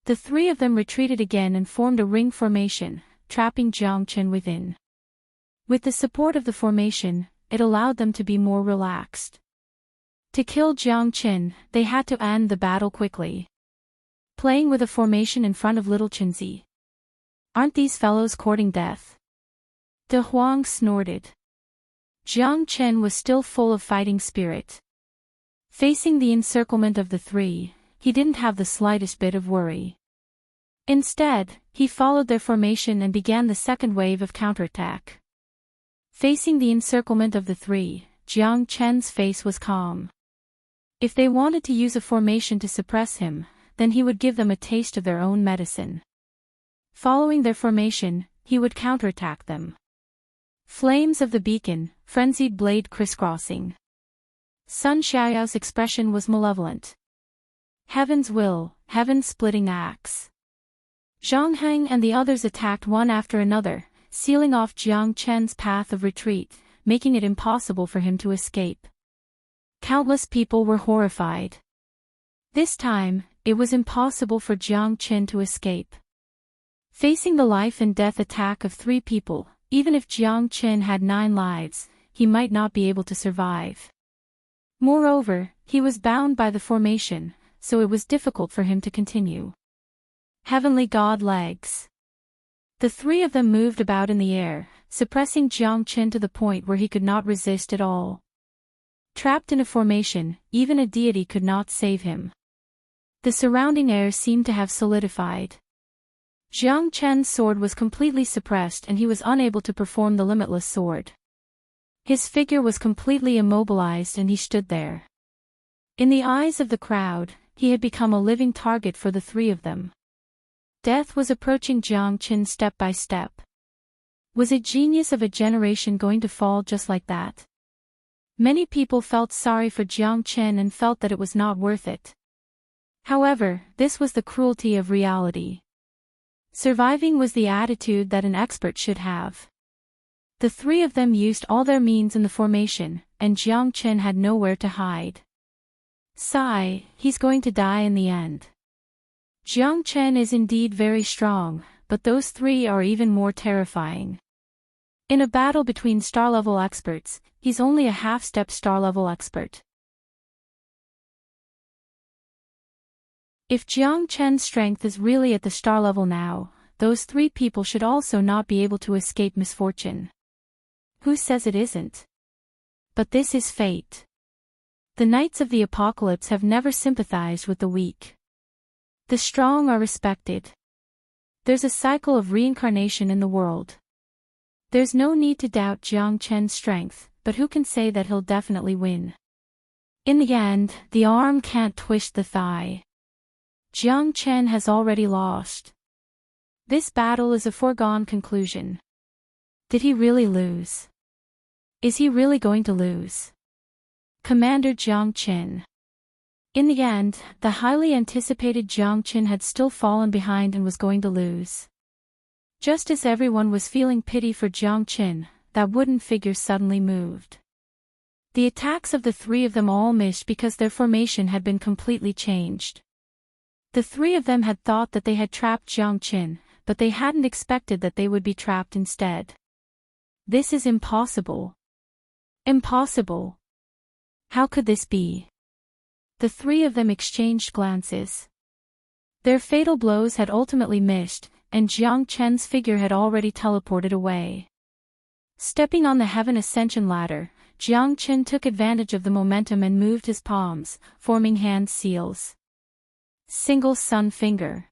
The 3 of them retreated again and formed a ring formation, trapping Jiang Qin within. With the support of the formation, it allowed them to be more relaxed. To kill Jiang Qin, they had to end the battle quickly. Playing with a formation in front of little Qinzi. Aren't these fellows courting death? De Huang snorted. Jiang Qin was still full of fighting spirit. Facing the encirclement of the 3, he didn't have the slightest bit of worry. Instead, he followed their formation and began the second wave of counterattack. Facing the encirclement of the 3, Jiang Qin's face was calm. If they wanted to use a formation to suppress him, then he would give them a taste of their own medicine. Following their formation, he would counterattack them. Flames of the beacon, frenzied blade crisscrossing. Sun Xiaoyao's expression was malevolent. Heaven's will, heaven-splitting axe. Zhang Heng and the others attacked one after another, sealing off Jiang Qin's path of retreat, making it impossible for him to escape. Countless people were horrified. This time, it was impossible for Jiang Qin to escape. Facing the life and death attack of 3 people, even if Jiang Qin had 9 lives, he might not be able to survive. Moreover, he was bound by the formation, so it was difficult for him to continue. Heavenly God legs. The 3 of them moved about in the air, suppressing Jiang Qin to the point where he could not resist at all. Trapped in a formation, even a deity could not save him. The surrounding air seemed to have solidified. Jiang Qin's sword was completely suppressed and he was unable to perform the limitless sword. His figure was completely immobilized and he stood there. In the eyes of the crowd, he had become a living target for the 3 of them. Death was approaching Jiang Qin step by step. Was a genius of a generation going to fall just like that? Many people felt sorry for Jiang Qin and felt that it was not worth it. However, this was the cruelty of reality. Surviving was the attitude that an expert should have. The 3 of them used all their means in the formation, and Jiang Qin had nowhere to hide. Sigh, he's going to die in the end. Jiang Qin is indeed very strong, but those 3 are even more terrifying. In a battle between star-level experts, he's only a half-step star-level expert. If Jiang Qin's strength is really at the star level now, those 3 people should also not be able to escape misfortune. Who says it isn't? But this is fate. The Knights of the Apocalypse have never sympathized with the weak. The strong are respected. There's a cycle of reincarnation in the world. There's no need to doubt Jiang Qin's strength, but who can say that he'll definitely win? In the end, the arm can't twist the thigh. Jiang Qin has already lost. This battle is a foregone conclusion. Did he really lose? Is he really going to lose? Commander Jiang Qin. In the end, the highly anticipated Jiang Qin had still fallen behind and was going to lose. Just as everyone was feeling pity for Jiang Qin, that wooden figure suddenly moved. The attacks of the 3 of them all missed because their formation had been completely changed. The three of them had thought that they had trapped Jiang Qin, but they hadn't expected that they would be trapped instead. This is impossible. Impossible. How could this be? The three of them exchanged glances. Their fatal blows had ultimately missed, and Jiang Chen's figure had already teleported away. Stepping on the heaven ascension ladder, Jiang Chen took advantage of the momentum and moved his palms, forming hand seals. Single sun finger.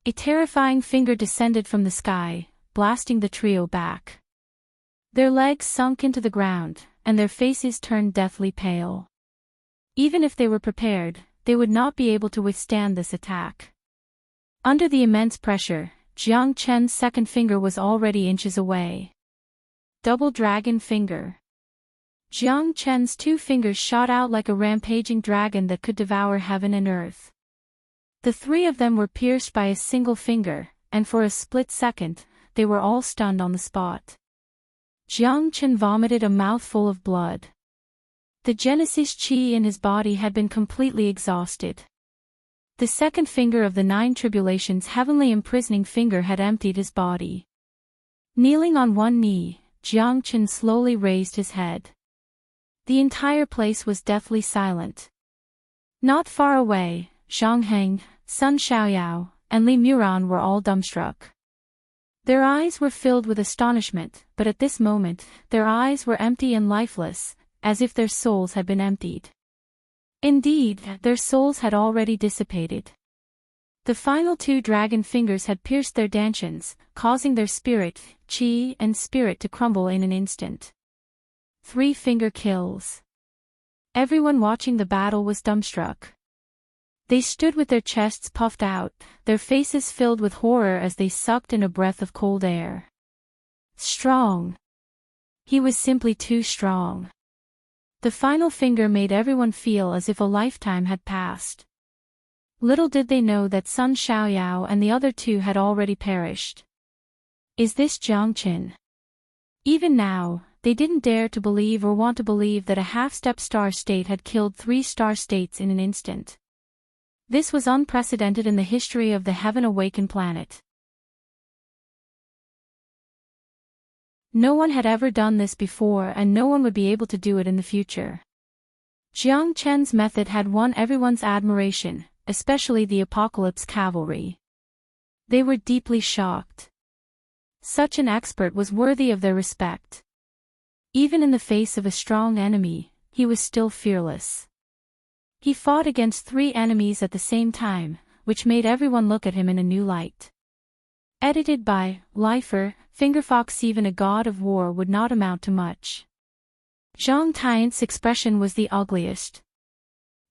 A terrifying finger descended from the sky, blasting the trio back. Their legs sunk into the ground, and their faces turned deathly pale. Even if they were prepared, they would not be able to withstand this attack. Under the immense pressure, Jiang Chen's second finger was already inches away. Double dragon finger. Jiang Chen's two fingers shot out like a rampaging dragon that could devour heaven and earth. The three of them were pierced by a single finger, and for a split second, they were all stunned on the spot. Jiang Chen vomited a mouthful of blood. The Genesis chi in his body had been completely exhausted. The second finger of the nine tribulations' heavenly imprisoning finger had emptied his body. Kneeling on one knee, Jiang Chen slowly raised his head. The entire place was deathly silent. Not far away, Zhang Heng, Sun Xiaoyao, and Li Muran were all dumbstruck. Their eyes were filled with astonishment, but at this moment, their eyes were empty and lifeless, as if their souls had been emptied. Indeed, their souls had already dissipated. The final two dragon fingers had pierced their dantians, causing their spirit, chi, and spirit to crumble in an instant. 3-finger kills. Everyone watching the battle was dumbstruck. They stood with their chests puffed out, their faces filled with horror as they sucked in a breath of cold air. Strong. He was simply too strong. The final finger made everyone feel as if a lifetime had passed. Little did they know that Sun Xiaoyao and the other two had already perished. Is this Jiang Qin? Even now, they didn't dare to believe or want to believe that a half-step star state had killed 3 star states in an instant. This was unprecedented in the history of the Heaven Awakened planet. No one had ever done this before and no one would be able to do it in the future. Jiang Chen's method had won everyone's admiration, especially the Apocalypse Cavalry. They were deeply shocked. Such an expert was worthy of their respect. Even in the face of a strong enemy, he was still fearless. He fought against 3 enemies at the same time, which made everyone look at him in a new light. Edited by Lifer, Fingerfox. Even a god of war would not amount to much. Zhang Tian's expression was the ugliest.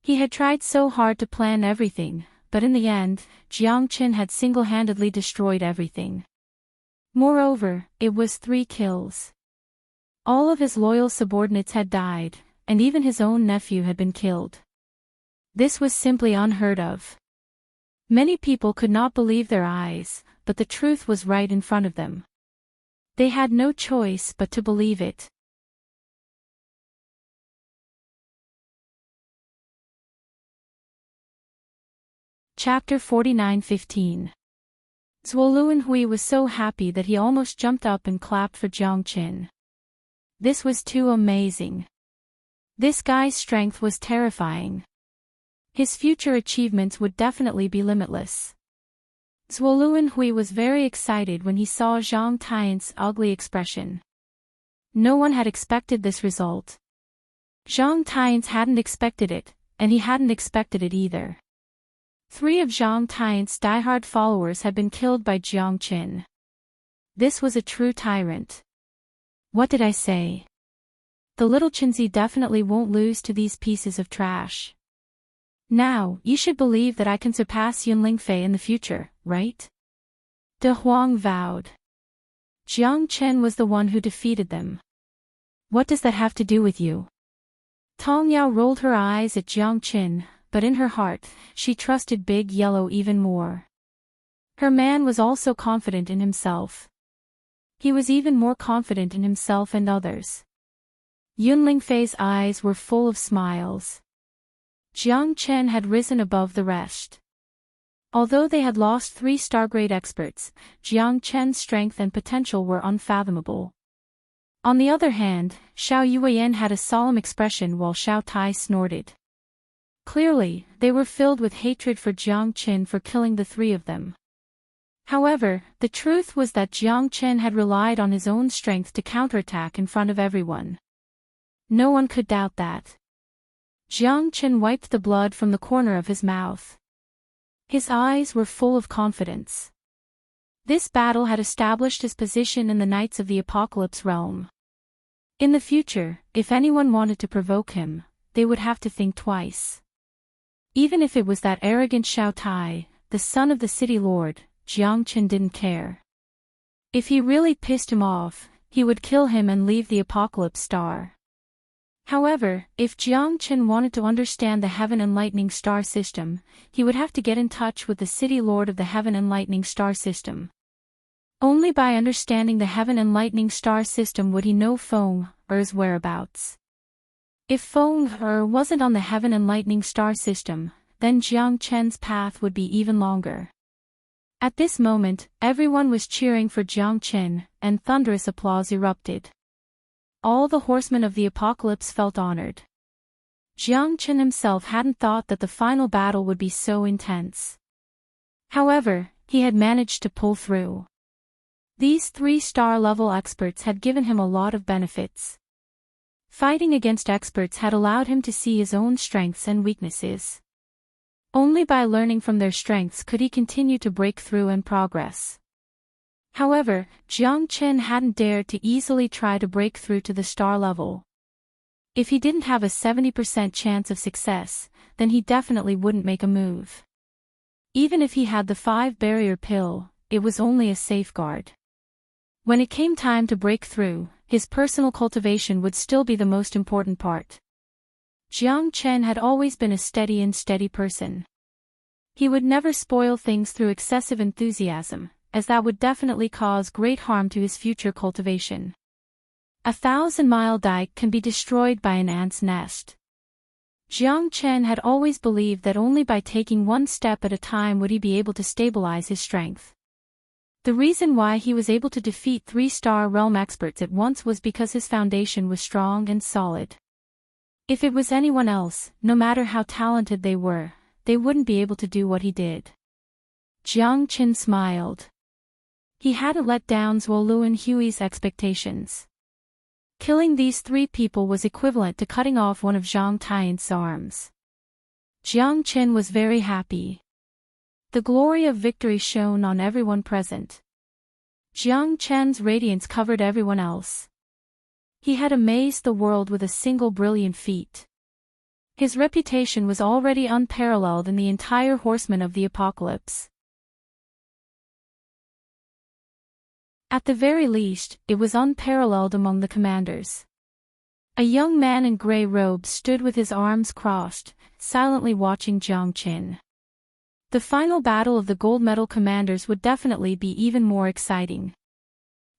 He had tried so hard to plan everything, but in the end, Jiang Qin had single-handedly destroyed everything. Moreover, it was 3 kills. All of his loyal subordinates had died, and even his own nephew had been killed. This was simply unheard of. Many people could not believe their eyes, but the truth was right in front of them. They had no choice but to believe it. Chapter 49:15. Zuo Hui was so happy that he almost jumped up and clapped for Jiang Qin. This was too amazing. This guy's strength was terrifying. His future achievements would definitely be limitless. Zuo Hui was very excited when he saw Zhang Tian's ugly expression. No one had expected this result. Zhang Tian's hadn't expected it, and he hadn't expected it either. 3 of Zhang Tian's diehard followers had been killed by Jiang Qin. This was a true tyrant. What did I say? The little Qinzi definitely won't lose to these pieces of trash. Now, you should believe that I can surpass Yunling Fei in the future, right? De Huang vowed. Jiang Chen was the one who defeated them. What does that have to do with you? Tong Yao rolled her eyes at Jiang Qin, but in her heart, she trusted Big Yellow even more. Her man was also confident in himself. He was even more confident in himself and others. Yunling Fei's eyes were full of smiles. Jiang Chen had risen above the rest. Although they had lost 3 star-grade experts, Jiang Chen's strength and potential were unfathomable. On the other hand, Xiao Yuan had a solemn expression while Xiao Tai snorted. Clearly, they were filled with hatred for Jiang Chen for killing the 3 of them. However, the truth was that Jiang Chen had relied on his own strength to counterattack in front of everyone. No one could doubt that. Jiang Chen wiped the blood from the corner of his mouth. His eyes were full of confidence. This battle had established his position in the Knights of the Apocalypse realm. In the future, if anyone wanted to provoke him, they would have to think twice. Even if it was that arrogant Xiao Tai, the son of the city lord, Jiang Chen didn't care. If he really pissed him off, he would kill him and leave the Apocalypse Star. However, if Jiang Chen wanted to understand the Heaven and Lightning Star system, he would have to get in touch with the city lord of the Heaven and Lightning Star system. Only by understanding the Heaven and Lightning Star system would he know Feng Er's whereabouts. If Feng Er wasn't on the Heaven and Lightning Star system, then Jiang Chen's path would be even longer. At this moment, everyone was cheering for Jiang Chen, and thunderous applause erupted. All the horsemen of the apocalypse felt honored. Jiang Chen himself hadn't thought that the final battle would be so intense. However, he had managed to pull through. These 3-star level experts had given him a lot of benefits. Fighting against experts had allowed him to see his own strengths and weaknesses. Only by learning from their strengths could he continue to break through and progress. However, Jiang Chen hadn't dared to easily try to break through to the star level. If he didn't have a 70% chance of success, then he definitely wouldn't make a move. Even if he had the 5-barrier pill, it was only a safeguard. When it came time to break through, his personal cultivation would still be the most important part. Jiang Chen had always been a steady person. He would never spoil things through excessive enthusiasm, as that would definitely cause great harm to his future cultivation. A 1,000-mile dike can be destroyed by an ant's nest. Jiang Chen had always believed that only by taking one step at a time would he be able to stabilize his strength. The reason why he was able to defeat 3-star realm experts at once was because his foundation was strong and solid. If it was anyone else, no matter how talented they were, they wouldn't be able to do what he did. Jiang Chen smiled. He hadn't let down Zhuoluan Hui's expectations. Killing these 3 people was equivalent to cutting off one of Zhang Taiyan's arms. Jiang Chen was very happy. The glory of victory shone on everyone present. Jiang Chen's radiance covered everyone else. He had amazed the world with a single brilliant feat. His reputation was already unparalleled in the entire horsemen of the apocalypse. At the very least, it was unparalleled among the commanders. A young man in grey robes stood with his arms crossed, silently watching Jiang Chen. The final battle of the gold medal commanders would definitely be even more exciting.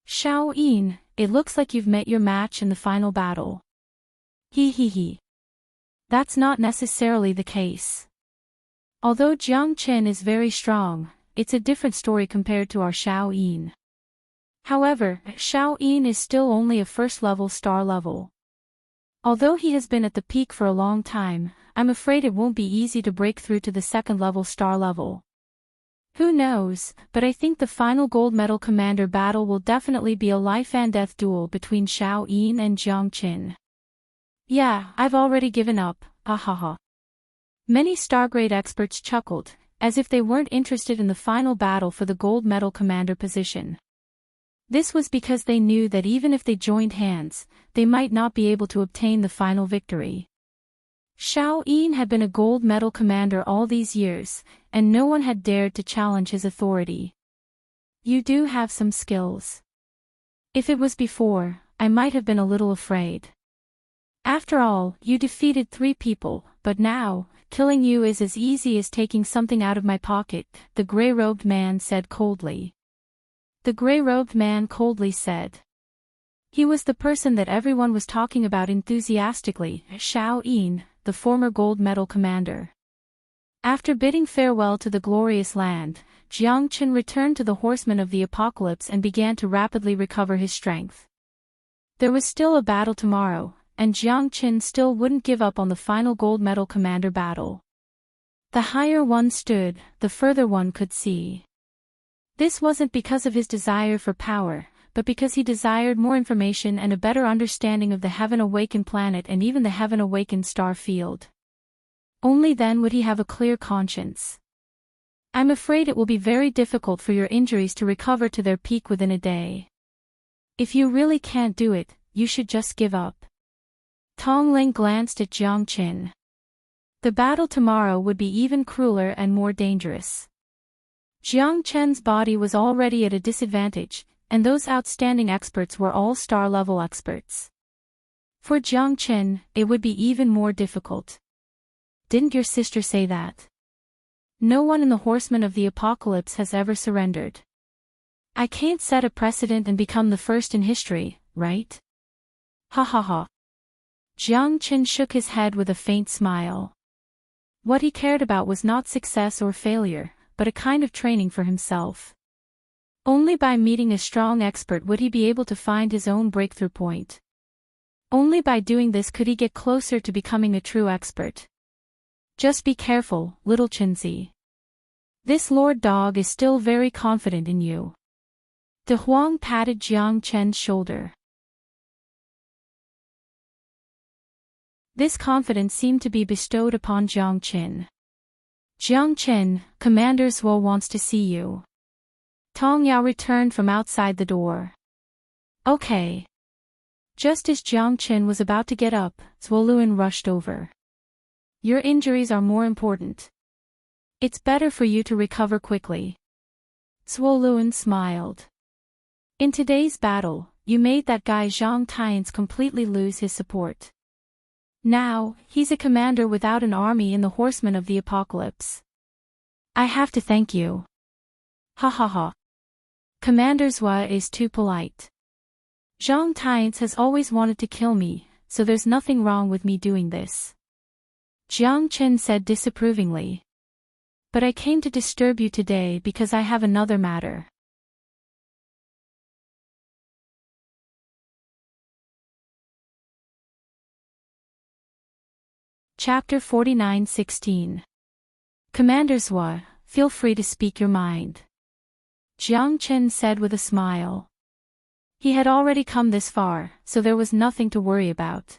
Xiao Yin, it looks like you've met your match in the final battle. He. That's not necessarily the case. Although Jiang Chen is very strong, it's a different story compared to our Xiao Yin. However, Xiao Yin is still only a first-level star level. Although he has been at the peak for a long time, I'm afraid it won't be easy to break through to the second-level star level. Who knows, but I think the final gold medal commander battle will definitely be a life-and-death duel between Xiao Yin and Jiang Chen. Yeah, I've already given up, ahaha. Many star-grade experts chuckled, as if they weren't interested in the final battle for the gold medal commander position. This was because they knew that even if they joined hands, they might not be able to obtain the final victory. Xiao Yin had been a gold medal commander all these years, and no one had dared to challenge his authority. You do have some skills. If it was before, I might have been a little afraid. After all, you defeated 3 people, but now, killing you is as easy as taking something out of my pocket, the grey-robed man said coldly. The grey-robed man coldly said. He was the person that everyone was talking about enthusiastically, Xiao Yin, the former gold medal commander. After bidding farewell to the glorious land, Jiang Qin returned to the horsemen of the apocalypse and began to rapidly recover his strength. There was still a battle tomorrow, and Jiang Qin still wouldn't give up on the final gold medal commander battle. The higher one stood, the further one could see. This wasn't because of his desire for power, but because he desired more information and a better understanding of the heaven-awakened planet and even the heaven-awakened star field. Only then would he have a clear conscience. I'm afraid it will be very difficult for your injuries to recover to their peak within a day. If you really can't do it, you should just give up. Tong Ling glanced at Jiang Qin. The battle tomorrow would be even crueler and more dangerous. Jiang Qin's body was already at a disadvantage, and those outstanding experts were all star-level experts. For Jiang Qin, it would be even more difficult. Didn't your sister say that? No one in the horsemen of the apocalypse has ever surrendered. I can't set a precedent and become the first in history, right? Ha ha ha. Jiang Qin shook his head with a faint smile. What he cared about was not success or failure, but a kind of training for himself. Only by meeting a strong expert would he be able to find his own breakthrough point. Only by doing this could he get closer to becoming a true expert. Just be careful, little Qinzi. This Lord Dog is still very confident in you. De Huang patted Jiang Qin's shoulder. This confidence seemed to be bestowed upon Jiang Qin. Jiang Qin, Commander Zhuo wants to see you. Tong Yao returned from outside the door. Okay. Just as Jiang Qin was about to get up, Zhuo Luan rushed over. Your injuries are more important. It's better for you to recover quickly. Zhuo Luan smiled. In today's battle, you made that guy Zhang Tian's completely lose his support. Now, he's a commander without an army in the horsemen of the apocalypse. I have to thank you. Ha ha ha. Commander Zhua is too polite. Zhang Tian's has always wanted to kill me, so there's nothing wrong with me doing this. Jiang Qin said disapprovingly. But I came to disturb you today because I have another matter. Chapter 49:16. Commander Zhua, feel free to speak your mind. Jiang Qin said with a smile. He had already come this far, so there was nothing to worry about.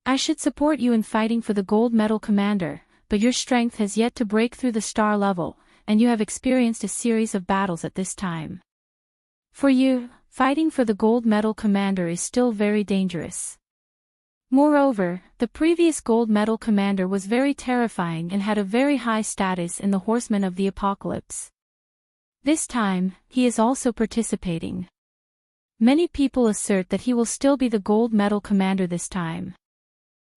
I should support you in fighting for the gold medal commander, but your strength has yet to break through the star level, and you have experienced a series of battles at this time. For you, fighting for the gold medal commander is still very dangerous. Moreover, the previous gold medal commander was very terrifying and had a very high status in the horsemen of the apocalypse. This time, he is also participating. Many people assert that he will still be the gold medal commander this time.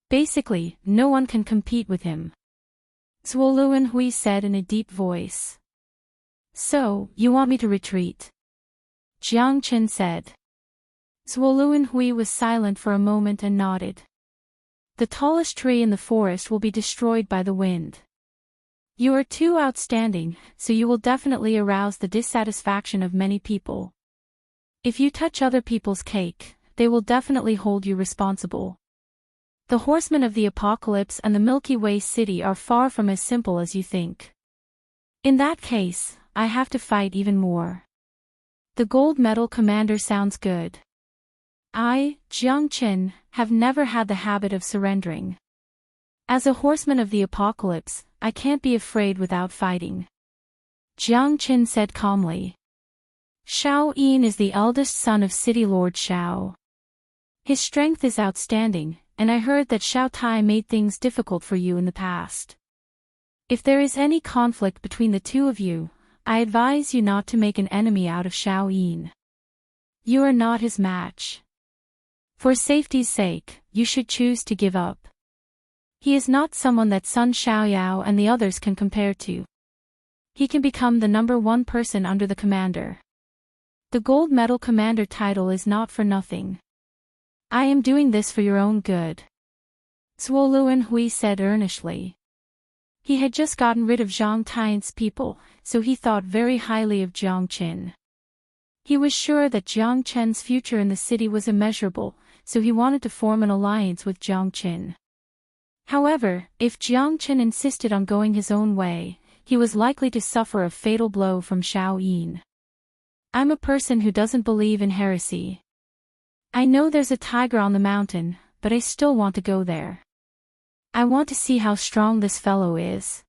Basically, no one can compete with him. Zhuo Luanhui said in a deep voice. So, you want me to retreat? Jiang Qin said. Zhuo Luanhui was silent for a moment and nodded. The tallest tree in the forest will be destroyed by the wind. You are too outstanding, so you will definitely arouse the dissatisfaction of many people. If you touch other people's cake, they will definitely hold you responsible. The horsemen of the apocalypse and the Milky Way city are far from as simple as you think. In that case, I have to fight even more. The gold medal commander sounds good. I, Jiang Qin, have never had the habit of surrendering. As a horseman of the apocalypse, I can't be afraid without fighting. Jiang Qin said calmly. Shao Yin is the eldest son of City Lord Shao. His strength is outstanding, and I heard that Shao Tai made things difficult for you in the past. If there is any conflict between the two of you, I advise you not to make an enemy out of Shao Yin. You are not his match. For safety's sake, you should choose to give up. He is not someone that Sun Xiaoyao and the others can compare to. He can become the #1 person under the commander. The gold medal commander title is not for nothing. I am doing this for your own good. Zhuo Luanhui said earnestly. He had just gotten rid of Zhang Tian's people, so he thought very highly of Jiang Qin. He was sure that Jiang Chen's future in the city was immeasurable, so he wanted to form an alliance with Jiang Qin. However, if Jiang Qin insisted on going his own way, he was likely to suffer a fatal blow from Xiao Yin. I'm a person who doesn't believe in heresy. I know there's a tiger on the mountain, but I still want to go there. I want to see how strong this fellow is.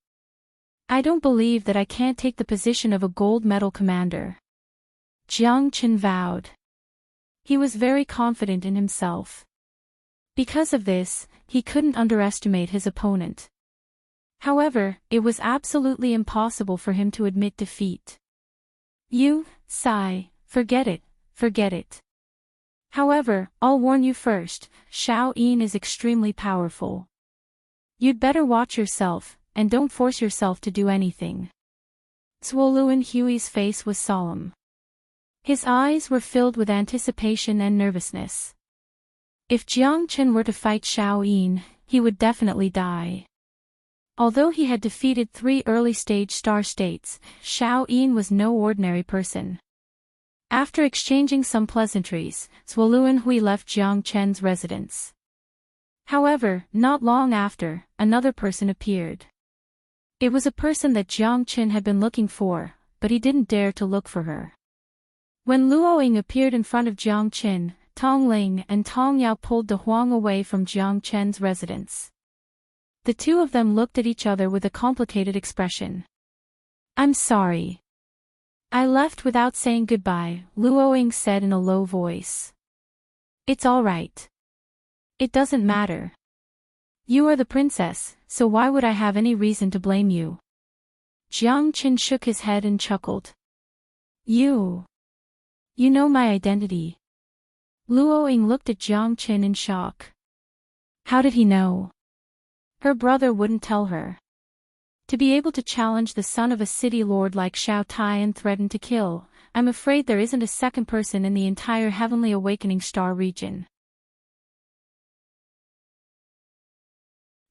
I don't believe that I can't take the position of a gold medal commander. Jiang Qin vowed. He was very confident in himself. Because of this, he couldn't underestimate his opponent. However, it was absolutely impossible for him to admit defeat. You, Sai, forget it, forget it. However, I'll warn you first, Xiao Yin is extremely powerful. You'd better watch yourself, and don't force yourself to do anything. Zuoluan Hui's face was solemn. His eyes were filled with anticipation and nervousness. If Jiang Qin were to fight Xiao Yin, he would definitely die. Although he had defeated 3 early-stage star states, Xiao Yin was no ordinary person. After exchanging some pleasantries, Zuoluan Hui left Jiang Chen's residence. However, not long after, another person appeared. It was a person that Jiang Qin had been looking for, but he didn't dare to look for her. When Luoying appeared in front of Jiang Qin, Tong Ling and Tong Yao pulled De Huang away from Jiang Chen's residence. The two of them looked at each other with a complicated expression. I'm sorry. I left without saying goodbye, Luoying said in a low voice. It's all right. It doesn't matter. You are the princess, so why would I have any reason to blame you? Jiang Qin shook his head and chuckled. You know my identity. Luoying looked at Jiang Qin in shock. How did he know? Her brother wouldn't tell her. To be able to challenge the son of a city lord like Xiao Tai and threaten to kill, I'm afraid there isn't a second person in the entire heavenly awakening star region.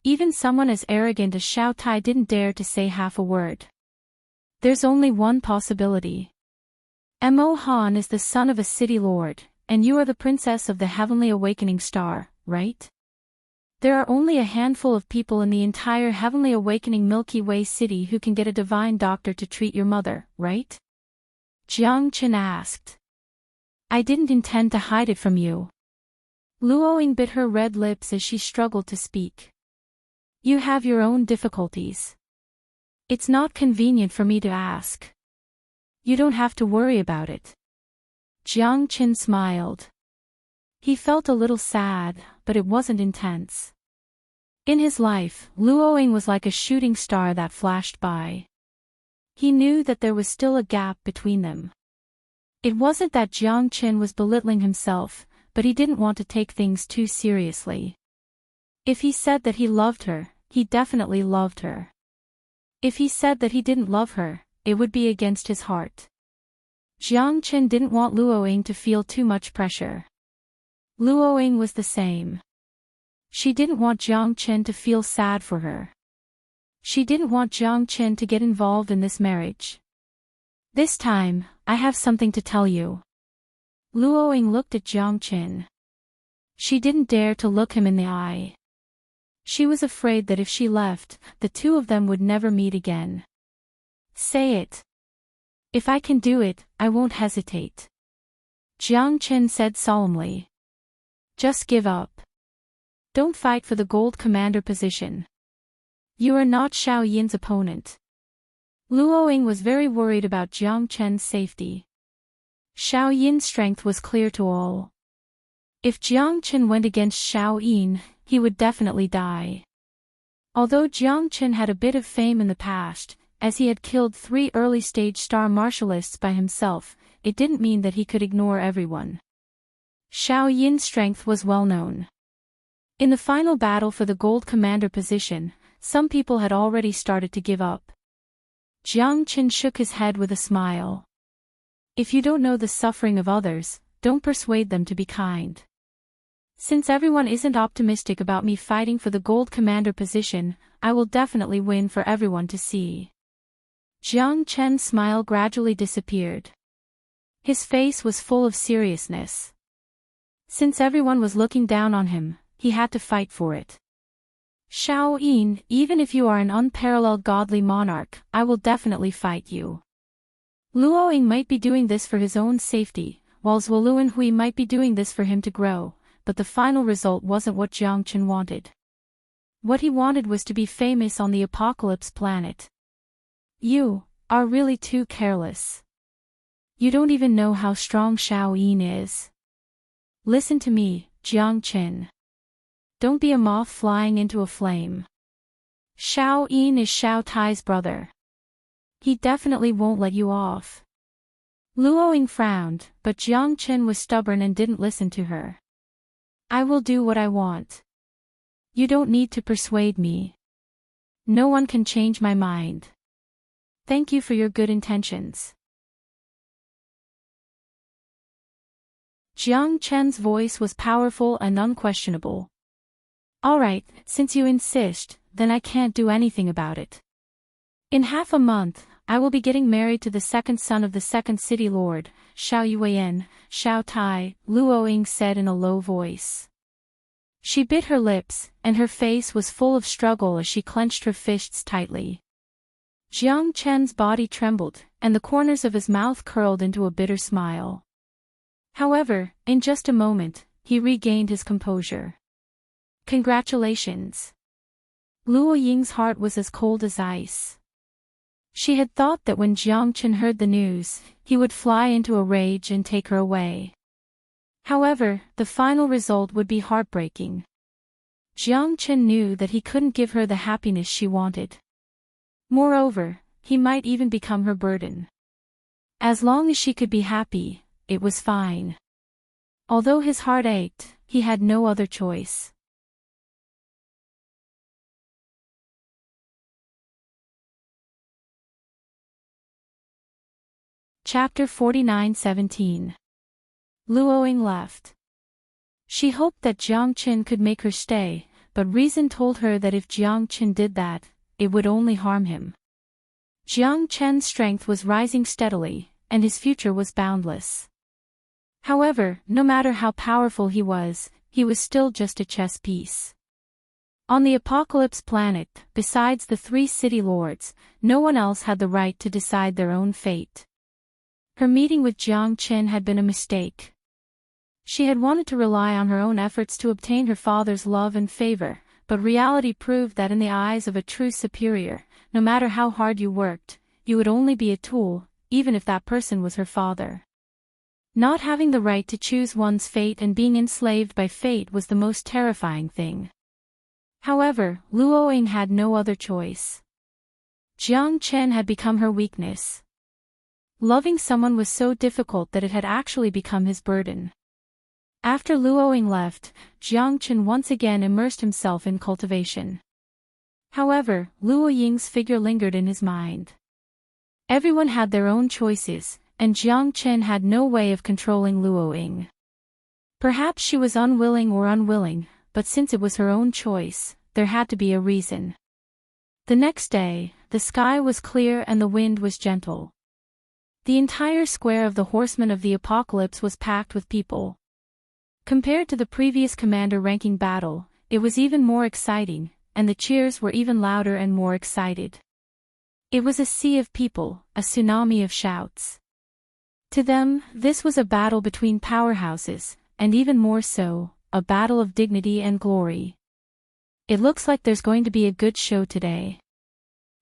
Even someone as arrogant as Xiao Tai didn't dare to say half a word. There's only one possibility. Mo Han is the son of a city lord, and you are the princess of the heavenly awakening star, right? There are only a handful of people in the entire heavenly awakening Milky Way city who can get a divine doctor to treat your mother, right? Jiang Qin asked. I didn't intend to hide it from you. Luoying bit her red lips as she struggled to speak. You have your own difficulties. It's not convenient for me to ask. You don't have to worry about it. Jiang Qin smiled. He felt a little sad, but it wasn't intense. In his life, Luoying was like a shooting star that flashed by. He knew that there was still a gap between them. It wasn't that Jiang Qin was belittling himself, but he didn't want to take things too seriously. If he said that he loved her, he definitely loved her. If he said that he didn't love her, it would be against his heart. Jiang Qin didn't want Luoying to feel too much pressure. Luoying was the same. She didn't want Jiang Qin to feel sad for her. She didn't want Jiang Qin to get involved in this marriage. This time, I have something to tell you. Luoying looked at Jiang Qin. She didn't dare to look him in the eye. She was afraid that if she left, the two of them would never meet again. Say it. If I can do it, I won't hesitate. Jiang Qin said solemnly. Just give up. Don't fight for the gold commander position. You are not Xiao Yin's opponent. Luoying was very worried about Jiang Qin's safety. Xiao Yin's strength was clear to all. If Jiang Qin went against Xiao Yin, he would definitely die. Although Jiang Qin had a bit of fame in the past, as he had killed 3 early-stage star martialists by himself, it didn't mean that he could ignore everyone. Xiao Yin's strength was well known. In the final battle for the gold commander position, some people had already started to give up. Jiang Qin shook his head with a smile. If you don't know the suffering of others, don't persuade them to be kind. Since everyone isn't optimistic about me fighting for the gold commander position, I will definitely win for everyone to see. Jiang Chen's smile gradually disappeared. His face was full of seriousness. Since everyone was looking down on him, he had to fight for it. Shao Yin, even if you are an unparalleled godly monarch, I will definitely fight you. Luo Ying might be doing this for his own safety, while Zhuoluan Hui might be doing this for him to grow, but the final result wasn't what Jiang Chen wanted. What he wanted was to be famous on the apocalypse planet. You are really too careless. You don't even know how strong Shao Yin is. Listen to me, Jiang Chen. Don't be a moth flying into a flame. Shao Yin is Shao Tai's brother. He definitely won't let you off. Luo Ying frowned, but Jiang Chen was stubborn and didn't listen to her. I will do what I want. You don't need to persuade me. No one can change my mind. Thank you for your good intentions. Jiang Chen's voice was powerful and unquestionable. All right, since you insist, then I can't do anything about it. In half a month, I will be getting married to the second son of the second city lord, Shao Yuan, Shao Tai, Luo Ying said in a low voice. She bit her lips, and her face was full of struggle as she clenched her fists tightly. Jiang Chen's body trembled, and the corners of his mouth curled into a bitter smile. However, in just a moment, he regained his composure. Congratulations. Luo Ying's heart was as cold as ice. She had thought that when Jiang Chen heard the news, he would fly into a rage and take her away. However, the final result would be heartbreaking. Jiang Chen knew that he couldn't give her the happiness she wanted. Moreover, he might even become her burden. As long as she could be happy, it was fine. Although his heart ached, he had no other choice. Chapter 49:17. Luo Ying left. She hoped that Jiang Chen could make her stay, but reason told her that if Jiang Chen did that, it would only harm him. Jiang Chen's strength was rising steadily, and his future was boundless. However, no matter how powerful he was still just a chess piece. On the apocalypse planet, besides the three city lords, no one else had the right to decide their own fate. Her meeting with Jiang Chen had been a mistake. She had wanted to rely on her own efforts to obtain her father's love and favor, but reality proved that in the eyes of a true superior, no matter how hard you worked, you would only be a tool, even if that person was her father. Not having the right to choose one's fate and being enslaved by fate was the most terrifying thing. However, Luo Ying had no other choice. Jiang Chen had become her weakness. Loving someone was so difficult that it had actually become his burden. After Luo Ying left, Jiang Chen once again immersed himself in cultivation. However, Luo Ying's figure lingered in his mind. Everyone had their own choices, and Jiang Chen had no way of controlling Luo Ying. Perhaps she was unwilling, but since it was her own choice, there had to be a reason. The next day, the sky was clear and the wind was gentle. The entire square of the Horsemen of the Apocalypse was packed with people. Compared to the previous commander-ranking battle, it was even more exciting, and the cheers were even louder and more excited. It was a sea of people, a tsunami of shouts. To them, this was a battle between powerhouses, and even more so, a battle of dignity and glory. It looks like there's going to be a good show today.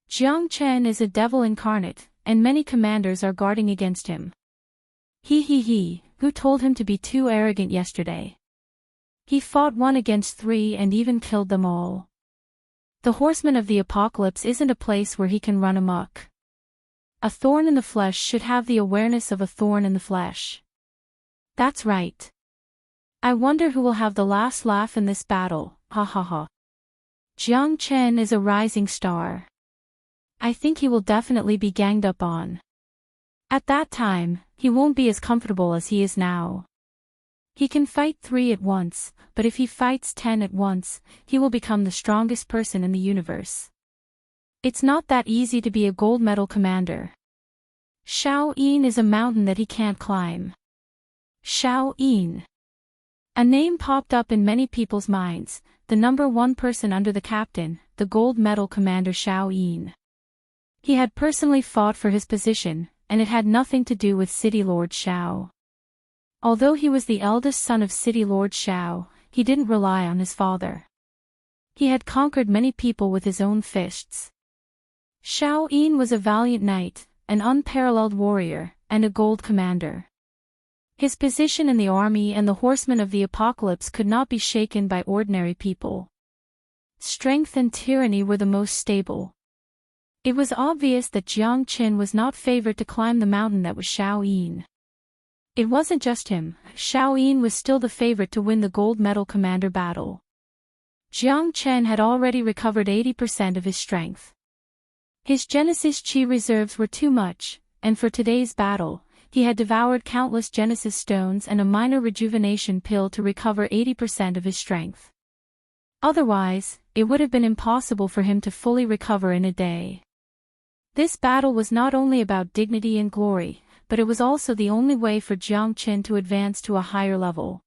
Jiang Chen is a devil incarnate, and many commanders are guarding against him. Who told him to be too arrogant yesterday? He fought 1 against 3 and even killed them all. The Horseman of the Apocalypse isn't a place where he can run amok. A thorn in the flesh should have the awareness of a thorn in the flesh. That's right. I wonder who will have the last laugh in this battle, ha ha ha. Jiang Chen is a rising star. I think he will definitely be ganged up on. At that time, he won't be as comfortable as he is now. He can fight 3 at once, but if he fights 10 at once, he will become the strongest person in the universe. It's not that easy to be a gold medal commander. Shao Yin is a mountain that he can't climb. Shao Yin. A name popped up in many people's minds, the number 1 person under the captain, the gold medal commander Shao Yin. He had personally fought for his position, and it had nothing to do with City Lord Shao. Although he was the eldest son of City Lord Shao, he didn't rely on his father. He had conquered many people with his own fists. Shao Yin was a valiant knight, an unparalleled warrior, and a gold commander. His position in the army and the horsemen of the apocalypse could not be shaken by ordinary people. Strength and tyranny were the most stable. It was obvious that Jiang Qin was not favored to climb the mountain that was Shao Yin. It wasn't just him, Shao Yin was still the favorite to win the gold medal commander battle. Jiang Qin had already recovered 80% of his strength. His Genesis Chi reserves were too much, and for today's battle, he had devoured countless Genesis stones and a minor rejuvenation pill to recover 80% of his strength. Otherwise, it would have been impossible for him to fully recover in a day. This battle was not only about dignity and glory, but it was also the only way for Jiang Qin to advance to a higher level.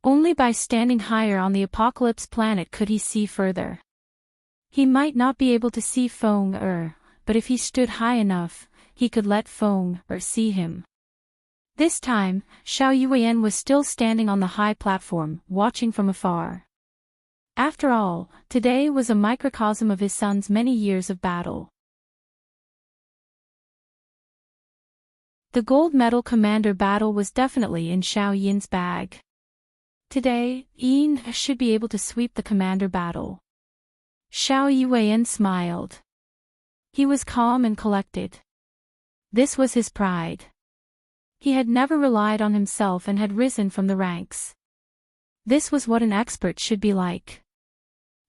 Only by standing higher on the apocalypse planet could he see further. He might not be able to see Feng Er, but if he stood high enough, he could let Feng Er see him. This time, Shao Yuan was still standing on the high platform, watching from afar. After all, today was a microcosm of his son's many years of battle. The gold medal commander battle was definitely in Shao Yin's bag. Today, Yin should be able to sweep the commander battle. Shao Yuan smiled. He was calm and collected. This was his pride. He had never relied on himself and had risen from the ranks. This was what an expert should be like.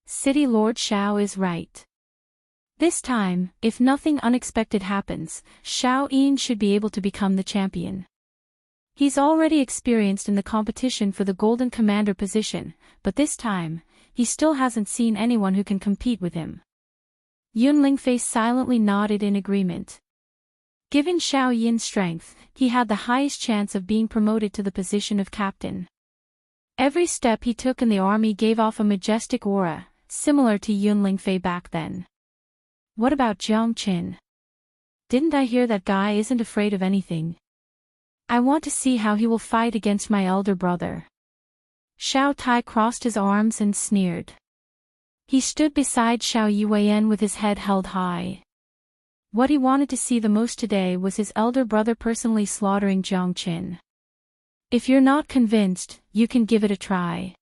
City Lord Shao is right. This time, if nothing unexpected happens, Shao Yin should be able to become the champion. He's already experienced in the competition for the Golden Commander position, but this time, he still hasn't seen anyone who can compete with him. Yun Lingfei silently nodded in agreement. Given Shao Yin's strength, he had the highest chance of being promoted to the position of captain. Every step he took in the army gave off a majestic aura, similar to Yun Lingfei back then. What about Jiang Qin? Didn't I hear that guy isn't afraid of anything? I want to see how he will fight against my elder brother. Shao Tai crossed his arms and sneered. He stood beside Shao Yuan with his head held high. What he wanted to see the most today was his elder brother personally slaughtering Jiang Qin. If you're not convinced, you can give it a try.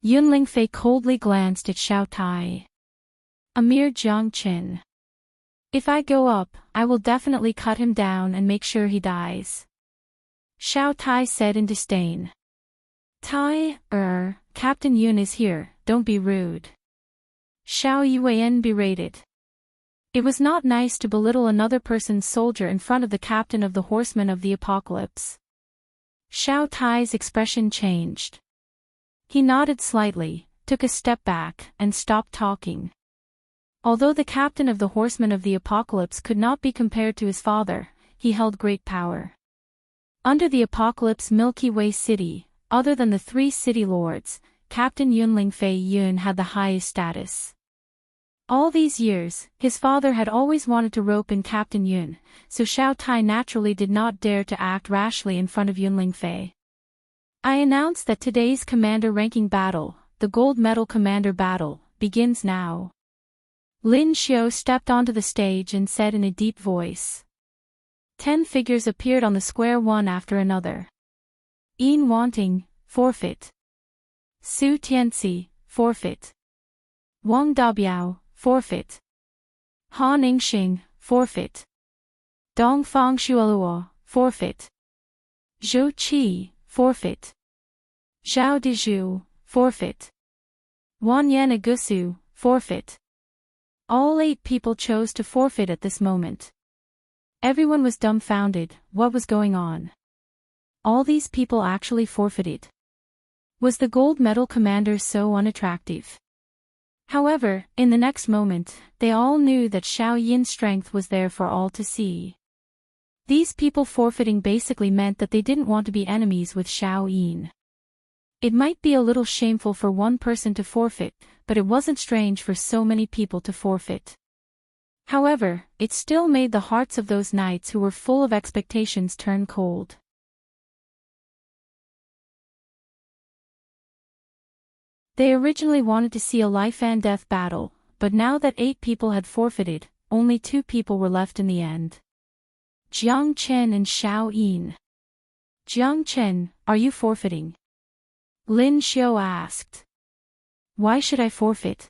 Yun Lingfei coldly glanced at Shao Tai. A mere Jiang Qin. If I go up, I will definitely cut him down and make sure he dies. Shao Tai said in disdain. Captain Yun is here, don't be rude. Shao Yuan berated. It was not nice to belittle another person's soldier in front of the captain of the horsemen of the apocalypse. Shao Tai's expression changed. He nodded slightly, took a step back, and stopped talking. Although the captain of the horsemen of the apocalypse could not be compared to his father, he held great power. Under the apocalypse Milky Way City, other than the 3 city lords, Captain Yun Lingfei Yun had the highest status. All these years, his father had always wanted to rope in Captain Yun, so Shao Tai naturally did not dare to act rashly in front of Yun Lingfei. I announce that today's commander ranking battle, the gold medal commander battle, begins now. Lin Xiu stepped onto the stage and said in a deep voice. 10 figures appeared on the square one after another. Yin Wanting, forfeit. Su Tianxi, forfeit. Wang Dabiao, forfeit. Han Ningxing, forfeit. Dong Fang Shueluo, forfeit. Zhou Qi, forfeit. Zhao Dizhu, forfeit. Wanyan Agusu, forfeit. All 8 people chose to forfeit at this moment. Everyone was dumbfounded. What was going on? all these people actually forfeited. Was the gold medal commander so unattractive? However, in the next moment, they all knew that Xiao Yin's strength was there for all to see. These people forfeiting basically meant that they didn't want to be enemies with Xiao Yin. It might be a little shameful for one person to forfeit, but it wasn't strange for so many people to forfeit. However, it still made the hearts of those knights who were full of expectations turn cold. They originally wanted to see a life and death battle, but now that 8 people had forfeited, only 2 people were left in the end. Jiang Chen and Xiao Yin. Jiang Chen, are you forfeiting? Lin Xiu asked. Why should I forfeit?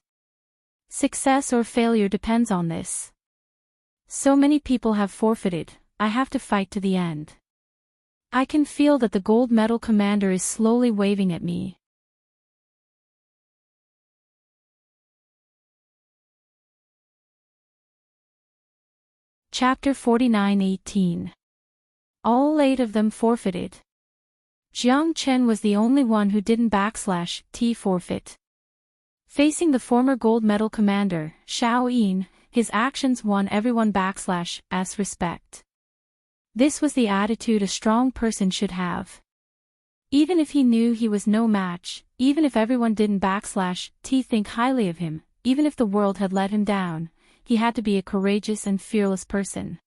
Success or failure depends on this. So many people have forfeited, I have to fight to the end. I can feel that the gold medal commander is slowly waving at me. Chapter 49:18. All 8 of them forfeited. Jiang Chen was the only one who didn't /T forfeit. Facing the former gold medal commander, Xiao Yin, his actions won everyone /S respect. This was the attitude a strong person should have. Even if he knew he was no match, even if everyone didn't /T think highly of him, even if the world had let him down, he had to be a courageous and fearless person.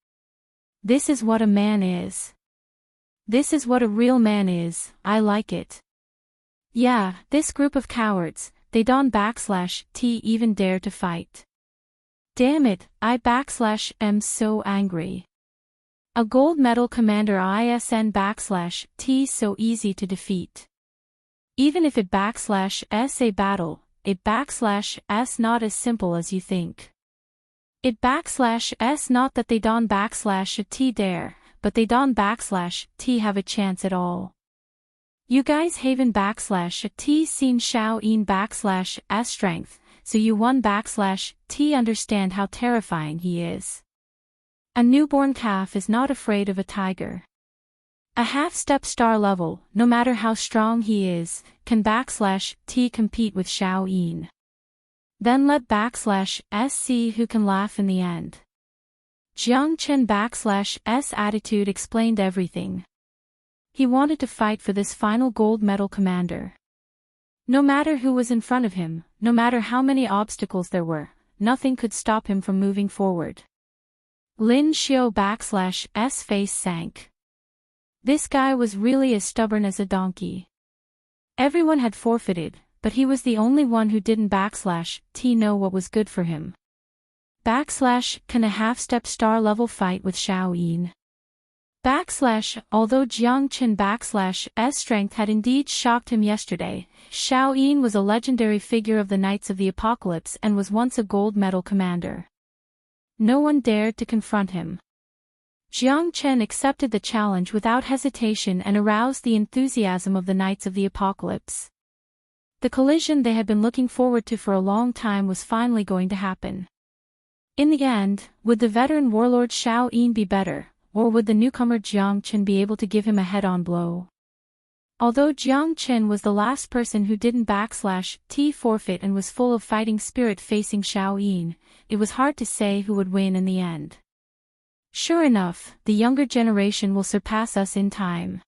This is what a man is. This is what a real man is, I like it. Yeah, this group of cowards, they don't /T even dare to fight. Damn it, I am so angry. A gold medal commander ISN /T so easy to defeat. Even if it /S a battle, it /S not as simple as you think. It /S not that they don't /T dare, but they don't /T have a chance at all. You guys haven't /T seen Xiao Yin /S strength, so you won /T understand how terrifying he is. A newborn calf is not afraid of a tiger. A half-step star level, no matter how strong he is, can /T compete with Xiao Yin. Then let /S see who can laugh in the end. Jiang Chen /S attitude explained everything. He wanted to fight for this final gold medal commander. No matter who was in front of him, no matter how many obstacles there were, nothing could stop him from moving forward. Lin Xiu /S face sank. This guy was really as stubborn as a donkey. Everyone had forfeited, but he was the only one who didn't /T know what was good for him. Can a half-step star level fight with Xiao Yin? Although Jiang Chen /S strength had indeed shocked him yesterday, Xiao Yin was a legendary figure of the Knights of the Apocalypse and was once a gold medal commander. No one dared to confront him. Jiang Chen accepted the challenge without hesitation and aroused the enthusiasm of the Knights of the Apocalypse. The collision they had been looking forward to for a long time was finally going to happen. In the end, would the veteran warlord Xiao Yin be better, or would the newcomer Jiang Chen be able to give him a head-on blow? Although Jiang Chen was the last person who didn't /T forfeit and was full of fighting spirit facing Xiao Yin, it was hard to say who would win in the end. Sure enough, the younger generation will surpass us in time.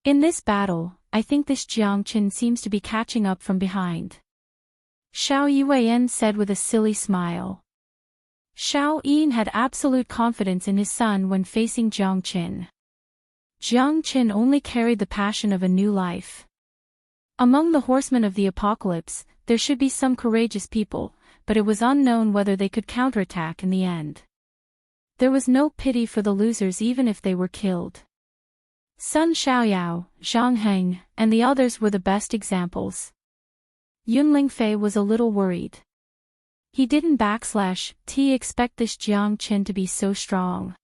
In this battle, I think this Jiang Chen seems to be catching up from behind. Xiao Yuan said with a silly smile. Xiao Yin had absolute confidence in his son when facing Jiang Chen. Jiang Chen only carried the passion of a new life. Among the horsemen of the apocalypse, there should be some courageous people, but it was unknown whether they could counterattack in the end. There was no pity for the losers even if they were killed. Sun Xiaoyao, Zhang Heng, and the others were the best examples. Yun Lingfei was a little worried. He didn't /T expect this Jiang Chen to be so strong.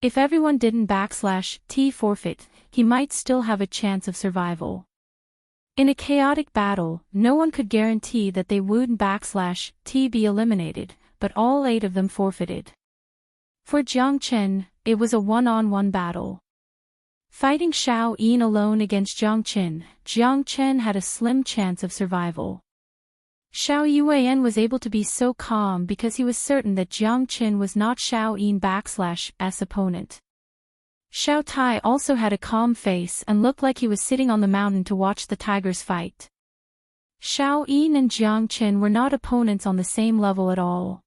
If everyone didn't /T forfeit, he might still have a chance of survival. In a chaotic battle, no one could guarantee that they wouldn't /T be eliminated, but all 8 of them forfeited. For Jiang Chen, it was a one-on-one battle. Fighting Xiao Yin alone against Jiang Chen had a slim chance of survival. Xiao Yuan was able to be so calm because he was certain that Jiang Chen was not Xiao Yin/S opponent. Xiao Tai also had a calm face and looked like he was sitting on the mountain to watch the tigers fight. Xiao Yin and Jiang Chen were not opponents on the same level at all.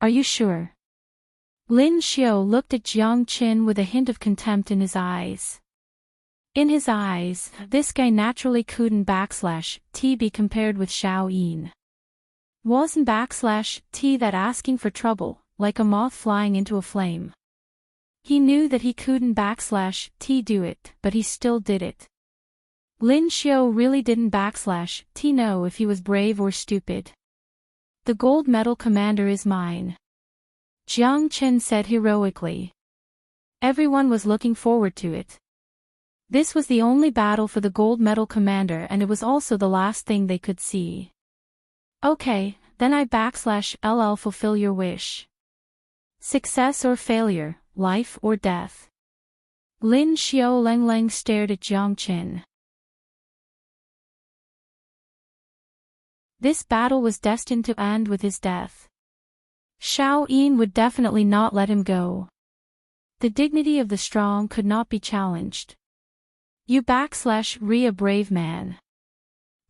Are you sure? Lin Xiao looked at Jiang Chen with a hint of contempt in his eyes. In his eyes, this guy naturally couldn't be compared with Xiao Yin. Wasn't that asking for trouble, like a moth flying into a flame? He knew that he couldn't do it, but he still did it. Lin Xiao really didn't know if he was brave or stupid. The gold medal commander is mine, Jiang Chen said heroically. Everyone was looking forward to it. This was the only battle for the gold medal commander, and it was also the last thing they could see. Okay, then I fulfill your wish. Success or failure, life or death. Lin Xiao Leng stared at Jiang Chen. This battle was destined to end with his death. Xiao Yin would definitely not let him go. The dignity of the strong could not be challenged. You a brave man.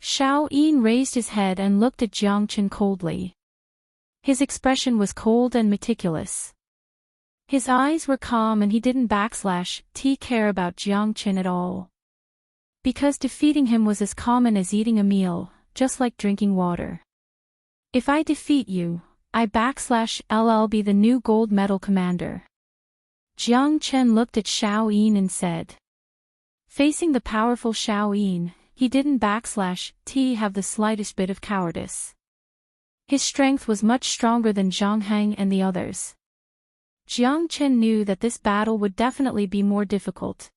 Xiao Yin raised his head and looked at Jiang Chen coldly. His expression was cold and meticulous. His eyes were calm and he didn't care about Jiang Chen at all. Because defeating him was as common as eating a meal, just like drinking water. If I defeat you, I be the new gold medal commander. Jiang Chen looked at Xiao Yin and said. Facing the powerful Xiao Yin, he didn't have the slightest bit of cowardice. His strength was much stronger than Zhang Heng and the others. Jiang Chen knew that this battle would definitely be more difficult.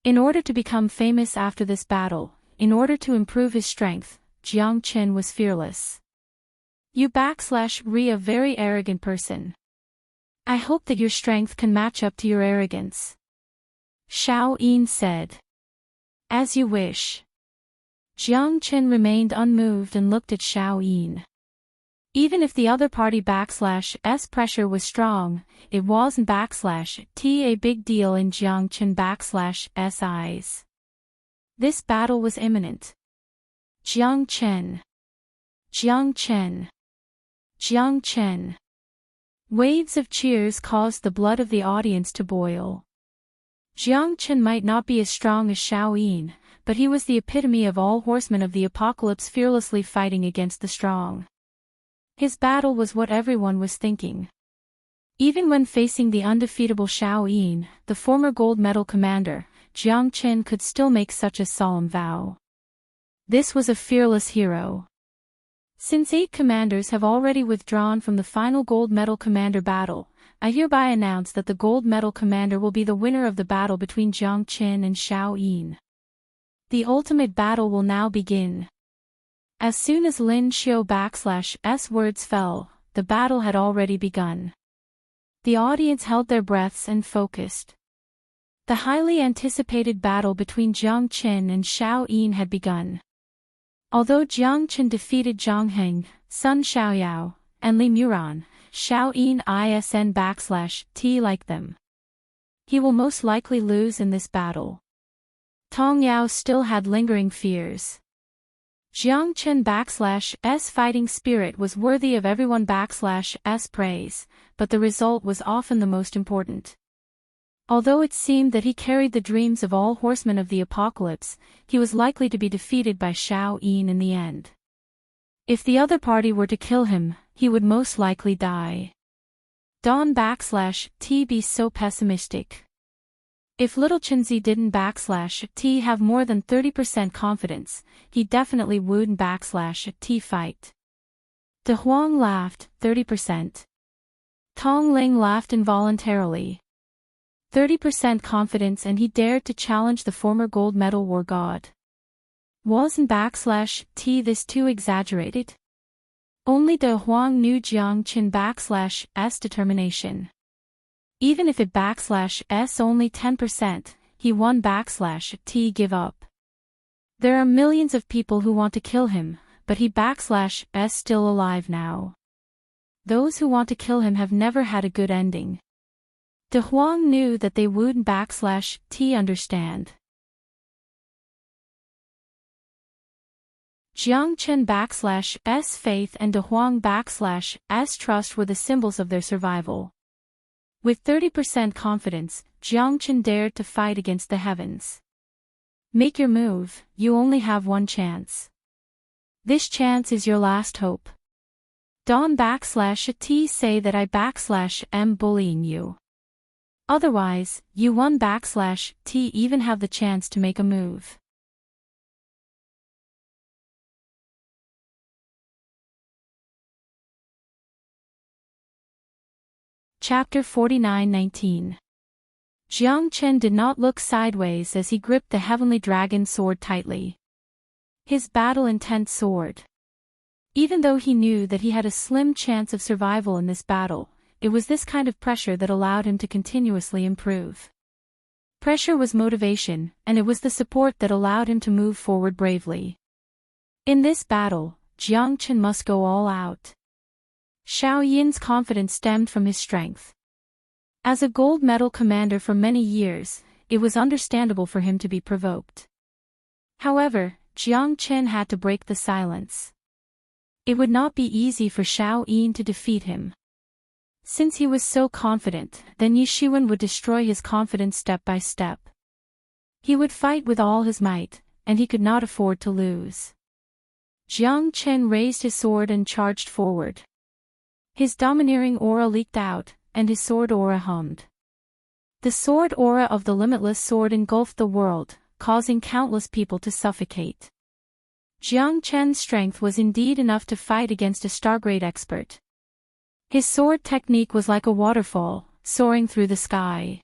In order to become famous after this battle, in order to improve his strength, Jiang Chen was fearless. You a very arrogant person. I hope that your strength can match up to your arrogance. Xiao Yin said. As you wish. Jiang Chen remained unmoved and looked at Xiao Yin. Even if the other party pressure was strong, it wasn't a big deal in Jiang Chen eyes. This battle was imminent. Jiang Chen. Jiang Chen. Jiang Chen. Waves of cheers caused the blood of the audience to boil. Jiang Chen might not be as strong as Xiao Yin, but he was the epitome of all horsemen of the apocalypse fearlessly fighting against the strong. His battle was what everyone was thinking. Even when facing the undefeatable Xiao Yin, the former gold medal commander, Jiang Chen could still make such a solemn vow. This was a fearless hero. Since 8 commanders have already withdrawn from the final gold medal commander battle, I hereby announce that the gold medal commander will be the winner of the battle between Jiang Chen and Xiao Yin. The ultimate battle will now begin. As soon as Lin Xiao words fell, the battle had already begun. The audience held their breaths and focused. The highly anticipated battle between Jiang Chen and Xiao Yin had begun. Although Jiang Chen defeated Zhang Heng, Sun Xiaoyao, and Li Muran, Xiao Yin liked them. He will most likely lose in this battle. Tong Yao still had lingering fears. Jiang Chen fighting spirit was worthy of everyone praise, but the result was often the most important. Although it seemed that he carried the dreams of all horsemen of the apocalypse, he was likely to be defeated by Xiao Yin in the end. If the other party were to kill him, he would most likely die. Don't be so pessimistic. If little Chenzi didn't have more than 30% confidence, he definitely wouldn't fight. De Huang laughed, 30%. Tong Ling laughed involuntarily. 30% confidence, and he dared to challenge the former gold medal war god. Wasn't this too exaggerated? Only De Huang knew Jiang Chen determination. Even if it only 10%, he won /T give up. There are millions of people who want to kill him, but he /S still alive now. Those who want to kill him have never had a good ending. De Huang knew that they wouldn't /T understand. Jiang Chen /S faith and De Huang /S trust were the symbols of their survival. With 30% confidence, Jiang Chen dared to fight against the heavens. Make your move, you only have one chance. This chance is your last hope. Don't /T say that I am bullying you. Otherwise, you won't /T even have the chance to make a move. Chapter 49:19. Jiang Chen did not look sideways as he gripped the heavenly dragon sword tightly. His battle-intent sword. Even though he knew that he had a slim chance of survival in this battle, it was this kind of pressure that allowed him to continuously improve. Pressure was motivation, and it was the support that allowed him to move forward bravely. In this battle, Jiang Chen must go all out. Xiao Yin's confidence stemmed from his strength. As a gold medal commander for many years, it was understandable for him to be provoked. However, Jiang Chen had to break the silence. It would not be easy for Xiao Yin to defeat him. Since he was so confident, then Yi Shiwen would destroy his confidence step by step. He would fight with all his might, and he could not afford to lose. Jiang Chen raised his sword and charged forward. His domineering aura leaked out, and his sword aura hummed. The sword aura of the limitless sword engulfed the world, causing countless people to suffocate. Jiang Chen's strength was indeed enough to fight against a Stargrade expert. His sword technique was like a waterfall, soaring through the sky.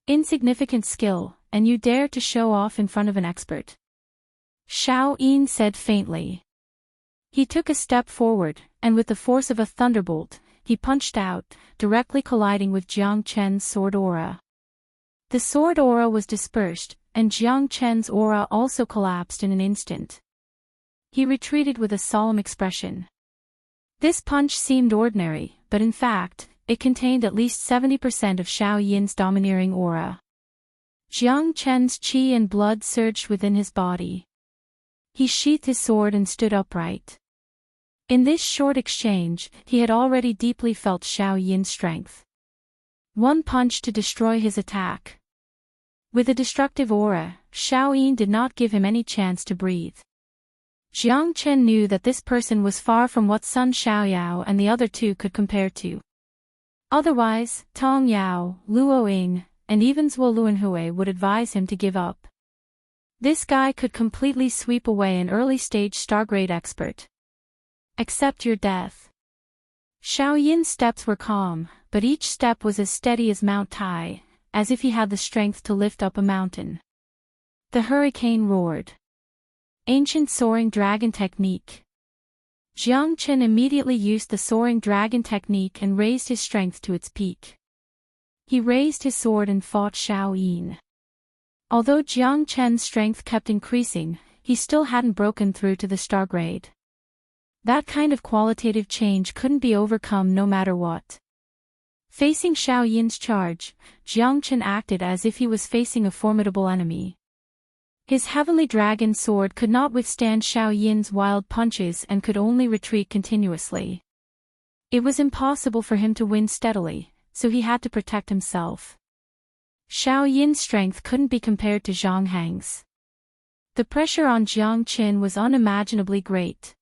Insignificant skill, and you dare to show off in front of an expert. Xiao Yin said faintly. He took a step forward, and with the force of a thunderbolt, he punched out, directly colliding with Jiang Chen's sword aura. The sword aura was dispersed, and Jiang Chen's aura also collapsed in an instant. He retreated with a solemn expression. This punch seemed ordinary, but in fact, it contained at least 70% of Xiao Yin's domineering aura. Jiang Chen's qi and blood surged within his body. He sheathed his sword and stood upright. In this short exchange, he had already deeply felt Xiao Yin's strength. One punch to destroy his attack. With a destructive aura, Xiao Yin did not give him any chance to breathe. Jiang Chen knew that this person was far from what Sun Xiaoyao and the other two could compare to. Otherwise, Tong Yao, Luo Ying, and even Zhuo Luanhui would advise him to give up. This guy could completely sweep away an early-stage Stargrade expert. Accept your death. Xiao Yin's steps were calm, but each step was as steady as Mount Tai, as if he had the strength to lift up a mountain. The hurricane roared. Ancient soaring dragon technique. Jiang Chen immediately used the soaring dragon technique and raised his strength to its peak. He raised his sword and fought Xiao Yin. Although Jiang Chen's strength kept increasing, he still hadn't broken through to the Stargrade. That kind of qualitative change couldn't be overcome no matter what. Facing Xiao Yin's charge, Jiang Chen acted as if he was facing a formidable enemy. His heavenly dragon sword could not withstand Xiao Yin's wild punches and could only retreat continuously. It was impossible for him to win steadily, so he had to protect himself. Xiao Yin's strength couldn't be compared to Zhang Hang's. The pressure on Jiang Chen was unimaginably great.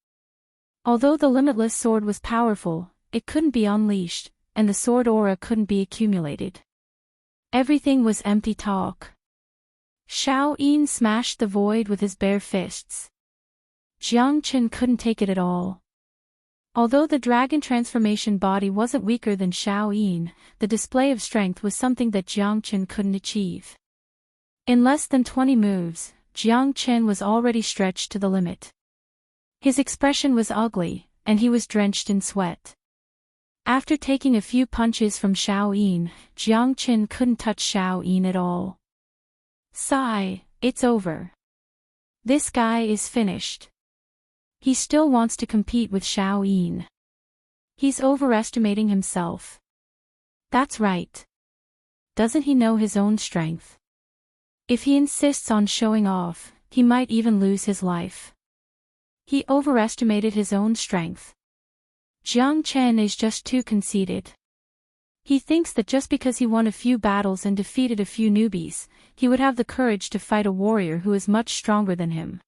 Although the limitless sword was powerful, it couldn't be unleashed, and the sword aura couldn't be accumulated. Everything was empty talk. Xiao Yin smashed the void with his bare fists. Jiang Chen couldn't take it at all. Although the dragon transformation body wasn't weaker than Xiao Yin, the display of strength was something that Jiang Chen couldn't achieve. In less than 20 moves, Jiang Chen was already stretched to the limit. His expression was ugly, and he was drenched in sweat. After taking a few punches from Xiao Yin, Jiang Chen couldn't touch Xiao Yin at all. Sigh, it's over. This guy is finished. He still wants to compete with Xiao Yin. He's overestimating himself. That's right. Doesn't he know his own strength? If he insists on showing off, he might even lose his life. He overestimated his own strength. Jiang Chen is just too conceited. He thinks that just because he won a few battles and defeated a few newbies, he would have the courage to fight a warrior who is much stronger than him.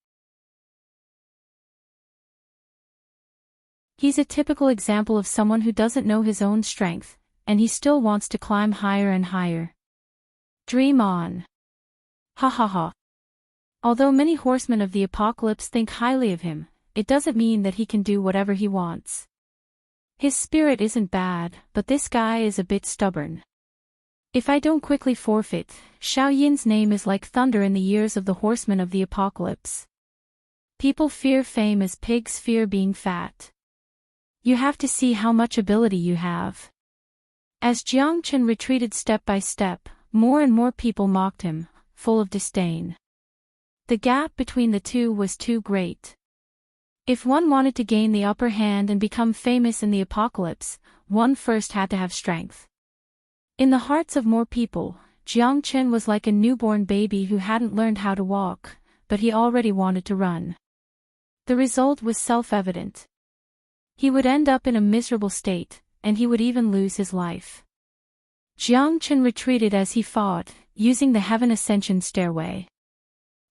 He's a typical example of someone who doesn't know his own strength, and he still wants to climb higher and higher. Dream on. Ha ha ha. Although many horsemen of the apocalypse think highly of him, it doesn't mean that he can do whatever he wants. His spirit isn't bad, but this guy is a bit stubborn. If I don't quickly forfeit, Xiao Yin's name is like thunder in the ears of the horsemen of the apocalypse. People fear fame as pigs fear being fat. You have to see how much ability you have. As Jiang Chen retreated step by step, more and more people mocked him, full of disdain. The gap between the two was too great. If one wanted to gain the upper hand and become famous in the apocalypse, one first had to have strength. In the hearts of more people, Jiang Chen was like a newborn baby who hadn't learned how to walk, but he already wanted to run. The result was self-evident. He would end up in a miserable state, and he would even lose his life. Jiang Chen retreated as he fought, using the heaven ascension stairway.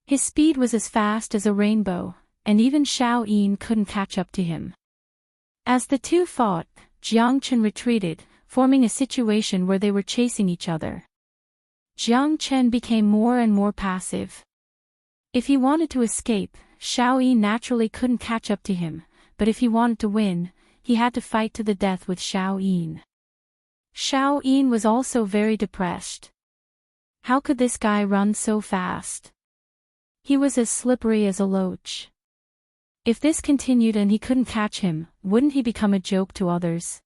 His speed was as fast as a rainbow, and even Xiao Yin couldn't catch up to him. As the two fought, Jiang Chen retreated, forming a situation where they were chasing each other. Jiang Chen became more and more passive. If he wanted to escape, Xiao Yin naturally couldn't catch up to him, but if he wanted to win, he had to fight to the death with Xiao Yin. Xiao Yin was also very depressed. How could this guy run so fast? He was as slippery as a loach. If this continued and he couldn't catch him, wouldn't he become a joke to others?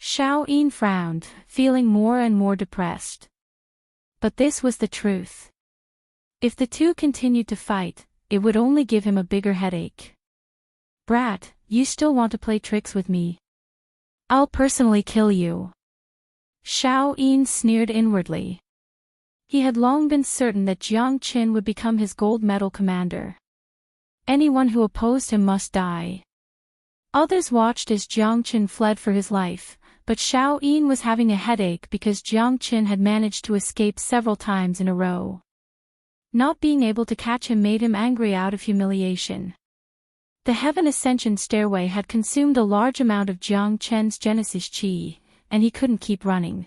Xiao Yin frowned, feeling more and more depressed. But this was the truth. If the two continued to fight, it would only give him a bigger headache. Brat, you still want to play tricks with me? I'll personally kill you. Xiao Yin sneered inwardly. He had long been certain that Jiang Chen would become his gold medal commander. Anyone who opposed him must die. Others watched as Jiang Chen fled for his life, but Xiao Yin was having a headache because Jiang Chen had managed to escape several times in a row. Not being able to catch him made him angry out of humiliation. The heaven ascension stairway had consumed a large amount of Jiang Chen's Genesis Qi, and he couldn't keep running.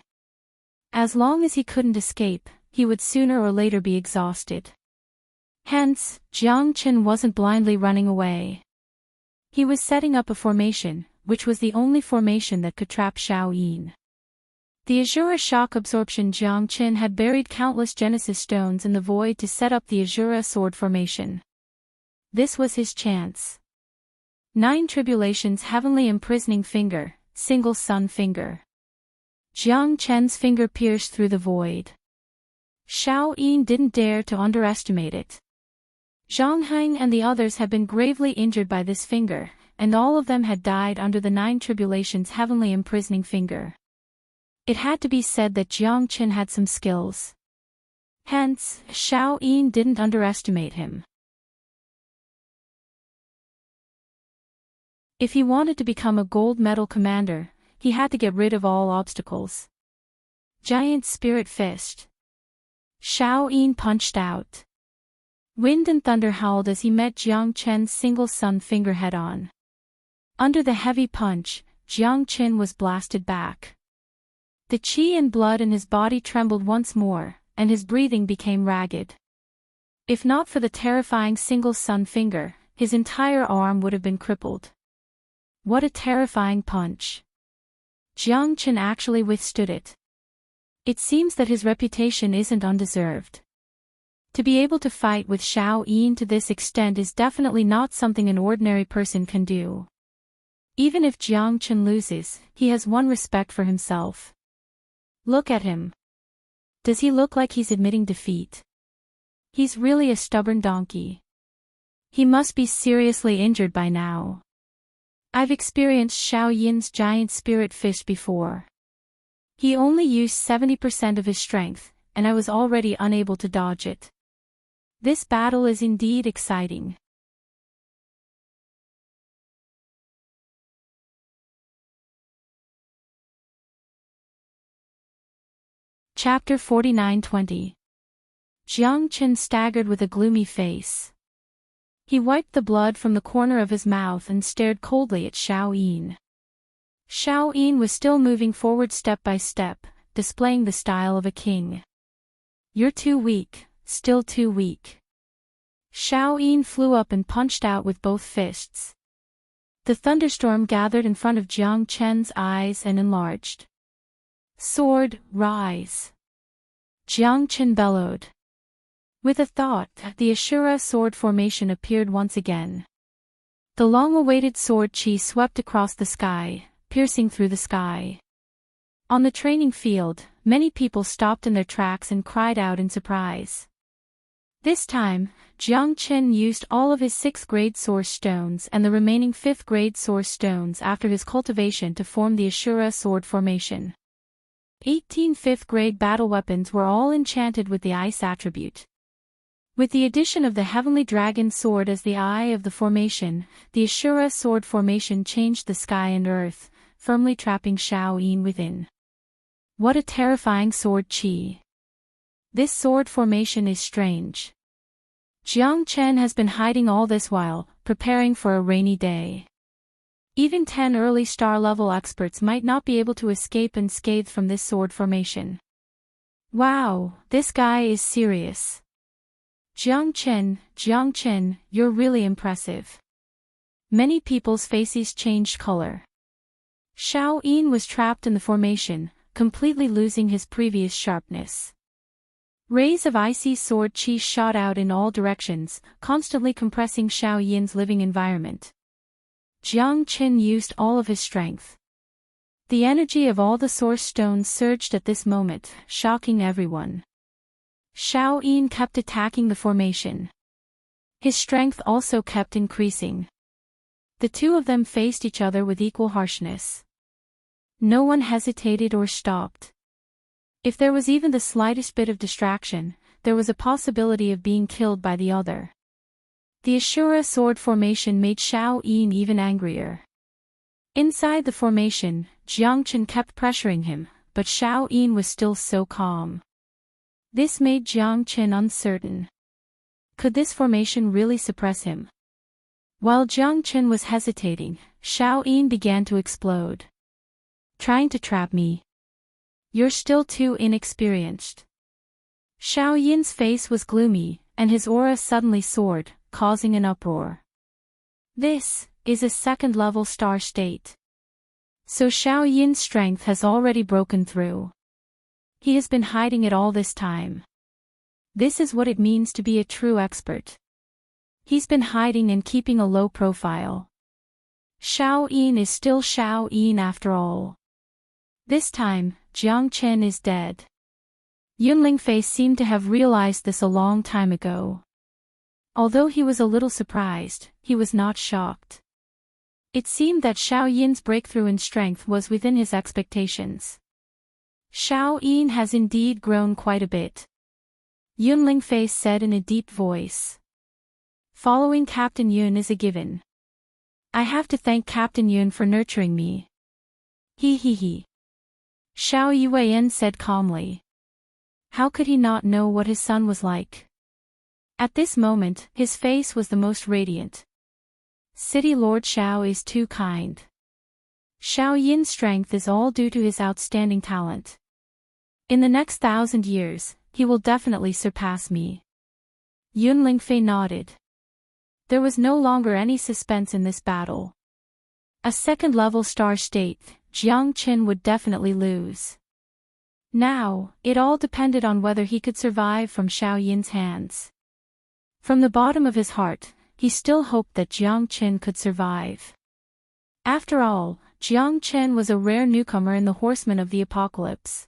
As long as he couldn't escape, he would sooner or later be exhausted. Hence, Jiang Chen wasn't blindly running away. He was setting up a formation, which was the only formation that could trap Xiao Yin. The Azura shock absorption. Jiang Chen had buried countless Genesis stones in the void to set up the Azura sword formation. This was his chance. 9 Tribulations Heavenly Imprisoning Finger, Single Sun Finger. Jiang Chen's finger pierced through the void. Xiao Yin didn't dare to underestimate it. Zhang Heng and the others had been gravely injured by this finger, and all of them had died under the 9 Tribulations Heavenly Imprisoning Finger. It had to be said that Jiang Chen had some skills. Hence, Xiao Yin didn't underestimate him. If he wanted to become a gold medal commander, he had to get rid of all obstacles. Giant Spirit Fist. Xiao Yin punched out. Wind and thunder howled as he met Jiang Chen's single sun finger head-on. Under the heavy punch, Jiang Chen was blasted back. The qi and blood in his body trembled once more, and his breathing became ragged. If not for the terrifying single sun finger, his entire arm would have been crippled. What a terrifying punch. Jiang Chen actually withstood it. It seems that his reputation isn't undeserved. To be able to fight with Xiao Yin to this extent is definitely not something an ordinary person can do. Even if Jiang Chen loses, he has won respect for himself. Look at him. Does he look like he's admitting defeat? He's really a stubborn donkey. He must be seriously injured by now. I've experienced Xiao Yin's giant spirit fish before. He only used 70% of his strength, and I was already unable to dodge it. This battle is indeed exciting. Chapter 49-20. Jiang Qin staggered with a gloomy face. He wiped the blood from the corner of his mouth and stared coldly at Xiao Yin. Xiao Yin was still moving forward step by step, displaying the style of a king. You're too weak, still too weak. Xiao Yin flew up and punched out with both fists. The thunderstorm gathered in front of Jiang Qin's eyes and enlarged. Sword, rise! Jiang Qin bellowed. With a thought, the Ashura sword formation appeared once again. The long-awaited sword chi swept across the sky, piercing through the sky. On the training field, many people stopped in their tracks and cried out in surprise. This time, Jiang Qin used all of his 6th grade source stones and the remaining 5th grade source stones after his cultivation to form the Ashura sword formation. 18 5th grade battle weapons were all enchanted with the ice attribute. With the addition of the heavenly dragon sword as the eye of the formation, the Ashura sword formation changed the sky and earth, firmly trapping Xiao Yin within. What a terrifying sword chi! This sword formation is strange. Jiang Qin has been hiding all this while, preparing for a rainy day. Even 10 early star-level experts might not be able to escape unscathed from this sword formation. Wow, this guy is serious. Jiang Qin, you're really impressive. Many people's faces changed color. Xiao Yin was trapped in the formation, completely losing his previous sharpness. Rays of icy sword chi shot out in all directions, constantly compressing Xiao Yin's living environment. Jiang Qin used all of his strength. The energy of all the source stones surged at this moment, shocking everyone. Xiao Yin kept attacking the formation. His strength also kept increasing. The two of them faced each other with equal harshness. No one hesitated or stopped. If there was even the slightest bit of distraction, there was a possibility of being killed by the other. The Ashura sword formation made Xiao Yin even angrier. Inside the formation, Jiang Qin kept pressuring him, but Xiao Yin was still so calm. This made Jiang Qin uncertain. Could this formation really suppress him? While Jiang Qin was hesitating, Xiao Yin began to explode. Trying to trap me? You're still too inexperienced. Xiao Yin's face was gloomy, and his aura suddenly soared, causing an uproar. This is a 2nd-level star state. So Xiao Yin's strength has already broken through. He has been hiding it all this time. This is what it means to be a true expert. He's been hiding and keeping a low profile. Xiao Yin is still Xiao Yin after all. This time, Jiang Qin is dead. Yunling Fei seemed to have realized this a long time ago. Although he was a little surprised, he was not shocked. It seemed that Xiao Yin's breakthrough in strength was within his expectations. Xiao Yin has indeed grown quite a bit. Yunling Fei said in a deep voice. Following Captain Yun is a given. I have to thank Captain Yun for nurturing me. He. Xiao Yuan said calmly. How could he not know what his son was like? At this moment, his face was the most radiant. City Lord Xiao is too kind. Xiao Yin's strength is all due to his outstanding talent. In the next 1,000 years, he will definitely surpass me. Yunling Fei nodded. There was no longer any suspense in this battle. A 2nd-level star state, Jiang Qin would definitely lose. Now, it all depended on whether he could survive from Xiao Yin's hands. From the bottom of his heart, he still hoped that Jiang Qin could survive. After all, Jiang Qin was a rare newcomer in the Horsemen of the Apocalypse.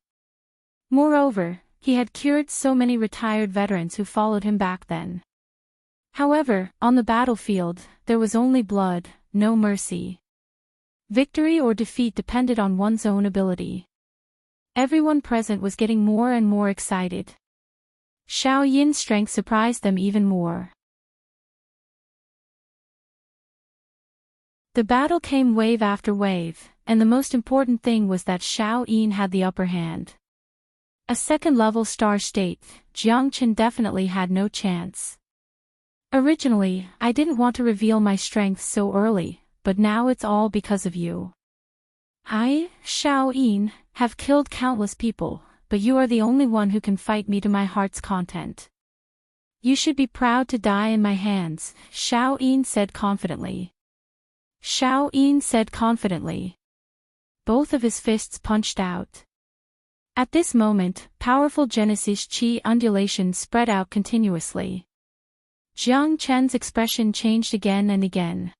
Moreover, he had cured so many retired veterans who followed him back then. However, on the battlefield, there was only blood, no mercy. Victory or defeat depended on one's own ability. Everyone present was getting more and more excited. Xiao Yin's strength surprised them even more. The battle came wave after wave, and the most important thing was that Xiao Yin had the upper hand. A second-level star state, Jiang Chen definitely had no chance. Originally, I didn't want to reveal my strength so early, but now it's all because of you. I, Xiao Yin, have killed countless people, but you are the only one who can fight me to my heart's content. You should be proud to die in my hands, Xiao Yin said confidently. Xiao Yin said confidently. Both of his fists punched out. At this moment, powerful Genesis Qi undulations spread out continuously. Jiang Chen's expression changed again and again.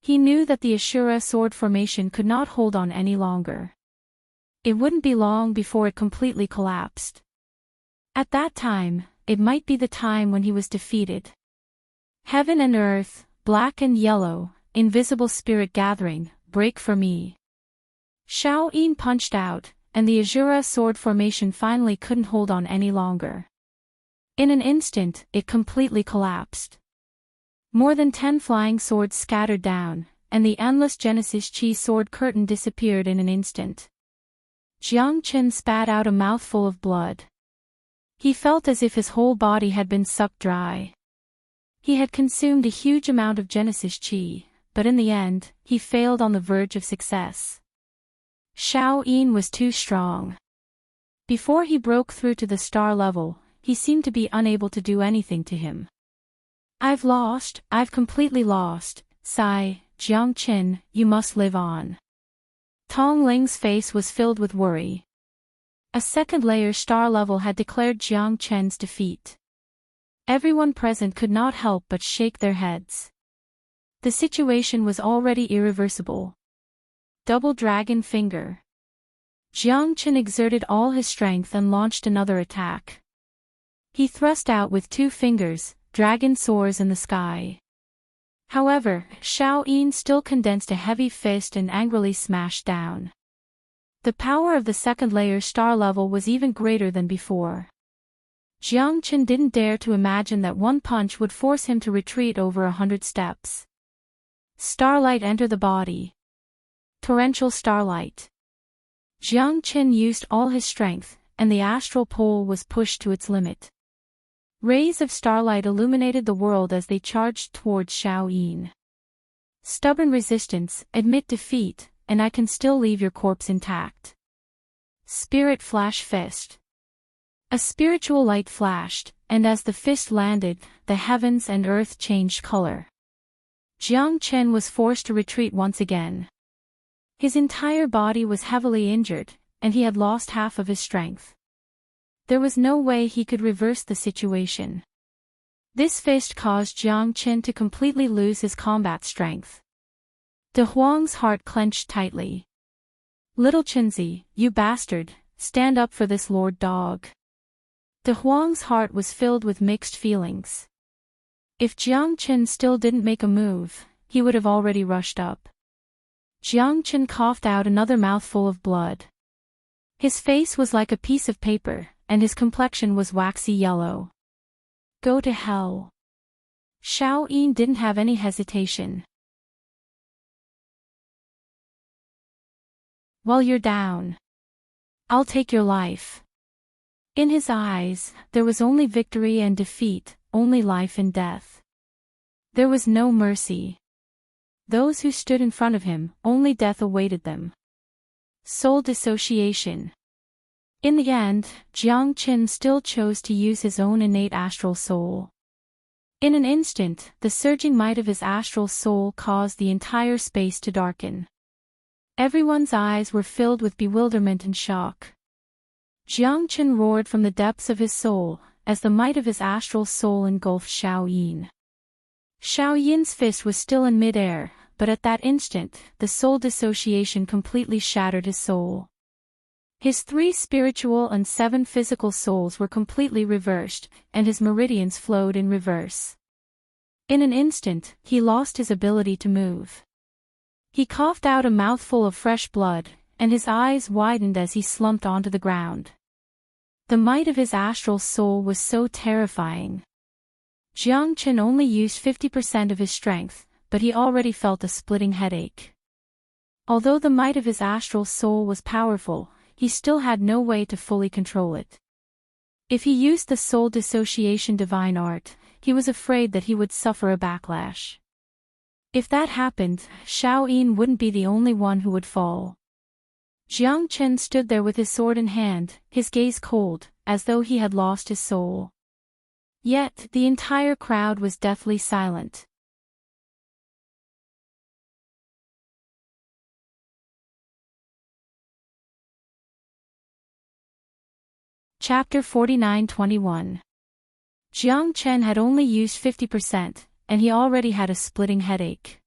He knew that the Ashura sword formation could not hold on any longer. It wouldn't be long before it completely collapsed. At that time, it might be the time when he was defeated. Heaven and earth, black and yellow, invisible spirit gathering, break for me. Xiao Yin punched out, and the Ashura sword formation finally couldn't hold on any longer. In an instant, it completely collapsed. More than 10 flying swords scattered down, and the endless Genesis Qi sword curtain disappeared in an instant. Jiang Chen spat out a mouthful of blood. He felt as if his whole body had been sucked dry. He had consumed a huge amount of Genesis Qi, but in the end, he failed on the verge of success. Xiao Yin was too strong. Before he broke through to the star level, he seemed to be unable to do anything to him. I've completely lost, sigh, Jiang Chen, you must live on. Tong Ling's face was filled with worry. A second-layer star level had declared Jiang Chen's defeat. Everyone present could not help but shake their heads. The situation was already irreversible. Double Dragon Finger. Jiang Chen exerted all his strength and launched another attack. He thrust out with 2 fingers, dragon soars in the sky. However, Xiao Yin still condensed a heavy fist and angrily smashed down. The power of the second-layer star level was even greater than before. Jiang Chen didn't dare to imagine that one punch would force him to retreat over 100 steps. Starlight enter the body. Torrential starlight. Jiang Chen used all his strength, and the astral pole was pushed to its limit. Rays of starlight illuminated the world as they charged towards Xiao Yin. Stubborn resistance, admit defeat, and I can still leave your corpse intact. Spirit Flash Fist. A spiritual light flashed, and as the fist landed, the heavens and earth changed color. Jiang Chen was forced to retreat once again. His entire body was heavily injured, and he had lost half of his strength. There was no way he could reverse the situation. This fist caused Jiang Chen to completely lose his combat strength. De Huang's heart clenched tightly. Little Chenzi, you bastard, stand up for this Lord Dog. De Huang's heart was filled with mixed feelings. If Jiang Chen still didn't make a move, he would have already rushed up. Jiang Chen coughed out another mouthful of blood. His face was like a piece of paper, and his complexion was waxy yellow. Go to hell. Xiao Yin didn't have any hesitation. While you're down, I'll take your life. In his eyes, there was only victory and defeat, only life and death. There was no mercy. Those who stood in front of him, only death awaited them. Soul dissociation. In the end, Jiang Chen still chose to use his own innate astral soul. In an instant, the surging might of his astral soul caused the entire space to darken. Everyone's eyes were filled with bewilderment and shock. Jiang Chen roared from the depths of his soul, as the might of his astral soul engulfed Xiao Yin. Xiao Yin's fist was still in mid-air, but at that instant, the soul dissociation completely shattered his soul. His 3 spiritual and 7 physical souls were completely reversed, and his meridians flowed in reverse. In an instant, he lost his ability to move. He coughed out a mouthful of fresh blood, and his eyes widened as he slumped onto the ground. The might of his astral soul was so terrifying. Jiang Chen only used 50% of his strength, but he already felt a splitting headache. Although the might of his astral soul was powerful, he still had no way to fully control it. If he used the soul dissociation divine art, he was afraid that he would suffer a backlash. If that happened, Xiao Yin wouldn't be the only one who would fall. Jiang Chen stood there with his sword in hand, his gaze cold, as though he had lost his soul. Yet, the entire crowd was deathly silent. Chapter 49-21. Jiang Chen had only used 50%, and he already had a splitting headache.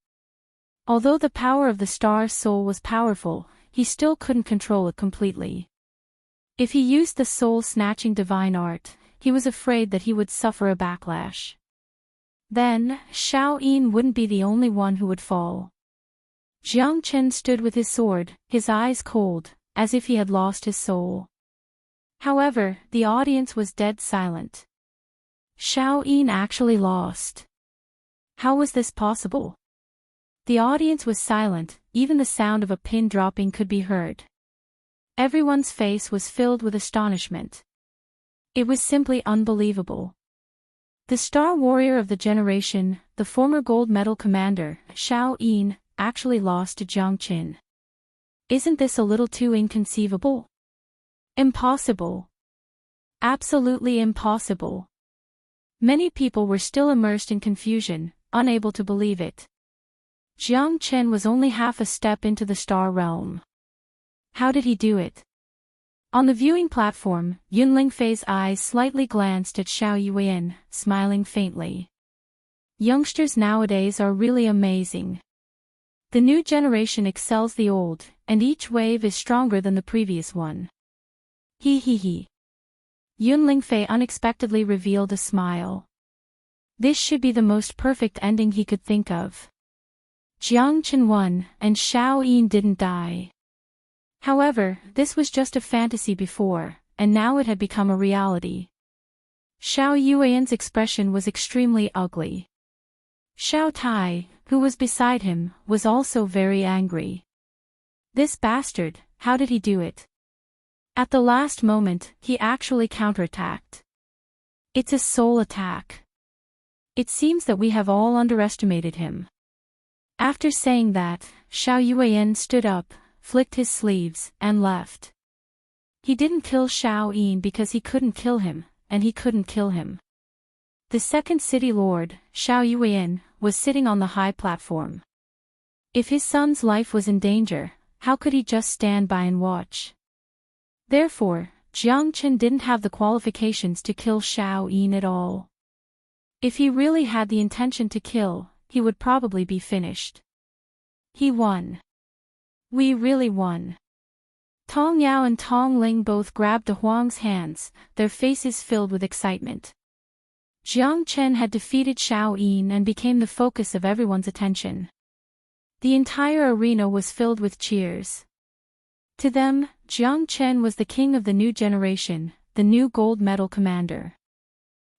Although the power of the star soul was powerful, he still couldn't control it completely. If he used the soul-snatching divine art, he was afraid that he would suffer a backlash. Then, Xiao Yin wouldn't be the only one who would fall. Jiang Chen stood with his sword, his eyes cold, as if he had lost his soul. However, the audience was dead silent. Xiao Yin actually lost. How was this possible? The audience was silent, even the sound of a pin dropping could be heard. Everyone's face was filled with astonishment. It was simply unbelievable. The star warrior of the generation, the former gold medal commander, Xiao Yin, actually lost to Jiang Chen. Isn't this a little too inconceivable? Impossible. Absolutely impossible. Many people were still immersed in confusion, unable to believe it. Jiang Chen was only half a step into the star realm. How did he do it? On the viewing platform, Yun Lingfei's eyes slightly glanced at Xiao Yuan, smiling faintly. Youngsters nowadays are really amazing. The new generation excels the old, and each wave is stronger than the previous one. He. Yun Lingfei unexpectedly revealed a smile. This should be the most perfect ending he could think of. Jiang Chen won, and Xiao Yin didn't die. However, this was just a fantasy before, and now it had become a reality. Xiao Yuan's expression was extremely ugly. Xiao Tai, who was beside him, was also very angry. This bastard, how did he do it? At the last moment, he actually counterattacked. It's a soul attack. It seems that we have all underestimated him. After saying that, Xiao Yuan stood up, flicked his sleeves, and left. He didn't kill Xiao Yin because he couldn't kill him, and he couldn't kill him. The second city lord, Xiao Yuan, was sitting on the high platform. If his son's life was in danger, how could he just stand by and watch? Therefore, Jiang Chen didn't have the qualifications to kill Xiao Yin at all. If he really had the intention to kill, he would probably be finished. He won. We really won. Tong Yao and Tong Ling both grabbed De Huang's hands, their faces filled with excitement. Jiang Chen had defeated Xiao Yin and became the focus of everyone's attention. The entire arena was filled with cheers. To them, Jiang Chen was the king of the new generation, the new gold medal commander.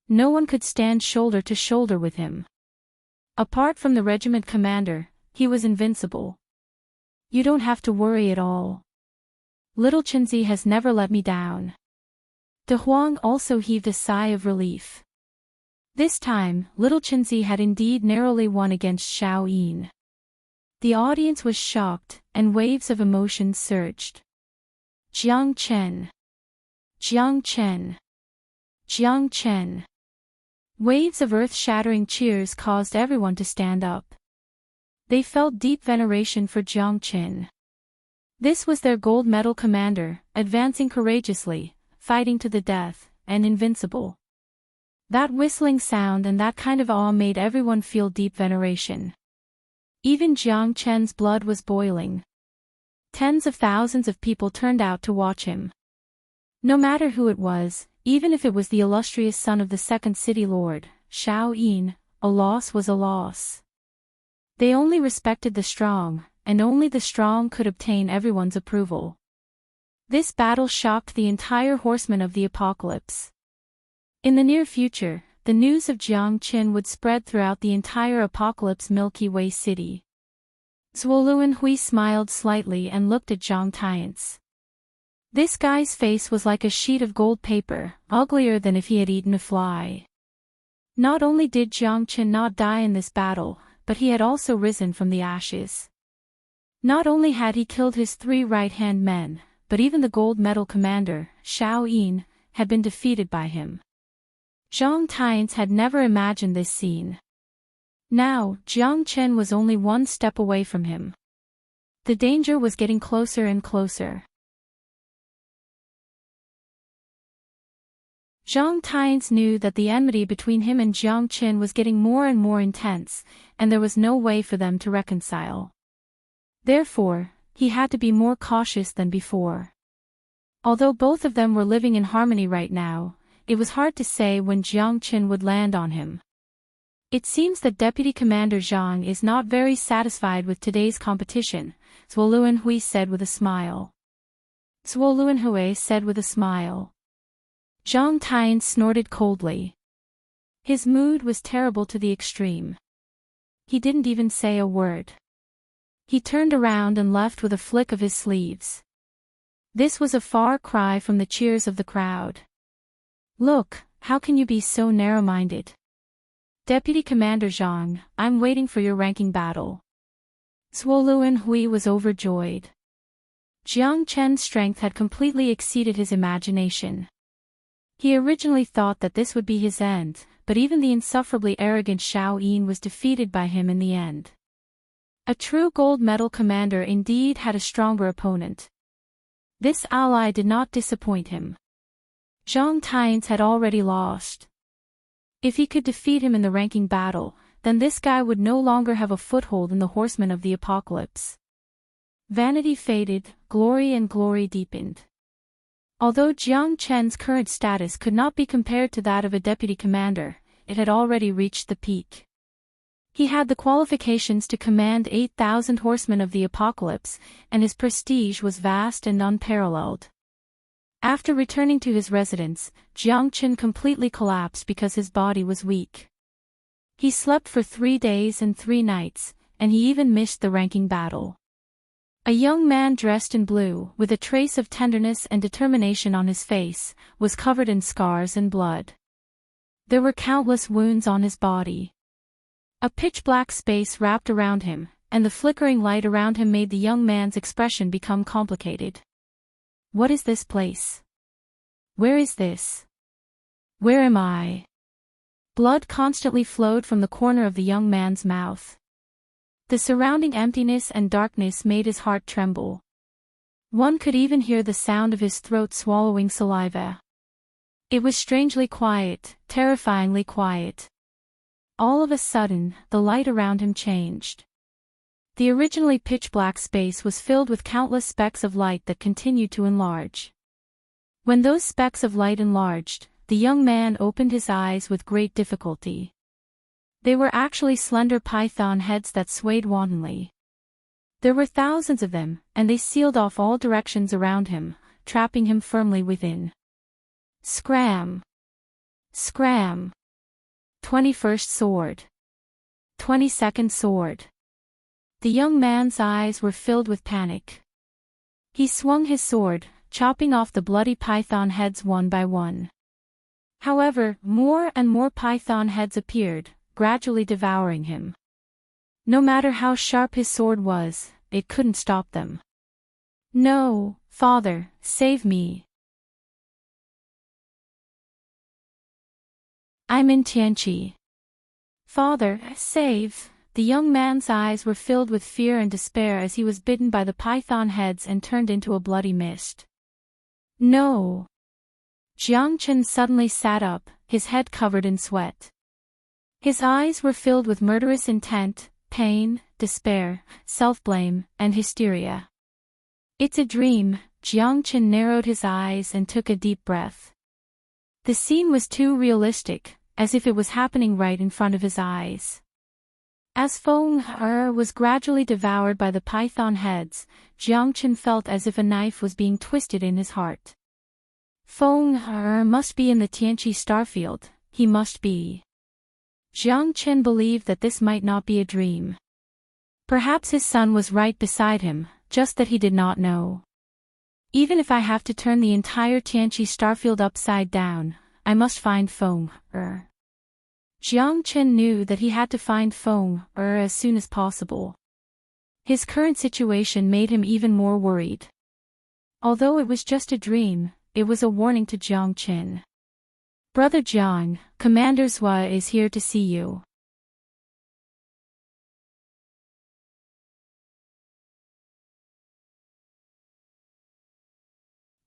No one could stand shoulder to shoulder with him. Apart from the regiment commander, he was invincible. You don't have to worry at all. Little Chenzi has never let me down. De Huang also heaved a sigh of relief. This time, little Chenzi had indeed narrowly won against Xiao Yin. The audience was shocked, and waves of emotion surged. Jiang Chen. Jiang Chen. Jiang Chen. Waves of earth-shattering cheers caused everyone to stand up. They felt deep veneration for Jiang Chen. This was their gold medal commander, advancing courageously, fighting to the death, and invincible. That whistling sound and that kind of awe made everyone feel deep veneration. Even Jiang Chen's blood was boiling. Tens of thousands of people turned out to watch him. No matter who it was, even if it was the illustrious son of the second city lord, Shao Yin, a loss was a loss. They only respected the strong, and only the strong could obtain everyone's approval. This battle shocked the entire horsemen of the apocalypse. In the near future, the news of Jiang Qin would spread throughout the entire apocalypse Milky Way city. Zuoluan Hui smiled slightly and looked at Zhang Tian's. This guy's face was like a sheet of gold paper, uglier than if he had eaten a fly. Not only did Jiang Qin not die in this battle, but he had also risen from the ashes. Not only had he killed his 3 right-hand men, but even the gold medal commander, Shao Yin, had been defeated by him. Zhang Tian's had never imagined this scene. Now, Jiang Chen was only 1 step away from him. The danger was getting closer and closer. Zhang Tian's knew that the enmity between him and Jiang Qin was getting more and more intense, and there was no way for them to reconcile. Therefore, he had to be more cautious than before. Although both of them were living in harmony right now, it was hard to say when Jiang Qin would land on him. It seems that Deputy Commander Zhang is not very satisfied with today's competition, Zuoluan Hui said with a smile. Zuoluan Hui said with a smile. Zhang Tian snorted coldly. His mood was terrible to the extreme. He didn't even say a word. He turned around and left with a flick of his sleeves. This was a far cry from the cheers of the crowd. Look, how can you be so narrow-minded? Deputy Commander Zhang, I'm waiting for your ranking battle. Zuoluan Hui was overjoyed. Jiang Chen's strength had completely exceeded his imagination. He originally thought that this would be his end, but even the insufferably arrogant Shao Yin was defeated by him in the end. A true gold medal commander indeed had a stronger opponent. This ally did not disappoint him. Zhang Tian's had already lost. If he could defeat him in the ranking battle, then this guy would no longer have a foothold in the horsemen of the apocalypse. Vanity faded, glory and glory deepened. Although Jiang Chen's current status could not be compared to that of a deputy commander, it had already reached the peak. He had the qualifications to command 8,000 horsemen of the apocalypse, and his prestige was vast and unparalleled. After returning to his residence, Jiang Qin completely collapsed because his body was weak. He slept for 3 days and 3 nights, and he even missed the ranking battle. A young man dressed in blue, with a trace of tenderness and determination on his face, was covered in scars and blood. There were countless wounds on his body. A pitch-black space wrapped around him, and the flickering light around him made the young man's expression become complicated. What is this place? Where is this? Where am I? Blood constantly flowed from the corner of the young man's mouth. The surrounding emptiness and darkness made his heart tremble. One could even hear the sound of his throat swallowing saliva. It was strangely quiet, terrifyingly quiet. All of a sudden, the light around him changed. The originally pitch-black space was filled with countless specks of light that continued to enlarge. When those specks of light enlarged, the young man opened his eyes with great difficulty. They were actually slender python heads that swayed wantonly. There were thousands of them, and they sealed off all directions around him, trapping him firmly within. Scram! Scram! 21st sword. 22nd sword. The young man's eyes were filled with panic. He swung his sword, chopping off the bloody python heads one by one. However, more and more python heads appeared, gradually devouring him. No matter how sharp his sword was, it couldn't stop them. No, Father, save me. I'm in Tianqi. Father, save. The young man's eyes were filled with fear and despair as he was bitten by the python heads and turned into a bloody mist. No. Jiang Chen suddenly sat up, his head covered in sweat. His eyes were filled with murderous intent, pain, despair, self-blame, and hysteria. It's a dream. Jiang Chen narrowed his eyes and took a deep breath. The scene was too realistic, as if it was happening right in front of his eyes. As Feng was gradually devoured by the python heads, Jiang Chen felt as if a knife was being twisted in his heart. Feng must be in the Tianqi starfield, he must be. Jiang Chen believed that this might not be a dream. Perhaps his son was right beside him, just that he did not know. Even if I have to turn the entire Tianqi starfield upside down, I must find Feng. Jiang Chen knew that he had to find Feng as soon as possible. His current situation made him even more worried. Although it was just a dream, it was a warning to Jiang Chen. Brother Jiang, Commander Zhua is here to see you.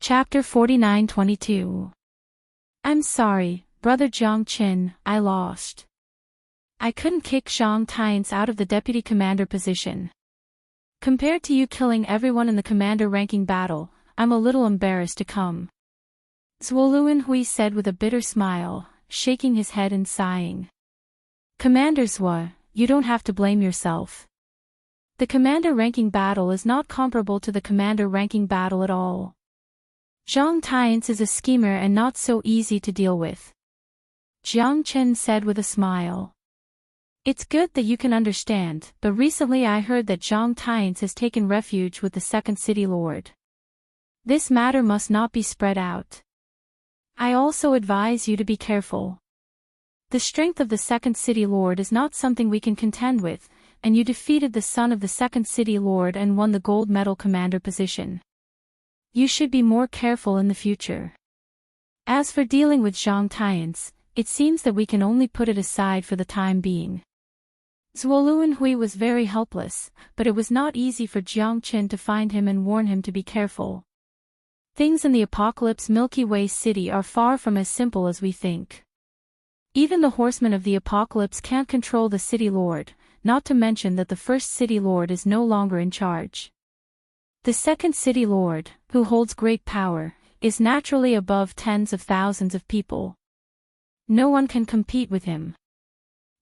Chapter 49-22. I'm sorry, Brother Jiang Chen, I lost. I couldn't kick Zhang Tian's out of the deputy commander position. Compared to you killing everyone in the commander-ranking battle, I'm a little embarrassed to come. Zuoluan Hui said with a bitter smile, shaking his head and sighing. Commander Zhua, you don't have to blame yourself. The commander-ranking battle is not comparable to the commander-ranking battle at all. Zhang Tian's is a schemer and not so easy to deal with. Jiang Chen said with a smile. It's good that you can understand, but recently I heard that Zhang Tian's has taken refuge with the second city lord. This matter must not be spread out. I also advise you to be careful. The strength of the second city lord is not something we can contend with, and you defeated the son of the second city lord and won the gold medal commander position. You should be more careful in the future. As for dealing with Zhang Tian's, it seems that we can only put it aside for the time being. Zuoluan Hui was very helpless, but it was not easy for Jiang Chen to find him and warn him to be careful. Things in the Apocalypse Milky Way city are far from as simple as we think. Even the horsemen of the Apocalypse can't control the city lord, not to mention that the first city lord is no longer in charge. The second city lord, who holds great power, is naturally above tens of thousands of people. No one can compete with him.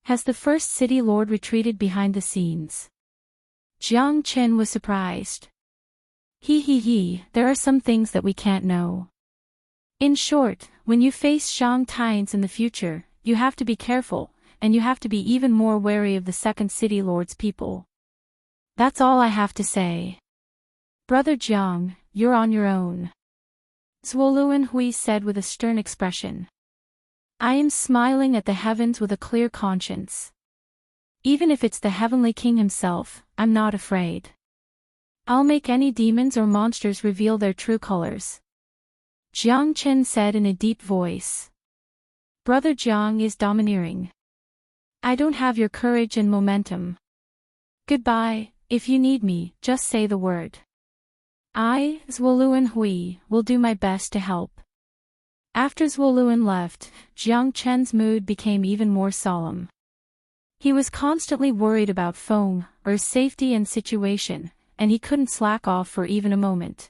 Has the first city lord retreated behind the scenes? Jiang Chen was surprised. There are some things that we can't know. In short, when you face Zhang Tian's in the future, you have to be careful, and you have to be even more wary of the second city lord's people. That's all I have to say. Brother Jiang, you're on your own. Zuoluan Hui said with a stern expression. I am smiling at the heavens with a clear conscience. Even if it's the heavenly king himself, I'm not afraid. I'll make any demons or monsters reveal their true colors. Jiang Chen said in a deep voice. Brother Jiang is domineering. I don't have your courage and momentum. Goodbye, if you need me, just say the word. I, Zuoluan Hui, will do my best to help. After Zuoluan left, Jiang Chen's mood became even more solemn. He was constantly worried about Feng's safety and situation, and he couldn't slack off for even a moment.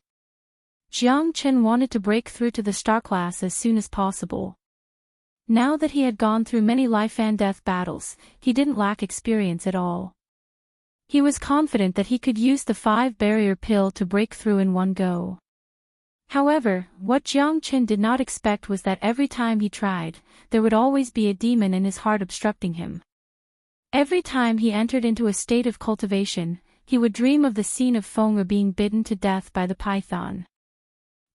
Jiang Chen wanted to break through to the star class as soon as possible. Now that he had gone through many life and death battles, he didn't lack experience at all. He was confident that he could use the 5-barrier pill to break through in one go. However, what Jiang Chen did not expect was that every time he tried, there would always be a demon in his heart obstructing him. Every time he entered into a state of cultivation, he would dream of the scene of Feng being bitten to death by the python.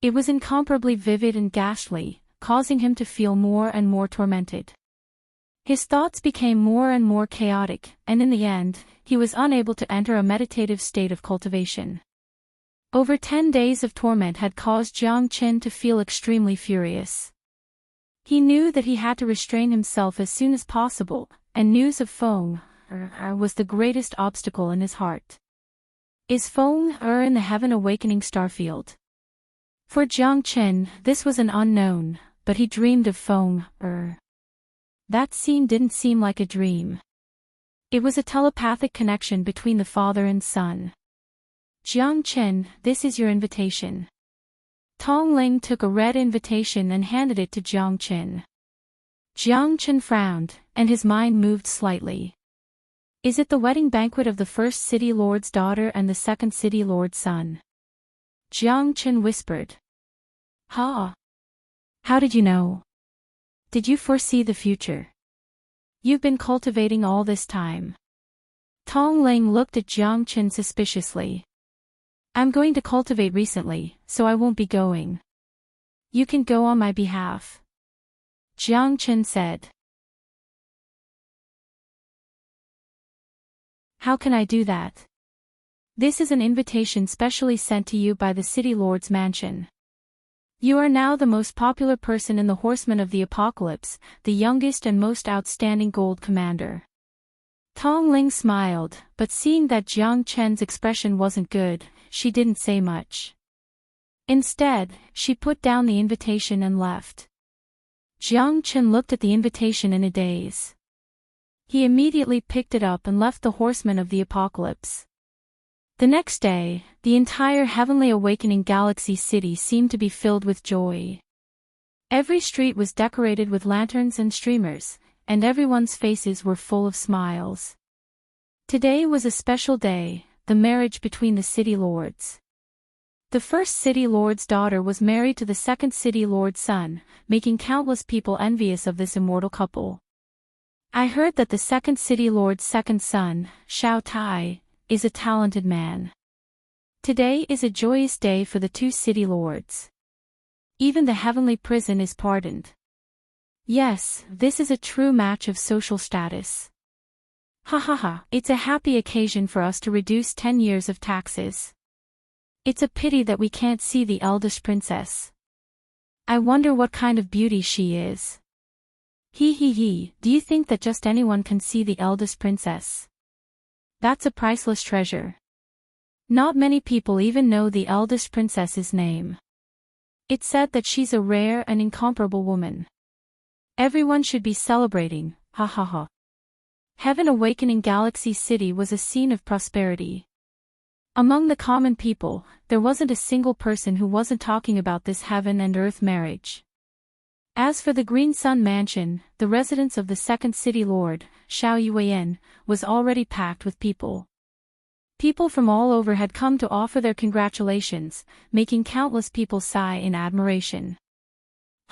It was incomparably vivid and ghastly, causing him to feel more and more tormented. His thoughts became more and more chaotic, and in the end, he was unable to enter a meditative state of cultivation. Over 10 days of torment had caused Jiang Chen to feel extremely furious. He knew that he had to restrain himself as soon as possible, and news of Feng was the greatest obstacle in his heart. Is Feng in the heaven awakening starfield? For Jiang Chen, this was an unknown, but he dreamed of Feng That scene didn't seem like a dream. It was a telepathic connection between the father and son. Jiang Chen, this is your invitation. Tong Ling took a red invitation and handed it to Jiang Chen. Jiang Chen frowned, and his mind moved slightly. Is it the wedding banquet of the first city lord's daughter and the second city lord's son? Jiang Chen whispered. Ha! How did you know? Did you foresee the future? You've been cultivating all this time. Tong Ling looked at Jiang Chen suspiciously. I'm going to cultivate recently, so I won't be going. You can go on my behalf. Jiang Chen said. How can I do that? This is an invitation specially sent to you by the City Lord's mansion. You are now the most popular person in the Horsemen of the Apocalypse, the youngest and most outstanding gold commander. Tong Ling smiled, but seeing that Jiang Chen's expression wasn't good, she didn't say much. Instead, she put down the invitation and left. Jiang Chen looked at the invitation in a daze. He immediately picked it up and left the Horsemen of the Apocalypse. The next day, the entire Heavenly Awakening Galaxy City seemed to be filled with joy. Every street was decorated with lanterns and streamers, and everyone's faces were full of smiles. Today was a special day, the marriage between the City Lords. The first City Lord's daughter was married to the second City Lord's son, making countless people envious of this immortal couple. I heard that the second City Lord's second son, Xiao Tai, is a talented man. Today is a joyous day for the two City Lords. Even the heavenly prison is pardoned. Yes, this is a true match of social status. Ha ha ha, it's a happy occasion for us to reduce 10 years of taxes. It's a pity that we can't see the eldest princess. I wonder what kind of beauty she is. He, do you think that just anyone can see the eldest princess? That's a priceless treasure. Not many people even know the eldest princess's name. It's said that she's a rare and incomparable woman. Everyone should be celebrating, ha ha ha. Heaven Awakening Galaxy City was a scene of prosperity. Among the common people, there wasn't a single person who wasn't talking about this heaven and earth marriage. As for the Green Sun Mansion, the residence of the second City Lord, Xiao Yuan, was already packed with people. People from all over had come to offer their congratulations, making countless people sigh in admiration.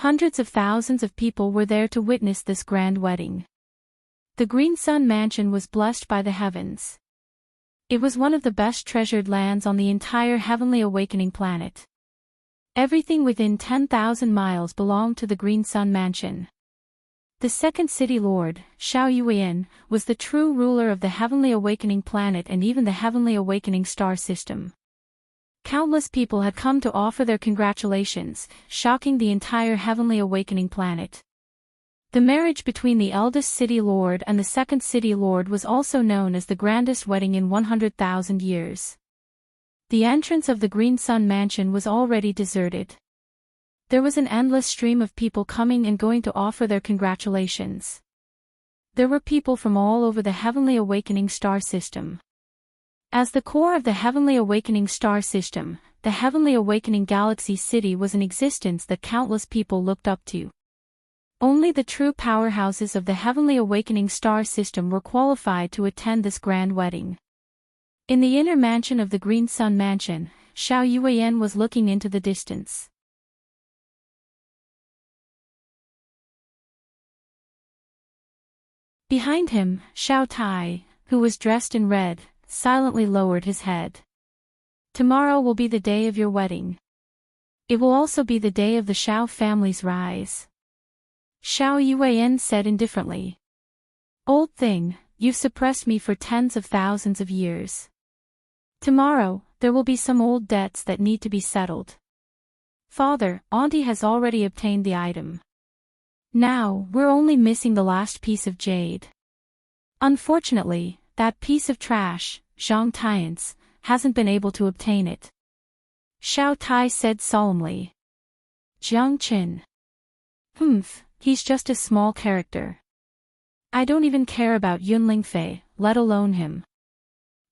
Hundreds of thousands of people were there to witness this grand wedding. The Green Sun Mansion was blessed by the heavens. It was one of the best treasured lands on the entire Heavenly Awakening planet. Everything within 10,000 miles belonged to the Green Sun Mansion. The second City Lord, Xiao Yuan, was the true ruler of the Heavenly Awakening planet and even the Heavenly Awakening star system. Countless people had come to offer their congratulations, shocking the entire Heavenly Awakening planet. The marriage between the eldest City Lord and the second City Lord was also known as the grandest wedding in 100,000 years. The entrance of the Green Sun Mansion was already deserted. There was an endless stream of people coming and going to offer their congratulations. There were people from all over the Heavenly Awakening star system. As the core of the Heavenly Awakening star system, the Heavenly Awakening Galaxy City was an existence that countless people looked up to. Only the true powerhouses of the Heavenly Awakening star system were qualified to attend this grand wedding. In the inner mansion of the Green Sun Mansion, Xiao Yuan was looking into the distance. Behind him, Xiao Tai, who was dressed in red, silently lowered his head. Tomorrow will be the day of your wedding. It will also be the day of the Xiao family's rise. Xiao Yuan said indifferently. Old thing, you've suppressed me for tens of thousands of years. Tomorrow, there will be some old debts that need to be settled. Father, Auntie has already obtained the item. Now, we're only missing the last piece of jade. Unfortunately, that piece of trash, Zhang Tian's, hasn't been able to obtain it. Xiao Tai said solemnly. Jiang Qin. He's just a small character. I don't even care about Yunling Fei, let alone him.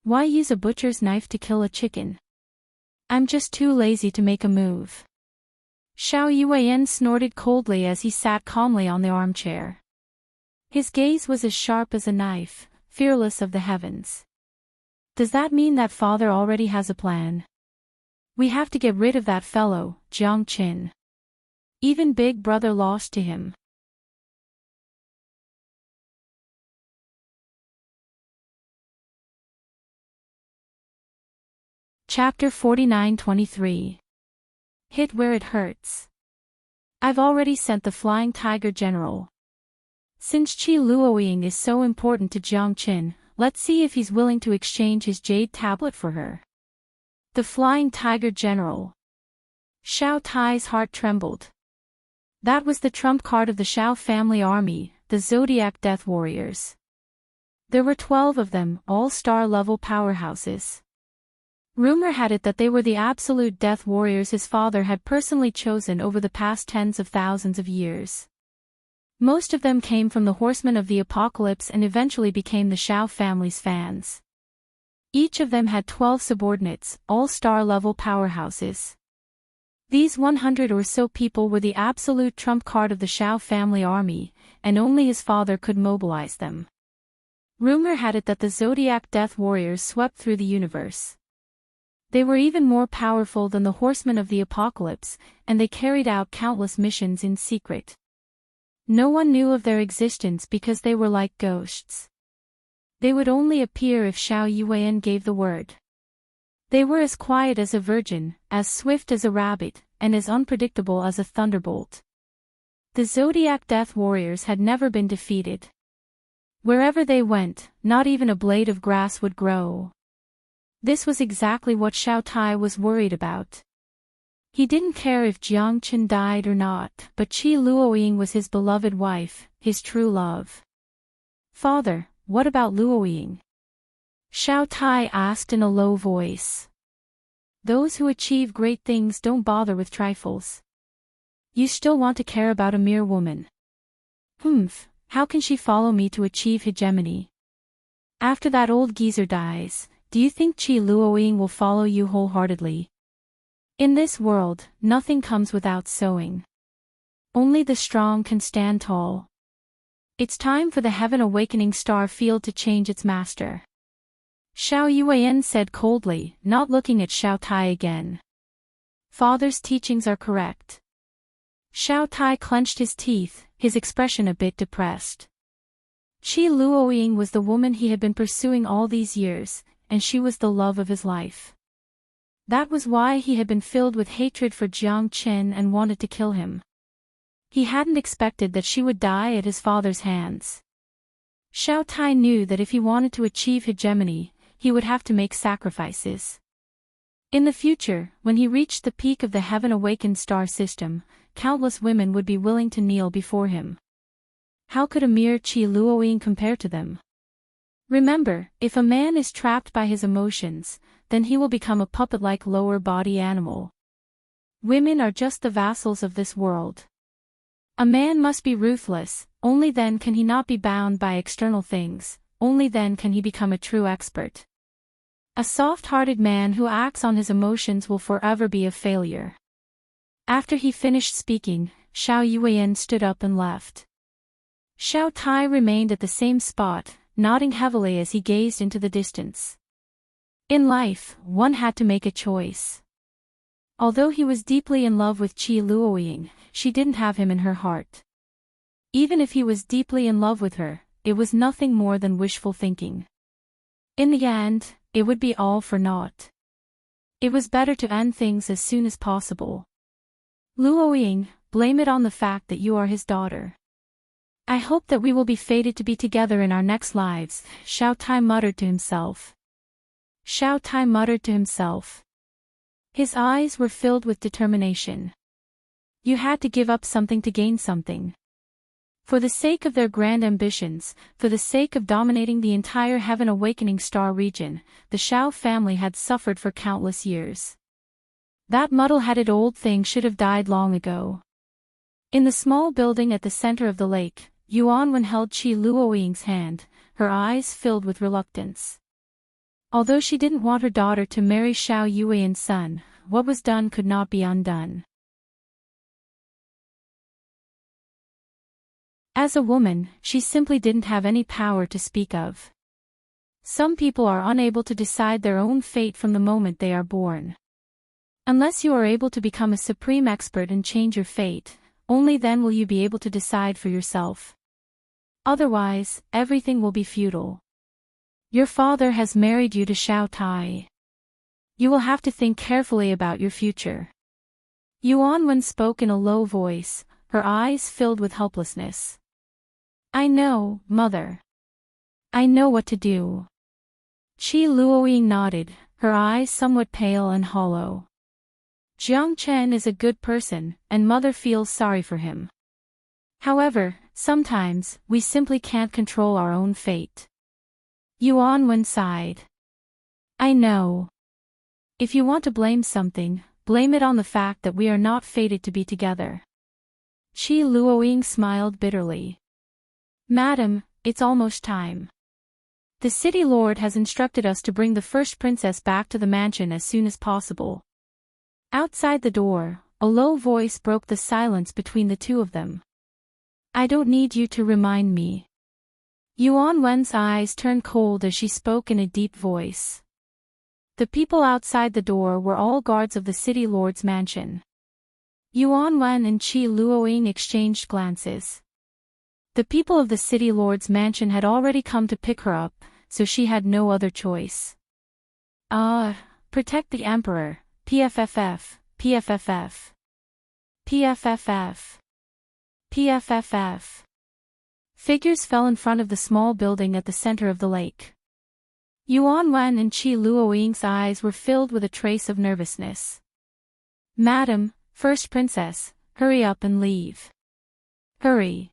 Why use a butcher's knife to kill a chicken? I'm just too lazy to make a move. Xiao Yuan snorted coldly as he sat calmly on the armchair. His gaze was as sharp as a knife, fearless of the heavens. Does that mean that father already has a plan? We have to get rid of that fellow, Jiang Qin. Even big brother lost to him. Chapter 49-23. Hit where it hurts. I've already sent the Flying Tiger General. Since Qi Luoying is so important to Jiang Qin, let's see if he's willing to exchange his jade tablet for her. The Flying Tiger General. Xiao Tai's heart trembled. That was the trump card of the Xiao family army, the Zodiac Death Warriors. There were 12 of them, all star-level powerhouses. Rumor had it that they were the absolute death warriors his father had personally chosen over the past tens of thousands of years. Most of them came from the Horsemen of the Apocalypse and eventually became the Xiao family's fans. Each of them had 12 subordinates, all star-level powerhouses. These 100 or so people were the absolute trump card of the Xiao family army, and only his father could mobilize them. Rumor had it that the Zodiac Death Warriors swept through the universe. They were even more powerful than the Horsemen of the Apocalypse, and they carried out countless missions in secret. No one knew of their existence because they were like ghosts. They would only appear if Xiao Yuan gave the word. They were as quiet as a virgin, as swift as a rabbit, and as unpredictable as a thunderbolt. The Zodiac Death Warriors had never been defeated. Wherever they went, not even a blade of grass would grow. This was exactly what Xiao Tai was worried about. He didn't care if Jiang Qin died or not, but Qi Luoying was his beloved wife, his true love. Father, what about Luoying? Xiao Tai asked in a low voice. Those who achieve great things don't bother with trifles. You still want to care about a mere woman. How can she follow me to achieve hegemony? After that old geezer dies, do you think Qi Luoying will follow you wholeheartedly? In this world, nothing comes without sowing. Only the strong can stand tall. It's time for the Heaven Awakening Star Field to change its master. Xiao Yuan said coldly, not looking at Xiao Tai again. Father's teachings are correct. Xiao Tai clenched his teeth, his expression a bit depressed. Qi Luoying was the woman he had been pursuing all these years, and she was the love of his life. That was why he had been filled with hatred for Jiang Qin and wanted to kill him. He hadn't expected that she would die at his father's hands. Xiao Tai knew that if he wanted to achieve hegemony, he would have to make sacrifices. In the future, when he reached the peak of the Heaven Awakened star system, countless women would be willing to kneel before him. How could a mere Qi Luoying compare to them? Remember, if a man is trapped by his emotions, then he will become a puppet-like lower body animal. Women are just the vassals of this world. A man must be ruthless, only then can he not be bound by external things, only then can he become a true expert. A soft-hearted man who acts on his emotions will forever be a failure. After he finished speaking, Xiao Yuan stood up and left. Xiao Tai remained at the same spot, nodding heavily as he gazed into the distance. In life, one had to make a choice. Although he was deeply in love with Qi Luoying, she didn't have him in her heart. Even if he was deeply in love with her, it was nothing more than wishful thinking. In the end, it would be all for naught. It was better to end things as soon as possible. Luoying, blame it on the fact that you are his daughter. I hope that we will be fated to be together in our next lives, Xiao Tai muttered to himself. Xiao Tai muttered to himself. His eyes were filled with determination. You had to give up something to gain something. For the sake of their grand ambitions, for the sake of dominating the entire Heaven Awakening star region, the Xiao family had suffered for countless years. That muddle-headed old thing should have died long ago. In the small building at the center of the lake, Yuan Wen held Qi Luoying's hand, her eyes filled with reluctance. Although she didn't want her daughter to marry Xiao Yuan's son, what was done could not be undone. As a woman, she simply didn't have any power to speak of. Some people are unable to decide their own fate from the moment they are born. Unless you are able to become a supreme expert and change your fate, only then will you be able to decide for yourself. Otherwise, everything will be futile. Your father has married you to Xiao Tai. You will have to think carefully about your future. Yuan Wen spoke in a low voice, her eyes filled with helplessness. I know, mother. I know what to do. Qi Luoying nodded, her eyes somewhat pale and hollow. Jiang Chen is a good person, and mother feels sorry for him. However, sometimes, we simply can't control our own fate. Yuan Wen sighed. I know. If you want to blame something, blame it on the fact that we are not fated to be together. Qi Luoying smiled bitterly. Madam, it's almost time. The city lord has instructed us to bring the first princess back to the mansion as soon as possible. Outside the door, a low voice broke the silence between the two of them. I don't need you to remind me. Yuan Wen's eyes turned cold as she spoke in a deep voice. The people outside the door were all guards of the city lord's mansion. Yuan Wen and Qi Luoying exchanged glances. The people of the city lord's mansion had already come to pick her up, so she had no other choice. Protect the emperor, PFFF, PFFF. PFFF. PFFF. Figures fell in front of the small building at the center of the lake. Yuan Wen and Qi Luoying's eyes were filled with a trace of nervousness. Madam, first princess, hurry up and leave. Hurry.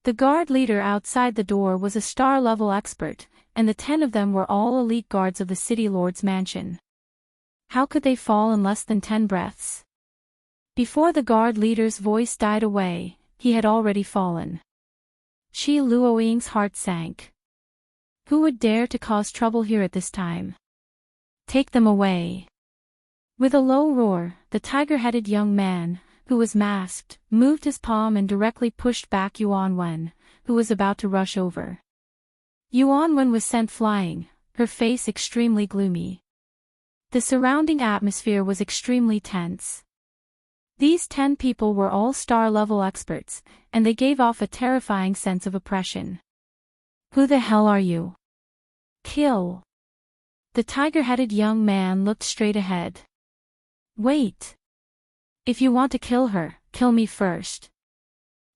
The guard leader outside the door was a star-level expert, and the 10 of them were all elite guards of the city lord's mansion. How could they fall in less than 10 breaths? Before the guard leader's voice died away, he had already fallen. Qi Luoying's heart sank. Who would dare to cause trouble here at this time? Take them away. With a low roar, the tiger-headed young man, who was masked, moved his palm and directly pushed back Yuan Wen, who was about to rush over. Yuan Wen was sent flying, her face extremely gloomy. The surrounding atmosphere was extremely tense. These 10 people were all star-level experts, and they gave off a terrifying sense of oppression. Who the hell are you? Kill. The tiger-headed young man looked straight ahead. Wait. If you want to kill her, kill me first.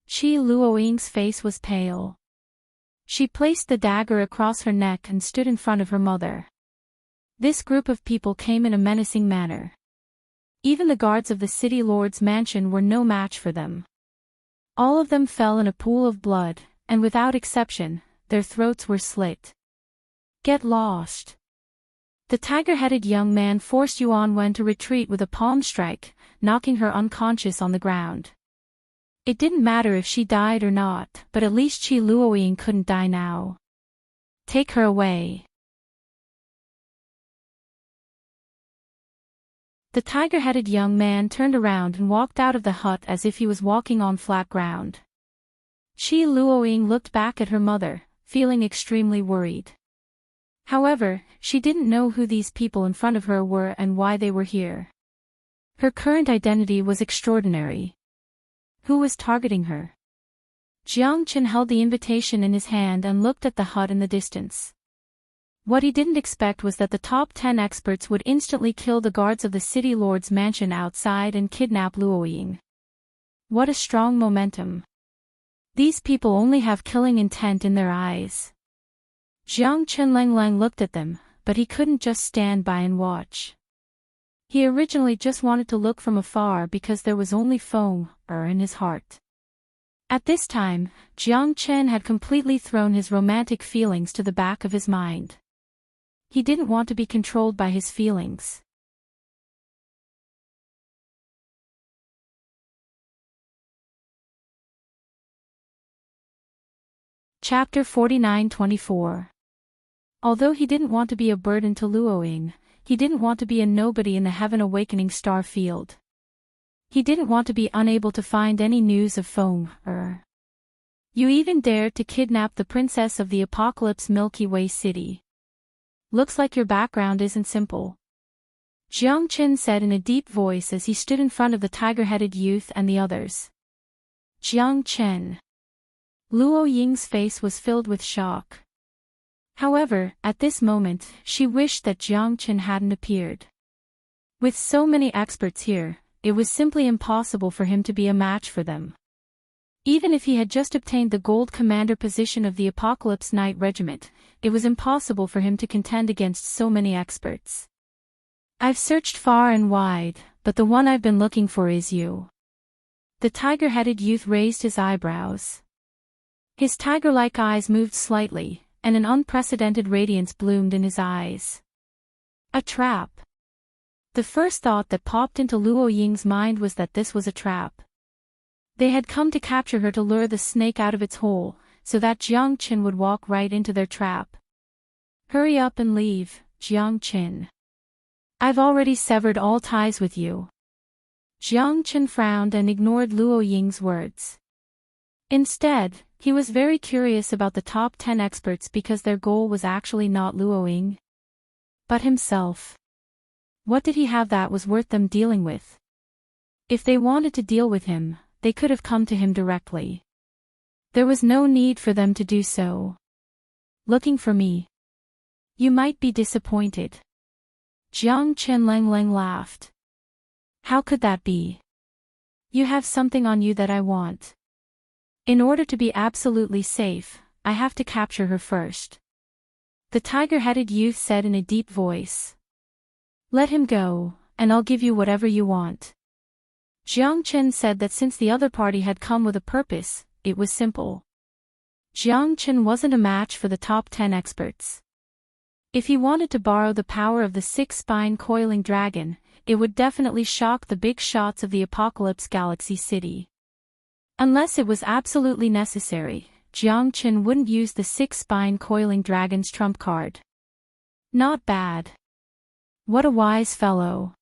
Qi Luoying's face was pale. She placed the dagger across her neck and stood in front of her mother. This group of people came in a menacing manner. Even the guards of the city lord's mansion were no match for them. All of them fell in a pool of blood, and without exception, their throats were slit. Get lost. The tiger-headed young man forced Yuan Wen to retreat with a palm strike, knocking her unconscious on the ground. It didn't matter if she died or not, but at least Qi Luoying couldn't die now. Take her away. The tiger-headed young man turned around and walked out of the hut as if he was walking on flat ground. Qi Luoying looked back at her mother, feeling extremely worried. However, she didn't know who these people in front of her were and why they were here. Her current identity was extraordinary. Who was targeting her? Jiang Chen held the invitation in his hand and looked at the hut in the distance. What he didn't expect was that the top 10 experts would instantly kill the guards of the city lord's mansion outside and kidnap Luoying. What a strong momentum. These people only have killing intent in their eyes. Jiang Chen Lang looked at them, but he couldn't just stand by and watch. He originally just wanted to look from afar because there was only foam in his heart. At this time, Jiang Chen had completely thrown his romantic feelings to the back of his mind. He didn't want to be controlled by his feelings. Chapter 49-24. Although he didn't want to be a burden to Luoying, he didn't want to be a nobody in the heaven awakening star field. He didn't want to be unable to find any news of Feng. You even dared to kidnap the princess of the apocalypse Milky Way city. Looks like your background isn't simple. Jiang Qin said in a deep voice as he stood in front of the tiger-headed youth and the others. Jiang Chen. Luo Ying's face was filled with shock. However, at this moment, she wished that Jiang Chen hadn't appeared. With so many experts here, it was simply impossible for him to be a match for them. Even if he had just obtained the gold commander position of the Apocalypse Knight Regiment, it was impossible for him to contend against so many experts. I've searched far and wide, but the one I've been looking for is you. The tiger-headed youth raised his eyebrows. His tiger-like eyes moved slightly, and an unprecedented radiance bloomed in his eyes. A trap. The first thought that popped into Luo Ying's mind was that this was a trap. They had come to capture her to lure the snake out of its hole, so that Jiang Qin would walk right into their trap. Hurry up and leave, Jiang Qin. I've already severed all ties with you. Jiang Qin frowned and ignored Luo Ying's words. Instead, he was very curious about the top 10 experts because their goal was actually not Luo Ying, but himself. What did he have that was worth them dealing with? If they wanted to deal with him, they could have come to him directly. There was no need for them to do so. Looking for me? You might be disappointed. Jiang Chen Lang laughed. How could that be? You have something on you that I want. In order to be absolutely safe, I have to capture her first. The tiger-headed youth said in a deep voice. Let him go, and I'll give you whatever you want. Jiang Chen said that since the other party had come with a purpose, it was simple. Jiang Chen wasn't a match for the top 10 experts. If he wanted to borrow the power of the six-spine coiling dragon, it would definitely shock the big shots of the Apocalypse Galaxy City. Unless it was absolutely necessary, Jiang Chen wouldn't use the six-spine coiling dragon's trump card. Not bad. What a wise fellow.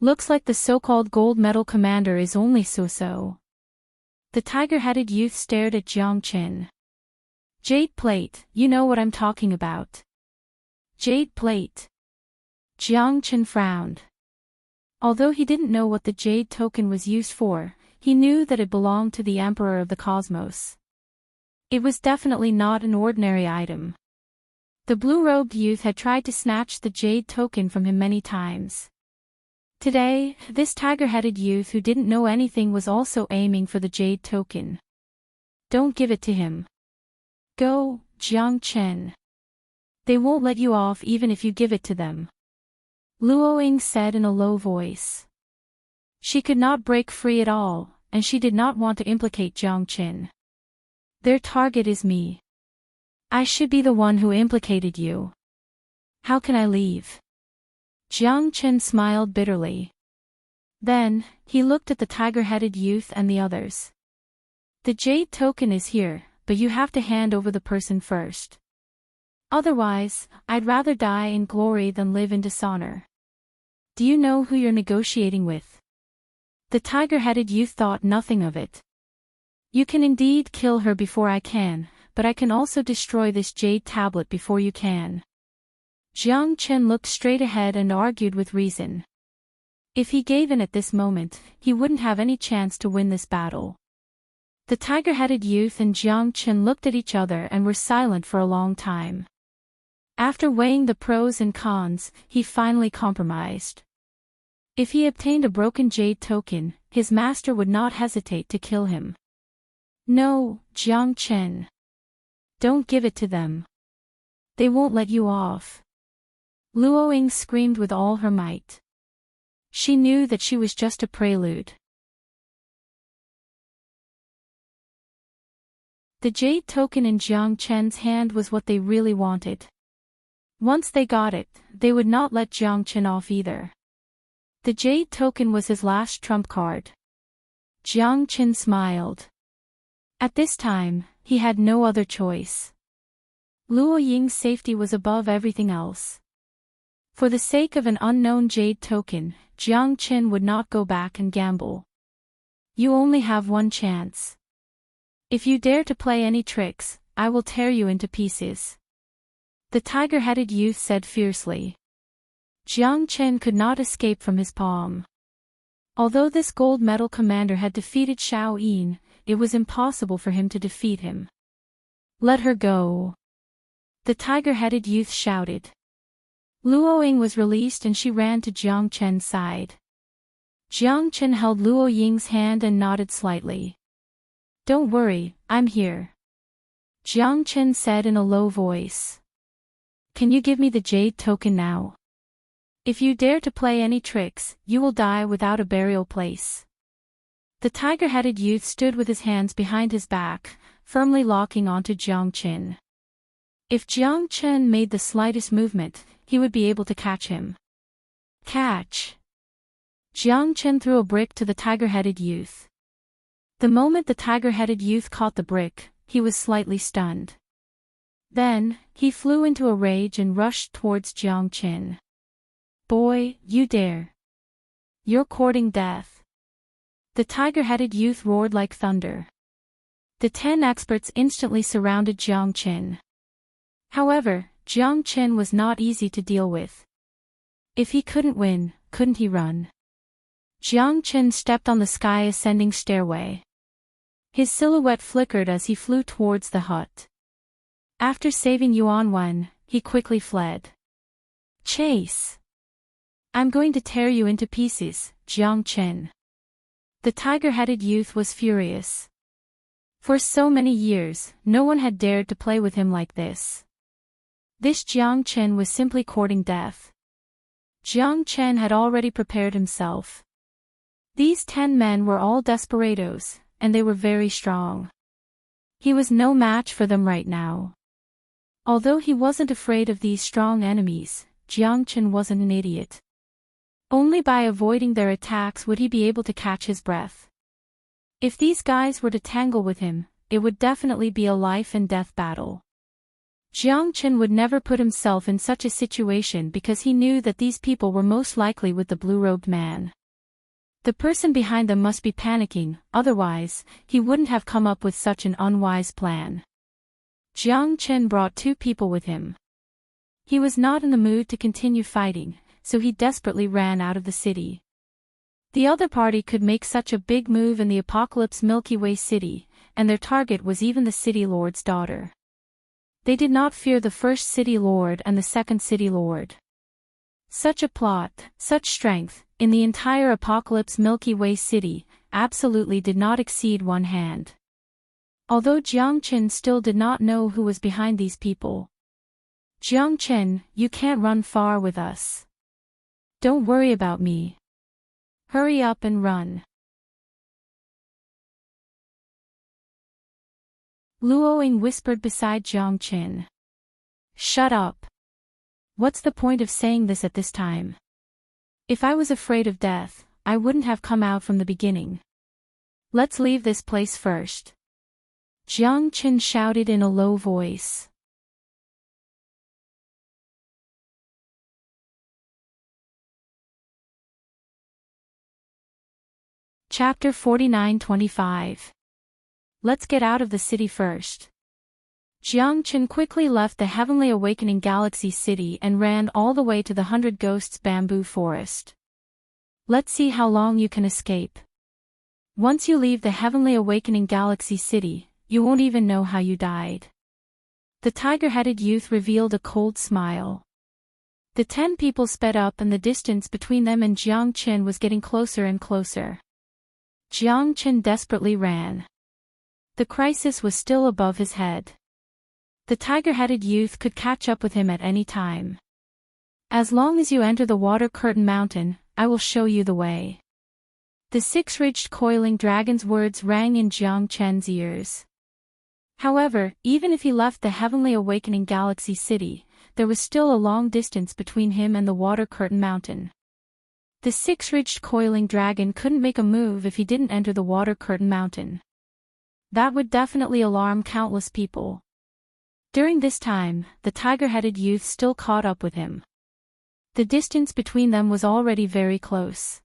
Looks like the so-called gold medal commander is only so-so. The tiger-headed youth stared at Jiang Qin. Jade plate, you know what I'm talking about. Jade plate. Jiang Qin frowned. Although he didn't know what the jade token was used for, he knew that it belonged to the Emperor of the Cosmos. It was definitely not an ordinary item. The blue-robed youth had tried to snatch the jade token from him many times. Today, this tiger-headed youth who didn't know anything was also aiming for the jade token. Don't give it to him. Go, Jiang Chen. They won't let you off even if you give it to them. Luo Ying said in a low voice. She could not break free at all, and she did not want to implicate Jiang Qin. Their target is me. I should be the one who implicated you. How can I leave? Jiang Chen smiled bitterly. Then, he looked at the tiger-headed youth and the others. The jade token is here, but you have to hand over the person first. Otherwise, I'd rather die in glory than live in dishonor. Do you know who you're negotiating with? The tiger-headed youth thought nothing of it. You can indeed kill her before I can, but I can also destroy this jade tablet before you can. Jiang Chen looked straight ahead and argued with reason. If he gave in at this moment, he wouldn't have any chance to win this battle. The tiger-headed youth and Jiang Chen looked at each other and were silent for a long time. After weighing the pros and cons, he finally compromised. If he obtained a broken jade token, his master would not hesitate to kill him. No, Jiang Chen. Don't give it to them. They won't let you off. Luo Ying screamed with all her might. She knew that she was just a prelude. The jade token in Jiang Chen's hand was what they really wanted. Once they got it, they would not let Jiang Chen off either. The jade token was his last trump card. Jiang Chen smiled. At this time, he had no other choice. Luo Ying's safety was above everything else. For the sake of an unknown jade token, Jiang Qin would not go back and gamble. You only have one chance. If you dare to play any tricks, I will tear you into pieces. The tiger-headed youth said fiercely. Jiang Qin could not escape from his palm. Although this gold medal commander had defeated Xiao Yin, it was impossible for him to defeat him. Let her go. The tiger-headed youth shouted. Luo Ying was released and she ran to Jiang Chen's side. Jiang Chen held Luo Ying's hand and nodded slightly. Don't worry, I'm here. Jiang Chen said in a low voice. Can you give me the jade token now? If you dare to play any tricks, you will die without a burial place. The tiger-headed youth stood with his hands behind his back, firmly locking onto Jiang Chen. If Jiang Chen made the slightest movement, he would be able to catch him. Catch! Jiang Chen threw a brick to the tiger-headed youth. The moment the tiger-headed youth caught the brick, he was slightly stunned. Then, he flew into a rage and rushed towards Jiang Chen. Boy, you dare! You're courting death! The tiger-headed youth roared like thunder. The 10 experts instantly surrounded Jiang Chen. However, Jiang Chen was not easy to deal with. If he couldn't win, couldn't he run? Jiang Chen stepped on the sky-ascending stairway. His silhouette flickered as he flew towards the hut. After saving Yuan Wen, he quickly fled. Chase! I'm going to tear you into pieces, Jiang Chen. The tiger-headed youth was furious. For so many years, no one had dared to play with him like this. This Jiang Chen was simply courting death. Jiang Chen had already prepared himself. These 10 men were all desperados, and they were very strong. He was no match for them right now. Although he wasn't afraid of these strong enemies, Jiang Chen wasn't an idiot. Only by avoiding their attacks would he be able to catch his breath. If these guys were to tangle with him, it would definitely be a life-and-death battle. Jiang Chen would never put himself in such a situation because he knew that these people were most likely with the blue-robed man. The person behind them must be panicking, otherwise, he wouldn't have come up with such an unwise plan. Jiang Chen brought 2 people with him. He was not in the mood to continue fighting, so he desperately ran out of the city. The other party could make such a big move in the Apocalypse Milky Way city, and their target was even the city lord's daughter. They did not fear the first city lord and the second city lord. Such a plot, such strength, in the entire Apocalypse Milky Way city, absolutely did not exceed one hand. Although Jiang Chen still did not know who was behind these people. Jiang Chen, you can't run far with us. Don't worry about me. Hurry up and run. Luo Ying whispered beside Jiang Chen. Shut up. What's the point of saying this at this time? If I was afraid of death, I wouldn't have come out from the beginning. Let's leave this place first. Jiang Chen shouted in a low voice. Chapter 49-25. Let's get out of the city first. Jiang Chen quickly left the Heavenly Awakening Galaxy City and ran all the way to the 100 Ghosts Bamboo Forest. Let's see how long you can escape. Once you leave the Heavenly Awakening Galaxy City, you won't even know how you died. The tiger-headed youth revealed a cold smile. The 10 people sped up and the distance between them and Jiang Chen was getting closer and closer. Jiang Chen desperately ran. The crisis was still above his head. The tiger-headed youth could catch up with him at any time. As long as you enter the Water Curtain Mountain, I will show you the way. The 6-ridged coiling dragon's words rang in Jiang Chen's ears. However, even if he left the Heavenly Awakening Galaxy City, there was still a long distance between him and the Water Curtain Mountain. The 6-ridged coiling dragon couldn't make a move if he didn't enter the Water Curtain Mountain. That would definitely alarm countless people. During this time, the tiger-headed youth still caught up with him. The distance between them was already very close.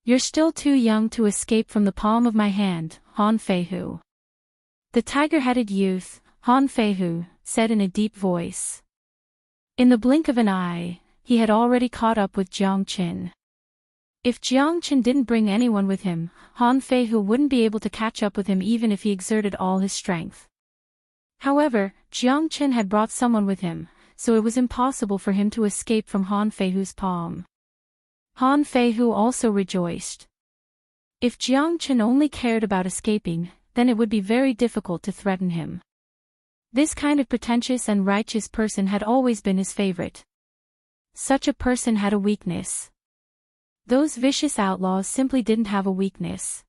"You're still too young to escape from the palm of my hand, Han Feihu." The tiger-headed youth, Han Feihu, said in a deep voice. In the blink of an eye, he had already caught up with Jiang Qin. If Jiang Qin didn't bring anyone with him, Han Feihu wouldn't be able to catch up with him even if he exerted all his strength. However, Jiang Qin had brought someone with him, so it was impossible for him to escape from Han Feihu's palm. Han Feihu also rejoiced. If Jiang Qin only cared about escaping, then it would be very difficult to threaten him. This kind of pretentious and righteous person had always been his favorite. Such a person had a weakness. Those vicious outlaws simply didn't have a weakness.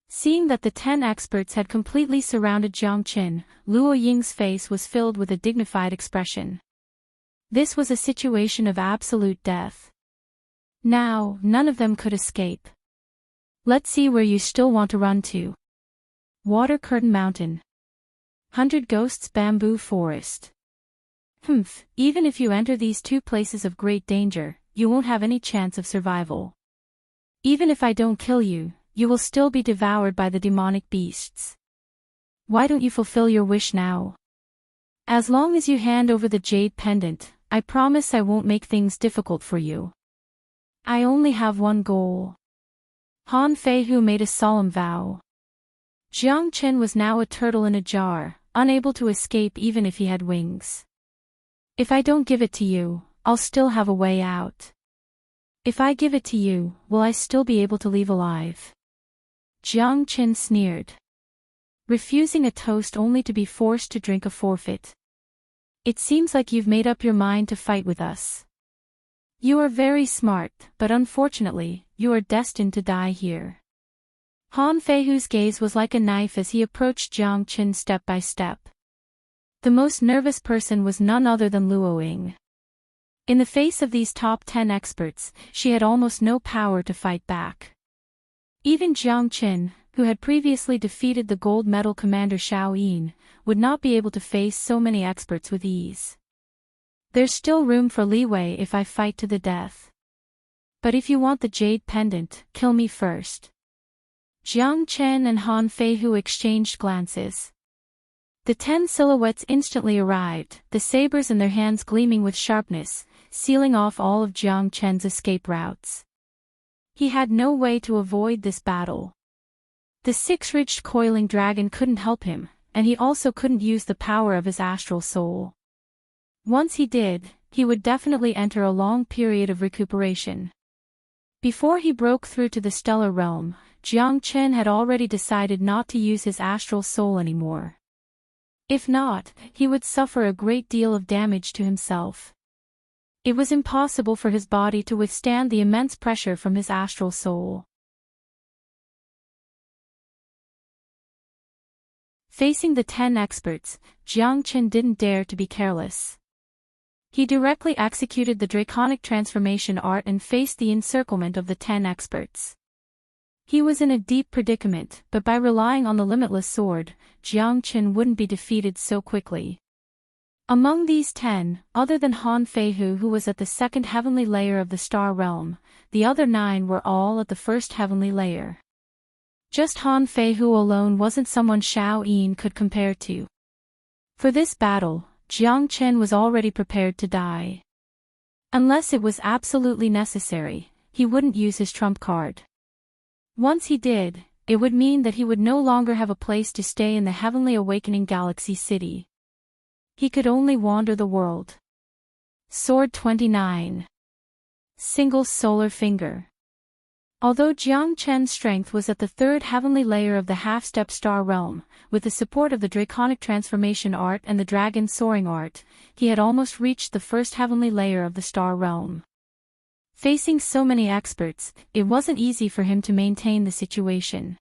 Seeing that the 10 experts had completely surrounded Jiang Qin, Luo Ying's face was filled with a dignified expression. This was a situation of absolute death. Now, none of them could escape. Let's see where you still want to run to. Water Curtain Mountain. 100 Ghosts Bamboo Forest. Even if you enter these two places of great danger, you won't have any chance of survival. Even if I don't kill you, you will still be devoured by the demonic beasts. Why don't you fulfill your wish now? As long as you hand over the jade pendant, I promise I won't make things difficult for you. I only have one goal. Han Feihu made a solemn vow. Jiang Qin was now a turtle in a jar, unable to escape even if he had wings. If I don't give it to you, I'll still have a way out. If I give it to you, will I still be able to leave alive? Jiang Qin sneered. Refusing a toast only to be forced to drink a forfeit. It seems like you've made up your mind to fight with us. You are very smart, but unfortunately, you are destined to die here. Han Feihu's gaze was like a knife as he approached Jiang Qin step by step. The most nervous person was none other than Luo Ying. In the face of these top 10 experts, she had almost no power to fight back. Even Jiang Qin, who had previously defeated the gold medal commander Xiao Yin, would not be able to face so many experts with ease. There's still room for leeway if I fight to the death. But if you want the jade pendant, kill me first. Jiang Qin and Han Feihu exchanged glances. The 10 silhouettes instantly arrived, the sabers in their hands gleaming with sharpness, sealing off all of Jiang Qin's escape routes. He had no way to avoid this battle. The 6-ridged coiling dragon couldn't help him, and he also couldn't use the power of his astral soul. Once he did, he would definitely enter a long period of recuperation. Before he broke through to the stellar realm, Jiang Qin had already decided not to use his astral soul anymore. If not, he would suffer a great deal of damage to himself. It was impossible for his body to withstand the immense pressure from his astral soul. Facing the 10 experts, Jiang Qin didn't dare to be careless. He directly executed the draconic transformation art and faced the encirclement of the 10 experts. He was in a deep predicament, but by relying on the limitless sword, Jiang Qin wouldn't be defeated so quickly. Among these 10, other than Han Feihu who was at the second heavenly layer of the star realm, the other 9 were all at the first heavenly layer. Just Han Feihu alone wasn't someone Xiao Yin could compare to. For this battle, Jiang Qin was already prepared to die. Unless it was absolutely necessary, he wouldn't use his trump card. Once he did, it would mean that he would no longer have a place to stay in the heavenly awakening galaxy city. He could only wander the world. Sword 29. Single solar finger. Although Jiang Qin's strength was at the third heavenly layer of the half-step star realm, with the support of the draconic transformation art and the dragon soaring art, he had almost reached the first heavenly layer of the star realm. Facing so many experts, it wasn't easy for him to maintain the situation.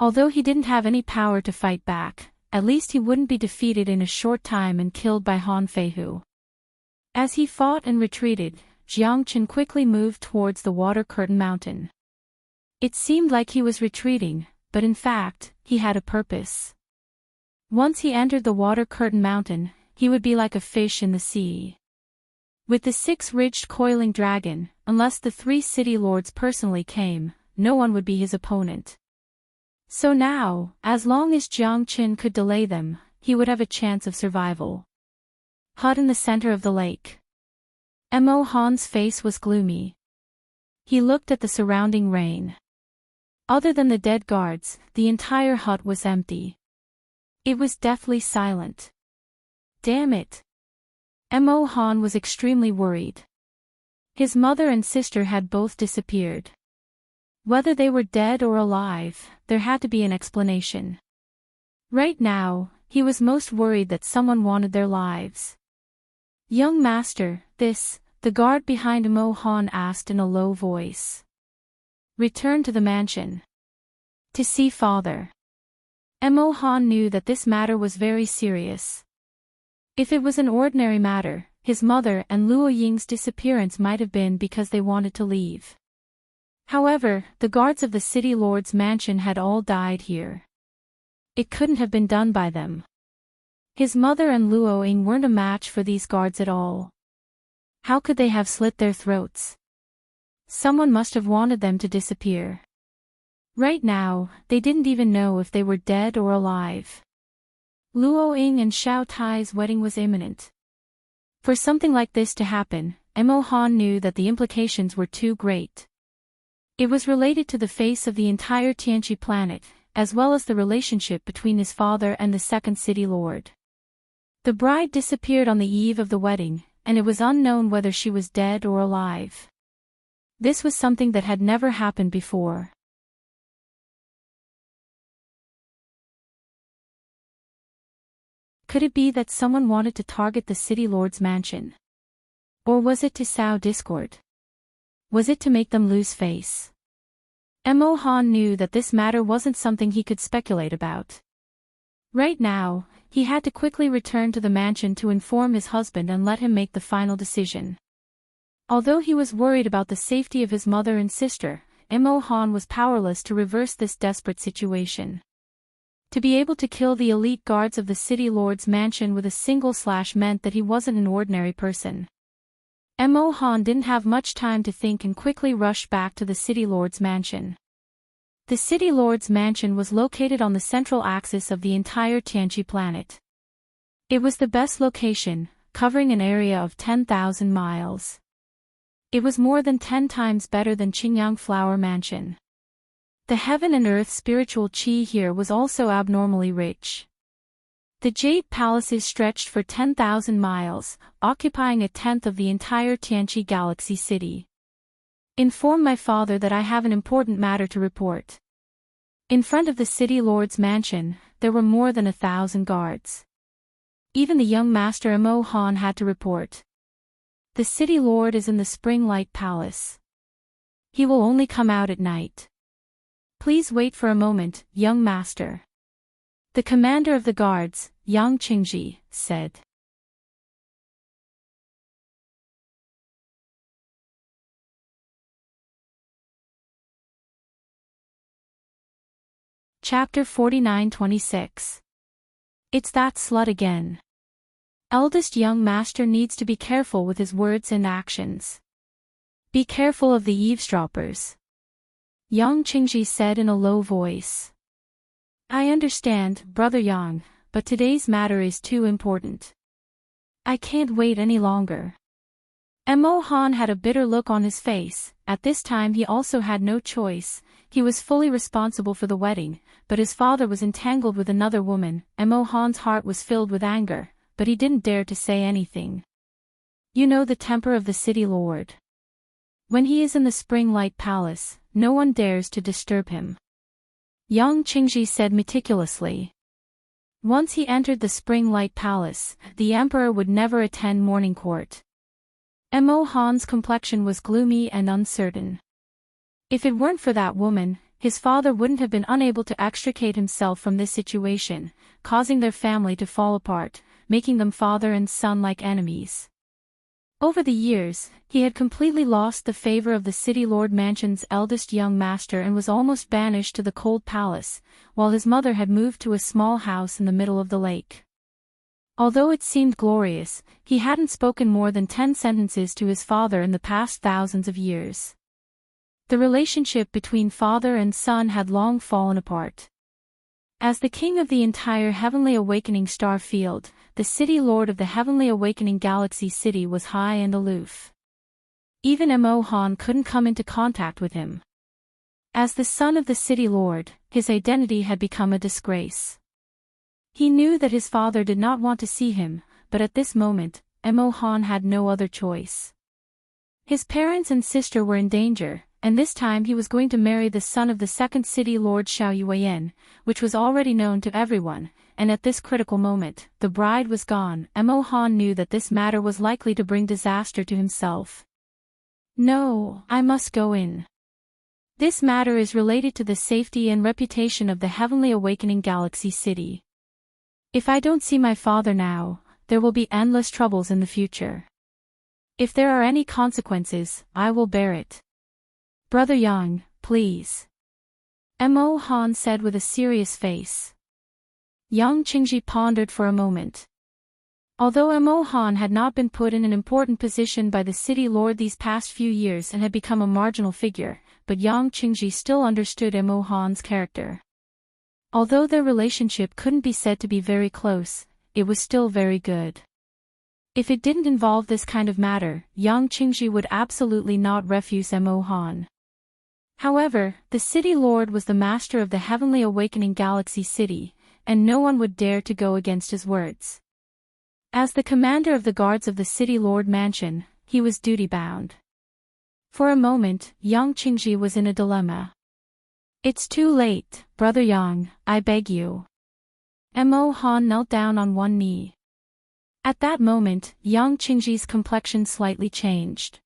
Although he didn't have any power to fight back, at least he wouldn't be defeated in a short time and killed by Han Feihu. As he fought and retreated, Jiang Qin quickly moved towards the Water Curtain Mountain. It seemed like he was retreating, but in fact, he had a purpose. Once he entered the Water Curtain Mountain, he would be like a fish in the sea. With the six-ridged coiling dragon, unless the three city lords personally came, no one would be his opponent. So now, as long as Jiang Qin could delay them, he would have a chance of survival. Hut in the center of the lake. Mo Han's face was gloomy. He looked at the surrounding rain. Other than the dead guards, the entire hut was empty. It was deathly silent. Damn it! Mo Han was extremely worried. His mother and sister had both disappeared. Whether they were dead or alive, there had to be an explanation. Right now, he was most worried that someone wanted their lives. Young master, the guard behind Mo Han asked in a low voice. Return to the mansion. To see father. Mo Han knew that this matter was very serious. If it was an ordinary matter, his mother and Luo Ying's disappearance might have been because they wanted to leave. However, the guards of the city lord's mansion had all died here. It couldn't have been done by them. His mother and Luo Ying weren't a match for these guards at all. How could they have slit their throats? Someone must have wanted them to disappear. Right now, they didn't even know if they were dead or alive. Luo Ying and Xiao Tai's wedding was imminent. For something like this to happen, Mo Han knew that the implications were too great. It was related to the face of the entire Tianqi planet, as well as the relationship between his father and the second city lord. The bride disappeared on the eve of the wedding, and it was unknown whether she was dead or alive. This was something that had never happened before. Could it be that someone wanted to target the city lord's mansion? Or was it to sow discord? Was it to make them lose face? Mo Han knew that this matter wasn't something he could speculate about. Right now, he had to quickly return to the mansion to inform his husband and let him make the final decision. Although he was worried about the safety of his mother and sister, Mo Han was powerless to reverse this desperate situation. To be able to kill the elite guards of the city lord's mansion with a single slash meant that he wasn't an ordinary person. Mo Han didn't have much time to think and quickly rushed back to the city lord's mansion. The city lord's mansion was located on the central axis of the entire Tianqi planet. It was the best location, covering an area of 10,000 miles. It was more than 10 times better than Qingyang Flower Mansion. The heaven and earth spiritual qi here was also abnormally rich. The Jade Palaces stretched for 10,000 miles, occupying a tenth of the entire Tianqi Galaxy City. Inform my father that I have an important matter to report. In front of the city lord's mansion, there were more than 1,000 guards. Even the young master Mo Han had to report. The city lord is in the Spring Light Palace. He will only come out at night. Please wait for a moment, young master. The commander of the guards, Yang Qingji, said. Chapter 49-26. It's that slut again. Eldest young master needs to be careful with his words and actions. Be careful of the eavesdroppers. Yang Qingji said in a low voice. I understand, Brother Yang, but today's matter is too important. I can't wait any longer. Mo Han had a bitter look on his face. At this time he also had no choice. He was fully responsible for the wedding, but his father was entangled with another woman. Mo Han's heart was filled with anger, but he didn't dare to say anything. You know the temper of the city lord. When he is in the Spring Light Palace, no one dares to disturb him. Yang Qingji said meticulously. Once he entered the Spring Light Palace, the emperor would never attend morning court. Mo Han's complexion was gloomy and uncertain. If it weren't for that woman, his father wouldn't have been unable to extricate himself from this situation, causing their family to fall apart, making them father and son like enemies. Over the years, he had completely lost the favor of the city lord mansion's eldest young master and was almost banished to the cold palace, while his mother had moved to a small house in the middle of the lake. Although it seemed glorious, he hadn't spoken more than 10 sentences to his father in the past thousands of years. The relationship between father and son had long fallen apart. As the king of the entire heavenly awakening star field, the city lord of the heavenly awakening galaxy city was high and aloof. Even Mo Han couldn't come into contact with him. As the son of the city lord, his identity had become a disgrace. He knew that his father did not want to see him, but at this moment, Mo Han had no other choice. His parents and sister were in danger, and this time he was going to marry the son of the second city lord Xiao Yuan, which was already known to everyone, and at this critical moment, the bride was gone. Mo Han knew that this matter was likely to bring disaster to himself. No, I must go in. This matter is related to the safety and reputation of the heavenly awakening galaxy city. If I don't see my father now, there will be endless troubles in the future. If there are any consequences, I will bear it. Brother Yang, please. Mo Han said with a serious face. Yang Qingji pondered for a moment. Although Mo Han had not been put in an important position by the city lord these past few years and had become a marginal figure, but Yang Qingji still understood Mo Han's character. Although their relationship couldn't be said to be very close, it was still very good. If it didn't involve this kind of matter, Yang Qingji would absolutely not refuse Mo Han. However, the city lord was the master of the heavenly awakening galaxy city, and no one would dare to go against his words. As the commander of the guards of the city lord mansion, he was duty-bound. For a moment, Yang Qingji was in a dilemma. It's too late, Brother Yang, I beg you. Mo Han knelt down on one knee. At that moment, Yang Qingji's complexion slightly changed.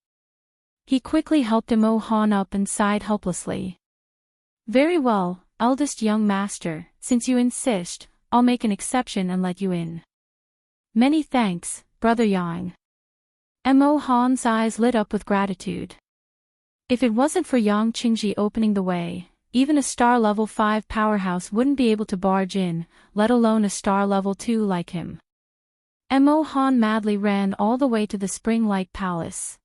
He quickly helped Mo Han up and sighed helplessly. Very well, eldest young master, since you insist, I'll make an exception and let you in. Many thanks, Brother Yang. Mo Han's eyes lit up with gratitude. If it wasn't for Yang Qingji opening the way, even a star level 5 powerhouse wouldn't be able to barge in, let alone a star level 2 like him. Mo Han madly ran all the way to the Spring-like Palace.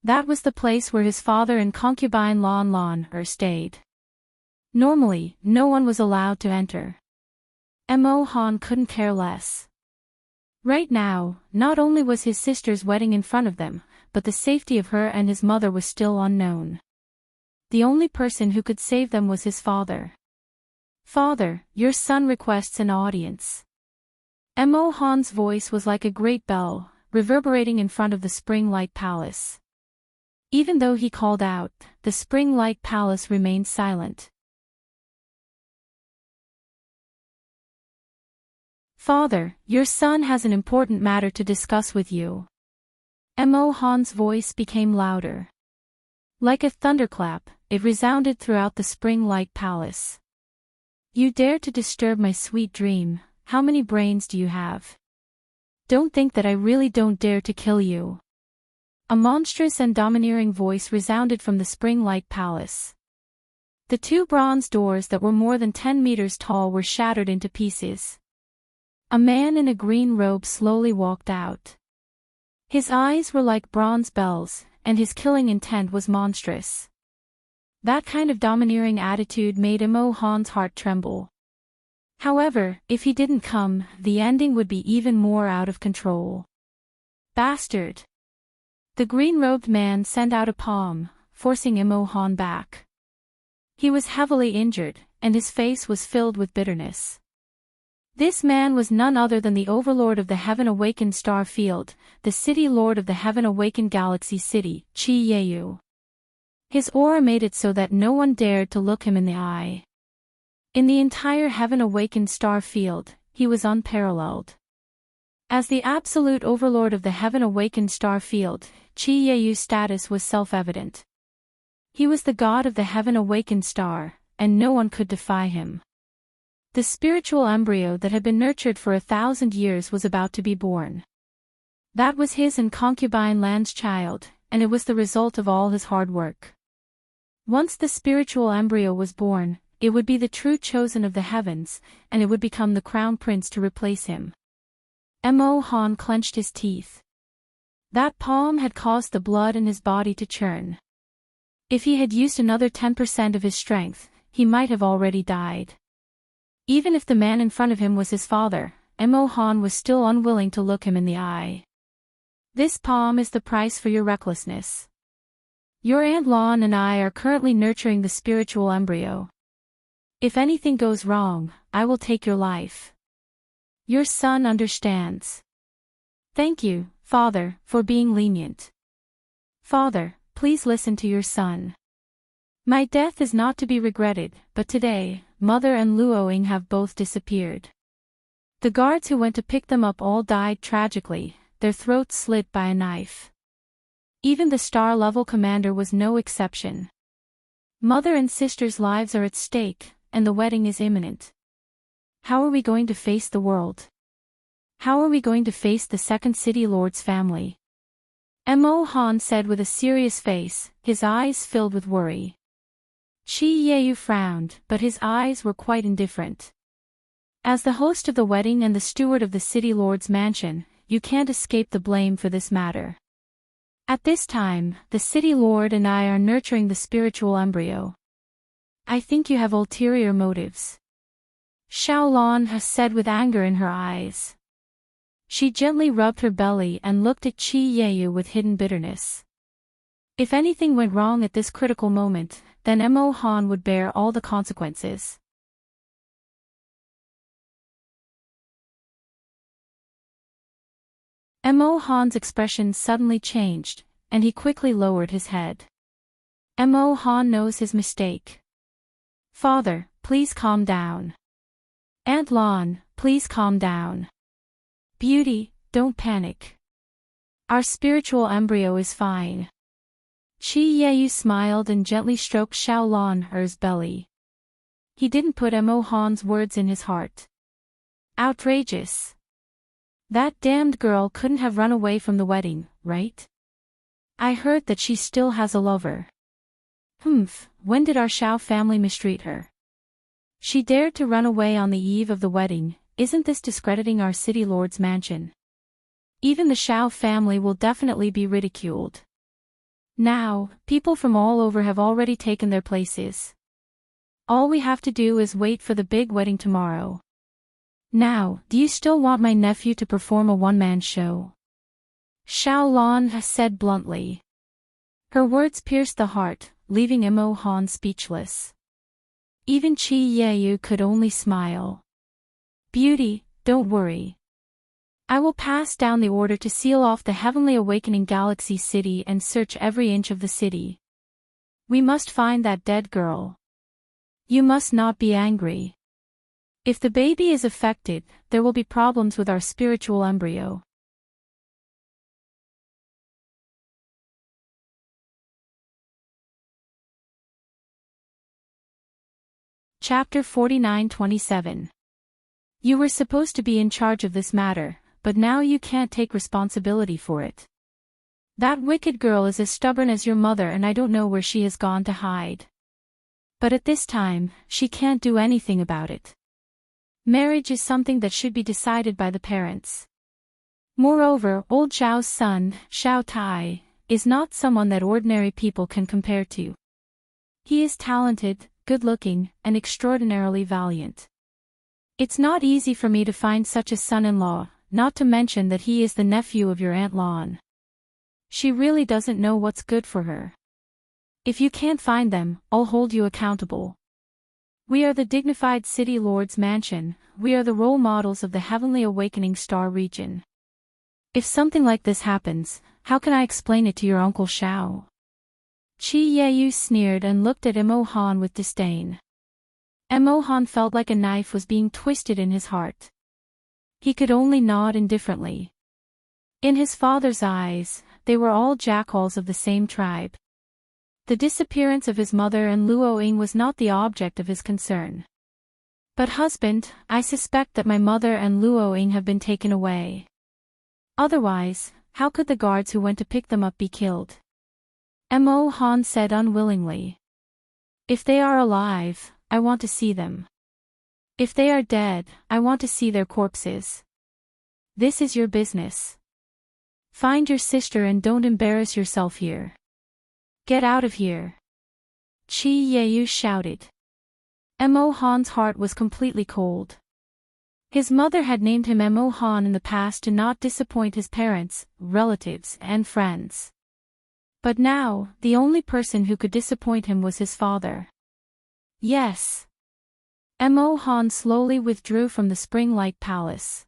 That was the place where his father and concubine Lan stayed. Normally, no one was allowed to enter. Mo Han couldn't care less. Right now, not only was his sister's wedding in front of them, but the safety of her and his mother was still unknown. The only person who could save them was his father. Father, your son requests an audience. Mo Han's voice was like a great bell, reverberating in front of the Spring-like Palace. Even though he called out, the Spring-like Palace remained silent. Father, your son has an important matter to discuss with you. Mo Han's voice became louder. Like a thunderclap, it resounded throughout the Spring-like Palace. You dare to disturb my sweet dream, how many brains do you have? Don't think that I really don't dare to kill you. A monstrous and domineering voice resounded from the Spring-like Palace. The 2 bronze doors that were more than 10 meters tall were shattered into pieces. A man in a green robe slowly walked out. His eyes were like bronze bells, and his killing intent was monstrous. That kind of domineering attitude made Mo Han's heart tremble. However, if he didn't come, the ending would be even more out of control. Bastard! The green-robed man sent out a palm, forcing Mo Han back. He was heavily injured, and his face was filled with bitterness. This man was none other than the overlord of the heaven-awakened star field, the city lord of the heaven-awakened galaxy city, Qi Yeyu. His aura made it so that no one dared to look him in the eye. In the entire heaven-awakened star field, he was unparalleled. As the absolute overlord of the heaven-awakened star field, Qi Yeyu's status was self-evident. He was the god of the heaven-awakened star, and no one could defy him. The spiritual embryo that had been nurtured for 1,000 years was about to be born. That was his and concubine Lan's child, and it was the result of all his hard work. Once the spiritual embryo was born, it would be the true chosen of the heavens, and it would become the crown prince to replace him. Mo Han clenched his teeth. That palm had caused the blood in his body to churn. If he had used another 10% of his strength, he might have already died. Even if the man in front of him was his father, Mo Han was still unwilling to look him in the eye. This palm is the price for your recklessness. Your Aunt Lon and I are currently nurturing the spiritual embryo. If anything goes wrong, I will take your life. Your son understands. Thank you, Father, for being lenient. Father, please listen to your son. My death is not to be regretted, but today, Mother and Luoying have both disappeared. The guards who went to pick them up all died tragically, their throats slit by a knife. Even the star-level commander was no exception. Mother and sister's lives are at stake, and the wedding is imminent. How are we going to face the world? How are we going to face the second city lord's family? Mo Han said with a serious face, his eyes filled with worry. Chi Yeyu frowned, but his eyes were quite indifferent. As the host of the wedding and the steward of the city lord's mansion, you can't escape the blame for this matter. At this time, the city lord and I are nurturing the spiritual embryo. I think you have ulterior motives. Xiaolon has said with anger in her eyes. She gently rubbed her belly and looked at Chi Yeyu with hidden bitterness. If anything went wrong at this critical moment, then Mo Han would bear all the consequences. Mo Han's expression suddenly changed, and he quickly lowered his head. Mo Han knows his mistake. Father, please calm down. Aunt Lon, please calm down. Beauty, don't panic. Our spiritual embryo is fine. Chi Yeyu smiled and gently stroked Xiaolon's belly. He didn't put Mo Han's words in his heart. Outrageous. That damned girl couldn't have run away from the wedding, right? I heard that she still has a lover. When did our Xiao family mistreat her? She dared to run away on the eve of the wedding. Isn't this discrediting our city lord's mansion? Even the Xiao family will definitely be ridiculed. Now, people from all over have already taken their places. All we have to do is wait for the big wedding tomorrow. Now, do you still want my nephew to perform a one-man show? Xiaolon has said bluntly. Her words pierced the heart, leaving Mo Han speechless. Even Chi Yeyu could only smile. Beauty, don't worry. I will pass down the order to seal off the heavenly awakening galaxy city and search every inch of the city. We must find that dead girl. You must not be angry. If the baby is affected, there will be problems with our spiritual embryo. Chapter 49-27. You were supposed to be in charge of this matter, but now you can't take responsibility for it. That wicked girl is as stubborn as your mother and I don't know where she has gone to hide. But at this time, she can't do anything about it. Marriage is something that should be decided by the parents. Moreover, old Zhao's son, Xiao Tai, is not someone that ordinary people can compare to. He is talented, good-looking, and extraordinarily valiant. It's not easy for me to find such a son-in-law, not to mention that he is the nephew of your Aunt Lon. She really doesn't know what's good for her. If you can't find them, I'll hold you accountable. We are the dignified city lord's mansion, we are the role models of the heavenly awakening star region. If something like this happens, how can I explain it to your Uncle Xiao? Chi Yeyu sneered and looked at Mo Han with disdain. Mo Han felt like a knife was being twisted in his heart. He could only nod indifferently. In his father's eyes, they were all jackals of the same tribe. The disappearance of his mother and Luoying was not the object of his concern. But husband, I suspect that my mother and Luoying have been taken away. Otherwise, how could the guards who went to pick them up be killed? Mo Han said unwillingly. If they are alive, I want to see them. If they are dead, I want to see their corpses. This is your business. Find your sister and don't embarrass yourself here. Get out of here. Chi Yeyu shouted. Mo Han's heart was completely cold. His mother had named him Mo Han in the past to not disappoint his parents, relatives, and friends. But now, the only person who could disappoint him was his father. Yes. Mo Han slowly withdrew from the spring-like palace.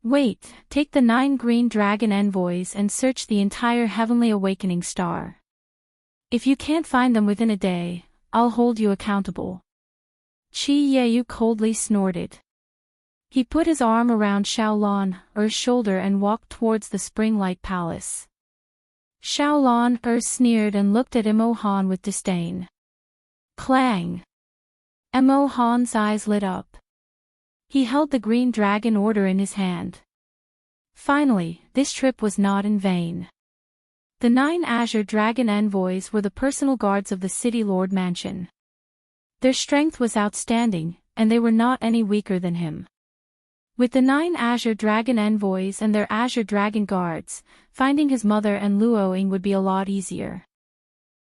Wait, take the 9 green dragon envoys and search the entire heavenly awakening star. If you can't find them within a day, I'll hold you accountable. Chi Yeyu coldly snorted. He put his arm around Xiaolon's shoulder and walked towards the spring-like palace. Xiaolon sneered and looked at Mo Han with disdain. Clang! Mo Han's eyes lit up. He held the green dragon order in his hand. Finally, this trip was not in vain. The 9 azure dragon envoys were the personal guards of the city lord mansion. Their strength was outstanding, and they were not any weaker than him. With the 9 azure dragon envoys and their azure dragon guards, finding his mother and Luoying would be a lot easier.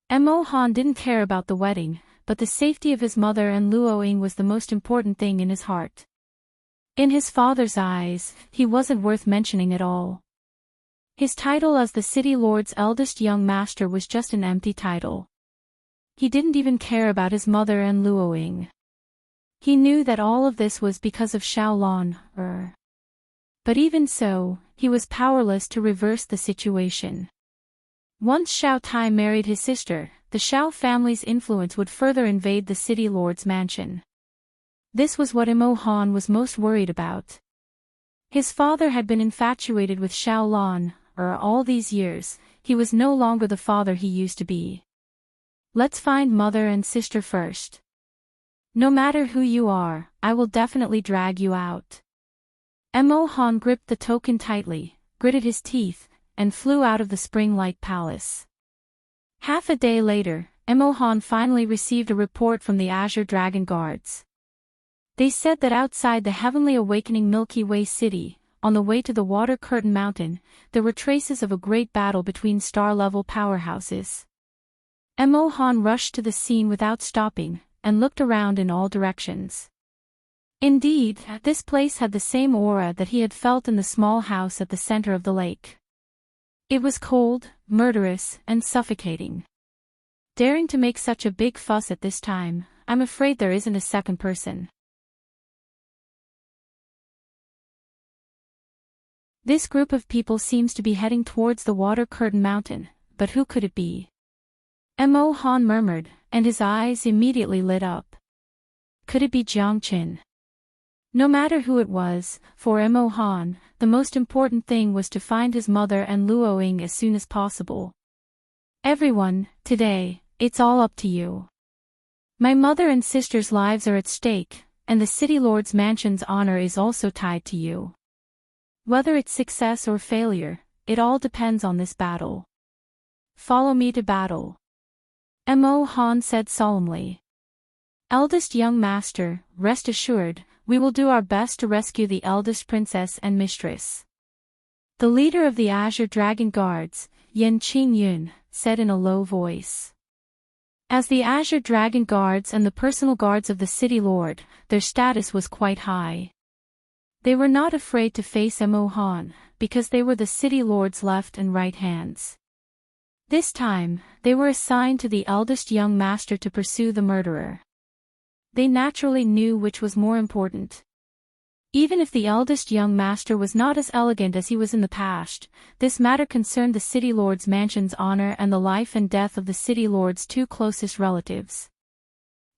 Mo Han didn't care about the wedding, but the safety of his mother and Luoying was the most important thing in his heart. In his father's eyes, he wasn't worth mentioning at all. His title as the city lord's eldest young master was just an empty title. He didn't even care about his mother and Luoying. He knew that all of this was because of Xiaolon. But even so, he was powerless to reverse the situation. Once Xiao Tai married his sister, the Xiao family's influence would further invade the city lord's mansion. This was what Mo Han was most worried about. His father had been infatuated with Xiaolon, all these years. He was no longer the father he used to be. Let's find mother and sister first. No matter who you are, I will definitely drag you out. Mo Han gripped the token tightly, gritted his teeth, and flew out of the spring-like palace. Half a day later, Mo Han finally received a report from the Azure Dragon Guards. They said that outside the heavenly awakening Milky Way city, on the way to the Water Curtain Mountain, there were traces of a great battle between star-level powerhouses. Mo Han rushed to the scene without stopping, and looked around in all directions. Indeed, this place had the same aura that he had felt in the small house at the center of the lake. It was cold, murderous, and suffocating. Daring to make such a big fuss at this time, I'm afraid there isn't a second person. This group of people seems to be heading towards the Water Curtain Mountain, but who could it be? Mo Han murmured, and his eyes immediately lit up. Could it be Jiang Qin? No matter who it was, for Mo Han, the most important thing was to find his mother and Luoying as soon as possible. Everyone, today, it's all up to you. My mother and sister's lives are at stake, and the city lord's mansion's honor is also tied to you. Whether it's success or failure, it all depends on this battle. Follow me to battle. Mo Han said solemnly. Eldest young master, rest assured, we will do our best to rescue the eldest princess and mistress. The leader of the Azure Dragon Guards, Yan Qingyun, said in a low voice. As the Azure Dragon Guards and the personal guards of the city lord, their status was quite high. They were not afraid to face Mo Han, because they were the city lord's left and right hands. This time, they were assigned to the eldest young master to pursue the murderer. They naturally knew which was more important. Even if the eldest young master was not as elegant as he was in the past, this matter concerned the city lord's mansion's honor and the life and death of the city lord's 2 closest relatives.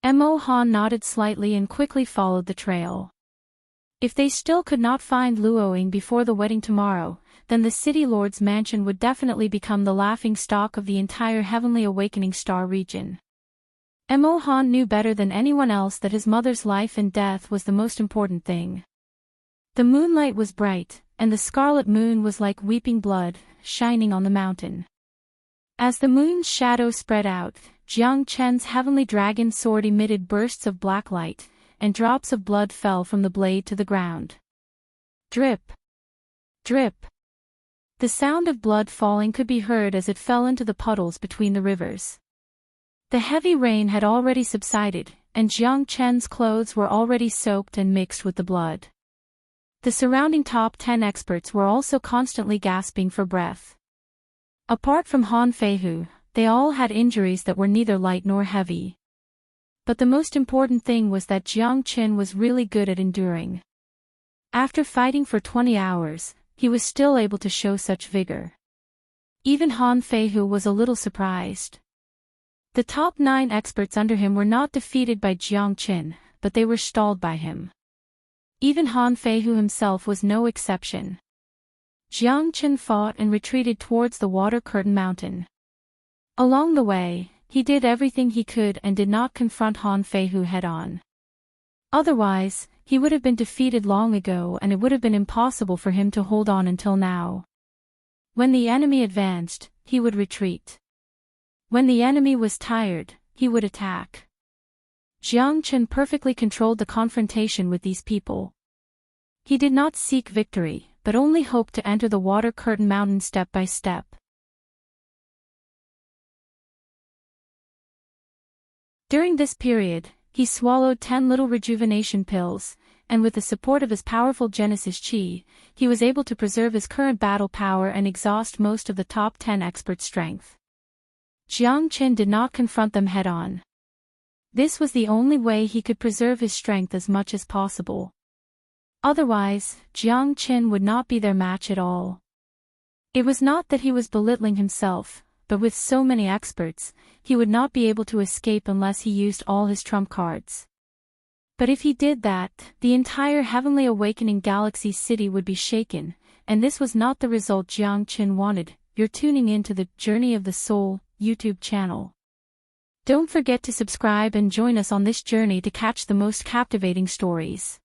Mo Han nodded slightly and quickly followed the trail. If they still could not find Luoying before the wedding tomorrow, then the city lord's mansion would definitely become the laughingstock of the entire heavenly awakening star region. Mo Han knew better than anyone else that his mother's life and death was the most important thing. The moonlight was bright, and the scarlet moon was like weeping blood, shining on the mountain. As the moon's shadow spread out, Jiang Chen's heavenly dragon sword emitted bursts of black light, and drops of blood fell from the blade to the ground. Drip. Drip. The sound of blood falling could be heard as it fell into the puddles between the rivers. The heavy rain had already subsided, and Jiang Chen's clothes were already soaked and mixed with the blood. The surrounding top 10 experts were also constantly gasping for breath. Apart from Han Feihu, they all had injuries that were neither light nor heavy. But the most important thing was that Jiang Chen was really good at enduring. After fighting for 20 hours, he was still able to show such vigor. Even Han Feihu was a little surprised. The top 9 experts under him were not defeated by Jiang Chen, but they were stalled by him. Even Han Feihu himself was no exception. Jiang Chen fought and retreated towards the water curtain mountain. Along the way, he did everything he could and did not confront Han Feihu head-on. Otherwise, he would have been defeated long ago and it would have been impossible for him to hold on until now. When the enemy advanced, he would retreat. When the enemy was tired, he would attack. Jiang Chen perfectly controlled the confrontation with these people. He did not seek victory, but only hoped to enter the water curtain mountain step by step. During this period, he swallowed 10 little rejuvenation pills, and with the support of his powerful Genesis Chi, he was able to preserve his current battle power and exhaust most of the top 10 expert strength. Jiang Chen did not confront them head-on. This was the only way he could preserve his strength as much as possible. Otherwise, Jiang Chen would not be their match at all. It was not that he was belittling himself, but with so many experts, he would not be able to escape unless he used all his trump cards. But if he did that, the entire heavenly awakening galaxy city would be shaken, and this was not the result Jiang Chen wanted. You're tuning in to the Journey of the Soul YouTube channel. Don't forget to subscribe and join us on this journey to catch the most captivating stories.